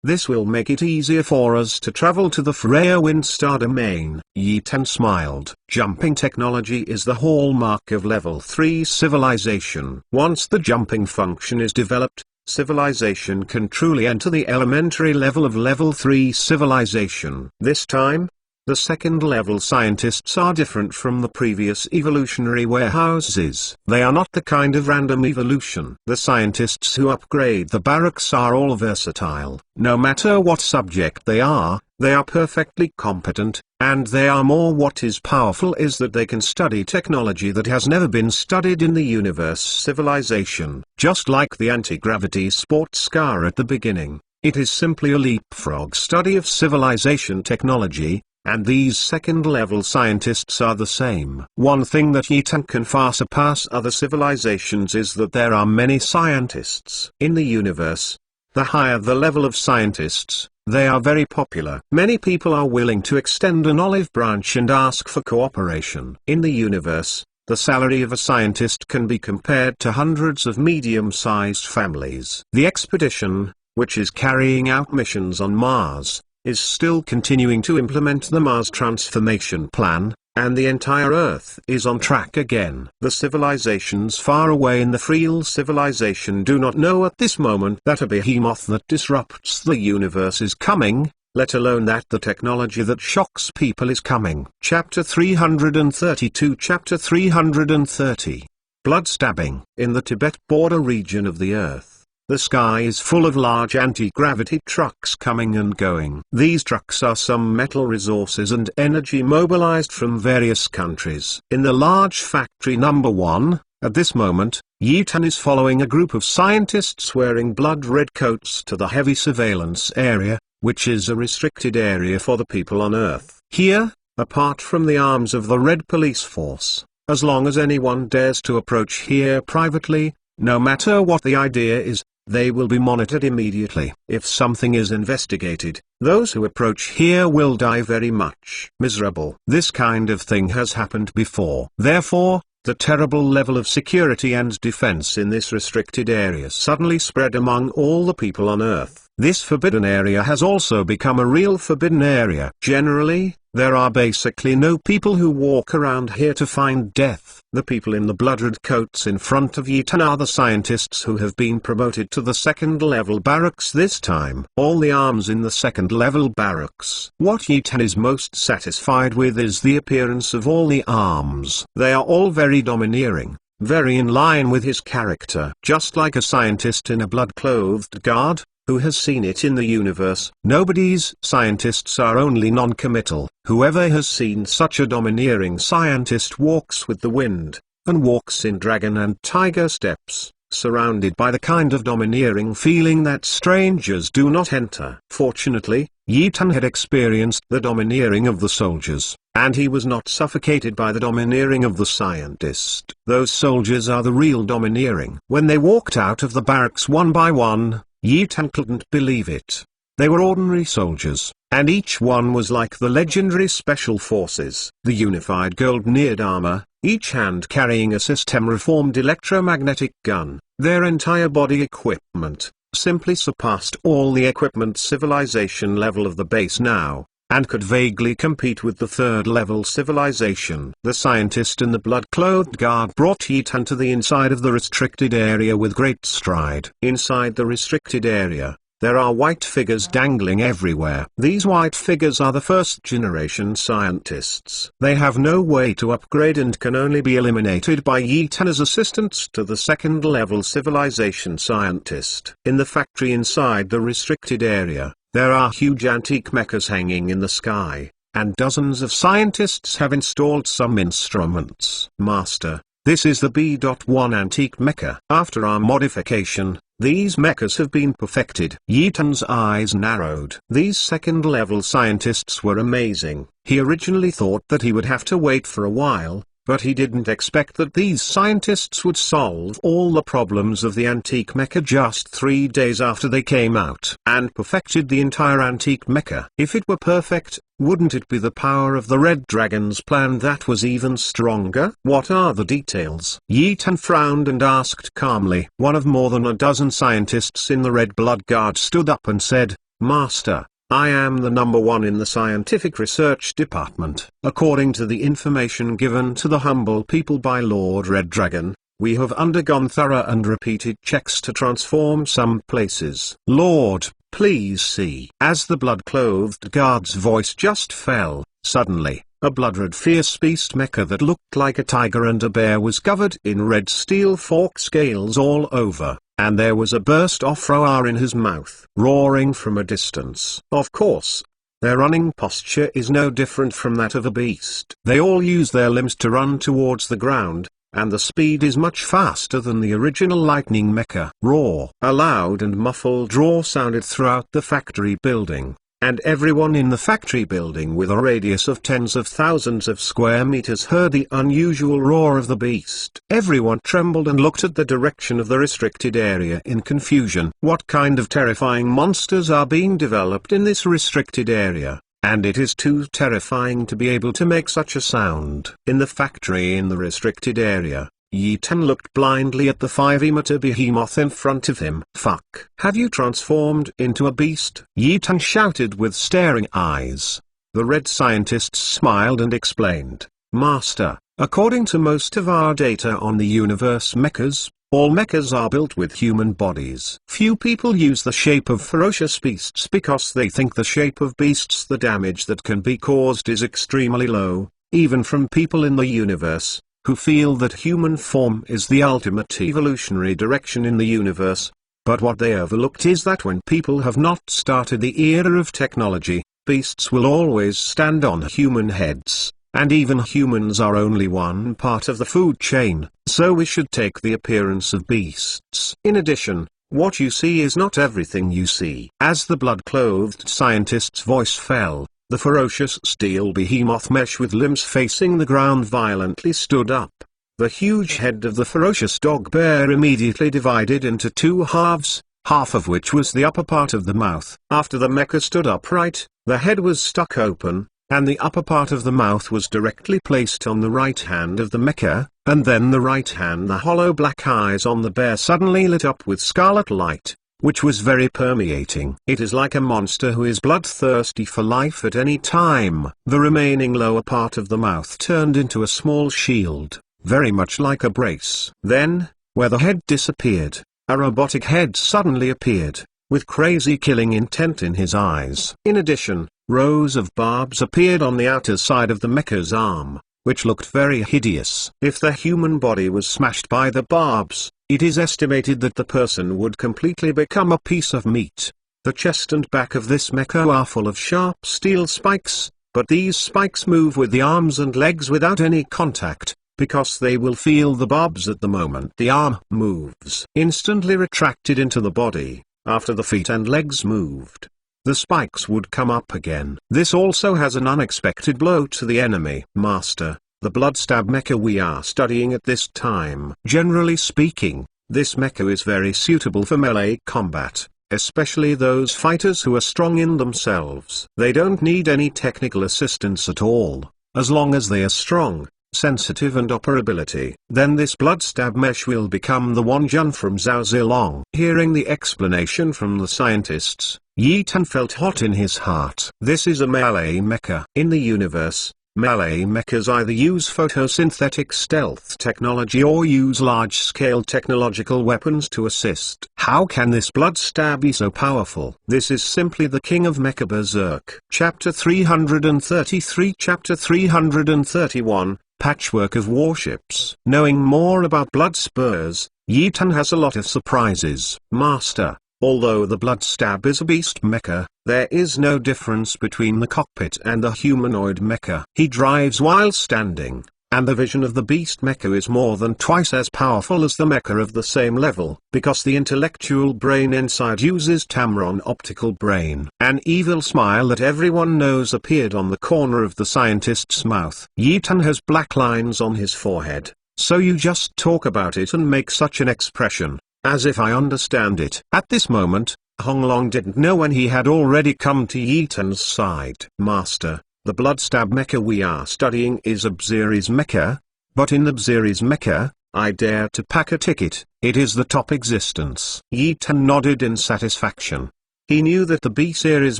This will make it easier for us to travel to the Freya Windstar domain. Yi Tan smiled. Jumping technology is the hallmark of level 3 civilization. Once the jumping function is developed, civilization can truly enter the elementary level of level 3 civilization. This time, the second-level scientists are different from the previous evolutionary warehouses. They are not the kind of random evolution. The scientists who upgrade the barracks are all versatile. No matter what subject they are perfectly competent, and they are more. What is powerful is that they can study technology that has never been studied in the universe civilization. Just like the anti-gravity sports car at the beginning, it is simply a leapfrog study of civilization technology. And these second-level scientists are the same. One thing that Yi Tan can far surpass other civilizations is that there are many scientists. In the universe, the higher the level of scientists, they are very popular. Many people are willing to extend an olive branch and ask for cooperation. In the universe, the salary of a scientist can be compared to hundreds of medium-sized families. The expedition, which is carrying out missions on Mars, is still continuing to implement the Mars transformation plan, and the entire Earth is on track again. The civilizations far away in the Freel civilization do not know at this moment that a behemoth that disrupts the universe is coming, let alone that the technology that shocks people is coming. Chapter 332 Chapter 330 Blood Stabbing. In the Tibet border region of the Earth, the sky is full of large anti-gravity trucks coming and going. These trucks are some metal resources and energy mobilized from various countries. In the large factory number 1, at this moment, Yi Tan is following a group of scientists wearing blood-red coats to the heavy surveillance area, which is a restricted area for the people on Earth. Here, apart from the arms of the Red Police Force, as long as anyone dares to approach here privately, no matter what the idea is, they will be monitored immediately. If something is investigated, those who approach here will die very much. Miserable. This kind of thing has happened before. Therefore, the terrible level of security and defense in this restricted area suddenly spread among all the people on Earth. This forbidden area has also become a real forbidden area. Generally, there are basically no people who walk around here to find death. The people in the blood-red coats in front of Yi Tan are the scientists who have been promoted to the second-level barracks this time. All the arms in the second-level barracks. What Yi Tan is most satisfied with is the appearance of all the arms. They are all very domineering, very in line with his character. Just like a scientist in a blood-clothed guard, who has seen it in the universe. Nobody's scientists are only non-committal. Whoever has seen such a domineering scientist walks with the wind, and walks in dragon and tiger steps, surrounded by the kind of domineering feeling that strangers do not enter. Fortunately, Yi Tan had experienced the domineering of the soldiers, and he was not suffocated by the domineering of the scientist. Those soldiers are the real domineering. When they walked out of the barracks one by one, Yi Tan couldn't believe it. They were ordinary soldiers, and each one was like the legendary Special Forces. The unified gold-neared armor, each hand carrying a system-reformed electromagnetic gun. Their entire body equipment simply surpassed all the equipment civilization level of the base now, and could vaguely compete with the third-level civilization. The scientist in the blood-clothed guard brought Yi Tan to the inside of the restricted area with great stride. Inside the restricted area, there are white figures dangling everywhere. These white figures are the first-generation scientists. They have no way to upgrade and can only be eliminated by Yi Tan as assistants to the second-level civilization scientist. In the factory inside the restricted area, there are huge antique mechas hanging in the sky, and dozens of scientists have installed some instruments. Master, this is the B.1 antique mecha. After our modification, these mechas have been perfected. Yi Tan's eyes narrowed. These second-level scientists were amazing. He originally thought that he would have to wait for a while, but he didn't expect that these scientists would solve all the problems of the antique mecha just 3 days after they came out and perfected the entire antique mecha. If it were perfect, wouldn't it be the power of the Red Dragon's plan that was even stronger? What are the details? Yi Tan frowned and asked calmly. One of more than a dozen scientists in the Red Blood Guard stood up and said, Master, I am the #1 in the scientific research department. According to the information given to the humble people by Lord Red Dragon, we have undergone thorough and repeated checks to transform some places. Lord, please see. As the blood-clothed guard's voice just fell, suddenly, a blood-red fierce beast mecha that looked like a tiger and a bear was covered in red steel fork scales all over, and there was a burst of roar in his mouth, roaring from a distance. Of course, their running posture is no different from that of a beast. They all use their limbs to run towards the ground, and the speed is much faster than the original lightning mecha. Roar. A loud and muffled roar sounded throughout the factory building, and everyone in the factory building with a radius of tens of thousands of square meters heard the unusual roar of the beast. Everyone trembled and looked at the direction of the restricted area in confusion. What kind of terrifying monsters are being developed in this restricted area? And it is too terrifying to be able to make such a sound. In the factory in the restricted area, Yi Tan looked blindly at the 5-meter behemoth in front of him. Fuck. Have you transformed into a beast? Yi Tan shouted with staring eyes. The red scientists smiled and explained. Master, according to most of our data on the universe mechas, all mechas are built with human bodies. Few people use the shape of ferocious beasts because they think the shape of beasts the damage that can be caused is extremely low, even from people in the universe, who feel that human form is the ultimate evolutionary direction in the universe. But what they overlooked is that when people have not started the era of technology, beasts will always stand on human heads. And even humans are only one part of the food chain, so we should take the appearance of beasts. In addition, what you see is not everything you see. As the blood-clothed scientist's voice fell, the ferocious steel behemoth mesh with limbs facing the ground violently stood up. The huge head of the ferocious dog bear immediately divided into two halves, half of which was the upper part of the mouth. After the mecha stood upright, the head was stuck open, and the upper part of the mouth was directly placed on the right hand of the mecha, and then the right hand. The hollow black eyes on the bear suddenly lit up with scarlet light, which was very permeating. It is like a monster who is bloodthirsty for life at any time. The remaining lower part of the mouth turned into a small shield, very much like a brace. Then, where the head disappeared, a robotic head suddenly appeared, with crazy killing intent in his eyes. In addition, rows of barbs appeared on the outer side of the mecha's arm, which looked very hideous. If the human body was smashed by the barbs, it is estimated that the person would completely become a piece of meat. The chest and back of this mecha are full of sharp steel spikes, but these spikes move with the arms and legs without any contact, because they will feel the barbs at the moment the arm moves. Instantly retracted into the body, after the feet and legs moved. the spikes would come up again. This also has an unexpected blow to the enemy. Master, the Bloodstab mecha we are studying at this time. Generally speaking, this mecha is very suitable for melee combat, especially those fighters who are strong in themselves. They don't need any technical assistance at all, as long as they are strong, sensitive and operability. Then this Bloodstab mesh will become the Wanjun from Zhao Zilong. Hearing the explanation from the scientists, Yi Tan felt hot in his heart. This is a melee mecha. In the universe, melee mechas either use photosynthetic stealth technology or use large-scale technological weapons to assist. How can this Bloodstab be so powerful? This is simply the king of Mecha Berserk. Chapter 333 Chapter 331, Patchwork of Warships. Knowing more about Blood Spurs, Yi Tan has a lot of surprises. Master, although the Bloodstab is a beast mecha, there is no difference between the cockpit and the humanoid mecha. He drives while standing, and the vision of the beast mecha is more than twice as powerful as the mecha of the same level, because the intellectual brain inside uses Tamron optical brain. An evil smile that everyone knows appeared on the corner of the scientist's mouth. Yi Tan has black lines on his forehead, so you just talk about it and make such an expression, as if I understand it. At this moment, Honglong didn't know when he had already come to Yi Tan's side. Master, the Bloodstab mecha we are studying is Abziri's mecha, but in Abziri's mecha, I dare to pack a ticket. It is the top existence. Yi Tan nodded in satisfaction. He knew that the B-series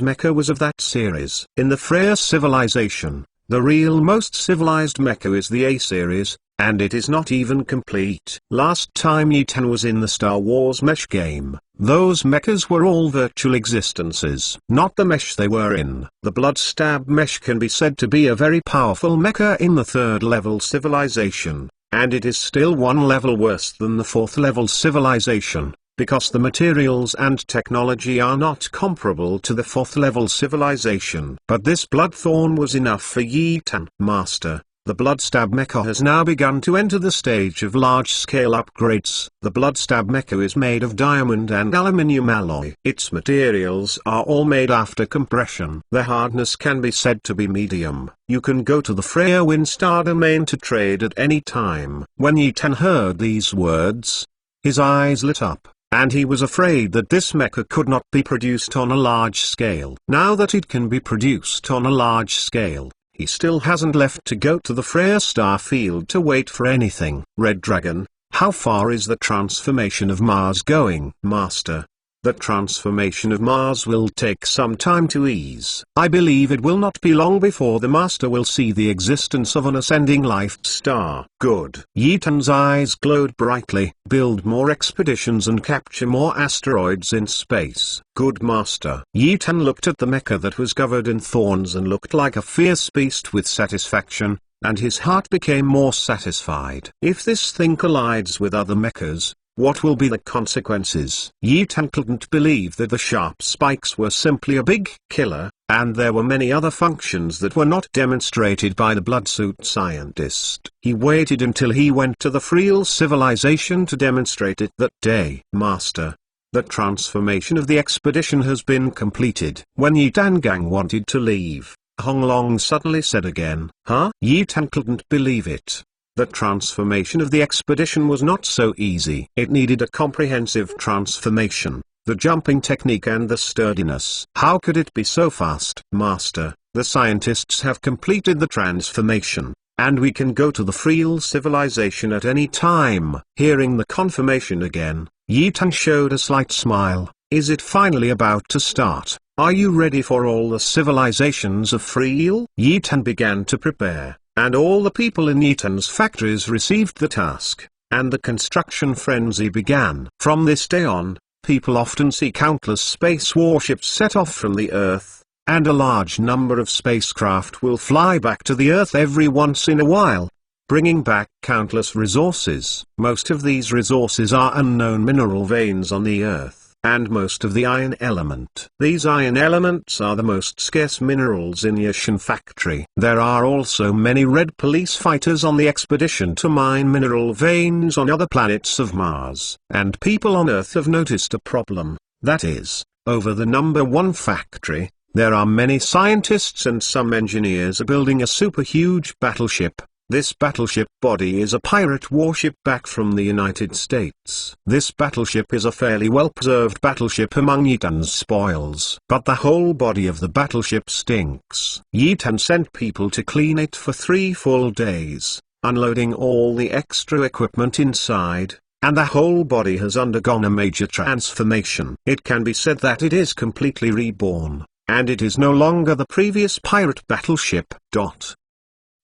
mecha was of that series. In the Freya civilization, the real most civilized mecha is the A-series, and it is not even complete. Last time Yi Tan was in the Star Wars mesh game, those mechas were all virtual existences, not the mesh they were in. The Bloodstab mesh can be said to be a very powerful mecha in the 3rd level civilization, and it is still one level worse than the 4th level civilization, because the materials and technology are not comparable to the 4th level civilization. But this Bloodthorn was enough for Yi Tan. Master, the Bloodstab mecha has now begun to enter the stage of large-scale upgrades. The Bloodstab mecha is made of diamond and aluminium alloy. Its materials are all made after compression. The hardness can be said to be medium. You can go to the Freya Windstar domain to trade at any time. When Yi Tan heard these words, his eyes lit up, and he was afraid that this mecha could not be produced on a large scale. Now that it can be produced on a large scale, he still hasn't left to go to the Freya star field to wait for anything. Red Dragon, how far is the transformation of Mars going? Master, the transformation of Mars will take some time to ease. I believe it will not be long before the Master will see the existence of an ascending life star. Good. Yi Tan's eyes glowed brightly. Build more expeditions and capture more asteroids in space. Good Master. Yi Tan looked at the mecha that was covered in thorns and looked like a fierce beast with satisfaction, and his heart became more satisfied. If this thing collides with other mechas, what will be the consequences? Yi Tan couldn't believe that the sharp spikes were simply a big killer, and there were many other functions that were not demonstrated by the Bloodsuit scientist. He waited until he went to the Freel civilization to demonstrate it that day. Master, the transformation of the expedition has been completed. When Yi Tangang wanted to leave, Honglong suddenly said again, "Huh?" Yi Tan couldn't believe it. The transformation of the expedition was not so easy. It needed a comprehensive transformation, the jumping technique and the sturdiness. How could it be so fast? Master, the scientists have completed the transformation, and we can go to the Freel civilization at any time. Hearing the confirmation again, Yi Tan showed a slight smile. Is it finally about to start? Are you ready for all the civilizations of Freel? Yi Tan began to prepare, and all the people in Yi Tan's factories received the task, and the construction frenzy began. From this day on, people often see countless space warships set off from the Earth, and a large number of spacecraft will fly back to the Earth every once in a while, bringing back countless resources. Most of these resources are unknown mineral veins on the Earth, and most of the iron element. These iron elements are the most scarce minerals in Yashin factory. There are also many red police fighters on the expedition to mine mineral veins on other planets of Mars. And people on Earth have noticed a problem, that is, over the number 1 factory. There are many scientists and some engineers are building a super huge battleship. This battleship body is a pirate warship back from the United States. This battleship is a fairly well-preserved battleship among Yitan's spoils. But the whole body of the battleship stinks. Yitan sent people to clean it for 3 full days, unloading all the extra equipment inside, and the whole body has undergone a major transformation. It can be said that it is completely reborn, and it is no longer the previous pirate battleship.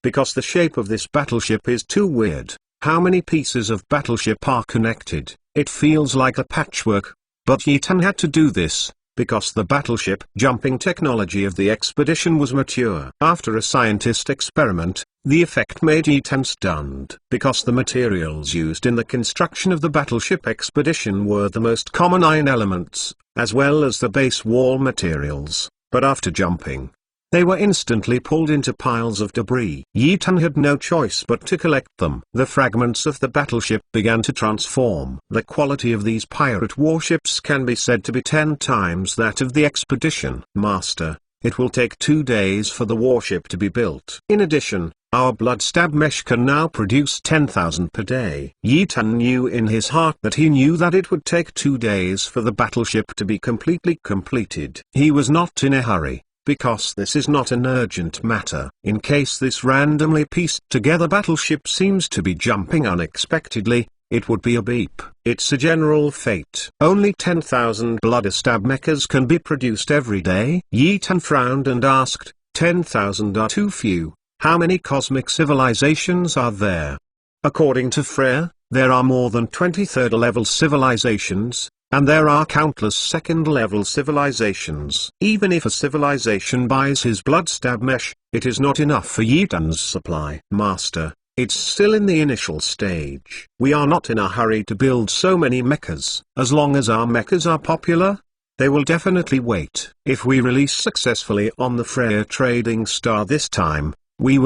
Because the shape of this battleship is too weird. How many pieces of battleship are connected? It feels like a patchwork. But Yitan had to do this, because the battleship jumping technology of the expedition was mature. After a scientist experiment, the effect made Yitan stunned. Because the materials used in the construction of the battleship expedition were the most common iron elements, as well as the base wall materials. But after jumping, they were instantly pulled into piles of debris. Yitan had no choice but to collect them. The fragments of the battleship began to transform. The quality of these pirate warships can be said to be 10 times that of the expedition. Master, it will take 2 days for the warship to be built. In addition, our Bloodstab mesh can now produce 10,000 per day. Yitan knew in his heart that he knew that it would take 2 days for the battleship to be completely completed. He was not in a hurry, because this is not an urgent matter. In case this randomly pieced together battleship seems to be jumping unexpectedly, it would be a beep. It's a general fate. Only 10,000 Bloodstab mechas can be produced every day. Yitan frowned and asked, 10,000 are too few. How many cosmic civilizations are there? According to Freya, there are more than 23rd level civilizations, and there are countless 2nd level civilizations. Even if a civilization buys his Bloodstab mesh, it is not enough for Yitan's supply. Master, it's still in the initial stage. We are not in a hurry to build so many mechas. As long as our mechas are popular, they will definitely wait. If we release successfully on the Freya Trading Star this time, we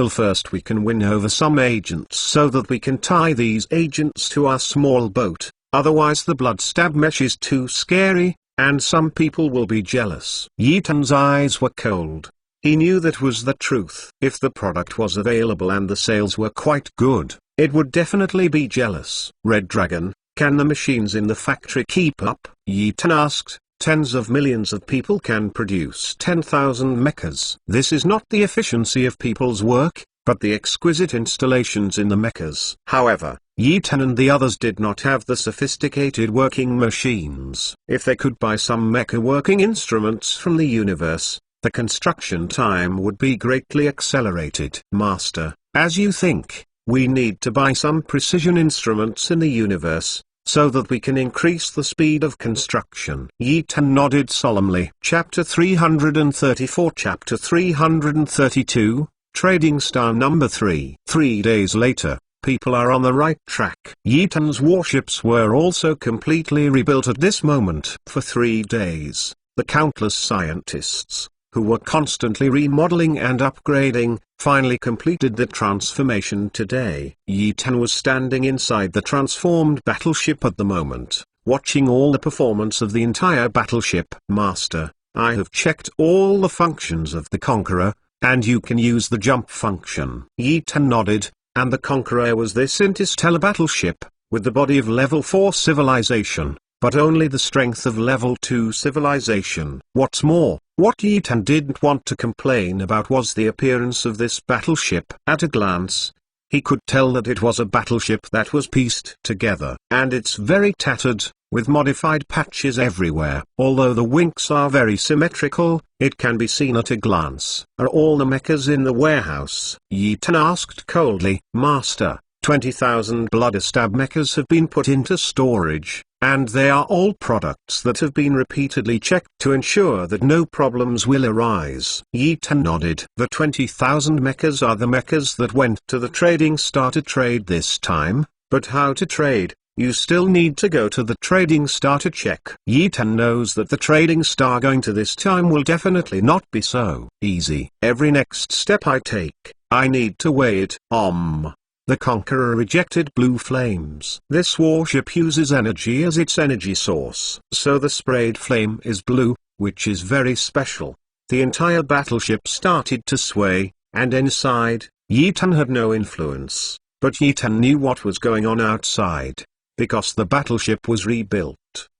can win over some agents so that we can tie these agents to our small boat. Otherwise the Bloodstab mesh is too scary, and some people will be jealous. Yitan's eyes were cold. He knew that was the truth. If the product was available and the sales were quite good, it would definitely be jealous. Red Dragon, can the machines in the factory keep up? Yitan asked. Tens of millions of people can produce 10,000 mechas. This is not the efficiency of people's work, but the exquisite installations in the mechas. However, Yitan and the others did not have the sophisticated working machines. If they could buy some mecha working instruments from the universe, the construction time would be greatly accelerated. Master, as you think, we need to buy some precision instruments in the universe, so that we can increase the speed of construction. Yitan nodded solemnly. Chapter 334 Chapter 332, Trading Star Number 3. 3 days later, people are on the right track. Yitan's warships were also completely rebuilt at this moment. For 3 days, the countless scientists, who were constantly remodeling and upgrading, finally completed the transformation today. Yitan was standing inside the transformed battleship at the moment, watching all the performance of the entire battleship. Master, I have checked all the functions of the Conqueror, and you can use the jump function. Yitan nodded, and the Conqueror was this interstellar battleship, with the body of level 4 civilization, but only the strength of level 2 civilization. What's more, what Yitan didn't want to complain about was the appearance of this battleship. At a glance, he could tell that it was a battleship that was pieced together. And it's very tattered, with modified patches everywhere. Although the winks are very symmetrical, it can be seen at a glance. Are all the mechas in the warehouse? Yitan asked coldly. Master, 20,000 Bloodstab mechas have been put into storage, and they are all products that have been repeatedly checked to ensure that no problems will arise. Yitan nodded. The 20,000 mechas are the mechas that went to the Trading Star to trade this time, but how to trade? You still need to go to the Trading Star to check. Yitan knows that the Trading Star going to this time will definitely not be so easy. Every next step I take, I need to weigh it. The Conqueror ejected blue flames. This warship uses energy as its energy source, so the sprayed flame is blue, which is very special. The entire battleship started to sway, and inside, Yitan had no influence, but Yitan knew what was going on outside. Because the battleship was rebuilt,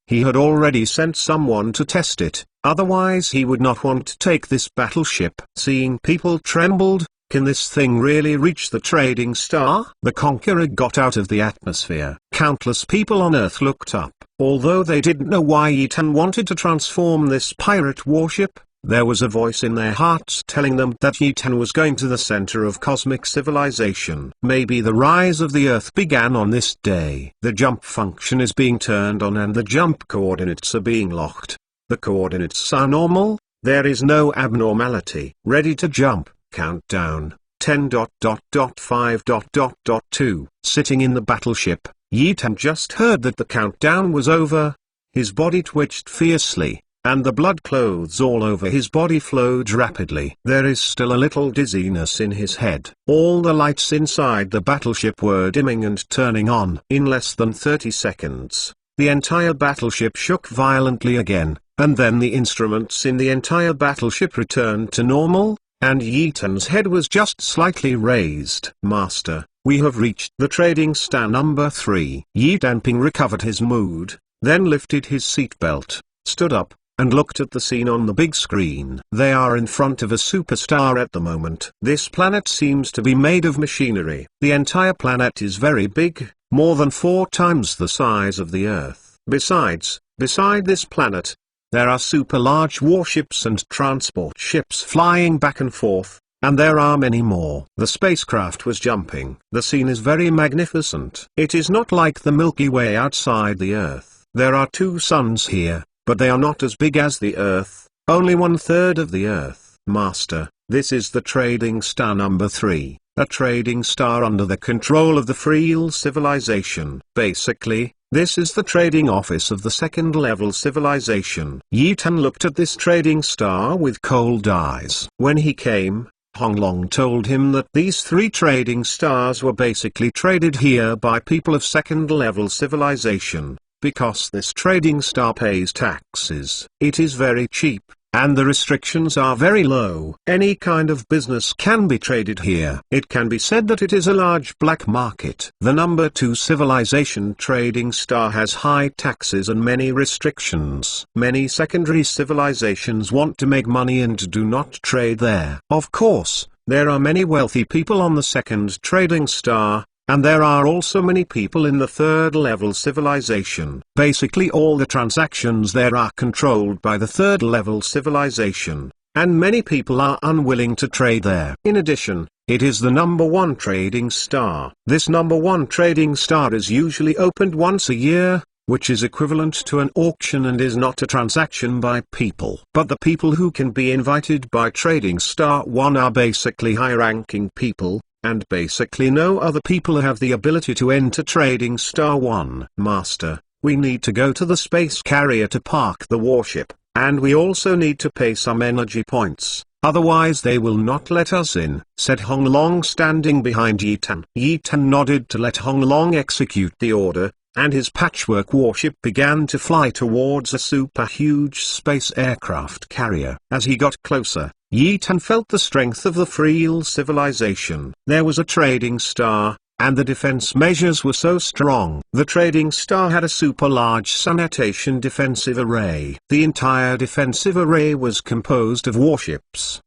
he had already sent someone to test it, otherwise he would not want to take this battleship. Seeing people trembled, can this thing really reach the trading star? The Conqueror got out of the atmosphere. Countless people on Earth looked up. Although they didn't know why Yitan wanted to transform this pirate warship, there was a voice in their hearts telling them that Yitan was going to the center of cosmic civilization. Maybe the rise of the Earth began on this day. The jump function is being turned on and the jump coordinates are being locked. The coordinates are normal, there is no abnormality. Ready to jump, countdown, 10.5.2. Sitting in the battleship, Yitan just heard that the countdown was over. His body twitched fiercely, and the blood clothes all over his body flowed rapidly. There is still a little dizziness in his head. All the lights inside the battleship were dimming and turning on. In less than 30 seconds, the entire battleship shook violently again, and then the instruments in the entire battleship returned to normal, and Yitan's head was just slightly raised. Master, we have reached the trading star number 3. Yitan Ping recovered his mood, then lifted his seatbelt, stood up, and looked at the scene on the big screen. They are in front of a superstar at the moment. This planet seems to be made of machinery. The entire planet is very big, more than 4 times the size of the Earth. Besides, beside this planet, there are super large warships and transport ships flying back and forth, and there are many more. The spacecraft was jumping. The scene is very magnificent. It is not like the Milky Way outside the Earth. There are 2 suns here, but they are not as big as the Earth, only 1/3 of the Earth. Master, this is the trading star number 3, a trading star under the control of the Freel civilization. Basically, this is the trading office of the second-level civilization. Yitan looked at this trading star with cold eyes. When he came, Honglong told him that these 3 trading stars were basically traded here by people of second-level civilization. Because this trading star pays taxes, it is very cheap, and the restrictions are very low. Any kind of business can be traded here. It can be said that it is a large black market. The number 2 civilization trading star has high taxes and many restrictions. Many secondary civilizations want to make money and do not trade there. Of course, there are many wealthy people on the second trading star, and there are also many people in the third-level civilization. Basically all the transactions there are controlled by the third-level civilization, and many people are unwilling to trade there. In addition, it is the number 1 trading star. This number 1 trading star is usually opened once a year, which is equivalent to an auction and is not a transaction by people. But the people who can be invited by trading star 1 are basically high-ranking people, and basically no other people have the ability to enter trading star 1. Master, we need to go to the space carrier to park the warship, and we also need to pay some energy points, otherwise they will not let us in, said Honglong standing behind Yitan. Yitan nodded to let Honglong execute the order, and his patchwork warship began to fly towards a super huge space aircraft carrier. As he got closer, Yitan felt the strength of the Freel civilization. There was a trading star, and the defense measures were so strong. The trading star had a super large sanitation defensive array. The entire defensive array was composed of warships.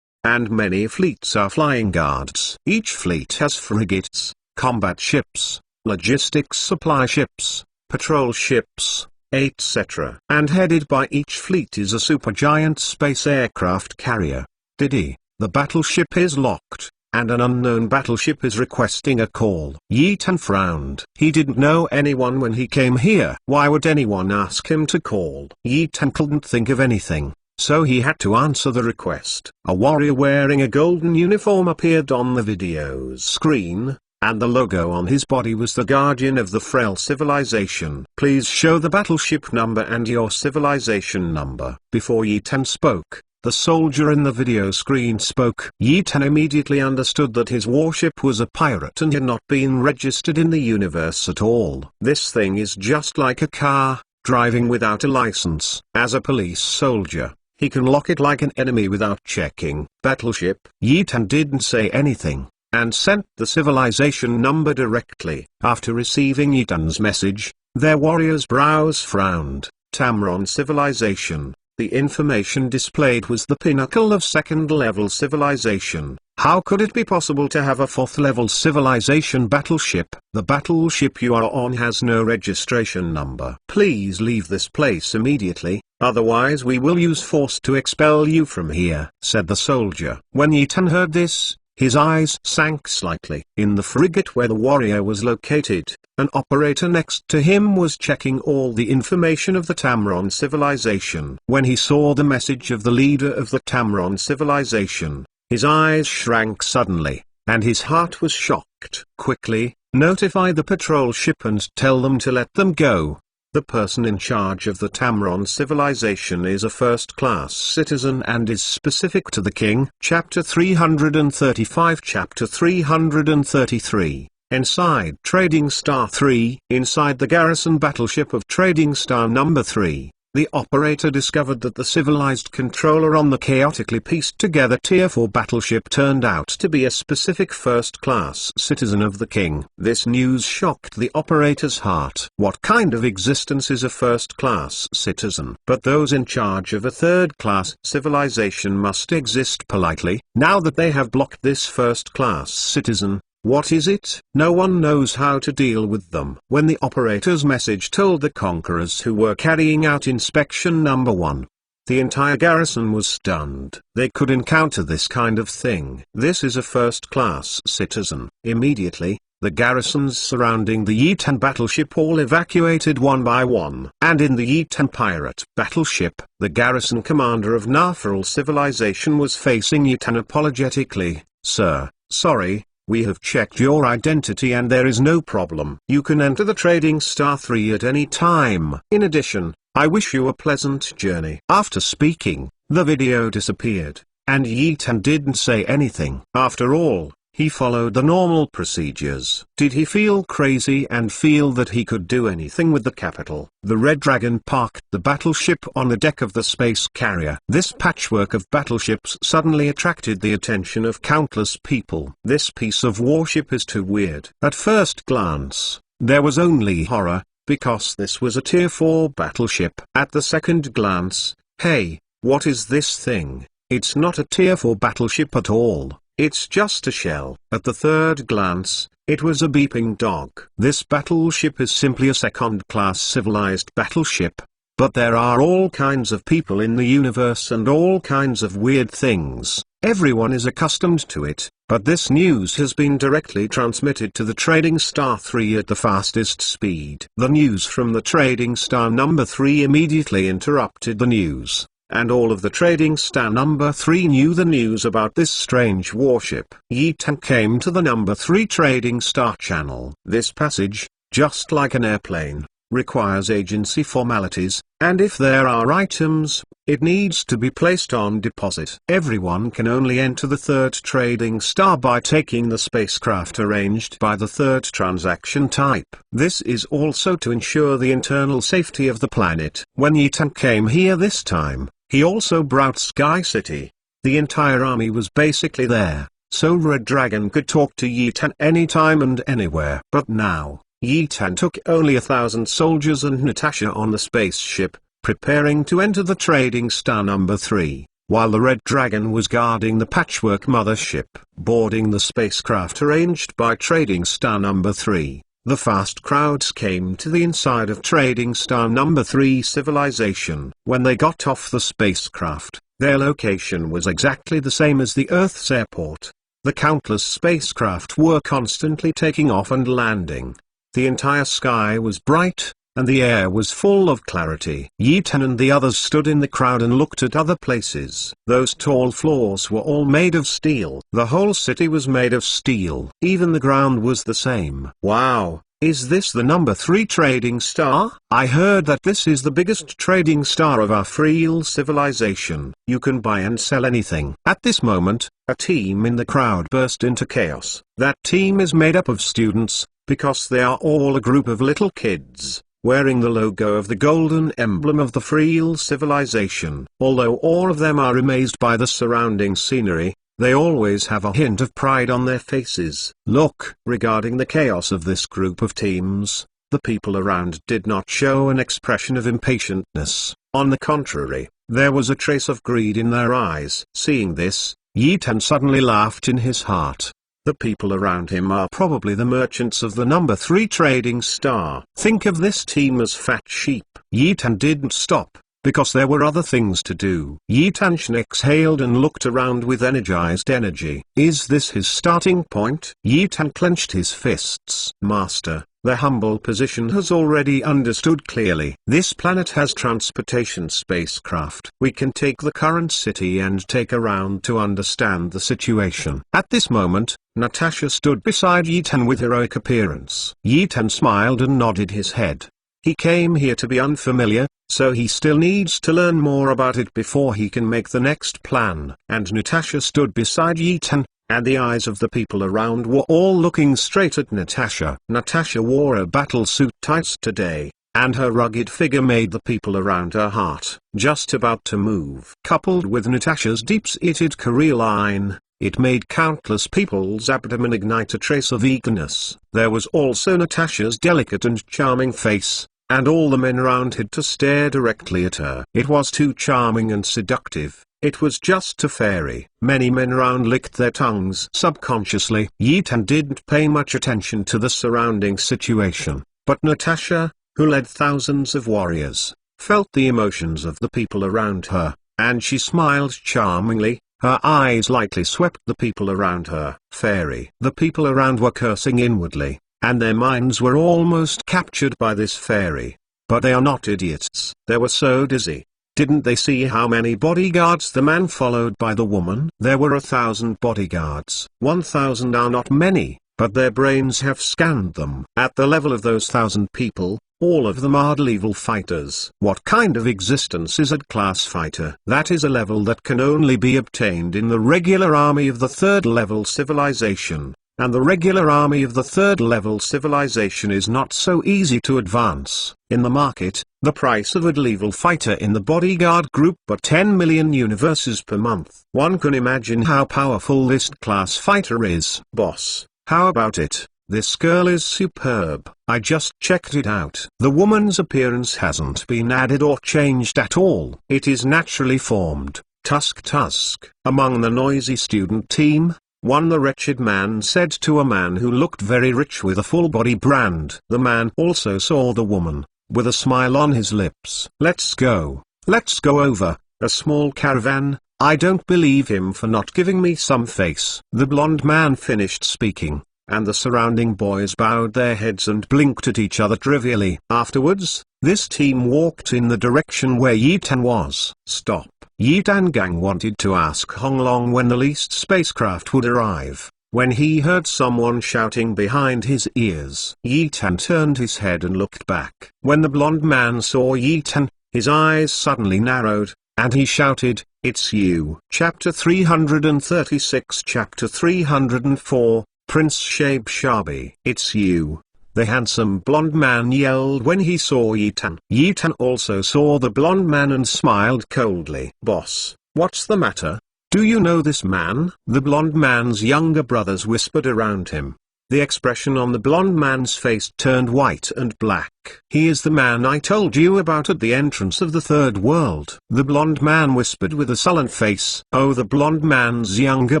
And many fleets are flying guards. Each fleet has frigates, combat ships, logistics supply ships, patrol ships, etc. And headed by each fleet is a supergiant space aircraft carrier. Diddy, the battleship is locked, and an unknown battleship is requesting a call. Yitan frowned. He didn't know anyone when he came here. Why would anyone ask him to call? Yitan couldn't think of anything, so he had to answer the request. A warrior wearing a golden uniform appeared on the video's screen, and the logo on his body was the Guardian of the Freel civilization. Please show the battleship number and your civilization number. Before Yitan spoke, the soldier in the video screen spoke. Yi Tan immediately understood that his warship was a pirate and had not been registered in the universe at all. This thing is just like a car, driving without a license. As a police soldier, he can lock it like an enemy without checking. Battleship. Yi Tan didn't say anything, and sent the civilization number directly. After receiving Yi Tan's message, their warriors' brows frowned. Tamron civilization. The information displayed was the pinnacle of second-level civilization. How could it be possible to have a fourth-level civilization battleship? The battleship you are on has no registration number. Please leave this place immediately, otherwise we will use force to expel you from here, said the soldier. When Yi Tan heard this, his eyes sank slightly. In the frigate where the warrior was located, an operator next to him was checking all the information of the Tamron civilization. When he saw the message of the leader of the Tamron civilization, his eyes shrank suddenly, and his heart was shocked. Quickly, notify the patrol ship and tell them to let them go. The person in charge of the Tamron civilization is a first-class citizen and is specific to the king. Chapter 335. Chapter 333. Inside Trading Star 3. Inside the garrison battleship of Trading Star Number 3, the operator discovered that the civilized controller on the chaotically pieced-together Tier 4 battleship turned out to be a specific first-class citizen of the king. This news shocked the operator's heart. What kind of existence is a first-class citizen? But those in charge of a third-class civilization must exist politely. Now that they have blocked this first-class citizen, what is it? No one knows how to deal with them. When the operator's message told the conquerors who were carrying out inspection number 1, the entire garrison was stunned. They could encounter this kind of thing. This is a first-class citizen. Immediately, the garrisons surrounding the Yi Tan battleship all evacuated one by one. And in the Yi Tan pirate battleship, the garrison commander of Nafral civilization was facing Yi Tan apologetically. Sir, sorry. We have checked your identity and there is no problem. You can enter the Trading Star 3 at any time. In addition, I wish you a pleasant journey. After speaking, the video disappeared, and Yi Tan didn't say anything. After all, he followed the normal procedures. Did he feel crazy and feel that he could do anything with the capital? The Red Dragon parked the battleship on the deck of the space carrier. This patchwork of battleships suddenly attracted the attention of countless people. This piece of warship is too weird. At first glance, there was only horror, because this was a Tier 4 battleship. At the second glance, hey, what is this thing? It's not a Tier 4 battleship at all. It's just a shell. At the third glance, it was a beeping dog. This battleship is simply a second-class civilized battleship. But there are all kinds of people in the universe and all kinds of weird things. Everyone is accustomed to it, but this news has been directly transmitted to the Trading Star 3 at the fastest speed. The news from the Trading Star Number 3 immediately interrupted the news. And all of the Trading Star Number 3 knew the news about this strange warship. Yi Tan came to the Number 3 Trading Star channel. This passage, just like an airplane, requires agency formalities, and if there are items, it needs to be placed on deposit. Everyone can only enter the third Trading Star by taking the spacecraft arranged by the third transaction type. This is also to ensure the internal safety of the planet. When Yi Tan came here this time, he also brought Sky City. The entire army was basically there, so Red Dragon could talk to Yi Tan anytime and anywhere. But now, Yi Tan took only 1,000 soldiers and Natasha on the spaceship, preparing to enter the Trading Star Number 3, while the Red Dragon was guarding the Patchwork mothership. Boarding the spacecraft arranged by Trading Star Number 3. The fast crowds came to the inside of Trading Star Number 3 civilization. When they got off the spacecraft, their location was exactly the same as the Earth's airport. The countless spacecraft were constantly taking off and landing. The entire sky was bright, and the air was full of clarity. Yi Tan and the others stood in the crowd and looked at other places. Those tall floors were all made of steel. The whole city was made of steel. Even the ground was the same. Wow, Is this the number 3 trading star? I heard that this is the biggest trading star of our Freel civilization. You can buy and sell anything. At this moment, a team in the crowd burst into chaos. That team is made up of students, because they are all a group of little kids, wearing the logo of the golden emblem of the Freel civilization. Although all of them are amazed by the surrounding scenery, they always have a hint of pride on their faces. Look, regarding the chaos of this group of teams, the people around did not show an expression of impatientness. On the contrary, there was a trace of greed in their eyes. Seeing this, Yi Tan suddenly laughed in his heart. The people around him are probably the merchants of the number 3 trading star. Think of this team as fat sheep. Yi Tan didn't stop, because there were other things to do. Yi Tanshan exhaled and looked around with energized energy. Is this his starting point? Yi Tan clenched his fists. Master, the humble position has already understood clearly. This planet has transportation spacecraft. We can take the current city and take a round to understand the situation. At this moment, Natasha stood beside Yi Tan with heroic appearance. Yi Tan smiled and nodded his head. He came here to be unfamiliar, so he still needs to learn more about it before he can make the next plan. And Natasha stood beside Yi Tan, and the eyes of the people around were all looking straight at Natasha. Natasha wore a battlesuit tights today, and her rugged figure made the people around her heart just about to move. Coupled with Natasha's deep-seated career line, it made countless people's abdomen ignite a trace of eagerness. There was also Natasha's delicate and charming face, and all the men around had to stare directly at her. It was too charming and seductive. It was just a fairy. Many men around licked their tongues subconsciously. Yi Tan didn't pay much attention to the surrounding situation, but Natasha, who led thousands of warriors, felt the emotions of the people around her, and she smiled charmingly. Her eyes lightly swept the people around her. Fairy. The people around were cursing inwardly, and their minds were almost captured by this fairy. But they are not idiots. They were so dizzy. Didn't they see how many bodyguards the man followed by the woman? There were 1,000 bodyguards. 1,000 are not many, but their brains have scanned them. At the level of those 1,000 people, all of them are level fighters. What kind of existence is a class fighter? That is a level that can only be obtained in the regular army of the 3rd level civilization. And the regular army of the 3rd level civilization is not so easy to advance. In the market, the price of a level fighter in the bodyguard group but 10 million universes per month. One can imagine how powerful this class fighter is. Boss, how about it? This girl is superb. I just checked it out. The woman's appearance hasn't been added or changed at all. It is naturally formed. Tusk. Among the noisy student team, the wretched man said to a man who looked very rich with a full-body brand. The man also saw the woman, with a smile on his lips. Let's go over, a small caravan. I don't believe him for not giving me some face. The blonde man finished speaking, and the surrounding boys bowed their heads and blinked at each other trivially. Afterwards, this team walked in the direction where Yi Tan was. Stop. Yi Tan Gang wanted to ask Hong Long when the least spacecraft would arrive, when he heard someone shouting behind his ears. Yi Tan turned his head and looked back. When the blonde man saw Yi Tan, his eyes suddenly narrowed, and he shouted, "It's you." Chapter 336. Chapter 304, Prince Shaib Shabi. It's you. The handsome blonde man yelled when he saw Yi Tan. Yi Tan also saw the blonde man and smiled coldly. Boss, what's the matter? Do you know this man? The blonde man's younger brothers whispered around him. The expression on the blonde man's face turned white and black. He is the man I told you about at the entrance of the 3rd world. The blonde man whispered with a sullen face. Oh, the blonde man's younger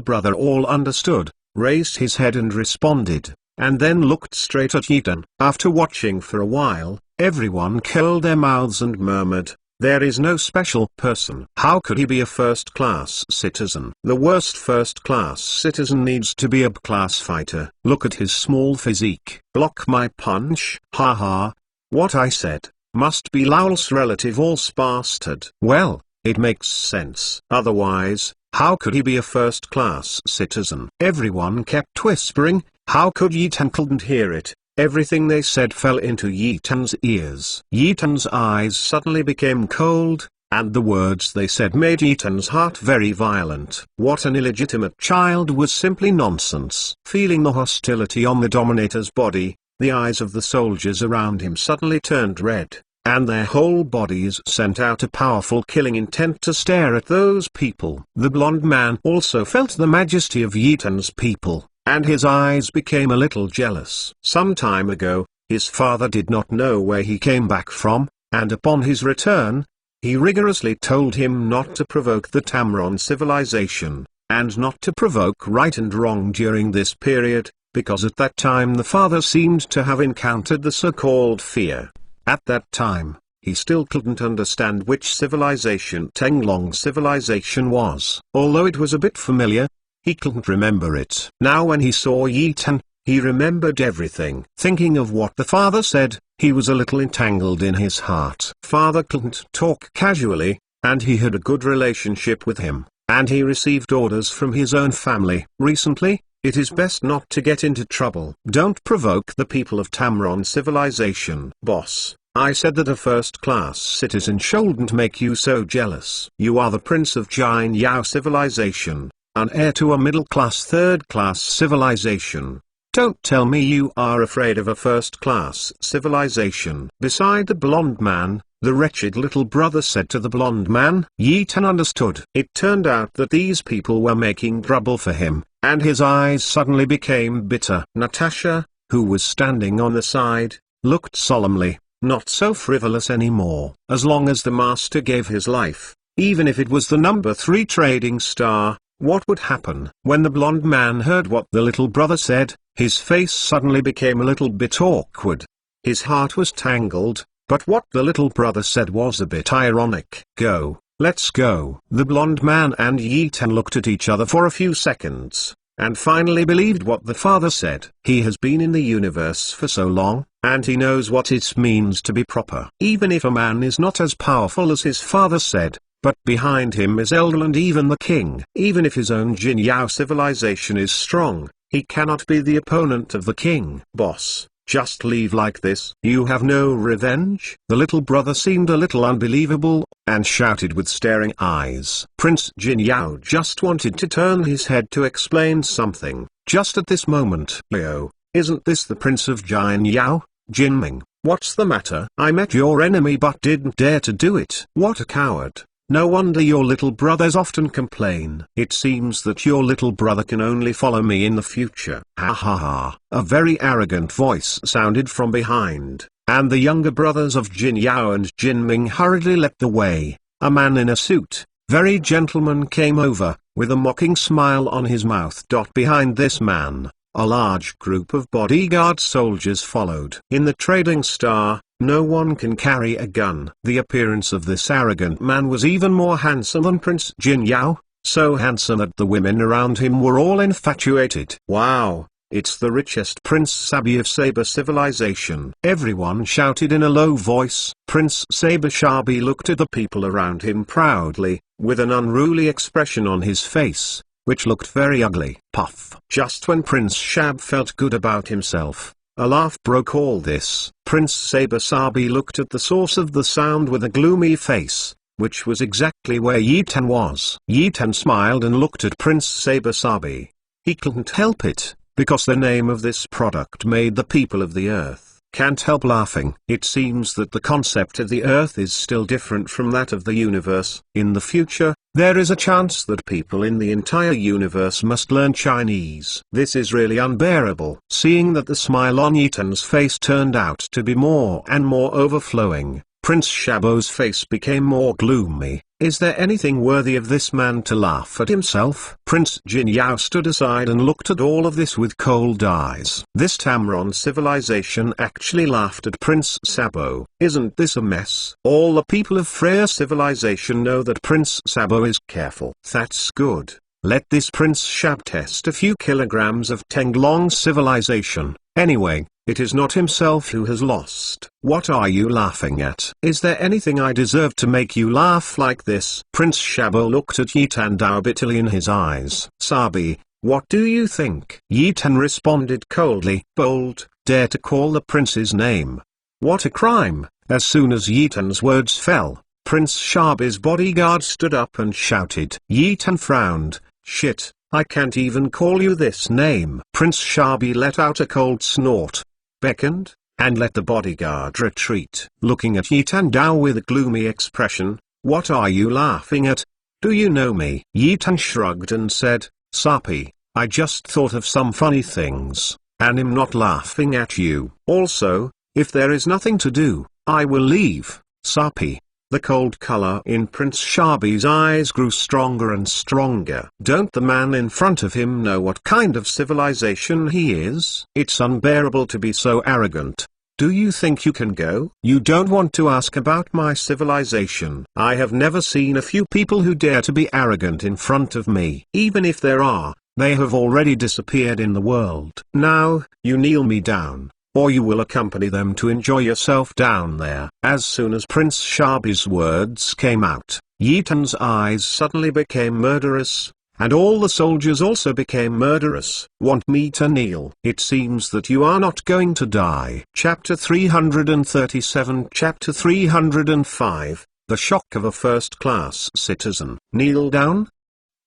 brother all understood, raised his head and responded, and then looked straight at Yi Tan. After watching for a while, everyone curled their mouths and murmured, "There is no special person. How could he be a first-class citizen? The worst first-class citizen needs to be a B-class fighter. Look at his small physique. Block my punch." Ha. What I said must be Laol's relative or bastard. Well, it makes sense. Otherwise, how could he be a first-class citizen? Everyone kept whispering. How could Yi Tan couldn't hear it? Everything they said fell into Yi Tan's ears. Yi Tan's eyes suddenly became cold, and the words they said made Yi Tan's heart very violent. What an illegitimate child was simply nonsense. Feeling the hostility on the Dominator's body, the eyes of the soldiers around him suddenly turned red, and their whole bodies sent out a powerful killing intent to stare at those people. The blonde man also felt the majesty of Yi Tan's people, and his eyes became a little jealous. Some time ago, his father did not know where he came back from, and upon his return, he rigorously told him not to provoke the Tamron civilization, and not to provoke right and wrong during this period, because at that time the father seemed to have encountered the so-called fear. At that time, he still couldn't understand which civilization Tenglong civilization was. Although it was a bit familiar, he couldn't remember it. Now when he saw Yi Tan, he remembered everything. Thinking of what the father said, he was a little entangled in his heart. Father couldn't talk casually, and he had a good relationship with him, and he received orders from his own family. Recently, it is best not to get into trouble. Don't provoke the people of Tamron civilization. Boss, I said that a first-class citizen shouldn't make you so jealous. You are the prince of Jin Yao civilization, an heir to a middle-class third-class civilization. Don't tell me you are afraid of a first-class civilization. Beside the blonde man, the wretched little brother said to the blonde man. Yi Tan understood. It turned out that these people were making trouble for him, and his eyes suddenly became bitter. Natasha, who was standing on the side, looked solemnly, not so frivolous anymore. As long as the master gave his life, even if it was the number 3 trading star, what would happen? When the blonde man heard what the little brother said, his face suddenly became a little bit awkward. His heart was tangled, but what the little brother said was a bit ironic. Go, let's go. The blonde man and Yi Tan looked at each other for a few seconds, and finally believed what the father said. He has been in the universe for so long, and he knows what it means to be proper. Even if a man is not as powerful as his father said, but behind him is Eldil and even the king. Even if his own Jin Yao civilization is strong, he cannot be the opponent of the king. Boss, just leave like this? You have no revenge? The little brother seemed a little unbelievable, and shouted with staring eyes. Prince Jin Yao just wanted to turn his head to explain something. Just at this moment, Leo, isn't this the Prince of Jin Yao? Jinming, what's the matter? I met your enemy but didn't dare to do it. What a coward. No wonder your little brothers often complain. It seems that your little brother can only follow me in the future. Ha ha ha. A very arrogant voice sounded from behind, and the younger brothers of Jin Yao and Jin Ming hurriedly led the way. A man in a suit, very gentleman, came over, with a mocking smile on his mouth. Behind this man, a large group of bodyguard soldiers followed. In the trading star, no one can carry a gun. The appearance of this arrogant man was even more handsome than Prince Jin Yao, so handsome that the women around him were all infatuated. Wow, it's the richest Prince Sabi of Saber civilization. Everyone shouted in a low voice. Prince Saber Shabi looked at the people around him proudly, with an unruly expression on his face, which looked very ugly. Puff. Just when Prince Shab felt good about himself, a laugh broke all this. Prince Saber Sabi looked at the source of the sound with a gloomy face, which was exactly where Yi Tan was. Yi Tan smiled and looked at Prince Saber Sabi. He couldn't help it, because the name of this product made the people of the earth can't help laughing. It seems that the concept of the earth is still different from that of the universe. In the future, there is a chance that people in the entire universe must learn Chinese. This is really unbearable. Seeing that the smile on Yi Tan's face turned out to be more and more overflowing, Prince Shabo's face became more gloomy. Is there anything worthy of this man to laugh at himself? Prince Jin Yao stood aside and looked at all of this with cold eyes. This Tamron civilization actually laughed at Prince Sabo. Isn't this a mess? All the people of Freya civilization know that Prince Sabo is careful. That's good. Let this Prince Shab test a few kilograms of Tenglong civilization. Anyway, it is not himself who has lost. What are you laughing at? Is there anything I deserve to make you laugh like this? Prince Shabo looked at Yi Tan Dao bitterly in his eyes. Sabi, What do you think? Yi Tan responded coldly. Bold, dare to call the prince's name. What a crime! As soon as Yi Tan's words fell, Prince Shabi's bodyguard stood up and shouted. Yi Tan frowned. Shit, I can't even call you this name. Prince Shabi let out a cold snort, beckoned, and let the bodyguard retreat. Looking at Yi Tan Dao with a gloomy expression, what are you laughing at? Do you know me? Yi Tan shrugged and said, Sapi, I just thought of some funny things, and am not laughing at you. Also, if there is nothing to do, I will leave, Sapi. The cold color in Prince Shabi's eyes grew stronger and stronger. Don't the man in front of him know what kind of civilization he is? It's unbearable to be so arrogant. Do you think you can go? You don't want to ask about my civilization. I have never seen a few people who dare to be arrogant in front of me. Even if there are, they have already disappeared in the world. Now, you kneel me down, or you will accompany them to enjoy yourself down there. As soon as Prince Shabi's words came out, Yi Tan's eyes suddenly became murderous, and all the soldiers also became murderous. Want me to kneel? It seems that you are not going to die. Chapter 337. Chapter 305, The Shock of a First-Class Citizen. Kneel down?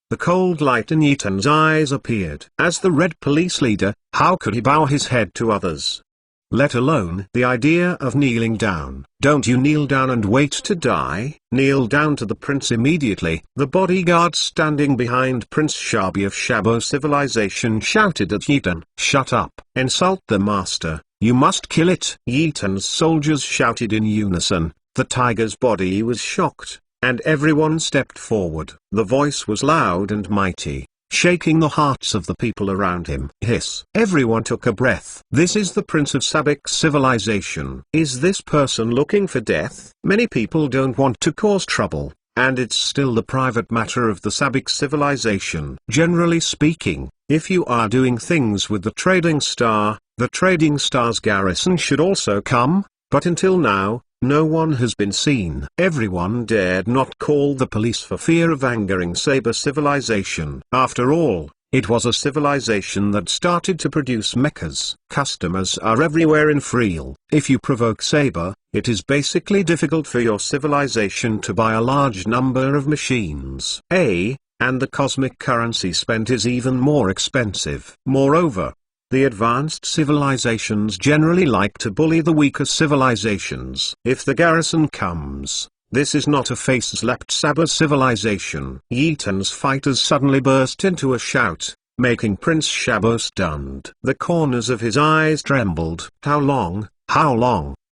The cold light in Yi Tan's eyes appeared. As the Red Police leader, how could he bow his head to others? Let alone the idea of kneeling down. Don't you kneel down and wait to die? Kneel down to the prince immediately. The bodyguard standing behind Prince Shabi of Shabo civilization shouted at Yi Tan. Shut up. Insult the master. You must kill it. Yi Tan's soldiers shouted in unison. The tiger's body was shocked, and everyone stepped forward. The voice was loud and mighty, shaking the hearts of the people around him. Hiss. Everyone took a breath. This is the Prince of Sabik civilization. Is this person looking for death? Many people don't want to cause trouble, and it's still the private matter of the Sabik civilization. Generally speaking, if you are doing things with the Trading Star, the Trading Star's garrison should also come, but until now, no one has been seen. Everyone dared not call the police for fear of angering Saber civilization. After all, it was a civilization that started to produce mechas. Customers are everywhere in Freal. If you provoke Saber, it is basically difficult for your civilization to buy a large number of machines. And the cosmic currency spent is even more expensive. Moreover, the advanced civilizations generally like to bully the weaker civilizations. If the garrison comes, this is not a face-slapped Saber civilization. Yi Tan's fighters suddenly burst into a shout, making Prince Shabo stunned. The corners of his eyes trembled. How long,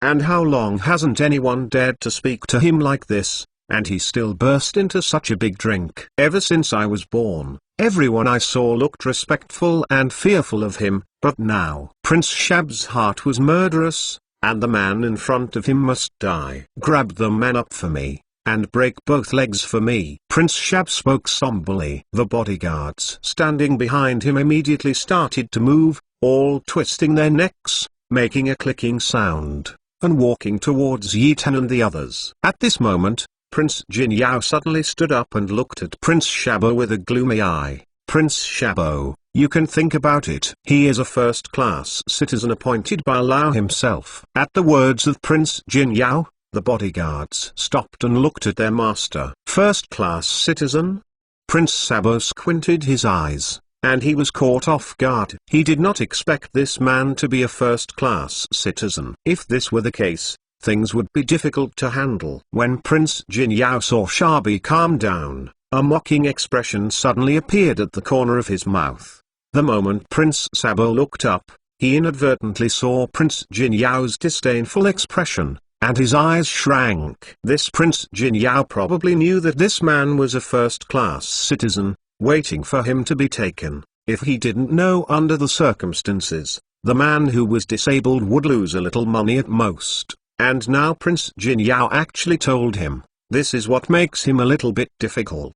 and how long hasn't anyone dared to speak to him like this? And he still burst into such a big drink. Ever since I was born, everyone I saw looked respectful and fearful of him, but now Prince Shab's heart was murderous, and the man in front of him must die. Grab the man up for me, and break both legs for me. Prince Shab spoke somberly. The bodyguards standing behind him immediately started to move, all twisting their necks, making a clicking sound, and walking towards Yi Tan and the others. At this moment, Prince Jin Yao suddenly stood up and looked at Prince Shabo with a gloomy eye. Prince Shabo, you can think about it. He is a first-class citizen appointed by Allah himself. At the words of Prince Jin Yao, the bodyguards stopped and looked at their master. First-class citizen? Prince Shabo squinted his eyes, and he was caught off guard. He did not expect this man to be a first-class citizen. If this were the case, things would be difficult to handle. When Prince Jin Yao saw Shabi calm down, a mocking expression suddenly appeared at the corner of his mouth. The moment Prince Shabo looked up, he inadvertently saw Prince Jin Yao's disdainful expression, and his eyes shrank. This Prince Jin Yao probably knew that this man was a first-class citizen, waiting for him to be taken. If he didn't know under the circumstances, the man who was disabled would lose a little money at most. And now Prince Jin Yao actually told him. This is what makes him a little bit difficult.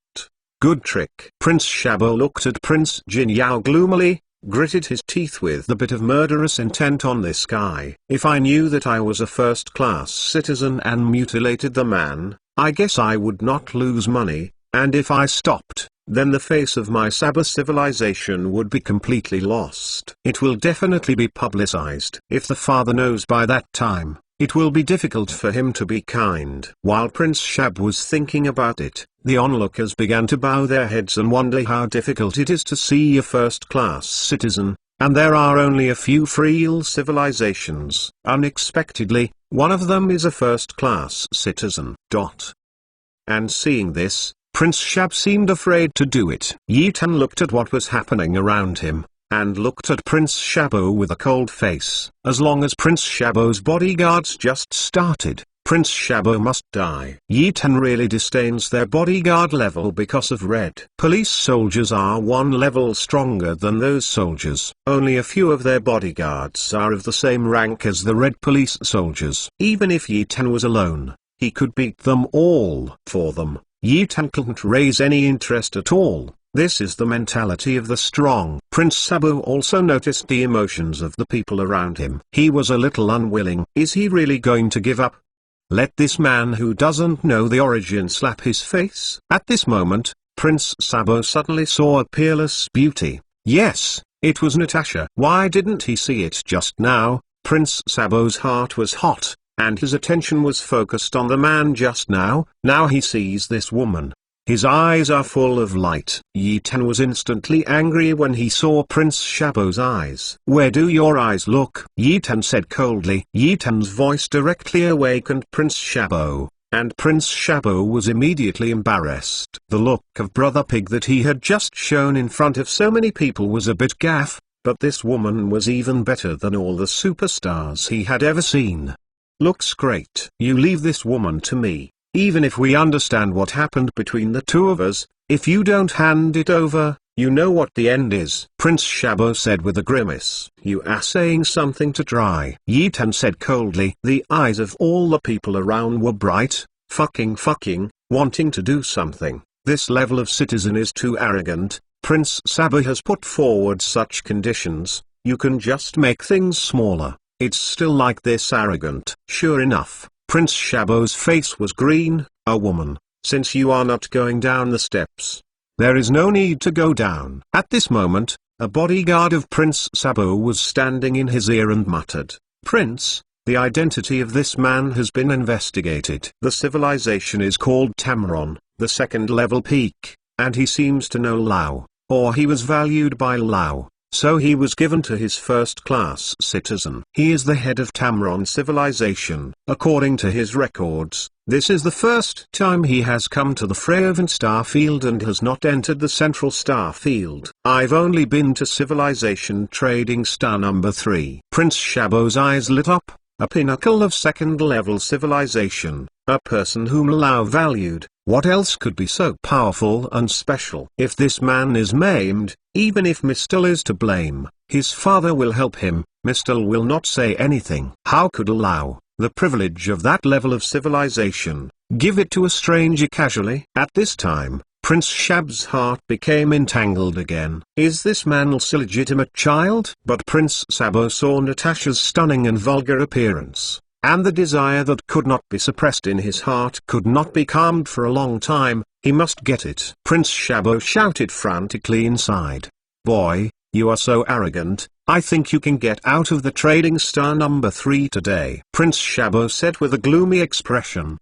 Good trick. Prince Shabo looked at Prince Jin Yao gloomily, gritted his teeth with a bit of murderous intent on this guy. If I knew that I was a first-class citizen and mutilated the man, I guess I would not lose money, and if I stopped, then the face of my Saba civilization would be completely lost. It will definitely be publicized. If the father knows by that time, it will be difficult for him to be kind. While Prince Shab was thinking about it, the onlookers began to bow their heads and wonder how difficult it is to see a first-class citizen, and there are only a few real civilizations. Unexpectedly, one of them is a first-class citizen. And seeing this, Prince Shab seemed afraid to do it. Yi Tan looked at what was happening around him, and looked at Prince Shabo with a cold face. As long as Prince Shabo's bodyguards just started, Prince Shabo must die. Yi Tan really disdains their bodyguard level because of red. Police soldiers are one level stronger than those soldiers. Only a few of their bodyguards are of the same rank as the red police soldiers. Even if Yi Tan was alone, he could beat them all. For them, Yi Tan couldn't raise any interest at all. This is the mentality of the strong. Prince Sabo also noticed the emotions of the people around him. He was a little unwilling. Is he really going to give up? Let this man who doesn't know the origin slap his face. At this moment, Prince Sabo suddenly saw a peerless beauty. Yes, it was Natasha. Why didn't he see it just now? Prince Sabo's heart was hot, and his attention was focused on the man just now. Now he sees this woman. His eyes are full of light. Yi Tan was instantly angry when he saw Prince Shabo's eyes. Where do your eyes look? Yi Tan said coldly. Yi Tan's voice directly awakened Prince Shabo, and Prince Shabo was immediately embarrassed. The look of Brother Pig that he had just shown in front of so many people was a bit gaff, but this woman was even better than all the superstars he had ever seen. Looks great. You leave this woman to me. Even if we understand what happened between the two of us, if you don't hand it over, you know what the end is. Prince Shabo said with a grimace. You are saying something to try. Yi Tan said coldly. The eyes of all the people around were bright, fucking, wanting to do something. This level of citizen is too arrogant. Prince Sabo has put forward such conditions, you can just make things smaller. It's still like this arrogant. Sure enough, Prince Shabo's face was green. A woman, since you are not going down the steps, there is no need to go down. At this moment, a bodyguard of Prince Sabo was standing in his ear and muttered, Prince, the identity of this man has been investigated. The civilization is called Tamron, the second level peak, and he seems to know Lao, or he was valued by Lao. So he was given to his first-class citizen. He is the head of Tamron civilization. According to his records, this is the first time he has come to the Freyavan star field and has not entered the central star field. I've only been to civilization trading star number 3. Prince Shabo's eyes lit up. A pinnacle of second-level civilization, a person whom Lao valued. What else could be so powerful and special? If this man is maimed, even if Mistel is to blame, his father will help him. Mistel will not say anything. How could Lao, the privilege of that level of civilization, give it to a stranger casually? At this time, Prince Shab's heart became entangled again. Is this man's illegitimate child? But Prince Sabo saw Natasha's stunning and vulgar appearance, and the desire that could not be suppressed in his heart could not be calmed for a long time. He must get it. Prince Shabo shouted frantically inside. Boy, you are so arrogant. I think you can get out of the trading star number 3 today. Prince Shabo said with a gloomy expression.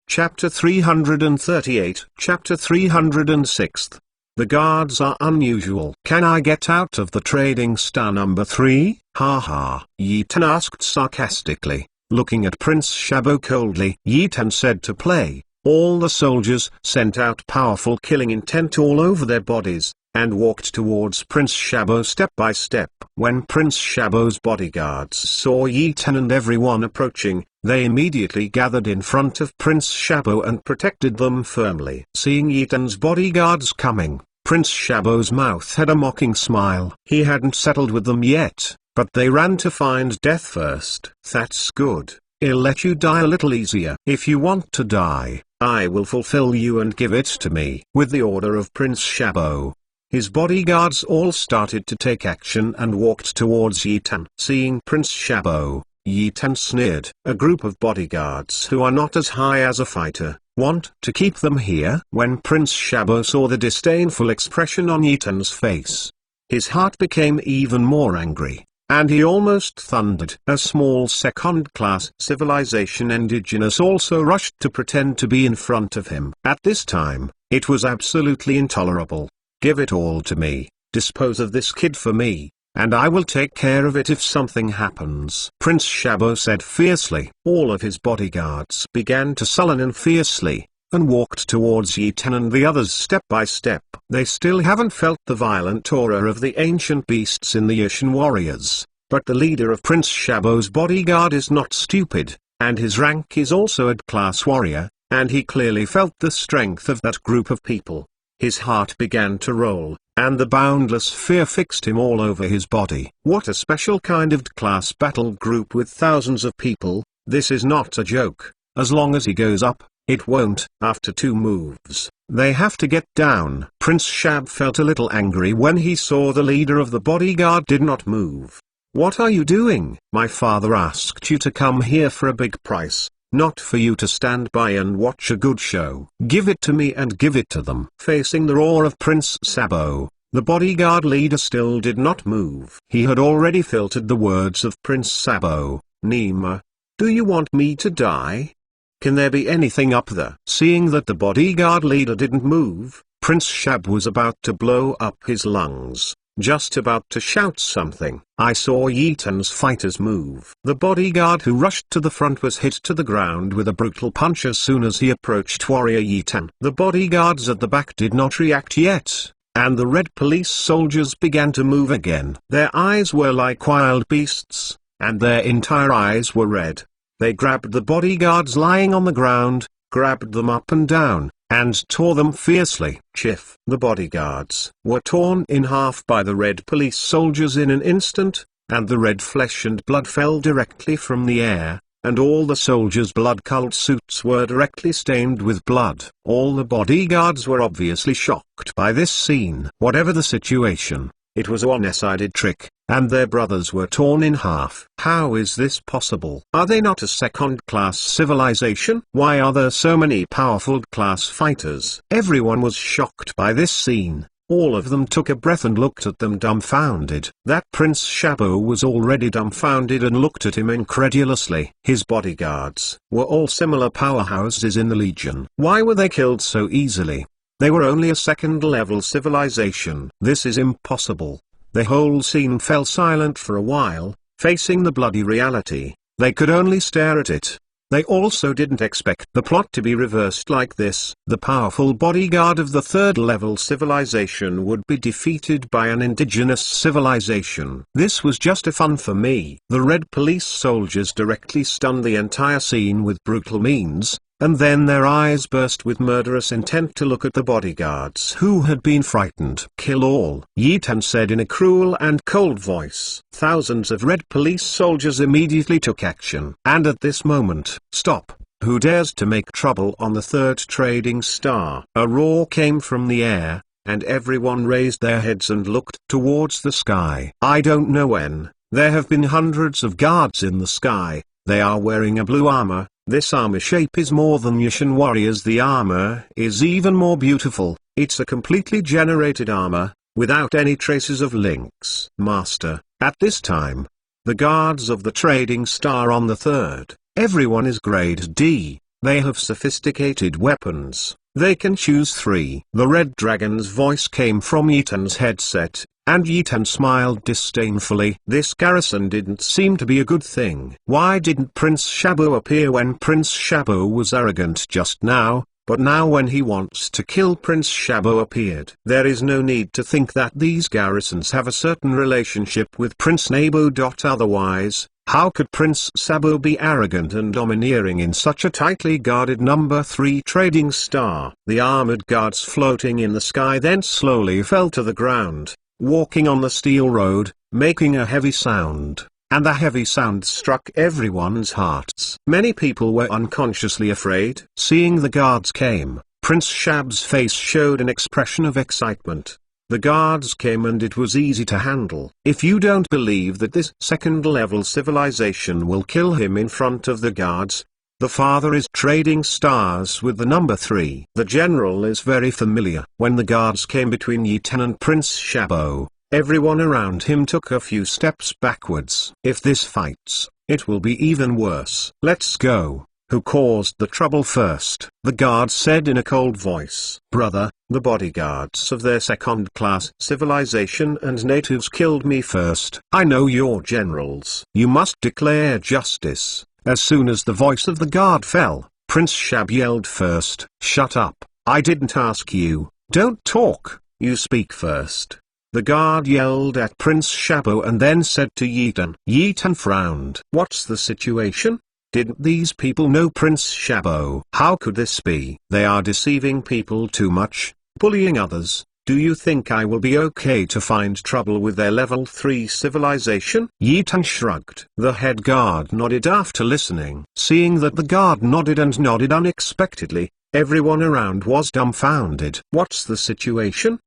Chapter 338. Chapter 306. The guards are unusual. Can I get out of the trading star number 3? Ha ha. Yi Tan asked sarcastically, looking at Prince Shabo coldly. Yi Tan said to play. All the soldiers sent out powerful killing intent all over their bodies, and walked towards Prince Shabo step by step. When Prince Shabo's bodyguards saw Yi Tan and everyone approaching, they immediately gathered in front of Prince Shabo and protected them firmly. Seeing Yi Tan's bodyguards coming, Prince Shabo's mouth had a mocking smile. He hadn't settled with them yet, but they ran to find death first. That's good. I'll let you die a little easier. If you want to die, I will fulfill you and give it to me. With the order of Prince Shabo, his bodyguards all started to take action and walked towards Yi Tan. Seeing Prince Shabo, Yi Tan sneered. A group of bodyguards who are not as high as a fighter, Want to keep them here? When Prince Shabo saw the disdainful expression on Yitan's face, his heart became even more angry, and he almost thundered. A small second-class civilization indigenous also rushed to pretend to be in front of him. At this time, it was absolutely intolerable. Give it all to me, dispose of this kid for me, and I will take care of it if something happens. Prince Shabo said fiercely. All of his bodyguards began to sullen fiercely, and walked towards Yitan and the others step by step. They still haven't felt the violent aura of the ancient beasts in the Yushan warriors, but the leader of Prince Shabo's bodyguard is not stupid, and his rank is also a class warrior, and he clearly felt the strength of that group of people. His heart began to roll, and the boundless fear fixed him all over his body. What a special kind of class battle group with thousands of people. This is not a joke. As long as he goes up, it won't. After 2 moves, they have to get down. Prince Shab felt a little angry when he saw the leader of the bodyguard did not move. What are you doing? My father asked you to come here for a big price, not for you to stand by and watch a good show. Give it to me and give it to them. Facing the roar of Prince Shabo, the bodyguard leader still did not move. He had already filtered the words of Prince Shabo. Nima, do you want me to die? Can there be anything up there? Seeing that the bodyguard leader didn't move, Prince Shab was about to blow up his lungs, just about to shout something. I saw Yitan's fighters move. The bodyguard who rushed to the front was hit to the ground with a brutal punch as soon as he approached warrior Yitan. The bodyguards at the back did not react yet, and the red police soldiers began to move again. Their eyes were like wild beasts, and their entire eyes were red. They grabbed the bodyguards lying on the ground, grabbed them up and down, and tore them fiercely. Chiff. The bodyguards were torn in half by the red police soldiers in an instant, and the red flesh and blood fell directly from the air, and all the soldiers' blood cult suits were directly stained with blood. All the bodyguards were obviously shocked by this scene. Whatever the situation, it was a one-sided trick, and their brothers were torn in half. How is this possible? Are they not a second-class civilization? Why are there so many powerful class fighters? Everyone was shocked by this scene. All of them took a breath and looked at them dumbfounded. That Prince Shabo was already dumbfounded and looked at him incredulously. His bodyguards were all similar powerhouses in the Legion. Why were they killed so easily? They were only a second-level civilization. This is impossible. The whole scene fell silent for a while, facing the bloody reality. They could only stare at it. They also didn't expect the plot to be reversed like this. The powerful bodyguard of the third-level civilization would be defeated by an indigenous civilization. This was just a fun for me. The red police soldiers directly stunned the entire scene with brutal means, and then their eyes burst with murderous intent to look at the bodyguards who had been frightened. Kill all, Yitan said in a cruel and cold voice. Thousands of red police soldiers immediately took action. And at this moment, stop! Who dares to make trouble on the 3rd trading star? A roar came from the air, and everyone raised their heads and looked towards the sky. I don't know when. There have been hundreds of guards in the sky. They are wearing a blue armor. This armor shape is more than Yushan warriors. The armor is even more beautiful. It's a completely generated armor, without any traces of links. Master, at this time, the guards of the trading star on the 3rd, everyone is grade D. They have sophisticated weapons. They can choose 3. The red dragon's voice came from Yitan's headset, and Yitan smiled disdainfully. This garrison didn't seem to be a good thing. Why didn't Prince Shabo appear when Prince Shabo was arrogant just now, but now when he wants to kill Prince Shabo appeared? There is no need to think that these garrisons have a certain relationship with Prince Nabo. Otherwise, how could Prince Shabo be arrogant and domineering in such a tightly guarded number 3 trading star? The armored guards floating in the sky then slowly fell to the ground, walking on the steel road, making a heavy sound, and the heavy sound struck everyone's hearts. Many people were unconsciously afraid. Seeing the guards came, Prince Shab's face showed an expression of excitement. The guards came and it was easy to handle. If you don't believe that this second-level civilization will kill him in front of the guards, The father is trading stars with the number 3. The general is very familiar. When the guards came between Yi-Tan and Prince Shabo, everyone around him took a few steps backwards. If this fights, it will be even worse. Let's go. Who caused the trouble first? The guard said in a cold voice. Brother, the bodyguards of their second-class civilization and natives killed me first. I know your generals. You must declare justice. As soon as the voice of the guard fell, Prince Shab yelled first. Shut up, I didn't ask you. Don't talk, you speak first. The guard yelled at Prince Shabo and then said to Yi-Tan. Yi-Tan frowned. What's the situation? Didn't these people know Prince Shabo? How could this be? They are deceiving people too much, bullying others. Do you think I will be okay to find trouble with their level 3 civilization? Yi-Tan shrugged. The head guard nodded after listening. Seeing that the guard nodded and nodded unexpectedly, everyone around was dumbfounded. What's the situation?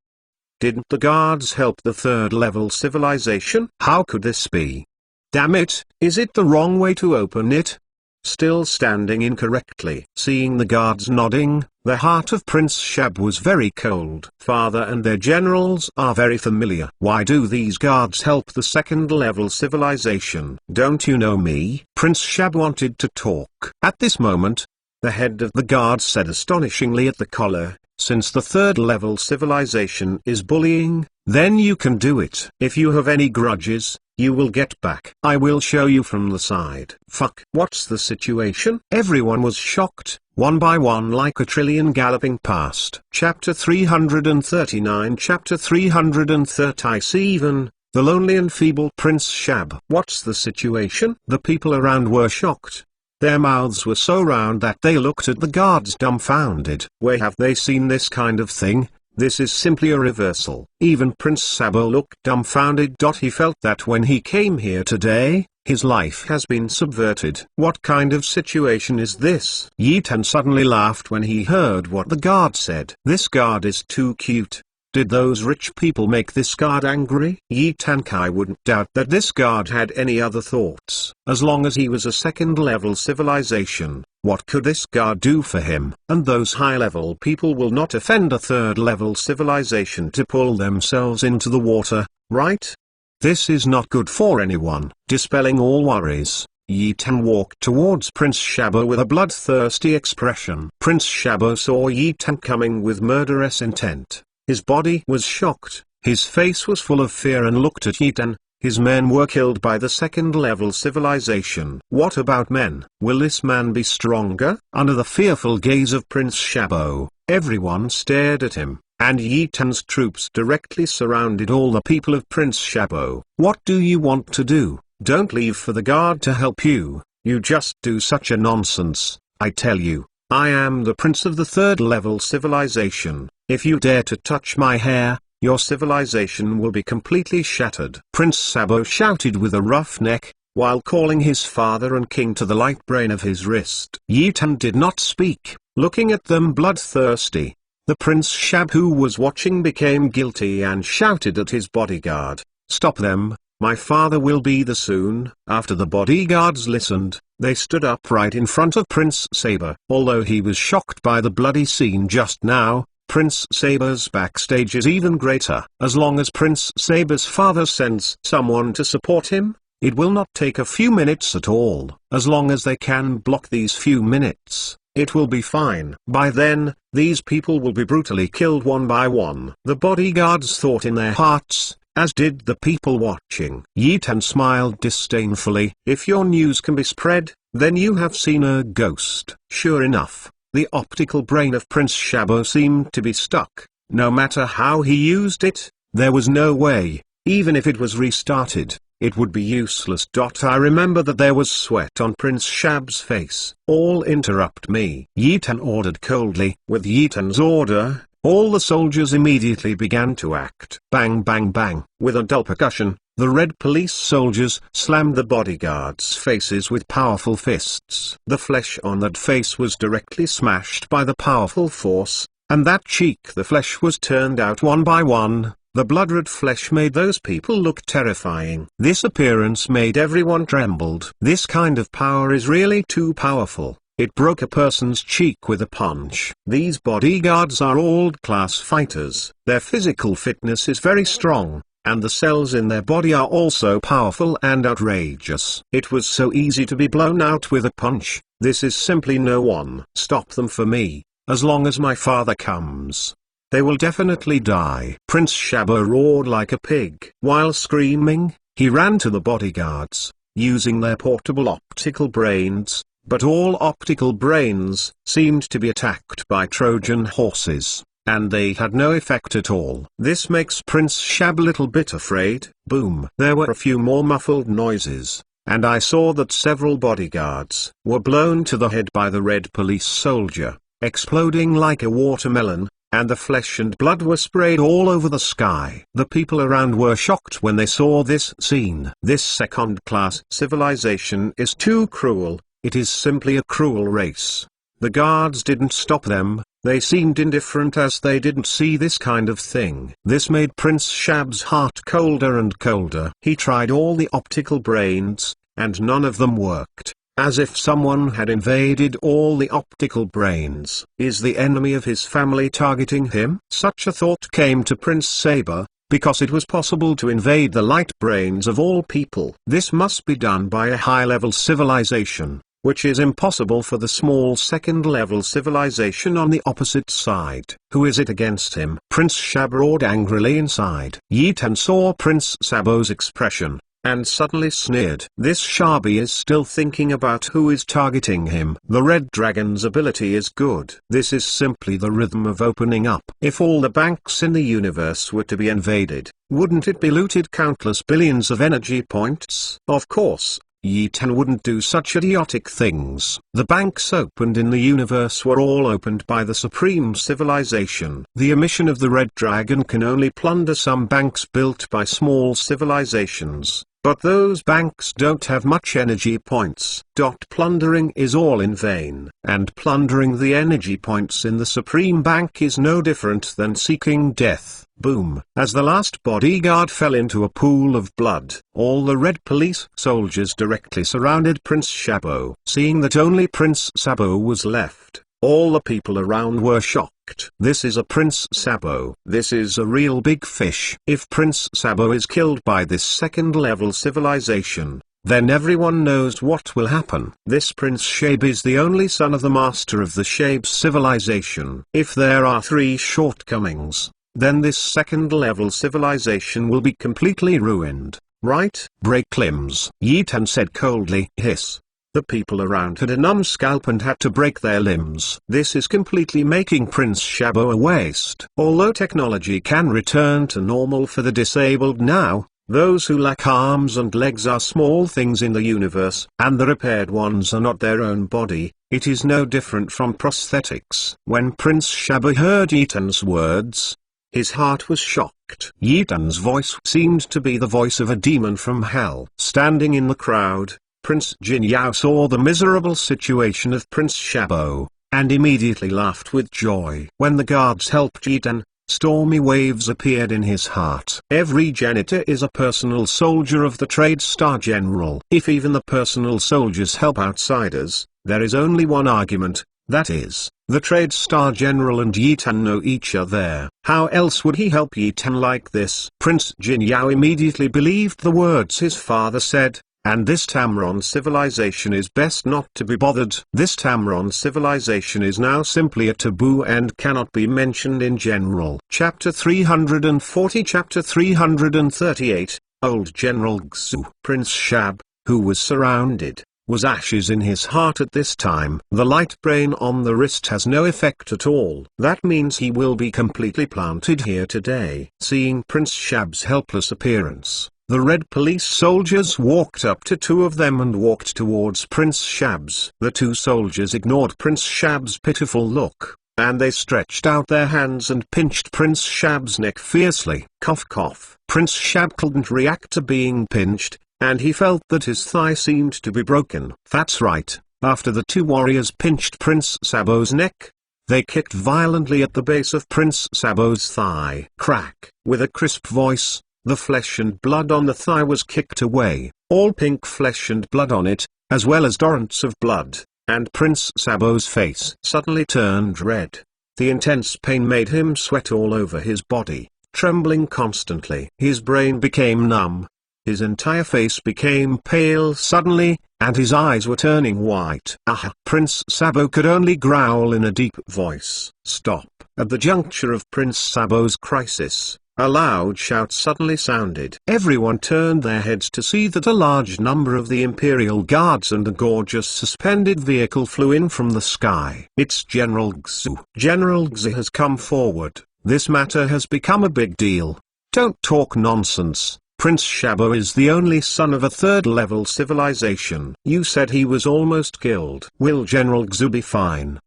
Didn't the guards help the 3rd level civilization? How could this be? Damn it, is it the wrong way to open it? Still standing incorrectly. Seeing the guards nodding, the heart of Prince Shab was very cold. Father and their generals are very familiar. Why do these guards help the 2nd level civilization? Don't you know me? Prince Shab wanted to talk. At this moment, the head of the guard said astonishingly at the collar, since the 3rd level civilization is bullying, then you can do it. If you have any grudges, you will get back. I will show you from the side. Fuck. What's the situation? Everyone was shocked, one by one like a trillion galloping past. Chapter 339. Chapter 337. The lonely and feeble Prince Shab. What's the situation? The people around were shocked. Their mouths were so round that they looked at the guards dumbfounded. Where have they seen this kind of thing? This is simply a reversal. Even Prince Shabo looked dumbfounded. He felt that when he came here today, his life has been subverted. What kind of situation is this? Yi-Tan suddenly laughed when he heard what the guard said. This guard is too cute. Did those rich people make this guard angry? Yi-Tan Kai wouldn't doubt that this guard had any other thoughts. As long as he was a 2nd level civilization, what could this guard do for him? And those high-level people will not offend a 3rd level civilization to pull themselves into the water, right? This is not good for anyone. Dispelling all worries, Yi-Tan walked towards Prince Shabo with a bloodthirsty expression. Prince Shabo saw Yi-Tan coming with murderous intent. His body was shocked, his face was full of fear and looked at Yi-Tan. His men were killed by the 2nd level civilization. What about men? Will this man be stronger? Under the fearful gaze of Prince Shabo, everyone stared at him, and Yi-Tan's troops directly surrounded all the people of Prince Shabo. What do you want to do? Don't leave for the guard to help you, you just do such a nonsense. I tell you, I am the prince of the 3rd level civilization. If you dare to touch my hair, your civilization will be completely shattered. Prince Shabo shouted with a rough neck, while calling his father and king to the light brain of his wrist. Yi-Tan did not speak, looking at them bloodthirsty. The Prince Shab who was watching became guilty and shouted at his bodyguard, "Stop them, my father will be there soon." After the bodyguards listened, they stood up right in front of Prince Saber. Although he was shocked by the bloody scene just now, Prince Saber's backstage is even greater. As long as Prince Saber's father sends someone to support him, it will not take a few minutes at all. As long as they can block these few minutes, it will be fine. By then, these people will be brutally killed one by one. The bodyguards thought in their hearts, as did the people watching. Yi-Tan smiled disdainfully. If your news can be spread, then you have seen a ghost. Sure enough, the optical brain of Prince Shabo seemed to be stuck. No matter how he used it, there was no way, even if it was restarted, it would be useless. I remember that there was sweat on Prince Shab's face. All interrupt me, Yi-Tan ordered coldly. With Yi-Tan's order, all the soldiers immediately began to act. Bang bang bang. With a dull percussion, the red police soldiers slammed the bodyguards' faces with powerful fists. The flesh on that face was directly smashed by the powerful force, and that cheek the flesh was turned out one by one. The blood-red flesh made those people look terrifying. This appearance made everyone trembled. This kind of power is really too powerful. it broke a person's cheek with a punch. These bodyguards are world-class fighters. Their physical fitness is very strong, and the cells in their body are also powerful and outrageous. It was so easy to be blown out with a punch. This is simply no one. Stop them for me, as long as my father comes. They will definitely die. Prince Shabo roared like a pig. While screaming, he ran to the bodyguards, using their portable optical brains, but all optical brains seemed to be attacked by Trojan horses, and they had no effect at all. This makes Prince Shab a little bit afraid. Boom. There were a few more muffled noises, and I saw that several bodyguards were blown to the head by the red police soldier, exploding like a watermelon, and the flesh and blood were sprayed all over the sky. The people around were shocked when they saw this scene. This second-class civilization is too cruel. It is simply a cruel race. The guards didn't stop them. They seemed indifferent as they didn't see this kind of thing. This made Prince Shab's heart colder and colder. He tried all the optical brains, and none of them worked. As if someone had invaded all the optical brains. Is the enemy of his family targeting him? Such a thought came to Prince Saber, because it was possible to invade the light brains of all people. This must be done by a high-level civilization, which is impossible for the small second-level civilization on the opposite side. Who is it against him? Prince Shab roared angrily inside. Yi Tan saw Prince Sabo's expression, and suddenly sneered. This Shabi is still thinking about who is targeting him. The Red Dragon's ability is good. This is simply the rhythm of opening up. If all the banks in the universe were to be invaded, wouldn't it be looted countless billions of energy points? Of course, Yi Tan wouldn't do such idiotic things. The banks opened in the universe were all opened by the Supreme Civilization. The emission of the Red Dragon can only plunder some banks built by small civilizations, but those banks don't have much energy points. Plundering is all in vain. And plundering the energy points in the Supreme Bank is no different than seeking death. Boom. As the last bodyguard fell into a pool of blood, all the red police soldiers directly surrounded Prince Shabo. Seeing that only Prince Sabo was left, all the people around were shocked. This is a Prince Sabo. This is a real big fish. If Prince Sabo is killed by this second-level civilization, then everyone knows what will happen. This Prince Shab is the only son of the master of the Shab civilization. If there are 3 shortcomings, then this second-level civilization will be completely ruined, right? Break limbs. Yi Tan said coldly. Hiss. The people around had a numbskull and had to break their limbs. This is completely making Prince Shabo a waste. Although technology can return to normal for the disabled now, those who lack arms and legs are small things in the universe, and the repaired ones are not their own body. It is no different from prosthetics. When Prince Shabo heard Yi Tan's words, his heart was shocked. Yi Tan's voice seemed to be the voice of a demon from hell. Standing in the crowd, Prince Jin Yao saw the miserable situation of Prince Shabo, and immediately laughed with joy. When the guards helped Yi Tan, stormy waves appeared in his heart. Every janitor is a personal soldier of the Trade Star General. If even the personal soldiers help outsiders, there is only one argument, that is, the Trade Star General and Yi Tan know each other. How else would he help Yi Tan like this? Prince Jin Yao immediately believed the words his father said, and this Tamron civilization is best not to be bothered. This Tamron civilization is now simply a taboo and cannot be mentioned in general. Chapter 340 Chapter 338, Old General Xu. Prince Shab, who was surrounded, was ashes in his heart at this time. The light brain on the wrist has no effect at all. That means he will be completely planted here today. Seeing Prince Shab's helpless appearance, the red police soldiers walked up to 2 of them and walked towards Prince Shab's. The 2 soldiers ignored Prince Shab's pitiful look, and they stretched out their hands and pinched Prince Shab's neck fiercely. Cough cough. Prince Shab couldn't react to being pinched, and he felt that his thigh seemed to be broken. That's right. After the 2 warriors pinched Prince Sabo's neck, they kicked violently at the base of Prince Sabo's thigh. Crack. With a crisp voice, the flesh and blood on the thigh was kicked away. All pink flesh and blood on it, as well as torrents of blood, and Prince Sabo's face suddenly turned red. The intense pain made him sweat all over his body, trembling constantly. His brain became numb. His entire face became pale suddenly, and his eyes were turning white. Ah! Prince Sabo could only growl in a deep voice. Stop! At the juncture of Prince Sabo's crisis, a loud shout suddenly sounded. Everyone turned their heads to see that a large number of the Imperial Guards and a gorgeous suspended vehicle flew in from the sky. It's General Xu. General Xu has come forward. This matter has become a big deal. Don't talk nonsense. Prince Sabo is the only son of a third-level civilization. You said he was almost killed. Will General Xu be fine?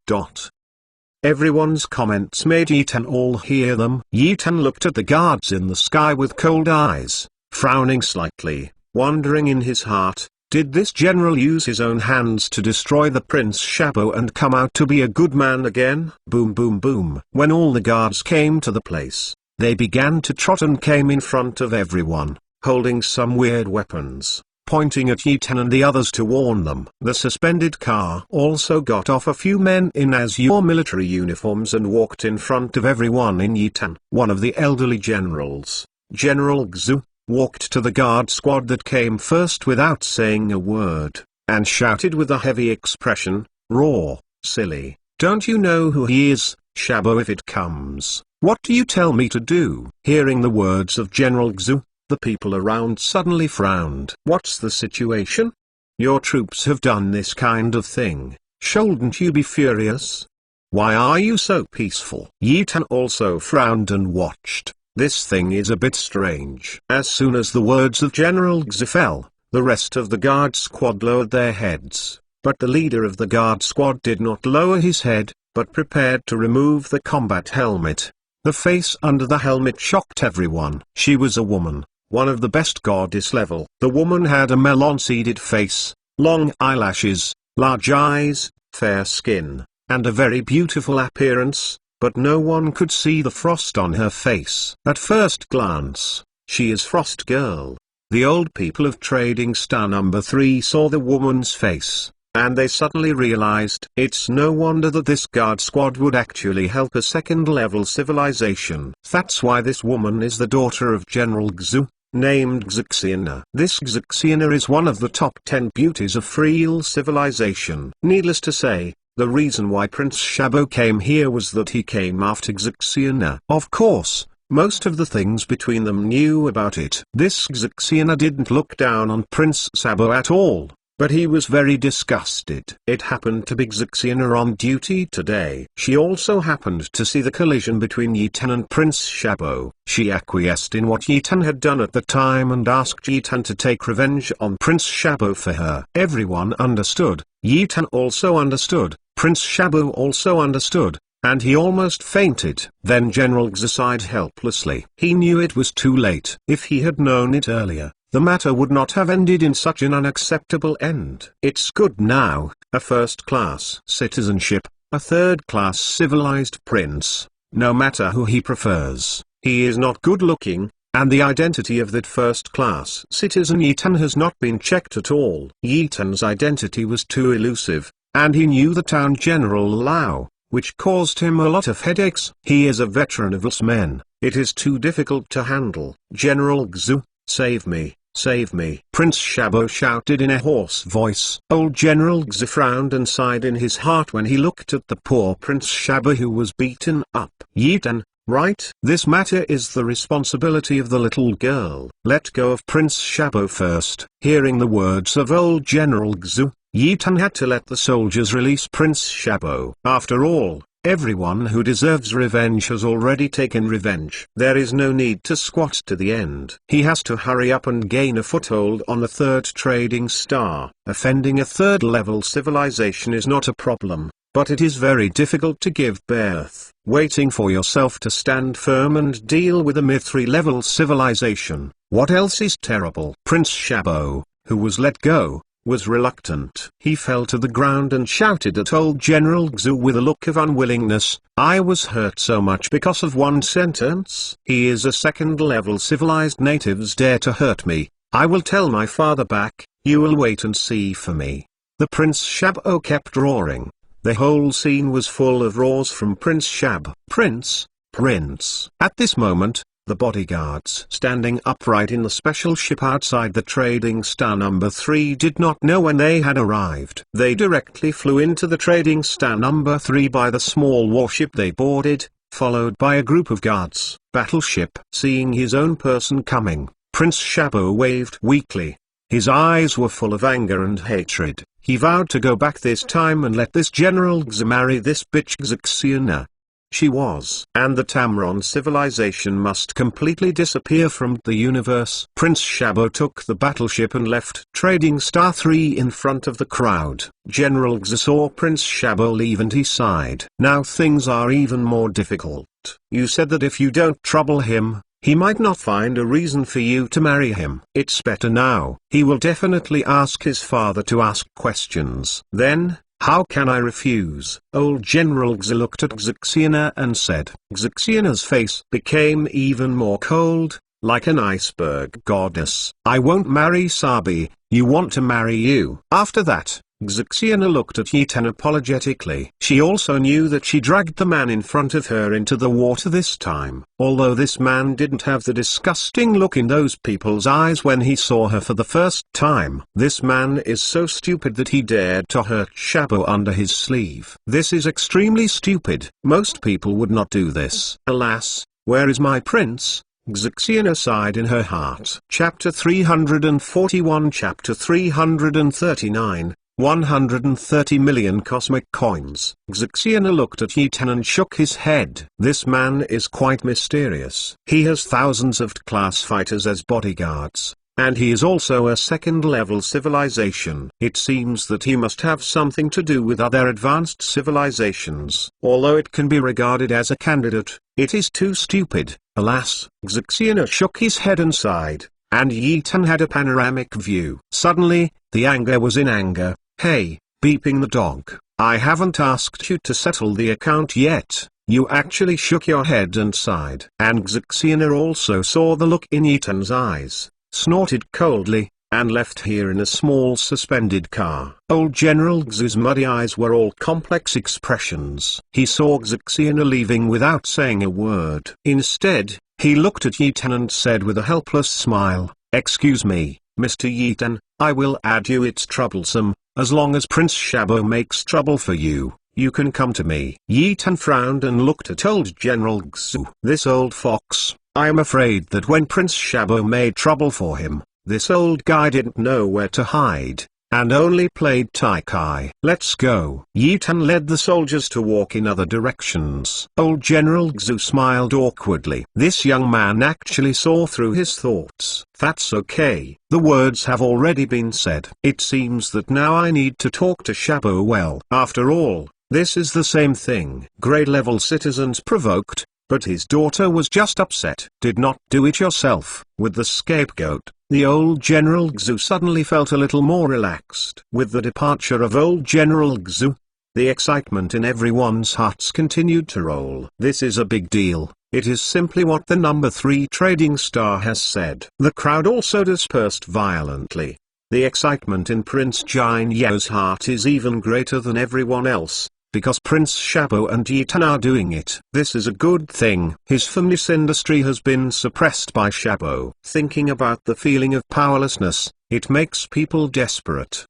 Everyone's comments made Yi Tan all hear them. Yi Tan looked at the guards in the sky with cold eyes, frowning slightly, wondering in his heart, did this general use his own hands to destroy the Prince Sabo and come out to be a good man again? Boom boom boom. When all the guards came to the place, they began to trot and came in front of everyone, holding some weird weapons, pointing at Yi Tan and the others to warn them. The suspended car also got off. A few men in azure military uniforms and walked in front of everyone in Yi Tan. One of the elderly generals, General Xu, walked to the guard squad that came first without saying a word, and shouted with a heavy expression, "Raw, silly, don't you know who he is? Shabo, if it comes, what do you tell me to do?" Hearing the words of General Xu, the people around suddenly frowned. What's the situation? Your troops have done this kind of thing. Shouldn't you be furious? Why are you so peaceful? Yi Tan also frowned and watched. This thing is a bit strange. As soon as the words of General Xu fell, the rest of the guard squad lowered their heads. But the leader of the guard squad did not lower his head, but prepared to remove the combat helmet. The face under the helmet shocked everyone. She was a woman, one of the best goddess level. The woman had a melon-seeded face, long eyelashes, large eyes, fair skin, and a very beautiful appearance, but no one could see the frost on her face. At first glance, she is Frost Girl. The old people of Trading Star number 3 saw the woman's face, and they suddenly realized it's no wonder that this guard squad would actually help a second-level civilization. That's why this woman is the daughter of General Xu, named Xixiana. This Xixiana is one of the top 10 beauties of Freal civilization. Needless to say, the reason why Prince Sabo came here was that he came after Xixiana. Of course, most of the things between them knew about it. This Xixiana didn't look down on Prince Sabo at all, but he was very disgusted. It happened to be Xixiana on duty today. She also happened to see the collision between Yi Tan and Prince Sabo. She acquiesced in what Yi Tan had done at the time and asked Yi Tan to take revenge on Prince Sabo for her. Everyone understood. Yi Tan also understood. Prince Sabo also understood, and he almost fainted. Then General Xu sighed helplessly. He knew it was too late. If he had known it earlier, the matter would not have ended in such an unacceptable end. It's good now, a first-class citizenship, a third-class civilized prince, no matter who he prefers. He is not good-looking, and the identity of that first-class citizen Yi Tan has not been checked at all. Yi Tan's identity was too elusive, and he knew the town General Lao, which caused him a lot of headaches. He is a veteran of L's men. It is too difficult to handle. General Xu, save me, save me. Prince Sabo shouted in a hoarse voice. Old General Xu frowned and sighed in his heart when he looked at the poor Prince Sabo who was beaten up. Yi Tan, right? This matter is the responsibility of the little girl. Let go of Prince Sabo first. Hearing the words of old General Xu, Yi Tan had to let the soldiers release Prince Sabo. After all, everyone who deserves revenge has already taken revenge. There is no need to squat to the end. He has to hurry up and gain a foothold on the third trading star. Offending a third-level civilization is not a problem, but it is very difficult to give birth. Waiting for yourself to stand firm and deal with a mid-3-level civilization. What else is terrible? Prince Sabo, who was let go, was reluctant. He fell to the ground and shouted at old General Xu with a look of unwillingness, I was hurt so much because of one sentence. He is a second-level civilized. Natives dare to hurt me. I will tell my father back. You will wait and see for me. The Prince Shabo kept roaring. The whole scene was full of roars from Prince Shab. Prince, Prince. At this moment, the bodyguards standing upright in the special ship outside the Trading Star number 3 did not know when they had arrived. They directly flew into the Trading Star number 3 by the small warship they boarded, followed by a group of guards. Battleship. Seeing his own person coming, Prince Shabo waved weakly. His eyes were full of anger and hatred. He vowed to go back this time and let this General Xu marry this bitch Xuxiana. She was. And the Tamron civilization must completely disappear from the universe. Prince Shabo took the battleship and left Trading Star 3 in front of the crowd. General Xu saw Prince Shabo leave and he sighed. Now things are even more difficult. You said that if you don't trouble him, he might not find a reason for you to marry him. It's better now. He will definitely ask his father to ask questions. Then, how can I refuse? Old General Xu looked at Xuxiana and said. Xuxiana's face became even more cold, like an iceberg goddess. I won't marry Sabi, you want to marry you. After that, Xuxiana looked at Yitan apologetically. She also knew that she dragged the man in front of her into the water this time. Although this man didn't have the disgusting look in those people's eyes when he saw her for the first time. This man is so stupid that he dared to hurt Shabo under his sleeve. This is extremely stupid. Most people would not do this. Alas, where is my prince? Xuxiana sighed in her heart. Chapter 341 Chapter 339 130 million cosmic coins. Xuxiana looked at Yitan and shook his head. This man is quite mysterious. He has thousands of class fighters as bodyguards, and he is also a second-level civilization. It seems that he must have something to do with other advanced civilizations. Although it can be regarded as a candidate, it is too stupid. Alas, Xuxiana shook his head and sighed, and Yitan had a panoramic view. Suddenly, the anger was in anger. Hey, beeping the dog, I haven't asked you to settle the account yet. You actually shook your head and sighed. And Xuxiana also saw the look in Yitan's eyes, snorted coldly, and left here in a small suspended car. Old General Xu's muddy eyes were all complex expressions. He saw Xuxiana leaving without saying a word. Instead, he looked at Yitan and said with a helpless smile, "Excuse me, Mr. Yitan, I will add you. It's troublesome. As long as Prince Shabo makes trouble for you, you can come to me." Yitan frowned and looked at old General Xu. This old fox. I am afraid that when Prince Shabo made trouble for him, this old guy didn't know where to hide, and only played Tai-Kai. Let's go. Yitan led the soldiers to walk in other directions. Old General Xu smiled awkwardly. This young man actually saw through his thoughts. That's okay. The words have already been said. It seems that now I need to talk to Shabo. Well, after all, this is the same thing. Grade-level citizens provoked, but his daughter was just upset. Did not do it yourself. With the scapegoat, the old General Xu suddenly felt a little more relaxed. With the departure of old General Xu, the excitement in everyone's hearts continued to roll. This is a big deal. It is simply what the number 3 Trading Star has said. The crowd also dispersed violently. The excitement in Prince Jin Yao's heart is even greater than everyone else, because Prince Shabo and Yitan are doing it. This is a good thing. His family's industry has been suppressed by Shabo. Thinking about the feeling of powerlessness, it makes people desperate.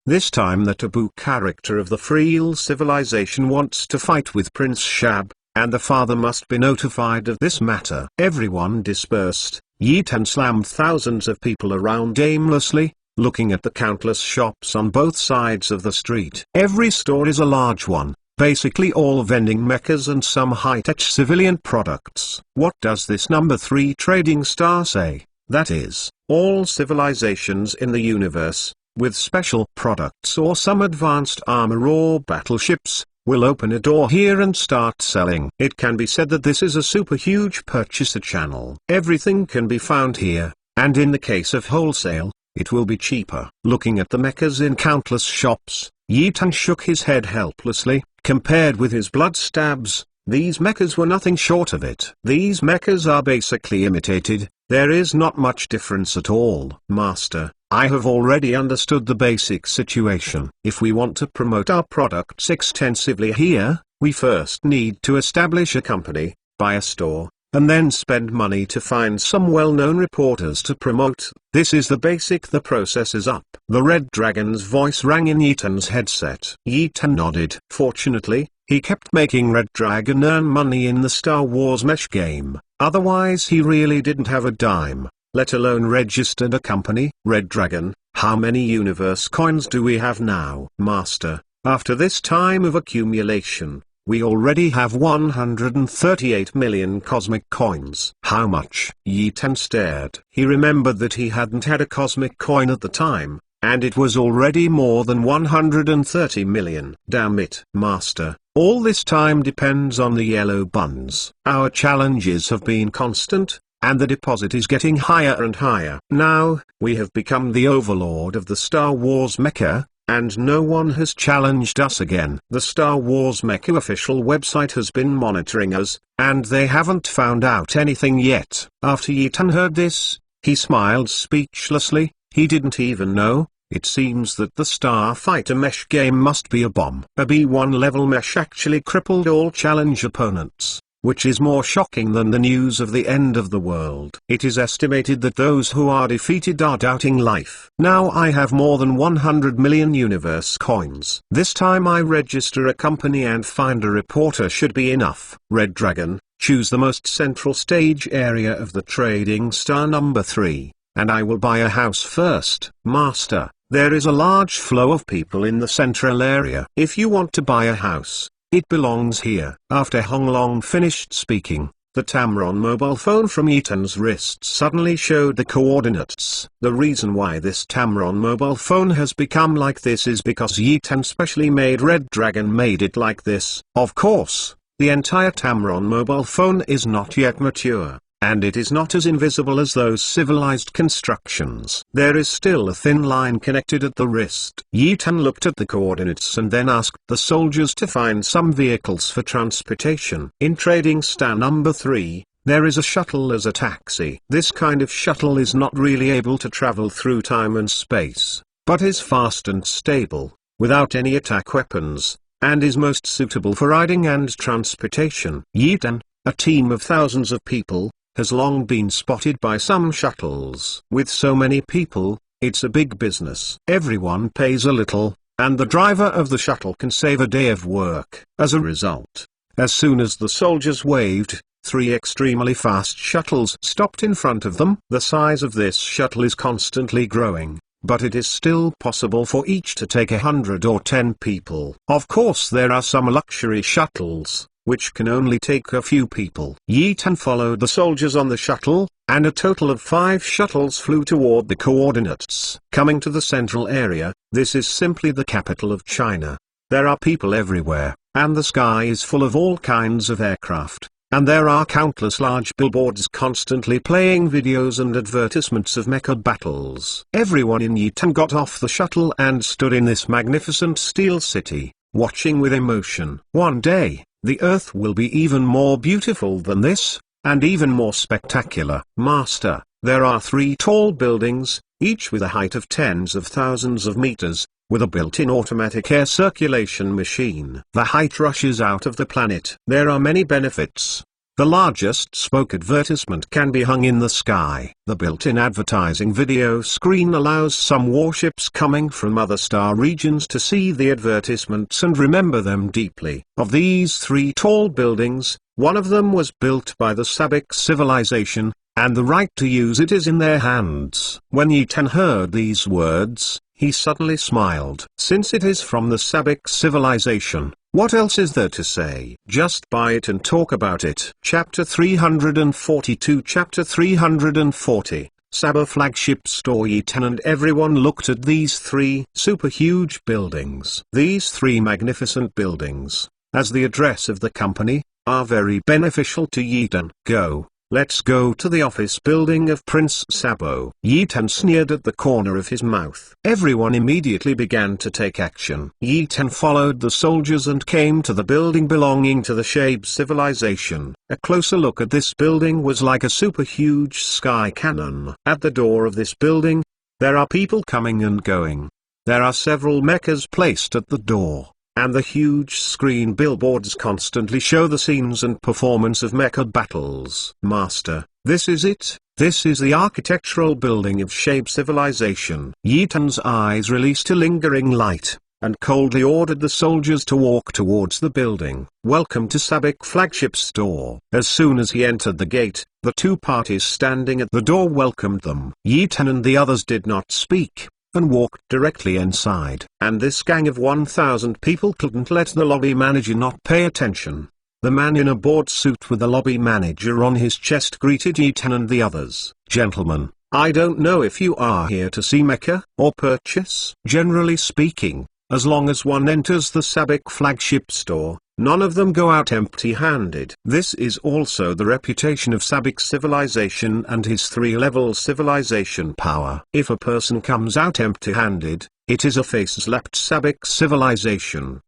This time the taboo character of the Freel civilization wants to fight with Prince Shab, and the father must be notified of this matter. Everyone dispersed. Yitan slammed thousands of people around aimlessly, looking at the countless shops on both sides of the street. Every store is a large one, basically all vending mechas and some high-tech civilian products. What does this number 3 Trading Star say? That is, all civilizations in the universe, with special products or some advanced armor or battleships, will open a door here and start selling. It can be said that this is a super huge purchaser channel. Everything can be found here, and in the case of wholesale, it will be cheaper. Looking at the mechas in countless shops, Yitan shook his head helplessly. Compared with his blood stabs, these mechas were nothing short of it. These mechas are basically imitated. There is not much difference at all. Master, I have already understood the basic situation. If we want to promote our products extensively here, we first need to establish a company, buy a store, and then spend money to find some well-known reporters to promote. This is the basic. The process is up. The Red Dragon's voice rang in Ethan's headset. Ethan nodded. Fortunately, he kept making Red Dragon earn money in the Star Wars Mesh game, otherwise he really didn't have a dime, let alone registered a company. Red Dragon, how many universe coins do we have now? Master, after this time of accumulation, we already have 138 million cosmic coins. How much? Ethan stared. He remembered that he hadn't had a cosmic coin at the time, and it was already more than 130 million. Damn it. Master, all this time depends on the yellow buns. Our challenges have been constant, and the deposit is getting higher and higher. Now, we have become the overlord of the Star Wars Mecha, and no one has challenged us again. The Star Wars Mecha official website has been monitoring us, and they haven't found out anything yet. After Ethan heard this, he smiled speechlessly. He didn't even know. It seems that the Starfighter Mesh game must be a bomb. A B1 level mesh actually crippled all challenge opponents, which is more shocking than the news of the end of the world. It is estimated that those who are defeated are doubting life. Now I have more than 100 million universe coins. This time I register a company and find a reporter should be enough. Red Dragon, choose the most central stage area of the trading star number 3, and I will buy a house first. Master, there is a large flow of people in the central area. If you want to buy a house, it belongs here. After Hong Long finished speaking, the Tamron mobile phone from Ethan's wrist suddenly showed the coordinates. The reason why this Tamron mobile phone has become like this is because Ethan specially made Red Dragon made it like this. Of course, the entire Tamron mobile phone is not yet mature, and it is not as invisible as those civilized constructions. There is still a thin line connected at the wrist. Ethan looked at the coordinates and then asked the soldiers to find some vehicles for transportation. In trading star number 3, there is a shuttle as a taxi. This kind of shuttle is not really able to travel through time and space, but is fast and stable, without any attack weapons, and is most suitable for riding and transportation. Ethan, a team of thousands of people, has long been spotted by some shuttles. With so many people, it's a big business. Everyone pays a little, and the driver of the shuttle can save a day of work. As a result, as soon as the soldiers waved, 3 extremely fast shuttles stopped in front of them. The size of this shuttle is constantly growing, but it is still possible for each to take 100 or 10 people. Of course there are some luxury shuttles, which can only take a few people. Ethan followed the soldiers on the shuttle, and a total of 5 shuttles flew toward the coordinates. Coming to the central area, this is simply the capital of China. There are people everywhere, and the sky is full of all kinds of aircraft, and there are countless large billboards constantly playing videos and advertisements of mecha battles. Everyone in Yitan got off the shuttle and stood in this magnificent steel city, watching with emotion. One day, the Earth will be even more beautiful than this, and even more spectacular. Master, there are 3 tall buildings, each with a height of tens of thousands of meters, with a built-in automatic air circulation machine. The height rushes out of the planet. There are many benefits. The largest spoke advertisement can be hung in the sky. The built-in advertising video screen allows some warships coming from other star regions to see the advertisements and remember them deeply. Of these 3 tall buildings, one of them was built by the Sabik civilization, and the right to use it is in their hands. When Yitan heard these words, he suddenly smiled. Since it is from the Sabik civilization, what else is there to say? Just buy it and talk about it. Chapter 342. Chapter 340, Sabah Flagship Store. Yitan and everyone looked at these 3 super huge buildings. These 3 magnificent buildings, as the address of the company, are very beneficial to Yitan. Go. Let's go to the office building of Prince Sabo. Yitan sneered at the corner of his mouth. Everyone immediately began to take action. Yitan followed the soldiers and came to the building belonging to the Shabe civilization. A closer look at this building was like a super huge sky cannon. At the door of this building, There are people coming and going. There are several mechas placed at the door, and the huge screen billboards constantly show the scenes and performance of mecha battles. Master, this is it. This is the architectural building of Shape Civilization. Yi Tan's eyes released a lingering light, and coldly ordered the soldiers to walk towards the building. Welcome to Sabik Flagship Store. As soon as he entered the gate, the two parties standing at the door welcomed them. Yi Tan and the others did not speak, and walked directly inside. And this gang of 1,000 people couldn't let the lobby manager not pay attention. The man in a board suit with the lobby manager on his chest greeted Yi Tan and the others. Gentlemen, I don't know if you are here to see mecha, or purchase. Generally speaking, as long as one enters the Sabik Flagship Store, none of them go out empty-handed. This is also the reputation of Sabik Civilization and his 3-level civilization power. If a person comes out empty-handed, it is a face-slapped Sabik Civilization.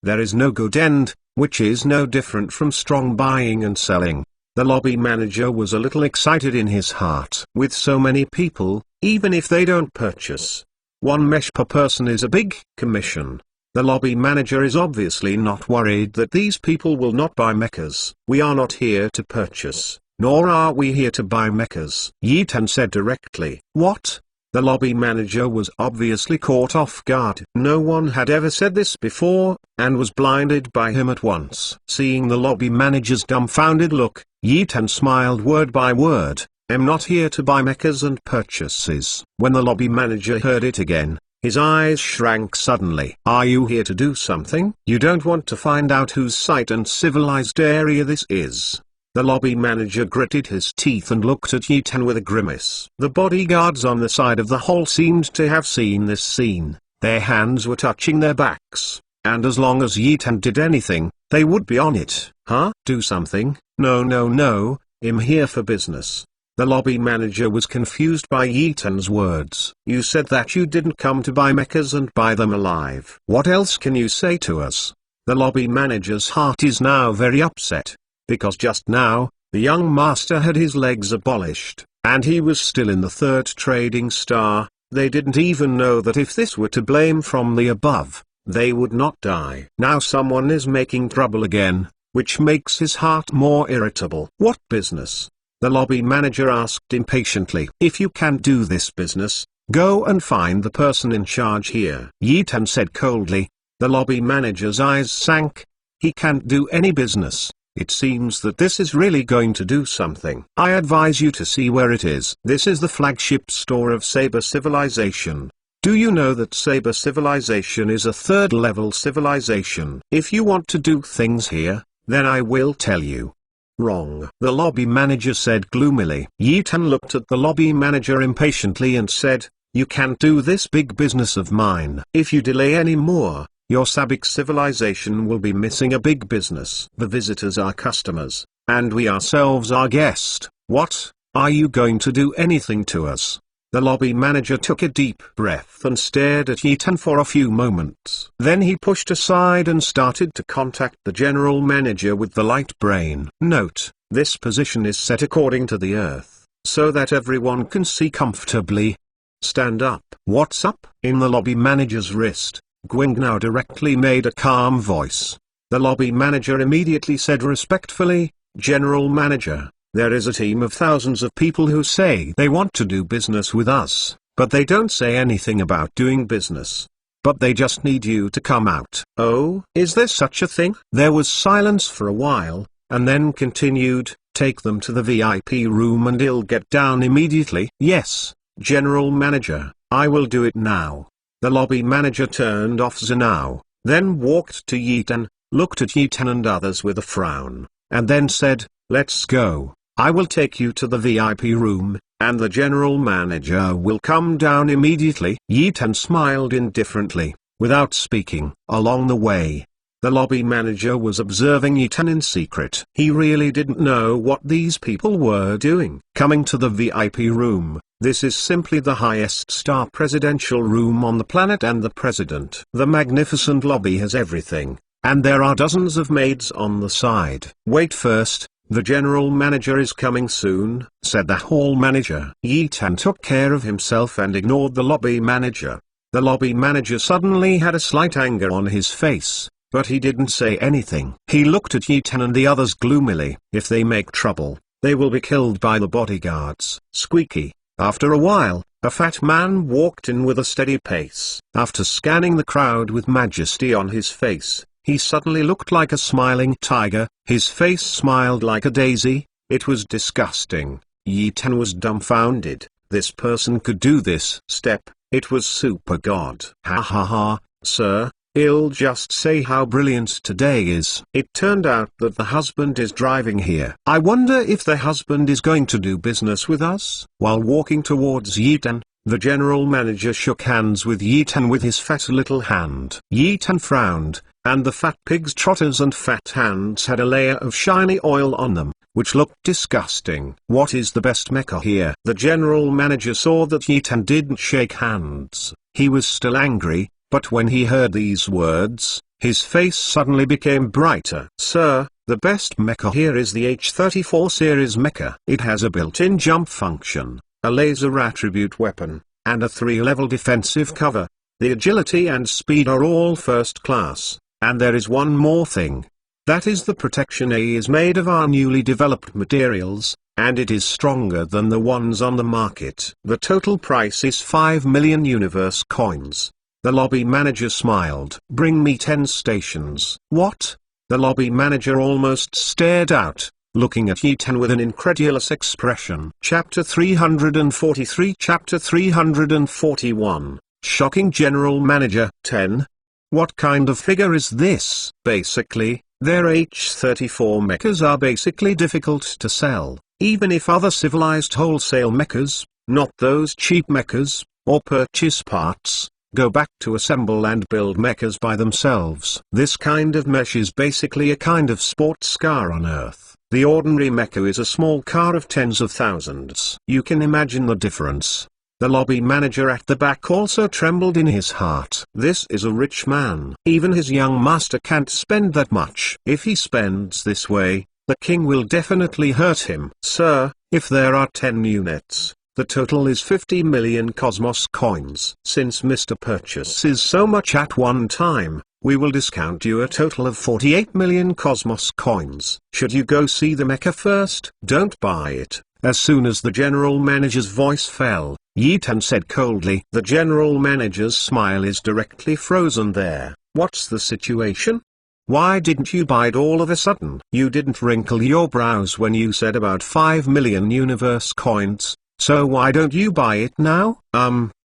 There is no good end, which is no different from strong buying and selling. The lobby manager was a little excited in his heart. With so many people, even if they don't purchase, 1 mesh per person is a big commission. The lobby manager is obviously not worried that these people will not buy mechas. We are not here to purchase, nor are we here to buy mechas, Yi Tan said directly. What? The lobby manager was obviously caught off guard. No one had ever said this before, and was blinded by him at once. Seeing the lobby manager's dumbfounded look, Yi Tan smiled word by word. I'm not here to buy mechas and purchases. When the lobby manager heard it again, his eyes shrank suddenly. Are you here to do something? You don't want to find out whose site and civilized area this is. The lobby manager gritted his teeth and looked at Yi Tan with a grimace. The bodyguards on the side of the hall seemed to have seen this scene. Their hands were touching their backs, and as long as Yi Tan did anything, they would be on it. Huh? Do something? No, I'm here for business. The lobby manager was confused by Yi Tan's words. You said that you didn't come to buy mechas and buy them alive. What else can you say to us? The lobby manager's heart is now very upset, because just now, the young master had his legs abolished, and he was still in the 3rd trading star. They didn't even know that if this were to blame from the above, they would not die. Now someone is making trouble again, which makes his heart more irritable. What business? The lobby manager asked impatiently. If you can't do this business, go and find the person in charge here, Yi Tan said coldly. The lobby manager's eyes sank. He can't do any business. It seems that this is really going to do something. I advise you to see where it is. This is the flagship store of Saber Civilization. Do you know that Saber Civilization is a 3rd-level civilization? If you want to do things here, then I will tell you. Wrong. The lobby manager said gloomily. Yi Tan looked at the lobby manager impatiently and said, you can't do this big business of mine. If you delay any more, your Sabik Civilization will be missing a big business. The visitors are customers, and we ourselves are guests. What? Are you going to do anything to us? The lobby manager took a deep breath and stared at Yi Tan for a few moments. Then he pushed aside and started to contact the general manager with the light brain. Note, this position is set according to the earth, so that everyone can see comfortably. Stand up. What's up? In the lobby manager's wrist, Gwing now directly made a calm voice. The lobby manager immediately said respectfully, General Manager, there is a team of thousands of people who say they want to do business with us, but they don't say anything about doing business. But they just need you to come out. Oh, is there such a thing? There was silence for a while, and then continued, take them to the VIP room and he'll get down immediately. Yes, General Manager, I will do it now. The lobby manager turned off Zanao, then walked to Yi Tan, looked at Yi Tan and others with a frown, and then said, let's go. I will take you to the VIP room, and the general manager will come down immediately. Yi Tan smiled indifferently, without speaking. Along the way, the lobby manager was observing Yi Tan in secret. He really didn't know what these people were doing. Coming to the VIP room, this is simply the highest star presidential room on the planet and the president. The magnificent lobby has everything, and there are dozens of maids on the side. Wait first, the general manager is coming soon," said the hall manager. Yi Tan took care of himself and ignored the lobby manager. The lobby manager suddenly had a slight anger on his face, but he didn't say anything. He looked at Yi Tan and the others gloomily. If they make trouble, they will be killed by the bodyguards. Squeaky. After a while, a fat man walked in with a steady pace. After scanning the crowd with majesty on his face, he suddenly looked like a smiling tiger. His face smiled like a daisy. It was disgusting. Yi Tan was dumbfounded. This person could do this step. It was super god. Ha ha ha, sir, I'll just say how brilliant today is. It turned out that the husband is driving here. I wonder if the husband is going to do business with us? While walking towards Yi Tan, the general manager shook hands with Yi Tan with his fat little hand. Yi Tan frowned, and the fat pig's trotters and fat hands had a layer of shiny oil on them, which looked disgusting. What is the best mecha here? The general manager saw that Yi Tan didn't shake hands. He was still angry, but when he heard these words, his face suddenly became brighter. Sir, the best mecha here is the H-34 series mecha. It has a built-in jump function, a laser attribute weapon, and a 3-level defensive cover. The agility and speed are all first class, and there is one more thing. That is the protection A is made of our newly developed materials, and it is stronger than the ones on the market. The total price is 5 million universe coins. The lobby manager smiled. Bring me 10 stations. What? The lobby manager almost stared out, looking at Yi Tan with an incredulous expression. Chapter 343. Chapter 341. Shocking General Manager. 10. What kind of figure is this? Basically, their H-34 mechas are basically difficult to sell, even if other civilized wholesale mechas, not those cheap mechas, or purchase parts, go back to assemble and build mechas by themselves. This kind of mesh is basically a kind of sports car on Earth. The ordinary mecha is a small car of tens of thousands. You can imagine the difference. The lobby manager at the back also trembled in his heart. This is a rich man. Even his young master can't spend that much. If he spends this way, the king will definitely hurt him. Sir, if there are 10 units, the total is 50 million Cosmos coins. Since Mr. purchases so much at one time, we will discount you a total of 48 million Cosmos coins. Should you go see the mecha first? Don't buy it. As soon as the general manager's voice fell, Yi Tan said coldly. The general manager's smile is directly frozen there. What's the situation? Why didn't you buy it all of a sudden? You didn't wrinkle your brows when you said about 5 million universe coins, so why don't you buy it now?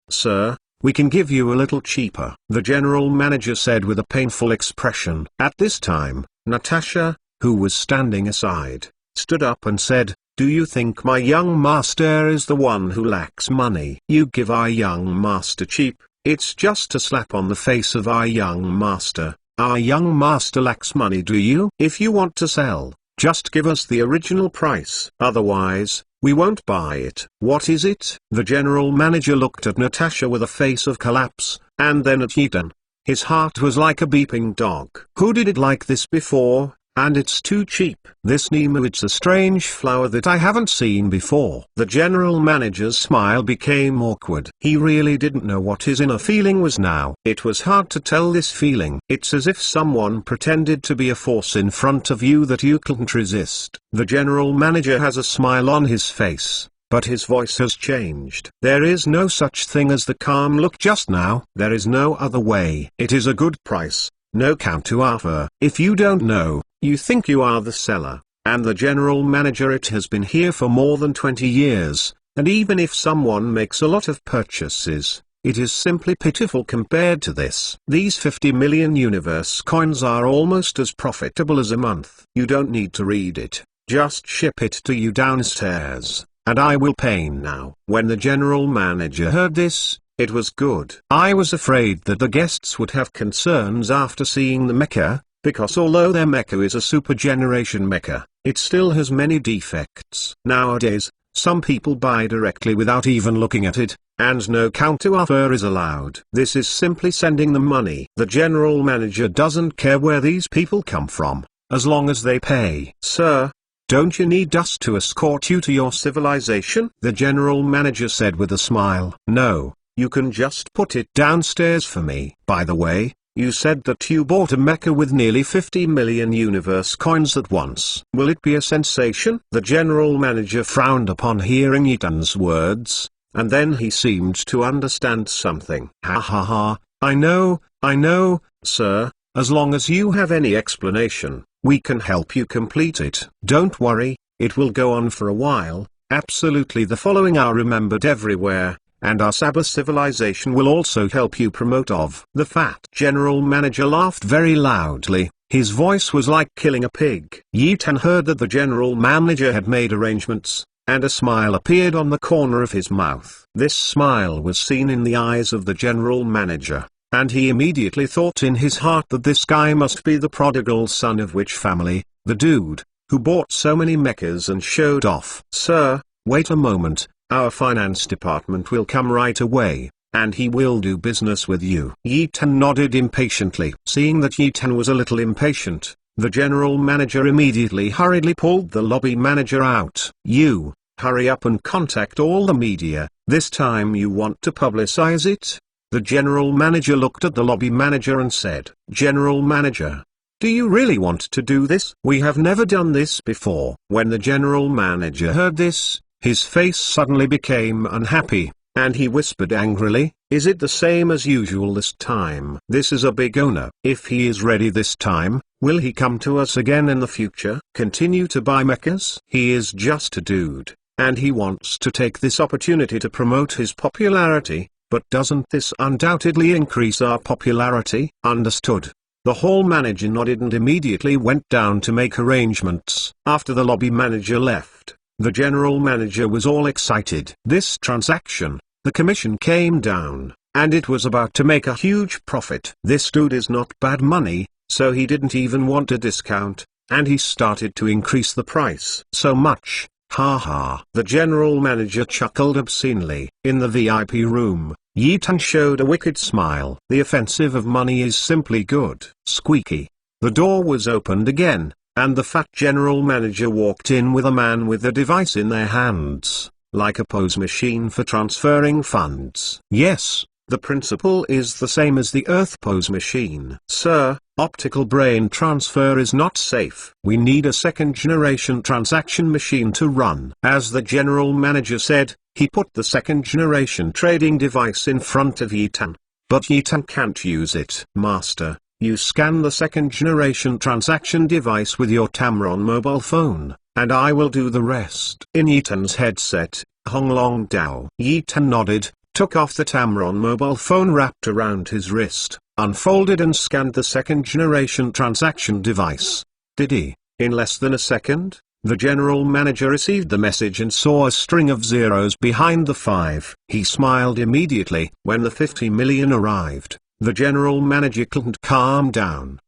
Sir, we can give you a little cheaper, the general manager said with a painful expression. At this time, Natasha, who was standing aside, stood up and said, do you think my young master is the one who lacks money? You give our young master cheap, it's just a slap on the face of our young master. Our young master lacks money, do you? If you want to sell, just give us the original price. Otherwise, we won't buy it. What is it? The general manager looked at Natasha with a face of collapse, and then at Yi Tan. His heart was like a beeping dog. Who did it like this before? And it's too cheap. This Nemu, it's a strange flower that I haven't seen before. The general manager's smile became awkward. He really didn't know what his inner feeling was now. It was hard to tell this feeling. It's as if someone pretended to be a force in front of you that you couldn't resist. The general manager has a smile on his face, but his voice has changed. There is no such thing as the calm look just now. There is no other way. It is a good price. No counter offer. If you don't know, you think you are the seller, and the general manager. It has been here for more than 20 years, and even if someone makes a lot of purchases, it is simply pitiful compared to this. These 50 million universe coins are almost as profitable as a month. You don't need to read it, just ship it to you downstairs, and I will pay now. When the general manager heard this, it was good. I was afraid that the guests would have concerns after seeing the mecha, because although their mecha is a super generation mecha, it still has many defects. Nowadays, some people buy directly without even looking at it, and no counter offer is allowed. This is simply sending them money. The general manager doesn't care where these people come from, as long as they pay. Sir, Don't you need us to escort you to your civilization? The general manager said with a smile. No, you can just put it downstairs for me. By the way, you said that you bought a mecha with nearly 50 million universe coins at once. Will it be a sensation? The general manager frowned upon hearing Ethan's words, and then he seemed to understand something. Ha ha ha, I know, sir, as long as you have any explanation, we can help you complete it. Don't worry, it will go on for a while. Absolutely, the following are remembered everywhere, and our Sabbath civilization will also help you promote of. The fat general manager laughed very loudly. His voice was like killing a pig. Yi Tan heard that the general manager had made arrangements, and a smile appeared on the corner of his mouth. This smile was seen in the eyes of the general manager, and he immediately thought in his heart that this guy must be the prodigal son of which family, the dude who bought so many mechas and showed off. Sir, wait a moment, our finance department will come right away, and he will do business with you. Yi Tan nodded impatiently. Seeing that Yi Tan was a little impatient, the general manager immediately hurriedly pulled the lobby manager out. You, hurry up and contact all the media, this time you want to publicize it? The general manager looked at the lobby manager and said, General manager, do you really want to do this? We have never done this before. When the general manager heard this, his face suddenly became unhappy, and he whispered angrily, is it the same as usual this time? This is a big owner. If he is ready this time, will he come to us again in the future? Continue to buy mechas? He is just a dude, and he wants to take this opportunity to promote his popularity. But doesn't this undoubtedly increase our popularity? Understood. The hall manager nodded and immediately went down to make arrangements. After the lobby manager left, the general manager was all excited. This transaction, the commission came down, and it was about to make a huge profit. This dude is not bad money, so he didn't even want a discount, and he started to increase the price so much. Ha ha. The general manager chuckled obscenely. In the VIP room, Yi Tan showed a wicked smile. The offensive of money is simply good. Squeaky. The door was opened again, and the fat general manager walked in with a man with a device in their hands, like a POS machine for transferring funds. Yes, the principle is the same as the Earth POS machine. Sir, optical brain transfer is not safe. We need a second-generation transaction machine to run. As the general manager said, he put the second-generation trading device in front of Yi Tan. But Yi Tan can't use it. Master, you scan the second-generation transaction device with your Tamron mobile phone, and I will do the rest. In Yi Tan's headset, Hong Long Dao. Yi Tan nodded, took off the Tamron mobile phone wrapped around his wrist, unfolded and scanned the second-generation transaction device. Did he? In less than a second, the general manager received the message and saw a string of zeros behind the 5. He smiled immediately. When the 50 million arrived, the general manager couldn't calm down.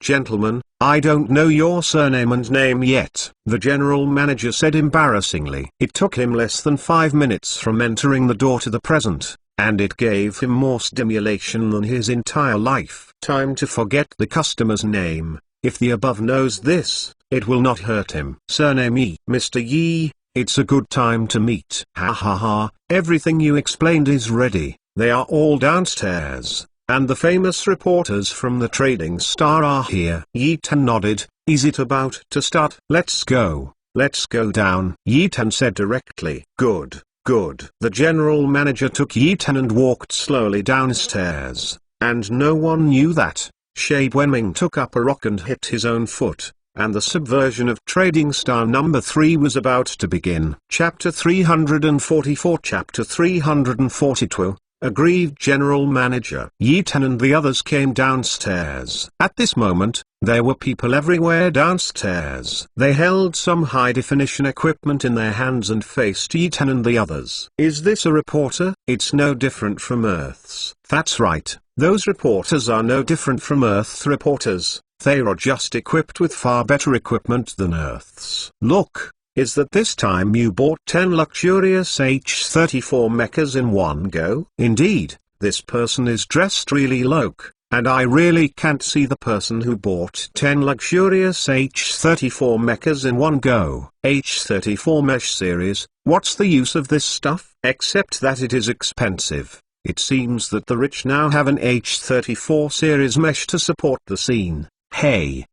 Gentlemen, I don't know your surname and name yet, the general manager said embarrassingly. It took him less than 5 minutes from entering the door to the present, and it gave him more stimulation than his entire life. Time to forget the customer's name. If the above knows this, it will not hurt him. Surname Yi. Mr. Yi, it's a good time to meet. Ha ha ha, everything you explained is ready. They are all downstairs, and the famous reporters from the Trading Star are here. Yi Tan nodded. Is it about to start? Let's go down, Yi Tan said directly. Good. The general manager took Yi Tan and walked slowly downstairs, and no one knew that Shay Wenming took up a rock and hit his own foot, and the subversion of Trading Star number 3 was about to begin. Chapter 344. Chapter 342. Aggrieved general manager. Yi Tan and the others came downstairs. At this moment, there were people everywhere downstairs. They held some high-definition equipment in their hands and faced Yi Tan and the others. Is this a reporter? It's no different from Earth's. That's right, those reporters are no different from Earth's reporters. They are just equipped with far better equipment than Earth's. Look. Is that this time you bought 10 luxurious H-34 mechas in one go? Indeed, this person is dressed really low. and I really can't see the person who bought 10 luxurious H-34 mechas in one go. H-34 Mesh series, what's the use of this stuff? Except that it is expensive. It seems that the rich now have an H-34 series mesh to support the scene. Hey.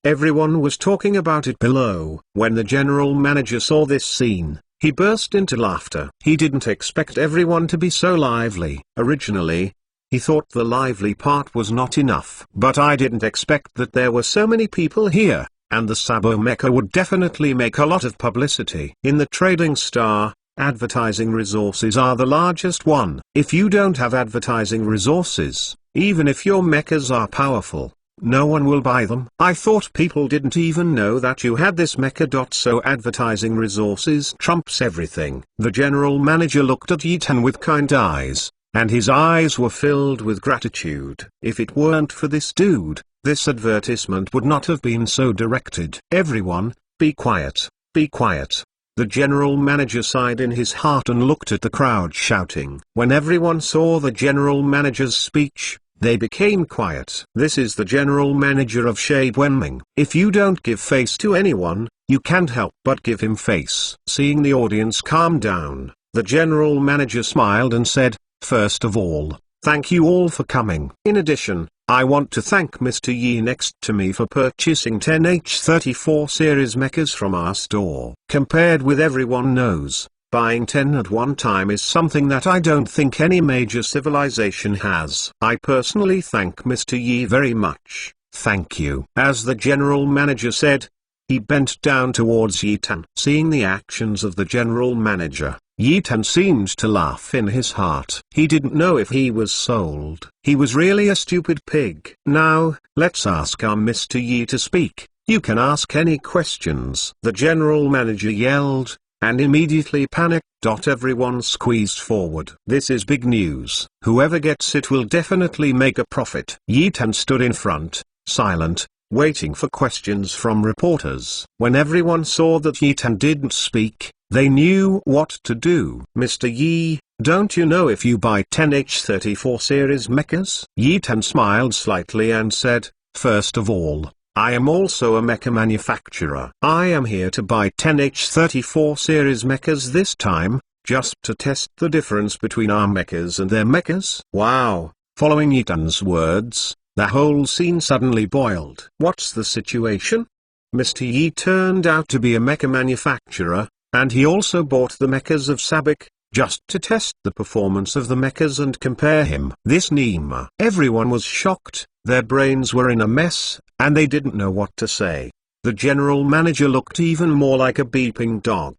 Everyone was talking about it below. When the general manager saw this scene, he burst into laughter. He didn't expect everyone to be so lively. Originally, he thought the lively part was not enough. But I didn't expect that there were so many people here, and the Sabo Mecha would definitely make a lot of publicity. In the Trading Star, advertising resources are the largest one. If you don't have advertising resources, even if your mechas are powerful, no one will buy them. I thought people didn't even know that you had this mecha. So advertising resources trumps everything. The general manager looked at Yitan with kind eyes, and his eyes were filled with gratitude. If it weren't for this dude, this advertisement would not have been so directed. Everyone, be quiet, be quiet. The general manager sighed in his heart and looked at the crowd shouting. When everyone saw the general manager's speech, they became quiet. This is the general manager of Shade Wenming. If you don't give face to anyone, you can't help but give him face. Seeing the audience calm down, the general manager smiled and said, "First of all, thank you all for coming. In addition, I want to thank Mr. Yi next to me for purchasing 10 H-34 series mechas from our store. Compared with everyone knows, buying 10 at one time is something that I don't think any major civilization has. I personally thank Mr. Yi very much. Thank you." As the general manager said, he bent down towards Yitan. Seeing the actions of the general manager, Yitan seemed to laugh in his heart. He didn't know if he was sold. He was really a stupid pig. Now, let's ask our Mr. Yi to speak. You can ask any questions. The general manager yelled, and immediately panicked. Everyone squeezed forward. This is big news. Whoever gets it will definitely make a profit. Yitan stood in front, silent, waiting for questions from reporters. When everyone saw that Yitan didn't speak, they knew what to do. "Mr. Yi, don't you know if you buy 10 H-34 series mechas?" Yitan smiled slightly and said, "First of all, I am also a mecha manufacturer. I am here to buy 10 H-34 series mechas this time, just to test the difference between our mechas and their mechas." Wow! Following Yitan's words, the whole scene suddenly boiled. What's the situation? Mr. Yi turned out to be a mecha manufacturer, and he also bought the mechas of Sabik, just to test the performance of the mechas and compare him. This Nima. Everyone was shocked, their brains were in a mess, and they didn't know what to say. The general manager looked even more like a beeping dog.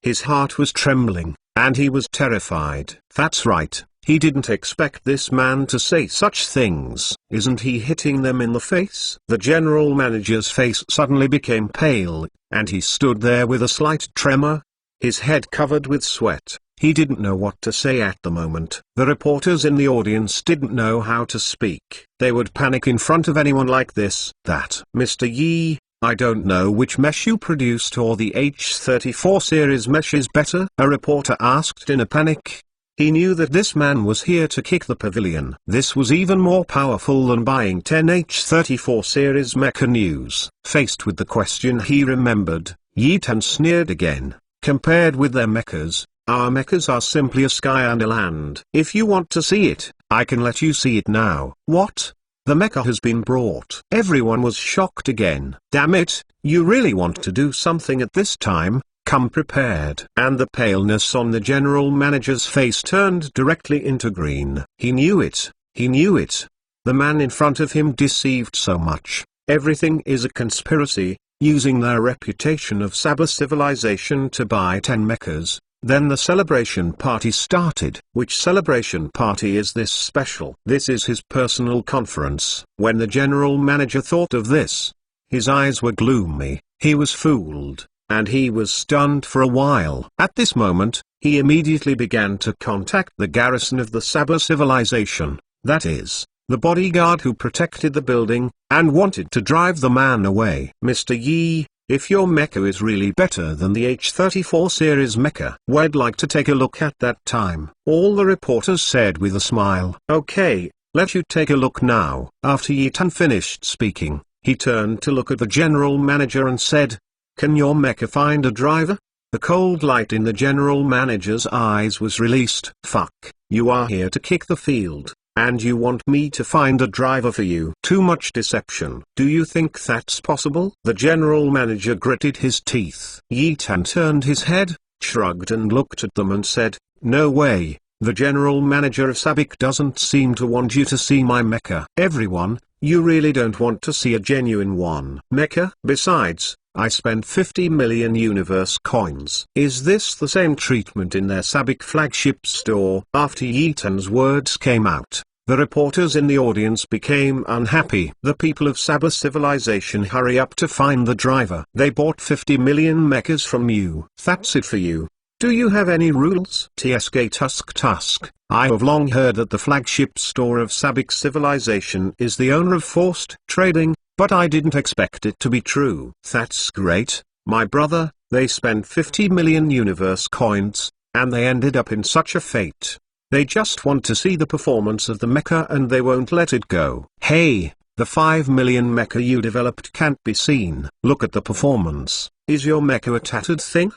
His heart was trembling, and he was terrified. That's right, he didn't expect this man to say such things. Isn't he hitting them in the face? The general manager's face suddenly became pale, and he stood there with a slight tremor, his head covered with sweat. He didn't know what to say at the moment. The reporters in the audience didn't know how to speak. They would panic in front of anyone like this. That, "Mr. Yi, I don't know which mesh you produced or the H-34 series mesh is better," a reporter asked in a panic. He knew that this man was here to kick the pavilion. This was even more powerful than buying 10 H-34 series mecha news. Faced with the question he remembered, Yitan sneered again. "Compared with their mechas, our mechas are simply a sky and a land. If you want to see it, I can let you see it now." What? The mecha has been brought. Everyone was shocked again. Damn it, you really want to do something at this time? Come prepared. And the paleness on the general manager's face turned directly into green. He knew it. He knew it. The man in front of him deceived so much. Everything is a conspiracy, using their reputation of Saba civilization to buy 10 mechas. Then the celebration party started. Which celebration party is this special? This is his personal conference. When the general manager thought of this, his eyes were gloomy, he was fooled, and he was stunned for a while. At this moment, he immediately began to contact the garrison of the Saba civilization, that is, the bodyguard who protected the building, and wanted to drive the man away. "Mr. Yi, if your mecha is really better than the H-34 series mecha, we'd like to take a look at that time," all the reporters said with a smile. "Okay, let you take a look now. After Yitan finished speaking, he turned to look at the general manager and said, "Can your mecha find a driver?" The cold light in the general manager's eyes was released. "Fuck, you are here to kick the field, and you want me to find a driver for you? Too much deception. Do you think that's possible?" The general manager gritted his teeth. Yitan turned his head, shrugged and looked at them and said, "No way, the general manager of Sabik doesn't seem to want you to see my mecha." "Everyone, you really don't want to see a genuine one." "Mecha? Besides, I spent 50 million universe coins." "Is this the same treatment in their Sabik flagship store?" After Yitan's words came out, the reporters in the audience became unhappy. "The people of Sabah civilization, hurry up to find the driver. They bought 50 million mechas from you. That's it for you. Do you have any rules?" TSK Tusk. I have long heard that the flagship store of Sabik civilization is the owner of Forced Trading, but I didn't expect it to be true. "That's great, my brother. They spent 50 million universe coins, and they ended up in such a fate. They just want to see the performance of the mecha and they won't let it go." "Hey, the 5 million mecha you developed can't be seen. Look at the performance. Is your mecha a tattered thing?"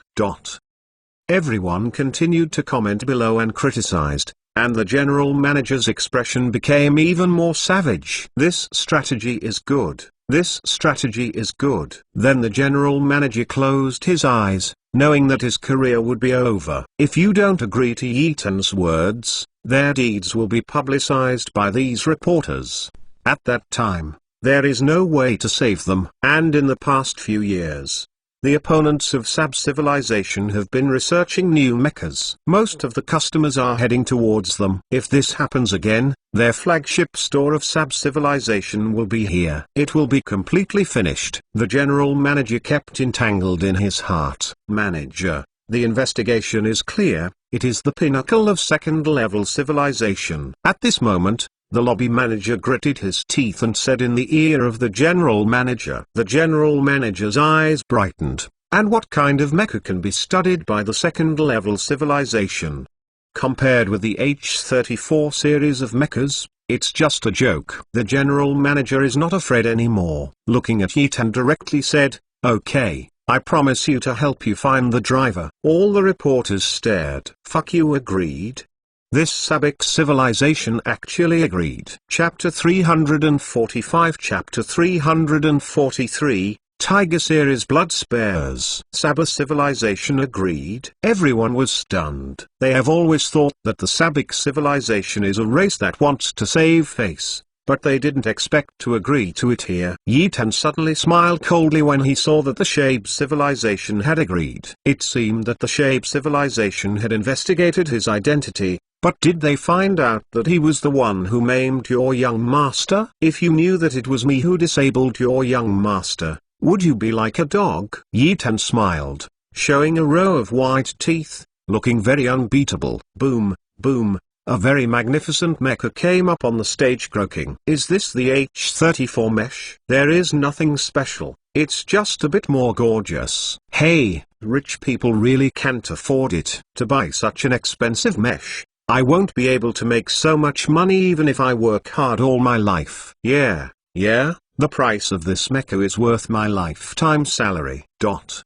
Everyone continued to comment below and criticized, and the general manager's expression became even more savage. "This strategy is good. This strategy is good." Then the general manager closed his eyes, knowing that his career would be over. "If you don't agree to Yitan's words, their deeds will be publicized by these reporters. At that time, there is no way to save them." And in the past few years, the opponents of Sab civilization have been researching new mechas. Most of the customers are heading towards them. If this happens again, their flagship store of Sab civilization will be here. It will be completely finished. The general manager kept entangled in his heart. "Manager, the investigation is clear. It is the pinnacle of second-level civilization." At this moment, the lobby manager gritted his teeth and said in the ear of the general manager. The general manager's eyes brightened. "And what kind of mecha can be studied by the second-level civilization? Compared with the H-34 series of mechas, it's just a joke." The general manager is not afraid anymore. Looking at Yitan directly said, "Okay, I promise you to help you find the driver." All the reporters stared. "Fuck you agreed?" This Sabik civilization actually agreed. Chapter 345 Chapter 343, Tiger Series Blood Spares. Sabah civilization agreed. Everyone was stunned. They have always thought that the Sabik civilization is a race that wants to save face, but they didn't expect to agree to it here. Yitan suddenly smiled coldly when he saw that the Shabe civilization had agreed. It seemed that the Shabe civilization had investigated his identity. But did they find out that he was the one who maimed your young master? "If you knew that it was me who disabled your young master, would you be like a dog?" Yitan smiled, showing a row of white teeth, looking very unbeatable. Boom, boom, a very magnificent mecha came up on the stage croaking. "Is this the H-34 mesh?" "There is nothing special, it's just a bit more gorgeous." "Hey, rich people really can't afford it. To buy such an expensive mesh, I won't be able to make so much money even if I work hard all my life." Yeah, the price of this mecha is worth my lifetime salary. The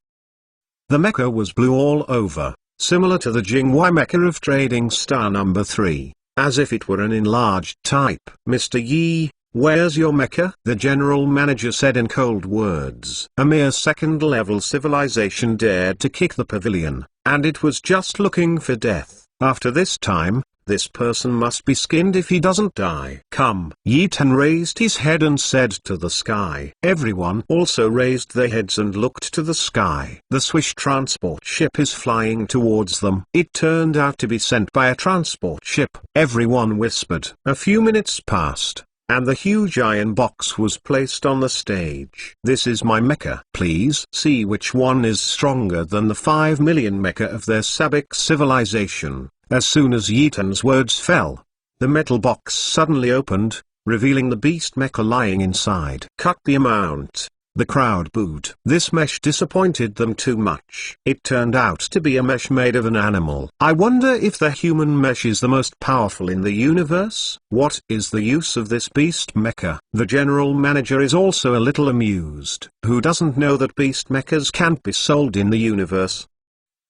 mecha was blue all over, similar to the Jingwei mecha of Trading Star number 3, as if it were an enlarged type. "Mr. Yi, where's your mecha?" the general manager said in cold words. A mere second-level civilization dared to kick the pavilion, and it was just looking for death. After this time, this person must be skinned if he doesn't die. "Come." Yitan raised his head and said to the sky. Everyone also raised their heads and looked to the sky. The Swish transport ship is flying towards them. It turned out to be sent by a transport ship. Everyone whispered. A few minutes passed, and the huge iron box was placed on the stage. "This is my mecha. Please see which one is stronger than the 5 million mecha of their Sabik civilization." As soon as Yitan's words fell, the metal box suddenly opened, revealing the beast mecha lying inside. "Cut the amount." The crowd booed. This mesh disappointed them too much. It turned out to be a mesh made of an animal. I wonder if the human mesh is the most powerful in the universe? What is the use of this beast mecha? The general manager is also a little amused. Who doesn't know that beast mechas can't be sold in the universe?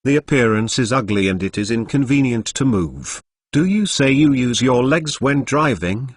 The appearance is ugly and it is inconvenient to move. Do you say you use your legs when driving?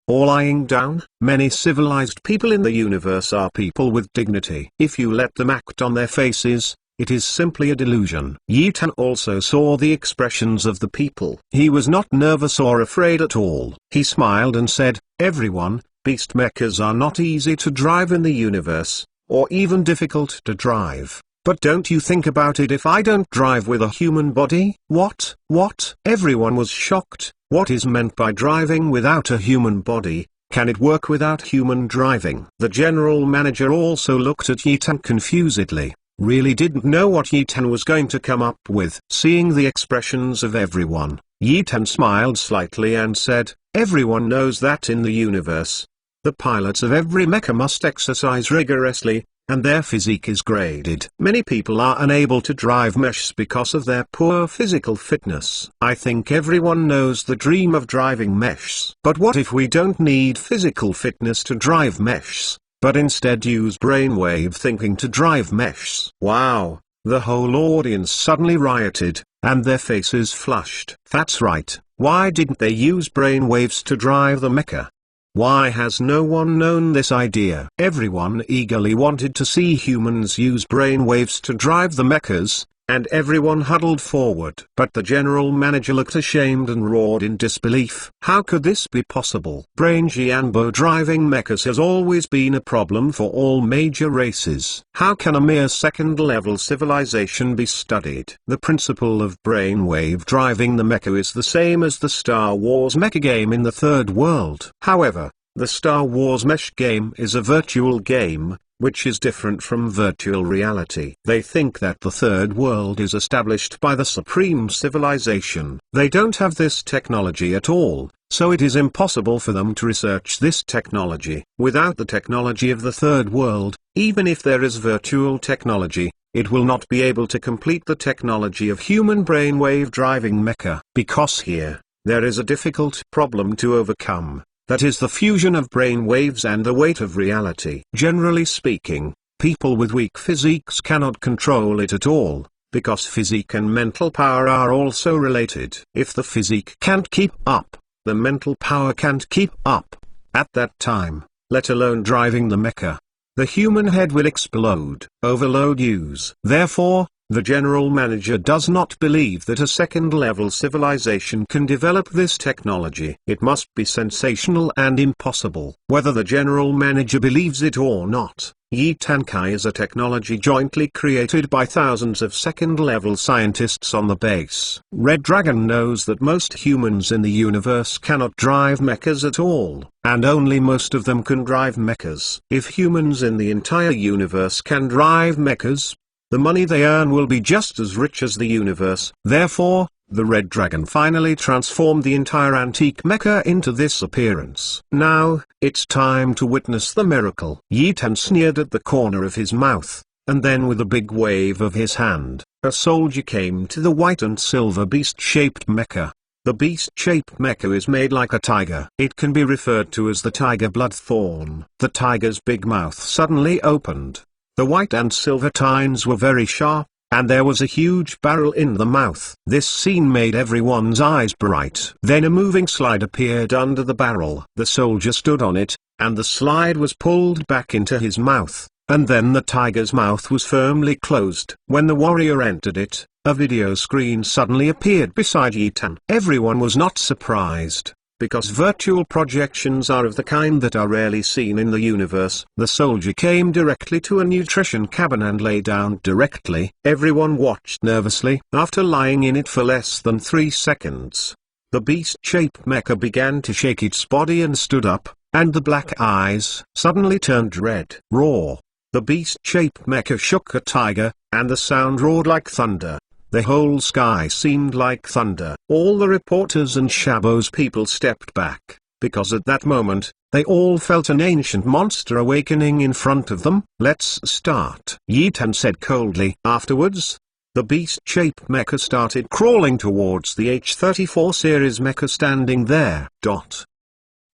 Or lying down? Many civilized people in the universe are people with dignity. If you let them act on their faces, it is simply a delusion. Yi Tan also saw the expressions of the people. He was not nervous or afraid at all. He smiled and said, "Everyone, beast mechas are not easy to drive in the universe, or even difficult to drive. But don't you think about it, if I don't drive with a human body?" What? What? Everyone was shocked. What is meant by driving without a human body? Can it work without human driving? The general manager also looked at Yi Tan confusedly, really didn't know what Yi Tan was going to come up with. Seeing the expressions of everyone, Yi Tan smiled slightly and said, "Everyone knows that in the universe, the pilots of every mecha must exercise rigorously, and their physique is graded. Many people are unable to drive mechs because of their poor physical fitness. I think everyone knows the dream of driving mechs. But what if we don't need physical fitness to drive mechs, but instead use brainwave thinking to drive mechs?" Wow! The whole audience suddenly rioted, and their faces flushed. That's right, why didn't they use brainwaves to drive the mecha? Why has no one known this idea? Everyone eagerly wanted to see humans use brainwaves to drive the mechas, and everyone huddled forward. But the general manager looked ashamed and roared in disbelief. How could this be possible? Brain Jianbo driving mechas has always been a problem for all major races. How can a mere second-level civilization be studied? The principle of brainwave driving the mecha is the same as the Star Wars mecha game in the Third World. However, the Star Wars mesh game is a virtual game, which is different from virtual reality. They think that the Third World is established by the supreme civilization. They don't have this technology at all, so it is impossible for them to research this technology. Without the technology of the Third World, even if there is virtual technology, it will not be able to complete the technology of human brainwave driving mecha. Because here, there is a difficult problem to overcome. That is the fusion of brain waves and the weight of reality. Generally speaking, people with weak physiques cannot control it at all, because physique and mental power are also related. If the physique can't keep up, the mental power can't keep up. At that time, let alone driving the mecha, the human head will explode. Overload use. Therefore, the general manager does not believe that a second-level civilization can develop this technology. It must be sensational and impossible. Whether the general manager believes it or not, Yi Tankai is a technology jointly created by thousands of second-level scientists on the base. Red Dragon knows that most humans in the universe cannot drive mechas at all, and only most of them can drive mechas. If humans in the entire universe can drive mechas, the money they earn will be just as rich as the universe. Therefore, the Red Dragon finally transformed the entire antique mecha into this appearance. Now, it's time to witness the miracle. Yi Tan sneered at the corner of his mouth, and then with a big wave of his hand, a soldier came to the white and silver beast-shaped mecha. The beast-shaped mecha is made like a tiger. It can be referred to as the tiger bloodthorn. The tiger's big mouth suddenly opened. The white and silver tines were very sharp, and there was a huge barrel in the mouth. This scene made everyone's eyes bright. Then a moving slide appeared under the barrel. The soldier stood on it, and the slide was pulled back into his mouth, and then the tiger's mouth was firmly closed. When the warrior entered it, a video screen suddenly appeared beside Yi Tan. Everyone was not surprised, because virtual projections are of the kind that are rarely seen in the universe. The soldier came directly to a nutrition cabin and lay down directly. Everyone watched nervously. After lying in it for less than 3 seconds, the beast-shaped mecha began to shake its body and stood up, and the black eyes suddenly turned red. Roar! The beast-shaped mecha shook a tiger, and the sound roared like thunder. The whole sky seemed like thunder. All the reporters and Shabo's people stepped back, because at that moment, They all felt an ancient monster awakening in front of them. "Let's start," Yi-Tan said coldly. Afterwards, the beast-shaped mecha started crawling towards the H-34 series mecha standing there.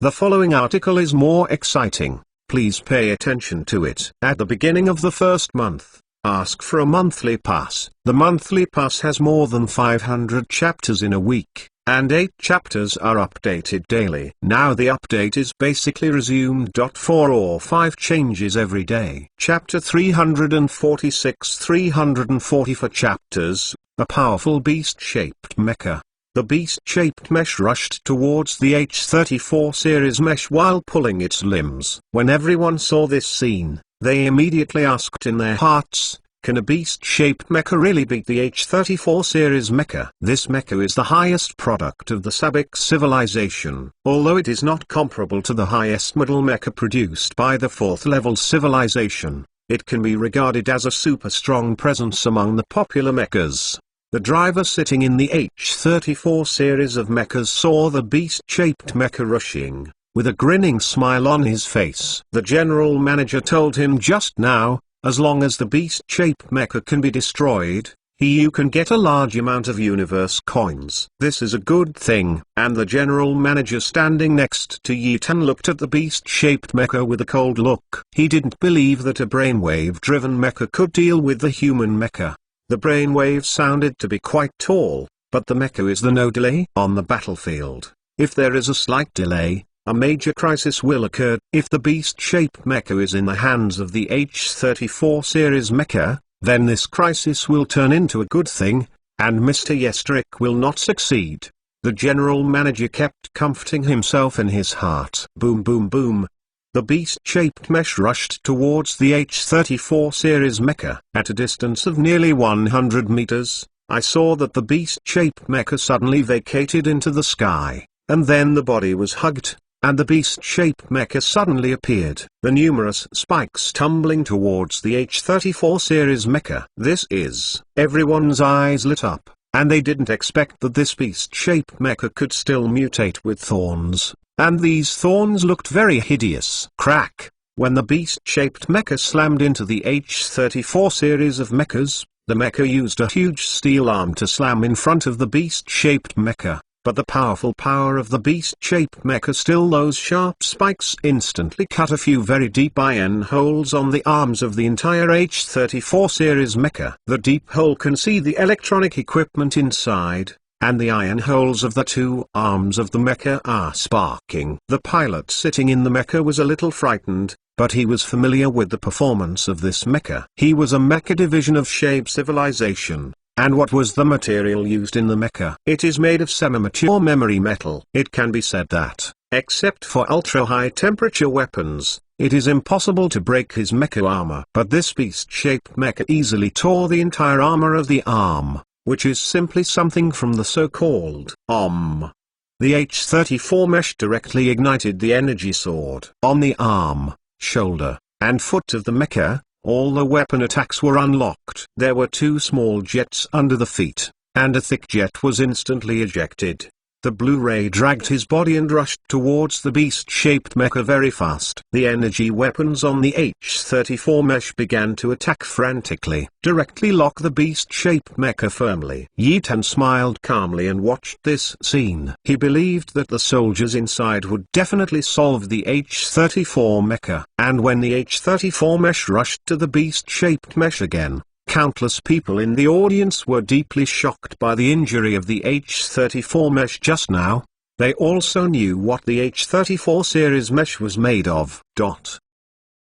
The following article is more exciting. Please pay attention to it. At the beginning of the first month, ask for a monthly pass. The monthly pass has more than 500 chapters in a week, and 8 chapters are updated daily. Now the update is basically resumed. 4 or 5 changes every day. Chapter 346, 344 chapters, a powerful beast-shaped mecha. The beast-shaped mesh rushed towards the H-34 series mesh while pulling its limbs. When everyone saw this scene, they immediately asked in their hearts, can a beast-shaped mecha really beat the H-34 series mecha? This mecha is the highest product of the Sabak civilization. Although it is not comparable to the highest model mecha produced by the 4th level civilization, it can be regarded as a super strong presence among the popular mechas. The driver sitting in the H-34 series of mechas saw the beast-shaped mecha rushing, with a grinning smile on his face. The general manager told him just now, as long as the beast-shaped mecha can be destroyed, you can get a large amount of universe coins. This is a good thing, and the general manager standing next to Yi-Tan looked at the beast-shaped mecha with a cold look. He didn't believe that a brainwave-driven mecha could deal with the human mecha. The brainwave sounded to be quite tall, but the mecha is the no delay on the battlefield. If there is a slight delay, a major crisis will occur. If the beast-shaped mecha is in the hands of the H-34 series mecha, then this crisis will turn into a good thing, and Mr. Yestrik will not succeed. The general manager kept comforting himself in his heart. Boom boom boom. The beast-shaped mesh rushed towards the H-34 series mecha. At a distance of nearly 100 meters, I saw that the beast-shaped mecha suddenly vacated into the sky, and then the body was hugged, and the beast-shaped mecha suddenly appeared. The numerous spikes tumbling towards the H-34 series mecha. This is. Everyone's eyes lit up, and they didn't expect that this beast-shaped mecha could still mutate with thorns. And these thorns looked very hideous. Crack! When the beast-shaped mecha slammed into the H-34 series of mechas, the mecha used a huge steel arm to slam in front of the beast-shaped mecha. But the powerful power of the beast-shaped mecha, still those sharp spikes instantly cut a few very deep iron holes on the arms of the entire H-34 series mecha. The deep hole can see the electronic equipment inside, and the iron holes of the 2 arms of the mecha are sparking. The pilot sitting in the mecha was a little frightened, but he was familiar with the performance of this mecha. He was a mecha division of Shape Civilization. And what was the material used in the mecha? It is made of semi-mature memory metal. It can be said that, except for ultra-high temperature weapons, it is impossible to break his mecha armor. But this beast-shaped mecha easily tore the entire armor of the arm, which is simply something from the so-called The H-34 mesh directly ignited the energy sword. On the arm, shoulder, and foot of the mecha, all the weapon attacks were unlocked. There were 2 small jets under the feet, and a thick jet was instantly ejected. The Blu-ray dragged his body and rushed towards the beast-shaped mecha very fast. The energy weapons on the H-34 mesh began to attack frantically. Directly lock the beast-shaped mecha firmly. Yi-Tan smiled calmly and watched this scene. He believed that the soldiers inside would definitely solve the H-34 mecha. And when the H-34 mesh rushed to the beast-shaped mesh again, countless people in the audience were deeply shocked by the injury of the H-34 mesh just now. They also knew what the H-34 series mesh was made of.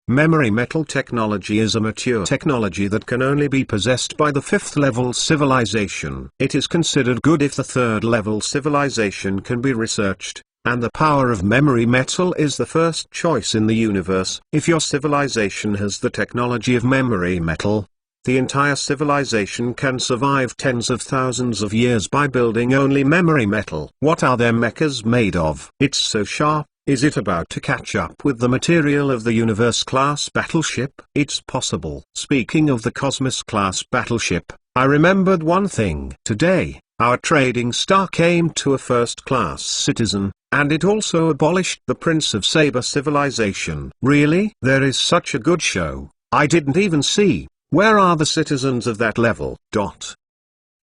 Memory metal technology is a mature technology that can only be possessed by the 5th level civilization. It is considered good if the 3rd level civilization can be researched, and the power of memory metal is the first choice in the universe. If your civilization has the technology of memory metal, the entire civilization can survive tens of thousands of years by building only memory metal. What are their mechas made of? It's so sharp. Is it about to catch up with the material of the Universe-class battleship? It's possible. Speaking of the Cosmos-class battleship, I remembered one thing. Today, Our trading star came to a first-class citizen, and it also abolished the Prince of Saber civilization. Really? There is such a good show. I didn't even see. Where are the citizens of that level?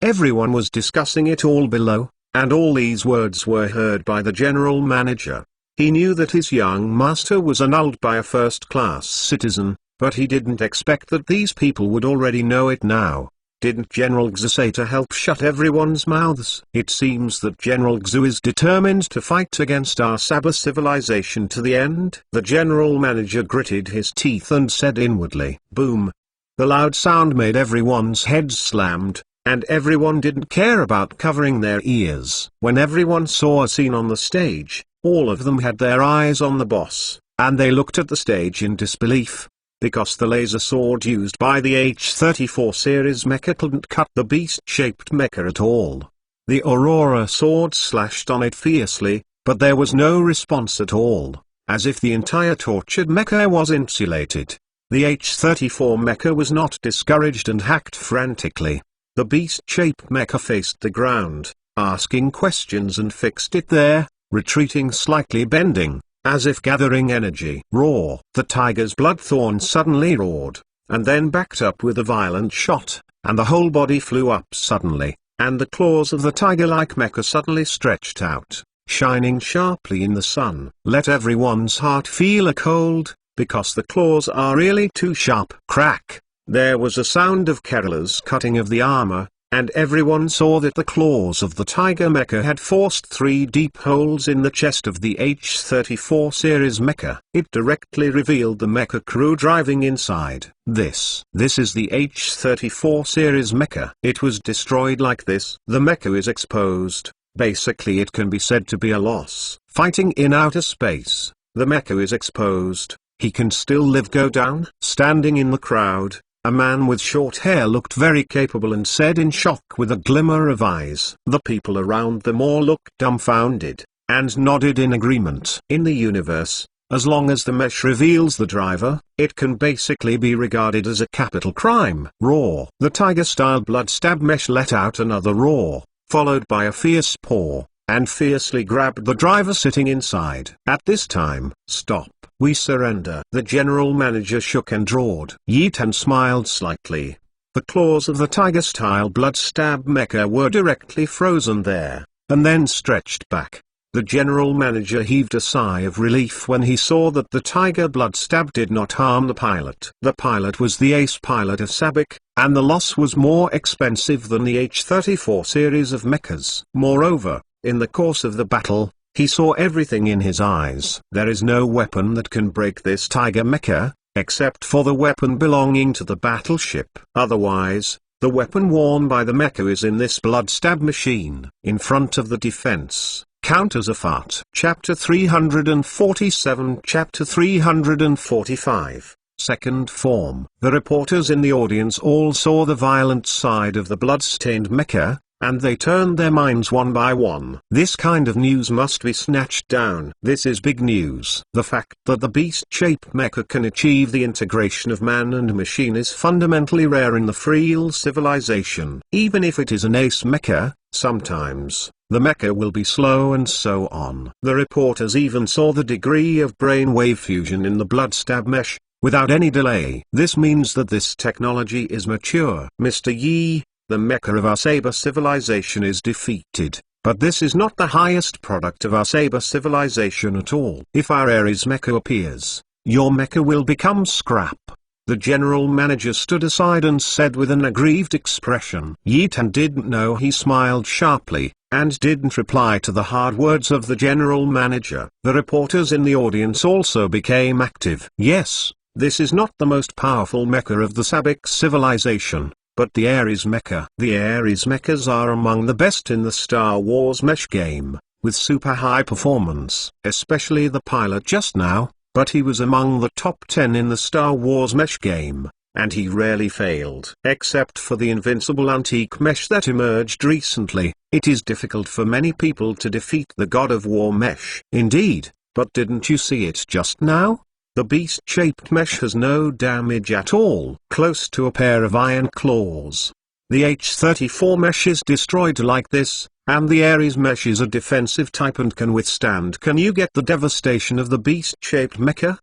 Everyone was discussing it all below, and all these words were heard by the general manager. He knew that his young master was annulled by a first-class citizen, but he didn't expect that these people would already know it now. Didn't General Xu say to help shut everyone's mouths? It seems that General Xu is determined to fight against our Saber civilization to the end. The general manager gritted his teeth and said inwardly, boom. The loud sound made everyone's heads slammed, and everyone didn't care about covering their ears. When everyone saw a scene on the stage, all of them had their eyes on the boss, and they looked at the stage in disbelief. Because the laser sword used by the H-34 series mecha couldn't cut the beast-shaped mecha at all. The Aurora sword slashed on it fiercely, but there was no response at all, as if the entire tortured mecha was insulated. The H-34 mecha was not discouraged and hacked frantically. The beast-shaped mecha faced the ground, asking questions and fixed it there, retreating slightly bending, as if gathering energy. Roar! The tiger's bloodthorn suddenly roared, and then backed up with a violent shot, and the whole body flew up suddenly, and the claws of the tiger-like mecha suddenly stretched out, shining sharply in the sun. Let everyone's heart feel a cold, because the claws are really too sharp. Crack! There was a sound of Kerala's cutting of the armor, and everyone saw that the claws of the tiger mecha had forced 3 deep holes in the chest of the H-34 series mecha. It directly revealed the mecha crew driving inside. This is the H-34 series mecha. It was destroyed like this. The mecha is exposed. Basically it can be said to be a loss. Fighting in outer space, the mecha is exposed. He can still live. Go down. Standing in the crowd, a man with short hair looked very capable and said in shock with a glimmer of eyes. The people around them all looked dumbfounded, and nodded in agreement. In the universe, as long as the mesh reveals the driver, it can basically be regarded as a capital crime. Roar! The tiger-style blood stab mesh let out another roar, followed by a fierce paw, and fiercely grabbed the driver sitting inside. At this time, stop. We surrender. The general manager shook and roared. Yi Tan smiled slightly. The claws of the tiger-style blood stab mecha were directly frozen there, and then stretched back. The general manager heaved a sigh of relief when he saw that the tiger blood stab did not harm the pilot. The pilot was the ace pilot of Sabik, and the loss was more expensive than the H-34 series of mechas. Moreover, in the course of the battle, he saw everything in his eyes. There is no weapon that can break this tiger mecha, except for the weapon belonging to the battleship. Otherwise, the weapon worn by the mecha is in this blood stab machine. In front of the defense, counters a fart. Chapter 347. Chapter 345. Second form. The reporters in the audience all saw the violent side of the blood-stained mecha, and they turned their minds one by one. This kind of news must be snatched down. This is big news. The fact that the beast-shaped mecha can achieve the integration of man and machine is fundamentally rare in the Freel civilization. Even if it is an ace mecha, sometimes, the mecha will be slow and so on. The reporters even saw the degree of brainwave fusion in the blood stab mesh, without any delay. This means that this technology is mature. Mr. Yi, the mecha of our Saber civilization is defeated, but this is not the highest product of our Saber civilization at all. If our Ares mecha appears, your mecha will become scrap. The general manager stood aside and said with an aggrieved expression. Yi Tan didn't know. He smiled sharply, and didn't reply to the hard words of the general manager. The reporters in the audience also became active. Yes, this is not the most powerful mecha of the Sabik civilization, but the Ares mecha. The Ares mechas are among the best in the Star Wars mesh game, with super high performance, especially the pilot just now, but he was among the top 10 in the Star Wars mesh game, and he rarely failed. Except for the invincible antique mesh that emerged recently, it is difficult for many people to defeat the God of War mesh. Indeed, but didn't you see it just now? The beast-shaped mesh has no damage at all. Close to a pair of iron claws. the H-34 mesh is destroyed like this, and the Ares mesh is a defensive type and can withstand. Can you get the devastation of the beast-shaped mecha?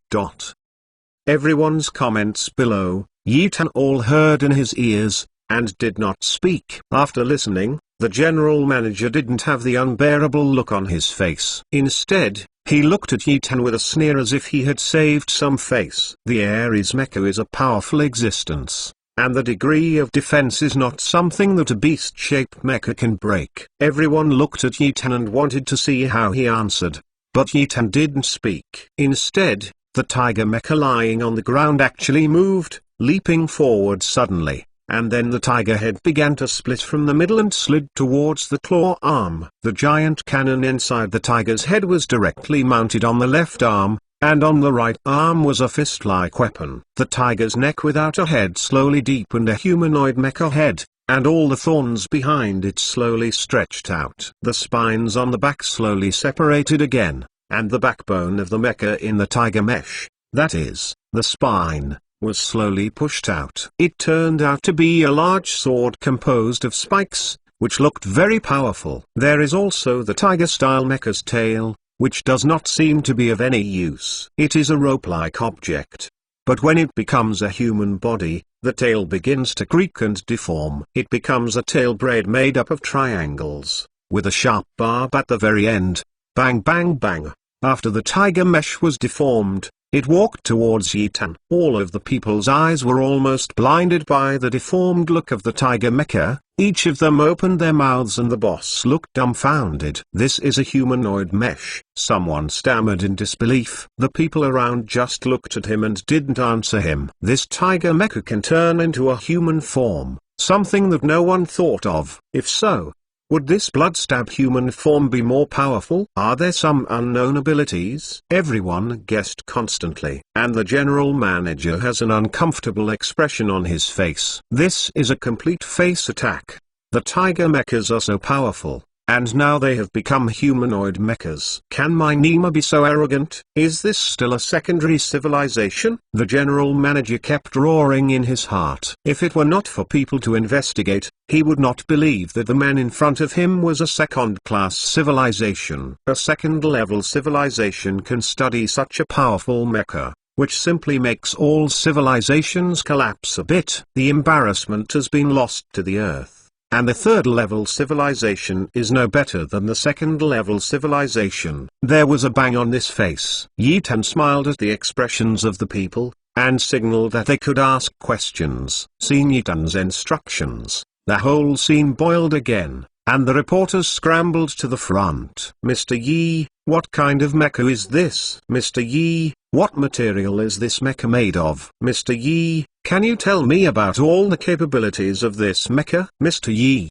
Everyone's comments below, Yitan all heard in his ears, and did not speak. After listening, the general manager didn't have the unbearable look on his face. Instead, he looked at Yitan with a sneer as if he had saved some face. The Ares mecha is a powerful existence, and the degree of defense is not something that a beast-shaped mecha can break. Everyone looked at Yitan and wanted to see how he answered, but Yitan didn't speak. Instead, the tiger mecha lying on the ground actually moved, leaping forward suddenly, and then the tiger head began to split from the middle and slid towards the claw arm. The giant cannon inside the tiger's head was directly mounted on the left arm, and on the right arm was a fist-like weapon. The tiger's neck without a head slowly deepened a humanoid mecha head, and all the thorns behind it slowly stretched out. The spines on the back slowly separated again, and the backbone of the mecha in the tiger mesh, that is, the spine, was slowly pushed out. It turned out to be a large sword composed of spikes, which looked very powerful. There is also the tiger-style mecha's tail, which does not seem to be of any use. It is a rope-like object. But when it becomes a human body, the tail begins to creak and deform. It becomes a tail braid made up of triangles, with a sharp barb at the very end. Bang bang bang. After the tiger mesh was deformed, it walked towards Yitan. All of the people's eyes were almost blinded by the deformed look of the tiger mecha. Each of them opened their mouths and the boss looked dumbfounded. This is a humanoid mesh. Someone stammered in disbelief. The people around just looked at him and didn't answer him. This tiger mecha can turn into a human form, something that no one thought of. If so, would this blood-stab human form be more powerful? Are there some unknown abilities? Everyone guessed constantly, and the general manager has an uncomfortable expression on his face. This is a complete face attack. The tiger mechas are so powerful, and now they have become humanoid mechas. Can my Nima be so arrogant? Is this still a secondary civilization? The general manager kept roaring in his heart. If it were not for people to investigate, he would not believe that the man in front of him was a second-class civilization. A second-level civilization can study such a powerful mecha, which simply makes all civilizations collapse a bit. The embarrassment has been lost to the earth. And the third-level civilization is no better than the second-level civilization. There was a bang on this face. Yitan smiled at the expressions of the people, and signaled that they could ask questions. Seeing Yitan's instructions, the whole scene boiled again, and the reporters scrambled to the front. Mr. Yi, what kind of mecha is this? Mr. Yi, what material is this mecha made of? Mr. Yi, can you tell me about all the capabilities of this mecha? Mr. Yi.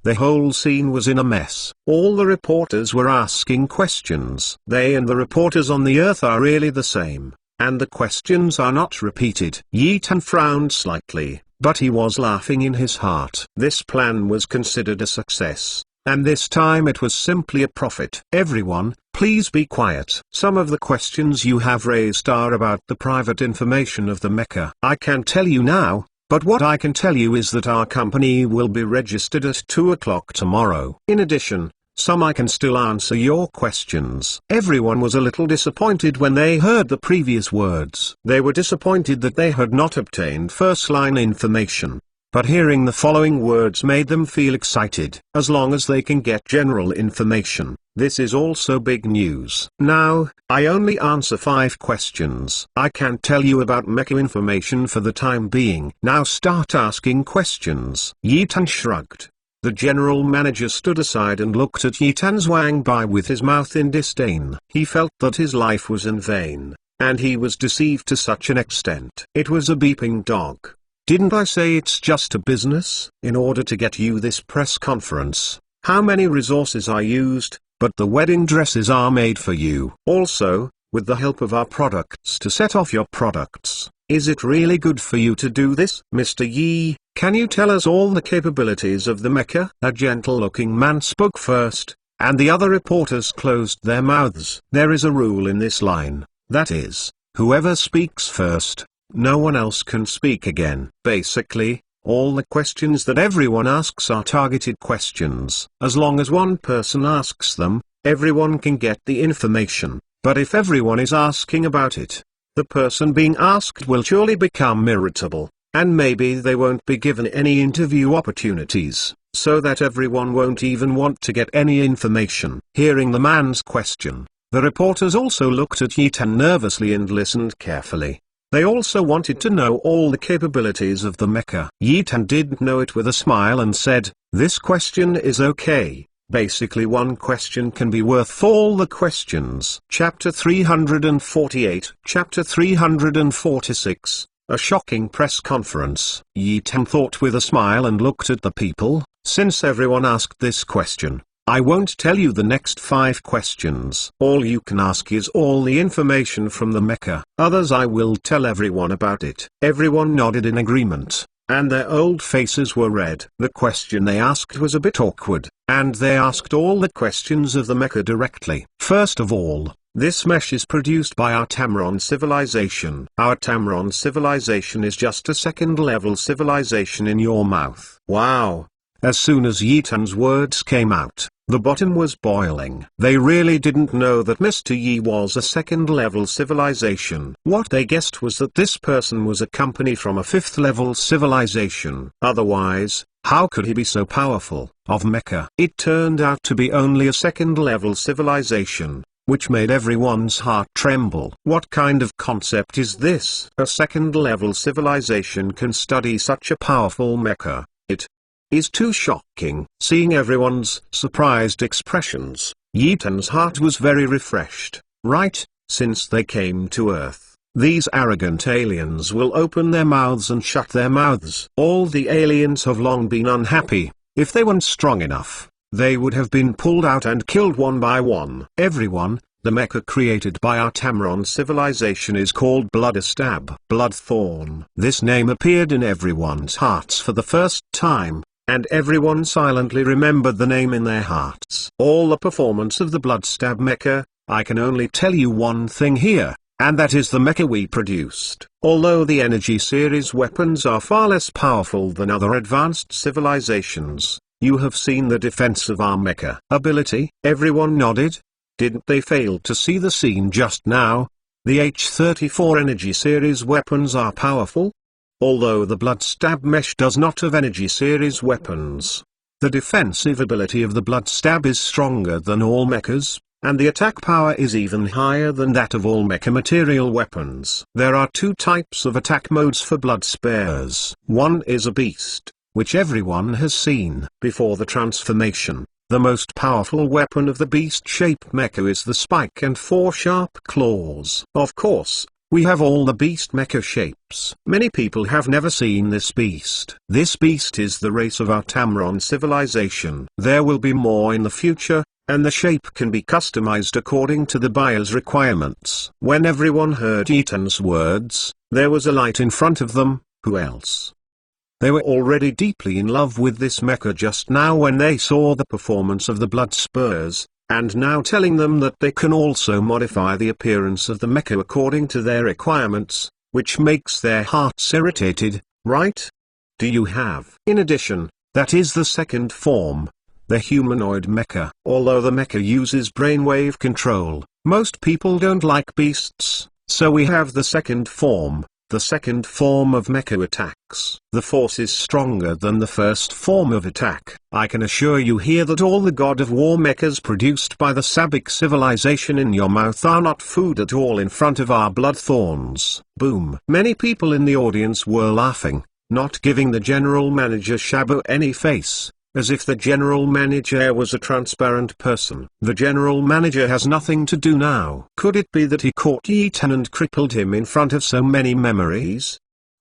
The whole scene was in a mess. All the reporters were asking questions. They and the reporters on the earth are really the same, and the questions are not repeated. Yitan frowned slightly, but he was laughing in his heart. This plan was considered a success, and this time it was simply a profit. Everyone, please be quiet. Some of the questions you have raised are about the private information of the mecha. I can't tell you now, but what I can tell you is that our company will be registered at 2 o'clock tomorrow. In addition, some I can still answer your questions. Everyone was a little disappointed when they heard the previous words. They were disappointed that they had not obtained first-line information. But hearing the following words made them feel excited. As long as they can get general information, this is also big news. Now, I only answer 5 questions. I can't tell you about mecha information for the time being. Now start asking questions. Yitan shrugged. The general manager stood aside and looked at Yitan Zhuangbai with his mouth in disdain. He felt that his life was in vain, and he was deceived to such an extent. It was a beeping dog. Didn't I say it's just a business? In order to get you this press conference, how many resources are used, but the wedding dresses are made for you. Also, with the help of our products to set off your products. Is it really good for you to do this? Mr. Yi, can you tell us all the capabilities of the mecha? A gentle-looking man spoke first, and the other reporters closed their mouths. There is a rule in this line, that is, whoever speaks first, no one else can speak again. Basically, All the questions that everyone asks are targeted questions. As long as one person asks them, everyone can get the information. But if everyone is asking about it, the person being asked will surely become irritable, and maybe they won't be given any interview opportunities, so that everyone won't even want to get any information. Hearing the man's question, the reporters also looked at Yitan nervously and listened carefully. They also wanted to know all the capabilities of the mecha. Yitan did know it with a smile and said, "This question is okay. Basically one question can be worth all the questions." Chapter 348. Chapter 346. A shocking press conference. Yitan thought with a smile and looked at the people. Since everyone asked this question, I won't tell you the next 5 questions. All you can ask is all the information from the mecha. Others I will tell everyone about it. Everyone nodded in agreement, and their old faces were red. The question they asked was a bit awkward, and they asked all the questions of the mecha directly. First of all, this mesh is produced by our Tamron civilization. Our Tamron civilization is just a second-level civilization in your mouth. Wow! As soon as Yitan's words came out, the bottom was boiling. They really didn't know that Mr. Yi was a second-level civilization. What they guessed was that this person was a company from a 5th-level civilization. Otherwise, how could he be so powerful? Of mecha, it turned out to be only a second-level civilization, which made everyone's heart tremble. What kind of concept is this? A second-level civilization can study such a powerful mecha. It is too shocking. Seeing everyone's surprised expressions, Yitan's heart was very refreshed. Right, since they came to Earth, these arrogant aliens will open their mouths and shut their mouths. All the aliens have long been unhappy. If they weren't strong enough, they would have been pulled out and killed one by one. Everyone, the mecha created by our Tamron civilization is called Bloodstab. Bloodthorn. This name appeared in everyone's hearts for the first time, and everyone silently remembered the name in their hearts. All the performance of the Bloodstab mecha, I can only tell you one thing here, and that is the mecha we produced. Although the Energy Series weapons are far less powerful than other advanced civilizations, you have seen the defense of our mecha ability. Everyone nodded. Didn't they fail to see the scene just now? The H-34 Energy Series weapons are powerful. Although the Bloodstab mesh does not have Energy Series weapons, the defensive ability of the Bloodstab is stronger than all mechas, and the attack power is even higher than that of all mecha material weapons. There are 2 types of attack modes for Blood Spares. One is a beast, which everyone has seen. Before the transformation, the most powerful weapon of the beast-shaped mecha is the spike and 4 sharp claws. Of course, we have all the beast mecha shapes. Many people have never seen this beast. This beast is the race of our Tamron civilization. There will be more in the future, and the shape can be customized according to the buyer's requirements. When everyone heard Yitan's words, there was a light in front of them. Who else? They were already deeply in love with this mecha just now when they saw the performance of the Blood Spurs, and now telling them that they can also modify the appearance of the mecha according to their requirements, which makes their hearts irritated, right? Do you have? In addition, that is the second form, the humanoid mecha. Although the mecha uses brainwave control, most people don't like beasts, so we have the second form. The second form of mecha attacks. The force is stronger than the first form of attack. I can assure you here that all the God of War mechas produced by the Sabik civilization in your mouth are not food at all in front of our Bloodthorns. Boom. Many people in the audience were laughing, not giving the general manager Shabu any face, as if the general manager was a transparent person. The general manager has nothing to do now. Could it be that he caught Yitan and crippled him in front of so many memories?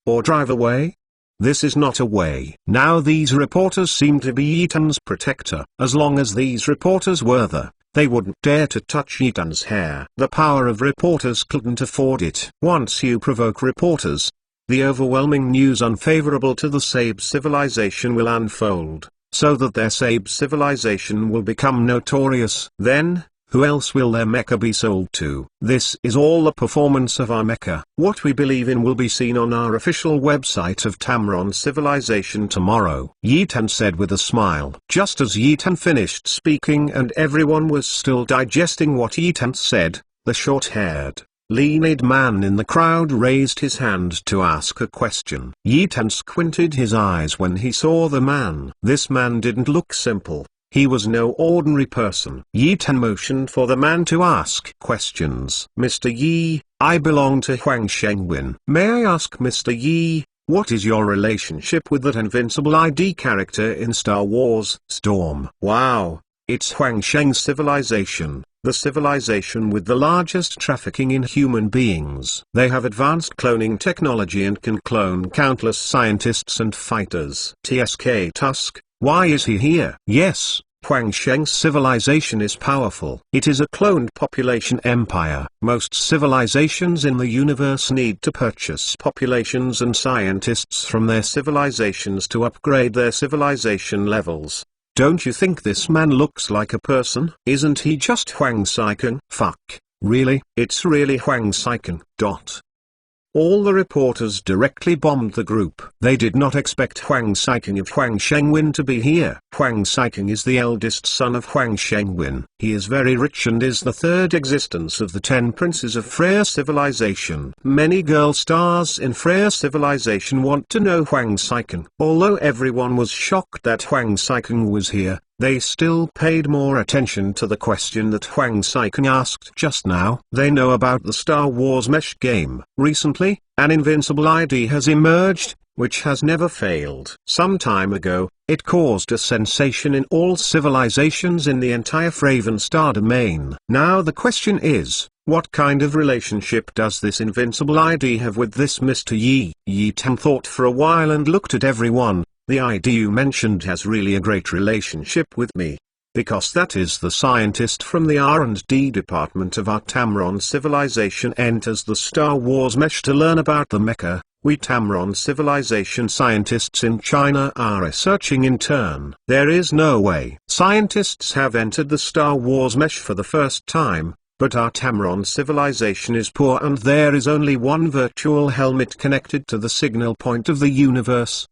Or drive away? This is not a way. Now these reporters seem to be Yitan's protector. As long as these reporters were there, they wouldn't dare to touch Yitan's hair. The power of reporters couldn't afford it. Once you provoke reporters, the overwhelming news unfavorable to the Sabe civilization will unfold, so that their Sabe civilization will become notorious. Then, Who else will their mecha be sold to? This is all the performance of our mecha. What we believe in will be seen on our official website of Tamron Civilization tomorrow, Yi Tan said with a smile. Just as Yi Tan finished speaking and everyone was still digesting what Yi Tan said, the short-haired, lean-eyed man in the crowd raised his hand to ask a question. Yi Tan squinted his eyes when he saw the man. This man didn't look simple. He was no ordinary person. Yi Tan motioned for the man to ask questions. Mr. Yi, I belong to Huang Shengwin. May I ask Mr. Yi, what is your relationship with that invincible ID character in Star Wars? Storm. Wow, it's Huang Sheng's civilization. The civilization with the largest trafficking in human beings. They have advanced cloning technology and can clone countless scientists and fighters. TSK Tusk, why is he here? Yes, Huang Sheng's civilization is powerful. It is a cloned population empire. Most civilizations in the universe need to purchase populations and scientists from their civilizations to upgrade their civilization levels. Don't you think this man looks like a person? Isn't he just Huang Saiken? Fuck, really? It's really Huang Saiken. All the reporters directly bombed the group. They did not expect Huang Saiken of Huang Shengwin to be here. Huang Saiken is the eldest son of Huang Shengwin. He is very rich and is the third existence of the 10 princes of Freya civilization. Many girl stars in Freya civilization want to know Huang Saiken. Although everyone was shocked that Huang Saiken was here, they still paid more attention to the question that Huang Saiken asked just now. They know about the Star Wars Mesh game. Recently, an invincible ID has emerged, which has never failed. Some time ago, it caused a sensation in all civilizations in the entire Fraven Star domain. Now the question is, what kind of relationship does this invincible ID have with this Mr. Yi? Yi Tan thought for a while and looked at everyone. The ID you mentioned has really a great relationship with me. Because that is the scientist from the R&D department of our Tamron civilization enters the Star Wars Mesh to learn about the mecha. We Tamron civilization scientists in China are researching in turn. There is no way. Scientists have entered the Star Wars Mesh for the first time. But our Tamron civilization is poor and there is only one virtual helmet connected to the signal point of the universe.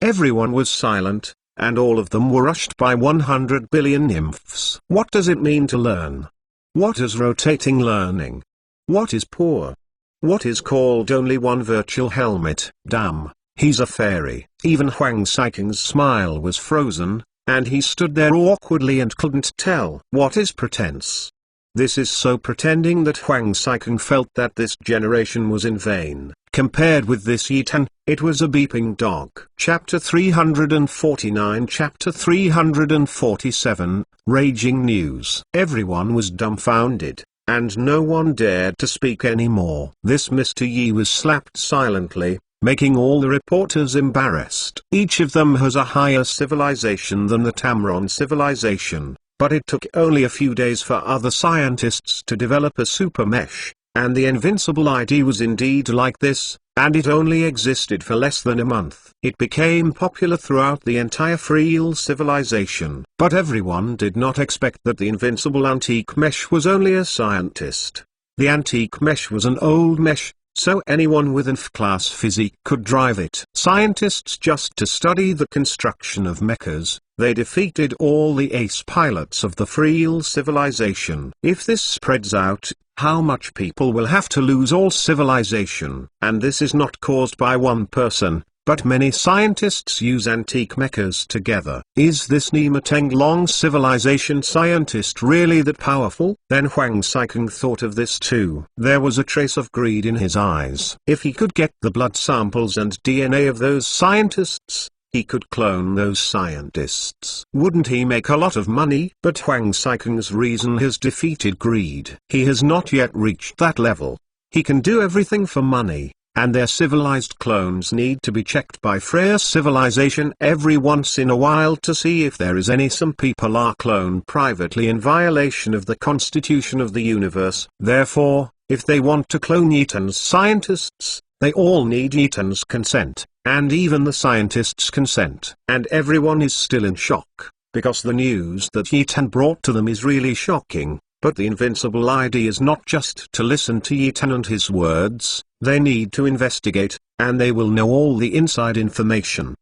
Everyone was silent, and all of them were rushed by 100 billion nymphs. What does it mean to learn? What is rotating learning? What is poor? What is called only one virtual helmet? Damn, he's a fairy. Even Huang Saiken's smile was frozen, and he stood there awkwardly and couldn't tell. What is pretense? This is so pretending that Huang Saiken felt that this generation was in vain. Compared with this Yi Tan, it was a beeping dog. Chapter 349 Chapter 347, Raging News. Everyone was dumbfounded, and no one dared to speak anymore. This Mr. Yi was slapped silently, making all the reporters embarrassed. Each of them has a higher civilization than the Tamron civilization. But it took only a few days for other scientists to develop a super mesh, and the invincible ID was indeed like this, and it only existed for less than a month. It became popular throughout the entire Freel civilization. But everyone did not expect that the invincible antique mesh was only a scientist. The antique mesh was an old mesh, so anyone with an F-class physique could drive it. Scientists just to study the construction of mechas, they defeated all the ace pilots of the Freel civilization. If this spreads out, how much people will have to lose all civilization? And this is not caused by one person, but many scientists use antique mechas together. Is this Nima Tenglong civilization scientist really that powerful? Then Huang Saiken thought of this too. There was a trace of greed in his eyes. If he could get the blood samples and DNA of those scientists, he could clone those scientists. Wouldn't he make a lot of money? But Huang Saiken's reason has defeated greed. He has not yet reached that level. He can do everything for money, and their civilized clones need to be checked by Freya civilization every once in a while to see if there is any. Some people are cloned privately in violation of the constitution of the universe. Therefore, if they want to clone Yi Tan's scientists, they all need Yi Tan's consent, and even the scientists' consent. And everyone is still in shock. because the news that Yitan brought to them is really shocking. But the invincible idea is not just to listen to Yitan and his words, they need to investigate, and they will know all the inside information.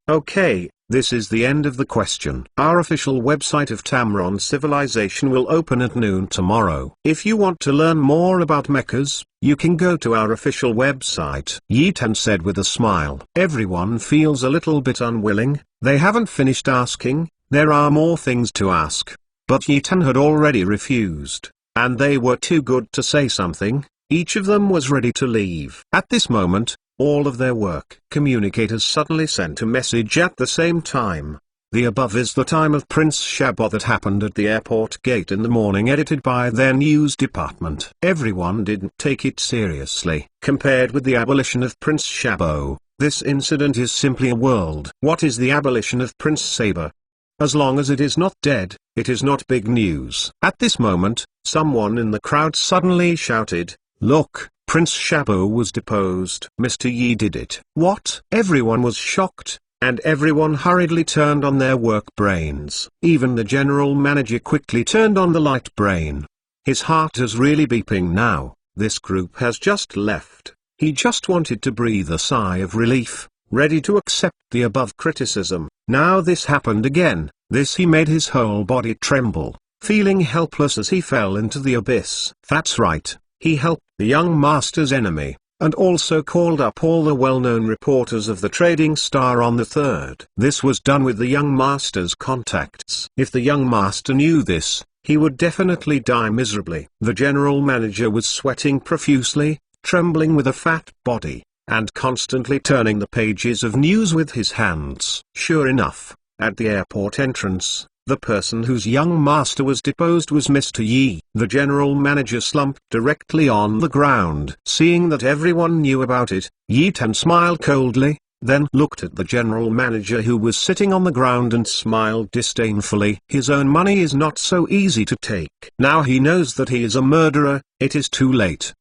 Okay, this is the end of the question. Our official website of Tamron Civilization will open at noon tomorrow. If you want to learn more about mechas, you can go to our official website. Yitan said with a smile. Everyone feels a little bit unwilling, they haven't finished asking, there are more things to ask. But Yitan had already refused, and they were too good to say something. Each of them was ready to leave. At this moment, all of their work communicators suddenly sent a message at the same time. The above is the time of Prince Shabo that happened at the airport gate in the morning, edited by their news department. Everyone didn't take it seriously. Compared with the abolition of Prince Shabo, this incident is simply a world. What is the abolition of Prince Saber? As long as it is not dead, it is not big news. At this moment, someone in the crowd suddenly shouted, "Look, Prince Shabo was deposed." Mr. Yi did it. What? Everyone was shocked, and everyone hurriedly turned on their work brains. Even the general manager quickly turned on the light brain. His heart is really beeping now. This group has just left. He just wanted to breathe a sigh of relief, ready to accept the above criticism. Now this happened again. This he made his whole body tremble, feeling helpless as he fell into the abyss. That's right, he helped the young master's enemy, and also called up all the well-known reporters of the Trading Star on the 3rd. This was done with the young master's contacts. If the young master knew this, he would definitely die miserably. The general manager was sweating profusely, trembling with a fat body, and constantly turning the pages of news with his hands. Sure enough, at the airport entrance, the person whose young master was deposed was Mr. Yi. The general manager slumped directly on the ground. Seeing that everyone knew about it, Yitan smiled coldly, then looked at the general manager who was sitting on the ground and smiled disdainfully. His own money is not so easy to take. Now he knows that he is a murderer, it is too late.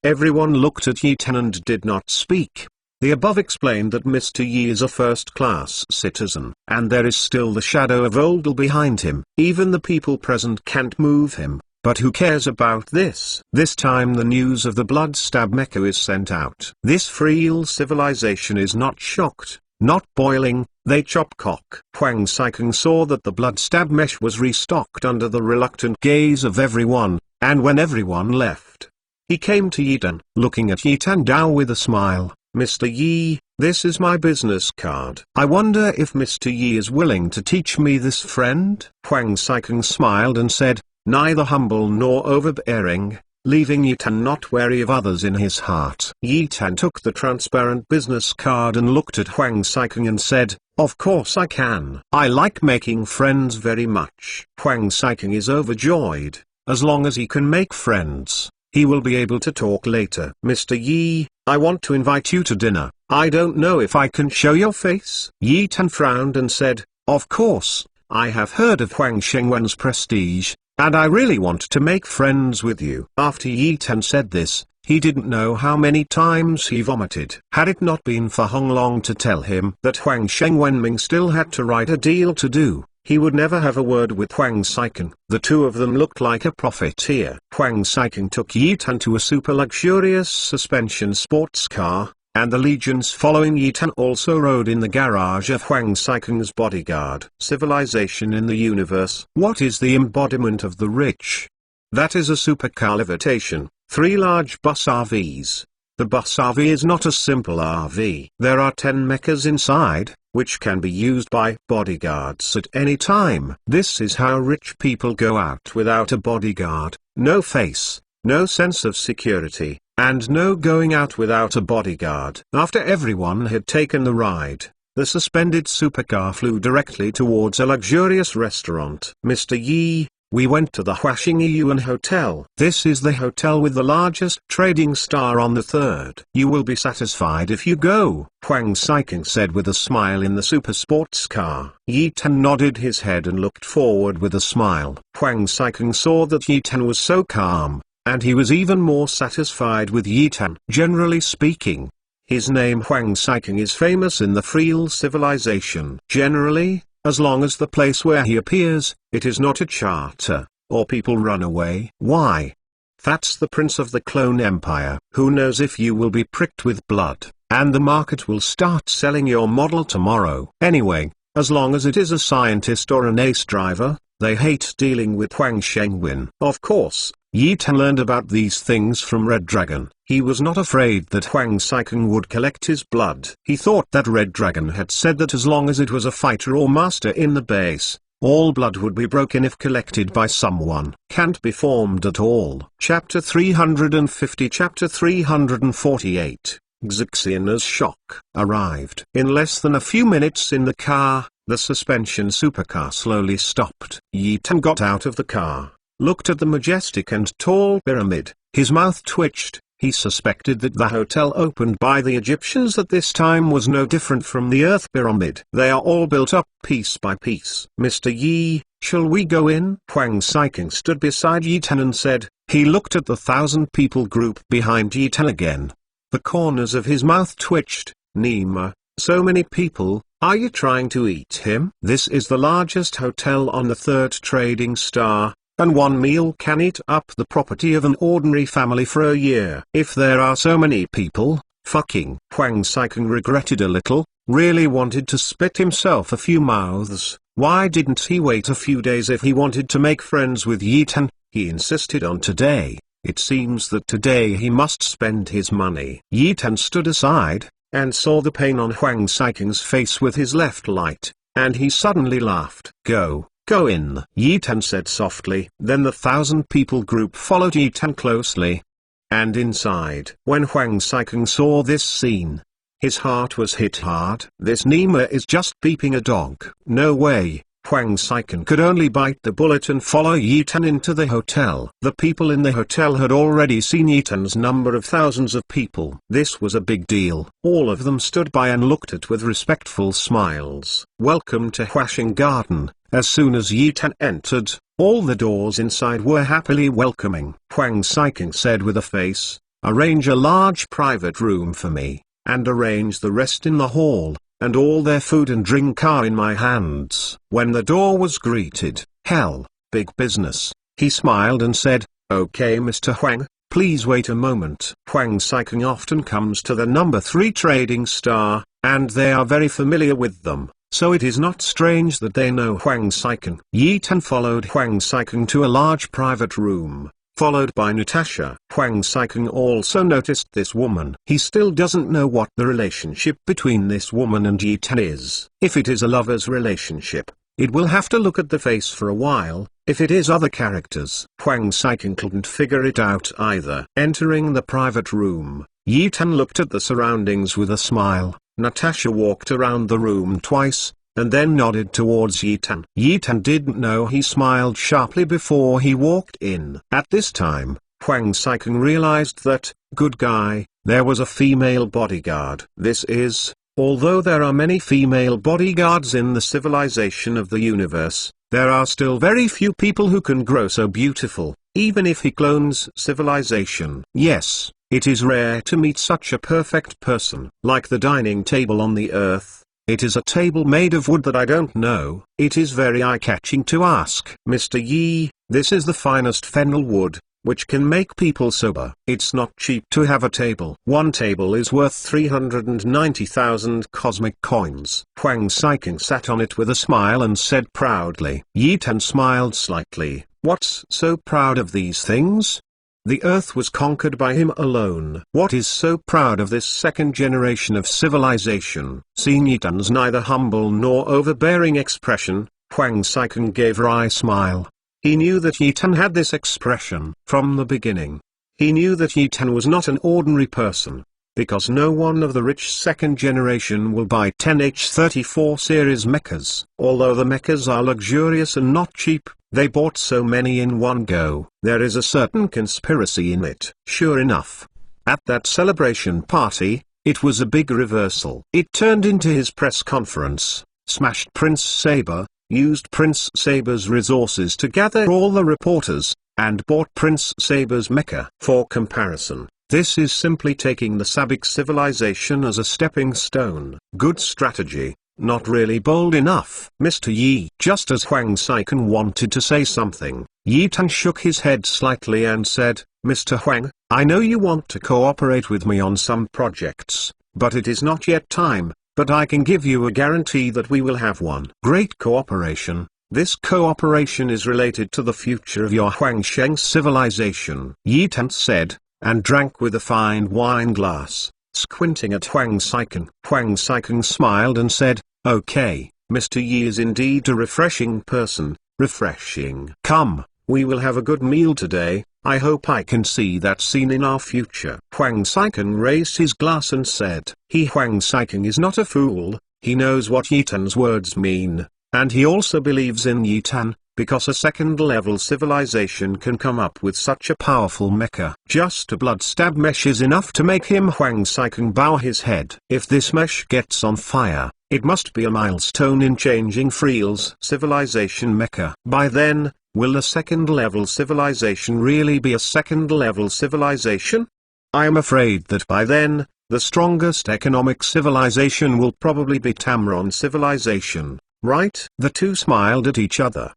Everyone looked at Yitan and did not speak. The above explained that Mr. Yi is a first-class citizen, and there is still the shadow of Oldal behind him. Even the people present can't move him, but who cares about this? This time the news of the blood-stab mecha is sent out. This Freel civilization is not shocked, not boiling, they chop cock. Huang Saikang saw that the blood-stab mesh was restocked under the reluctant gaze of everyone, and when everyone left, he came to Yitan, looking at Yitan Dao with a smile. Mr. Yi, this is my business card. I wonder if Mr. Yi is willing to teach me this, friend? Huang Saikang smiled and said, neither humble nor overbearing, leaving Yitan not wary of others in his heart. Yitan took the transparent business card and looked at Huang Saikang and said, of course I can. I like making friends very much. Huang Saikang is overjoyed. As long as he can make friends, he will be able to talk later. Mr. Yi, I want to invite you to dinner. I don't know if I can show your face. Yitan frowned and said, of course, I have heard of Huang Shengwen's prestige, and I really want to make friends with you. After Yitan said this, he didn't know how many times he vomited. Had it not been for Hong Long to tell him that Huang Shengwenming still had to write a deal to do, he would never have a word with Huang Saikang. The two of them looked like a profiteer. Huang Saikang took Yitan to a super luxurious suspension sports car, and the legions following Yitan also rode in the garage of Huang Saikang's bodyguard. Civilization in the universe. What is the embodiment of the rich? That is a supercar levitation, 3 large bus RVs. The bus RV is not a simple RV. There are 10 mechas inside, which can be used by bodyguards at any time. This is how rich people go out without a bodyguard. No face, no sense of security, and no going out without a bodyguard. After everyone had taken the ride, the suspended supercar flew directly towards a luxurious restaurant. Mr. Yi, we went to the Huaxing Yuan Hotel. This is the hotel with the largest trading star on the 3rd. You will be satisfied if you go, Huang Saikang said with a smile in the super sports car. Yitan nodded his head and looked forward with a smile. Huang Saikang saw that Yitan was so calm, and he was even more satisfied with Yitan. Generally speaking, his name Huang Saikang is famous in the Freel civilization. Generally, as long as the place where he appears, it is not a charter, or people run away. Why? That's the Prince of the Clone Empire. Who knows if you will be pricked with blood, and the market will start selling your model tomorrow. Anyway, as long as it is a scientist or an ace driver, they hate dealing with Huang Shengwin. Of course, Yi Tan learned about these things from Red Dragon. He was not afraid that Huang Saikang would collect his blood. He thought that Red Dragon had said that as long as it was a fighter or master in the base, all blood would be broken if collected by someone. Can't be formed at all. Chapter 350. Chapter 348. Xixiana's shock arrived. In less than a few minutes in the car, the suspension supercar slowly stopped. Yi Tan got out of the car, looked at the majestic and tall pyramid. His mouth twitched. He suspected that the hotel opened by the Egyptians at this time was no different from the Earth pyramid. They are all built up piece by piece. Mr. Yi, shall we go in? Huang Saikang stood beside Yi Tan and said. He looked at the 1,000-people group behind Yi Tan again. The corners of his mouth twitched. Nima, so many people, are you trying to eat him? This is the largest hotel on the 3rd trading star, and one meal can eat up the property of an ordinary family for a year. If there are so many people, fucking. Huang Saikang regretted a little, really wanted to spit himself a few mouths. Why didn't he wait a few days if he wanted to make friends with Yi Tan? He insisted on today. It seems that today he must spend his money. Yi Tan stood aside, and saw the pain on Huang Saikang's face with his left light, and he suddenly laughed. Go in, Yi Tan said softly. Then the 1,000-people group followed Yi Tan closely. And inside. When Huang Saikang saw this scene, his heart was hit hard. This Nima is just beeping a dog. No way. Huang Saikang could only bite the bullet and follow Yi Tan into the hotel. The people in the hotel had already seen Yi Tan's number of thousands of people. This was a big deal. All of them stood by and looked at with respectful smiles. Welcome to Huasheng Garden. As soon as Yi Tan entered, all the doors inside were happily welcoming. Huang Saikang said with a face, arrange a large private room for me, and arrange the rest in the hall, and all their food and drink are in my hands. When the door was greeted, hell, big business, he smiled and said, okay Mr. Huang, please wait a moment. Huang Saikang often comes to the number 3 trading star, and they are very familiar with them. So it is not strange that they know Huang Saikang. Yi Tan followed Huang Saikang to a large private room, followed by Natasha. Huang Saikang also noticed this woman. He still doesn't know what the relationship between this woman and Yi Tan is. If it is a lover's relationship, it will have to look at the face for a while. If it is other characters, Huang Saikang couldn't figure it out either. Entering the private room, Yi Tan looked at the surroundings with a smile. Natasha walked around the room twice, and then nodded towards Yi Tan. Yi Tan didn't know he smiled sharply before he walked in. At this time, Huang Saikang realized that, good guy, there was a female bodyguard. This is, although there are many female bodyguards in the civilization of the universe, there are still very few people who can grow so beautiful, even if he clones civilization. Yes. It is rare to meet such a perfect person. Like the dining table on the earth, it is a table made of wood that I don't know. It is very eye-catching to ask. Mr. Yi, this is the finest fennel wood, which can make people sober. It's not cheap to have a table. One table is worth 390,000 cosmic coins. Huang Saikang sat on it with a smile and said proudly. Yi Tan smiled slightly. What's so proud of these things? The earth was conquered by him alone. What is so proud of this second generation of civilization? Seeing Yi Tan's neither humble nor overbearing expression, Huang Saikang gave a wry smile. He knew that Yi Tan had this expression from the beginning. He knew that Yi Tan was not an ordinary person, because no one of the rich second generation will buy 10H34 series mechas. Although the mechas are luxurious and not cheap, they bought so many in one go. There is a certain conspiracy in it. Sure enough, at that celebration party, it was a big reversal. It turned into his press conference, smashed Prince Saber, used Prince Saber's resources to gather all the reporters, and bought Prince Saber's mecha. For comparison, this is simply taking the Sabik civilization as a stepping stone. Good strategy. not really bold enough. Mr. Yi. Just as Huang Saiken wanted to say something, Yi Tan shook his head slightly and said, Mr. Huang, I know you want to cooperate with me on some projects, but it is not yet time, but I can give you a guarantee that we will have one great cooperation. This cooperation is related to the future of your Huangsheng civilization. Yi Tan said, and drank with a fine wine glass, squinting at Huang Saiken. Huang Saiken smiled and said, okay, Mr. Yi is indeed a refreshing person, refreshing. Come, we will have a good meal today, I hope I can see that scene in our future. Huang Saiken raised his glass and said, Huang Saiken is not a fool, he knows what Yi Tan's words mean, and he also believes in Yi Tan, because a second-level civilization can come up with such a powerful mecha. Just a blood stab mesh is enough to make him Huang Saiken bow his head. If this mesh gets on fire, it must be a milestone in changing Freel's civilization mecha. By then, will a second-level civilization really be a second-level civilization? I am afraid that by then, the strongest economic civilization will probably be Tamron civilization. Right? The two smiled at each other.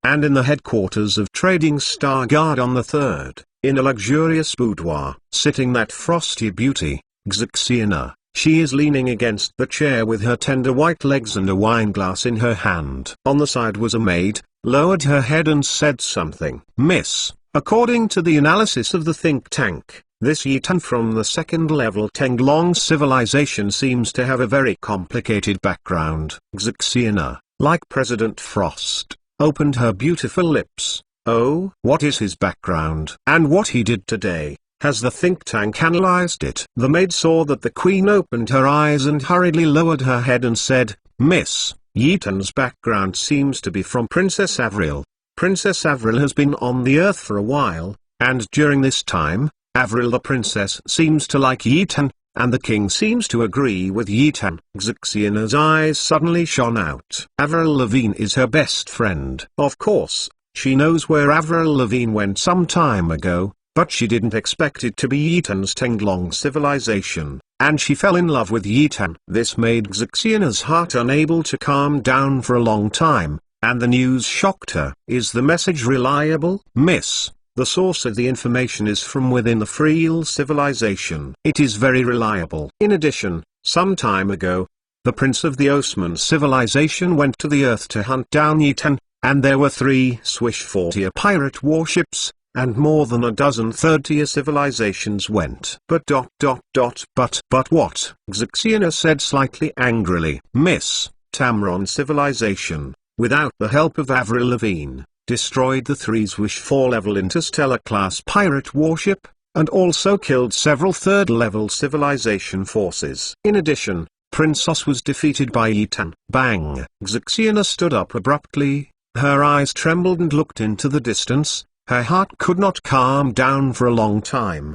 And in the headquarters of Trading Star Guard on the 3rd, in a luxurious boudoir, sitting that frosty beauty, Xixiana. She is leaning against the chair with her tender white legs and a wineglass in her hand. On the side was a maid, lowered her head and said something. Miss, according to the analysis of the think tank, this Yi Tan from the second-level Tenglong civilization seems to have a very complicated background. Xixiana, like President Frost, opened her beautiful lips. Oh, what is his background? And what he did today? Has the think tank analyzed it? The maid saw that the queen opened her eyes and hurriedly lowered her head and said, Miss, Yi Tan's background seems to be from Princess Avril. Princess Avril has been on the earth for a while, and during this time, Avril the princess seems to like Yi Tan, and the king seems to agree with Yi Tan. Xixiana's eyes suddenly shone out. Avril Lavigne is her best friend. Of course, she knows where Avril Lavigne went some time ago, but she didn't expect it to be Yi Tan's Tenglong civilization, and she fell in love with Yi Tan. This made Xixiana's heart unable to calm down for a long time, and the news shocked her. Is the message reliable? Miss, the source of the information is from within the Freel civilization. It is very reliable. In addition, some time ago, the prince of the Osman civilization went to the earth to hunt down Yi Tan, and there were 3 Swish 40 pirate warships, and more than a dozen third-tier civilizations went. But what? Xixiana said slightly angrily. Miss, Tamron civilization, without the help of Avril Lavigne, destroyed the 3 Swish 4-level interstellar-class pirate warship, and also killed several third-level civilization forces. In addition, Princess was defeated by Yi Tan. Bang! Xixiana stood up abruptly, her eyes trembled and looked into the distance, her heart could not calm down for a long time.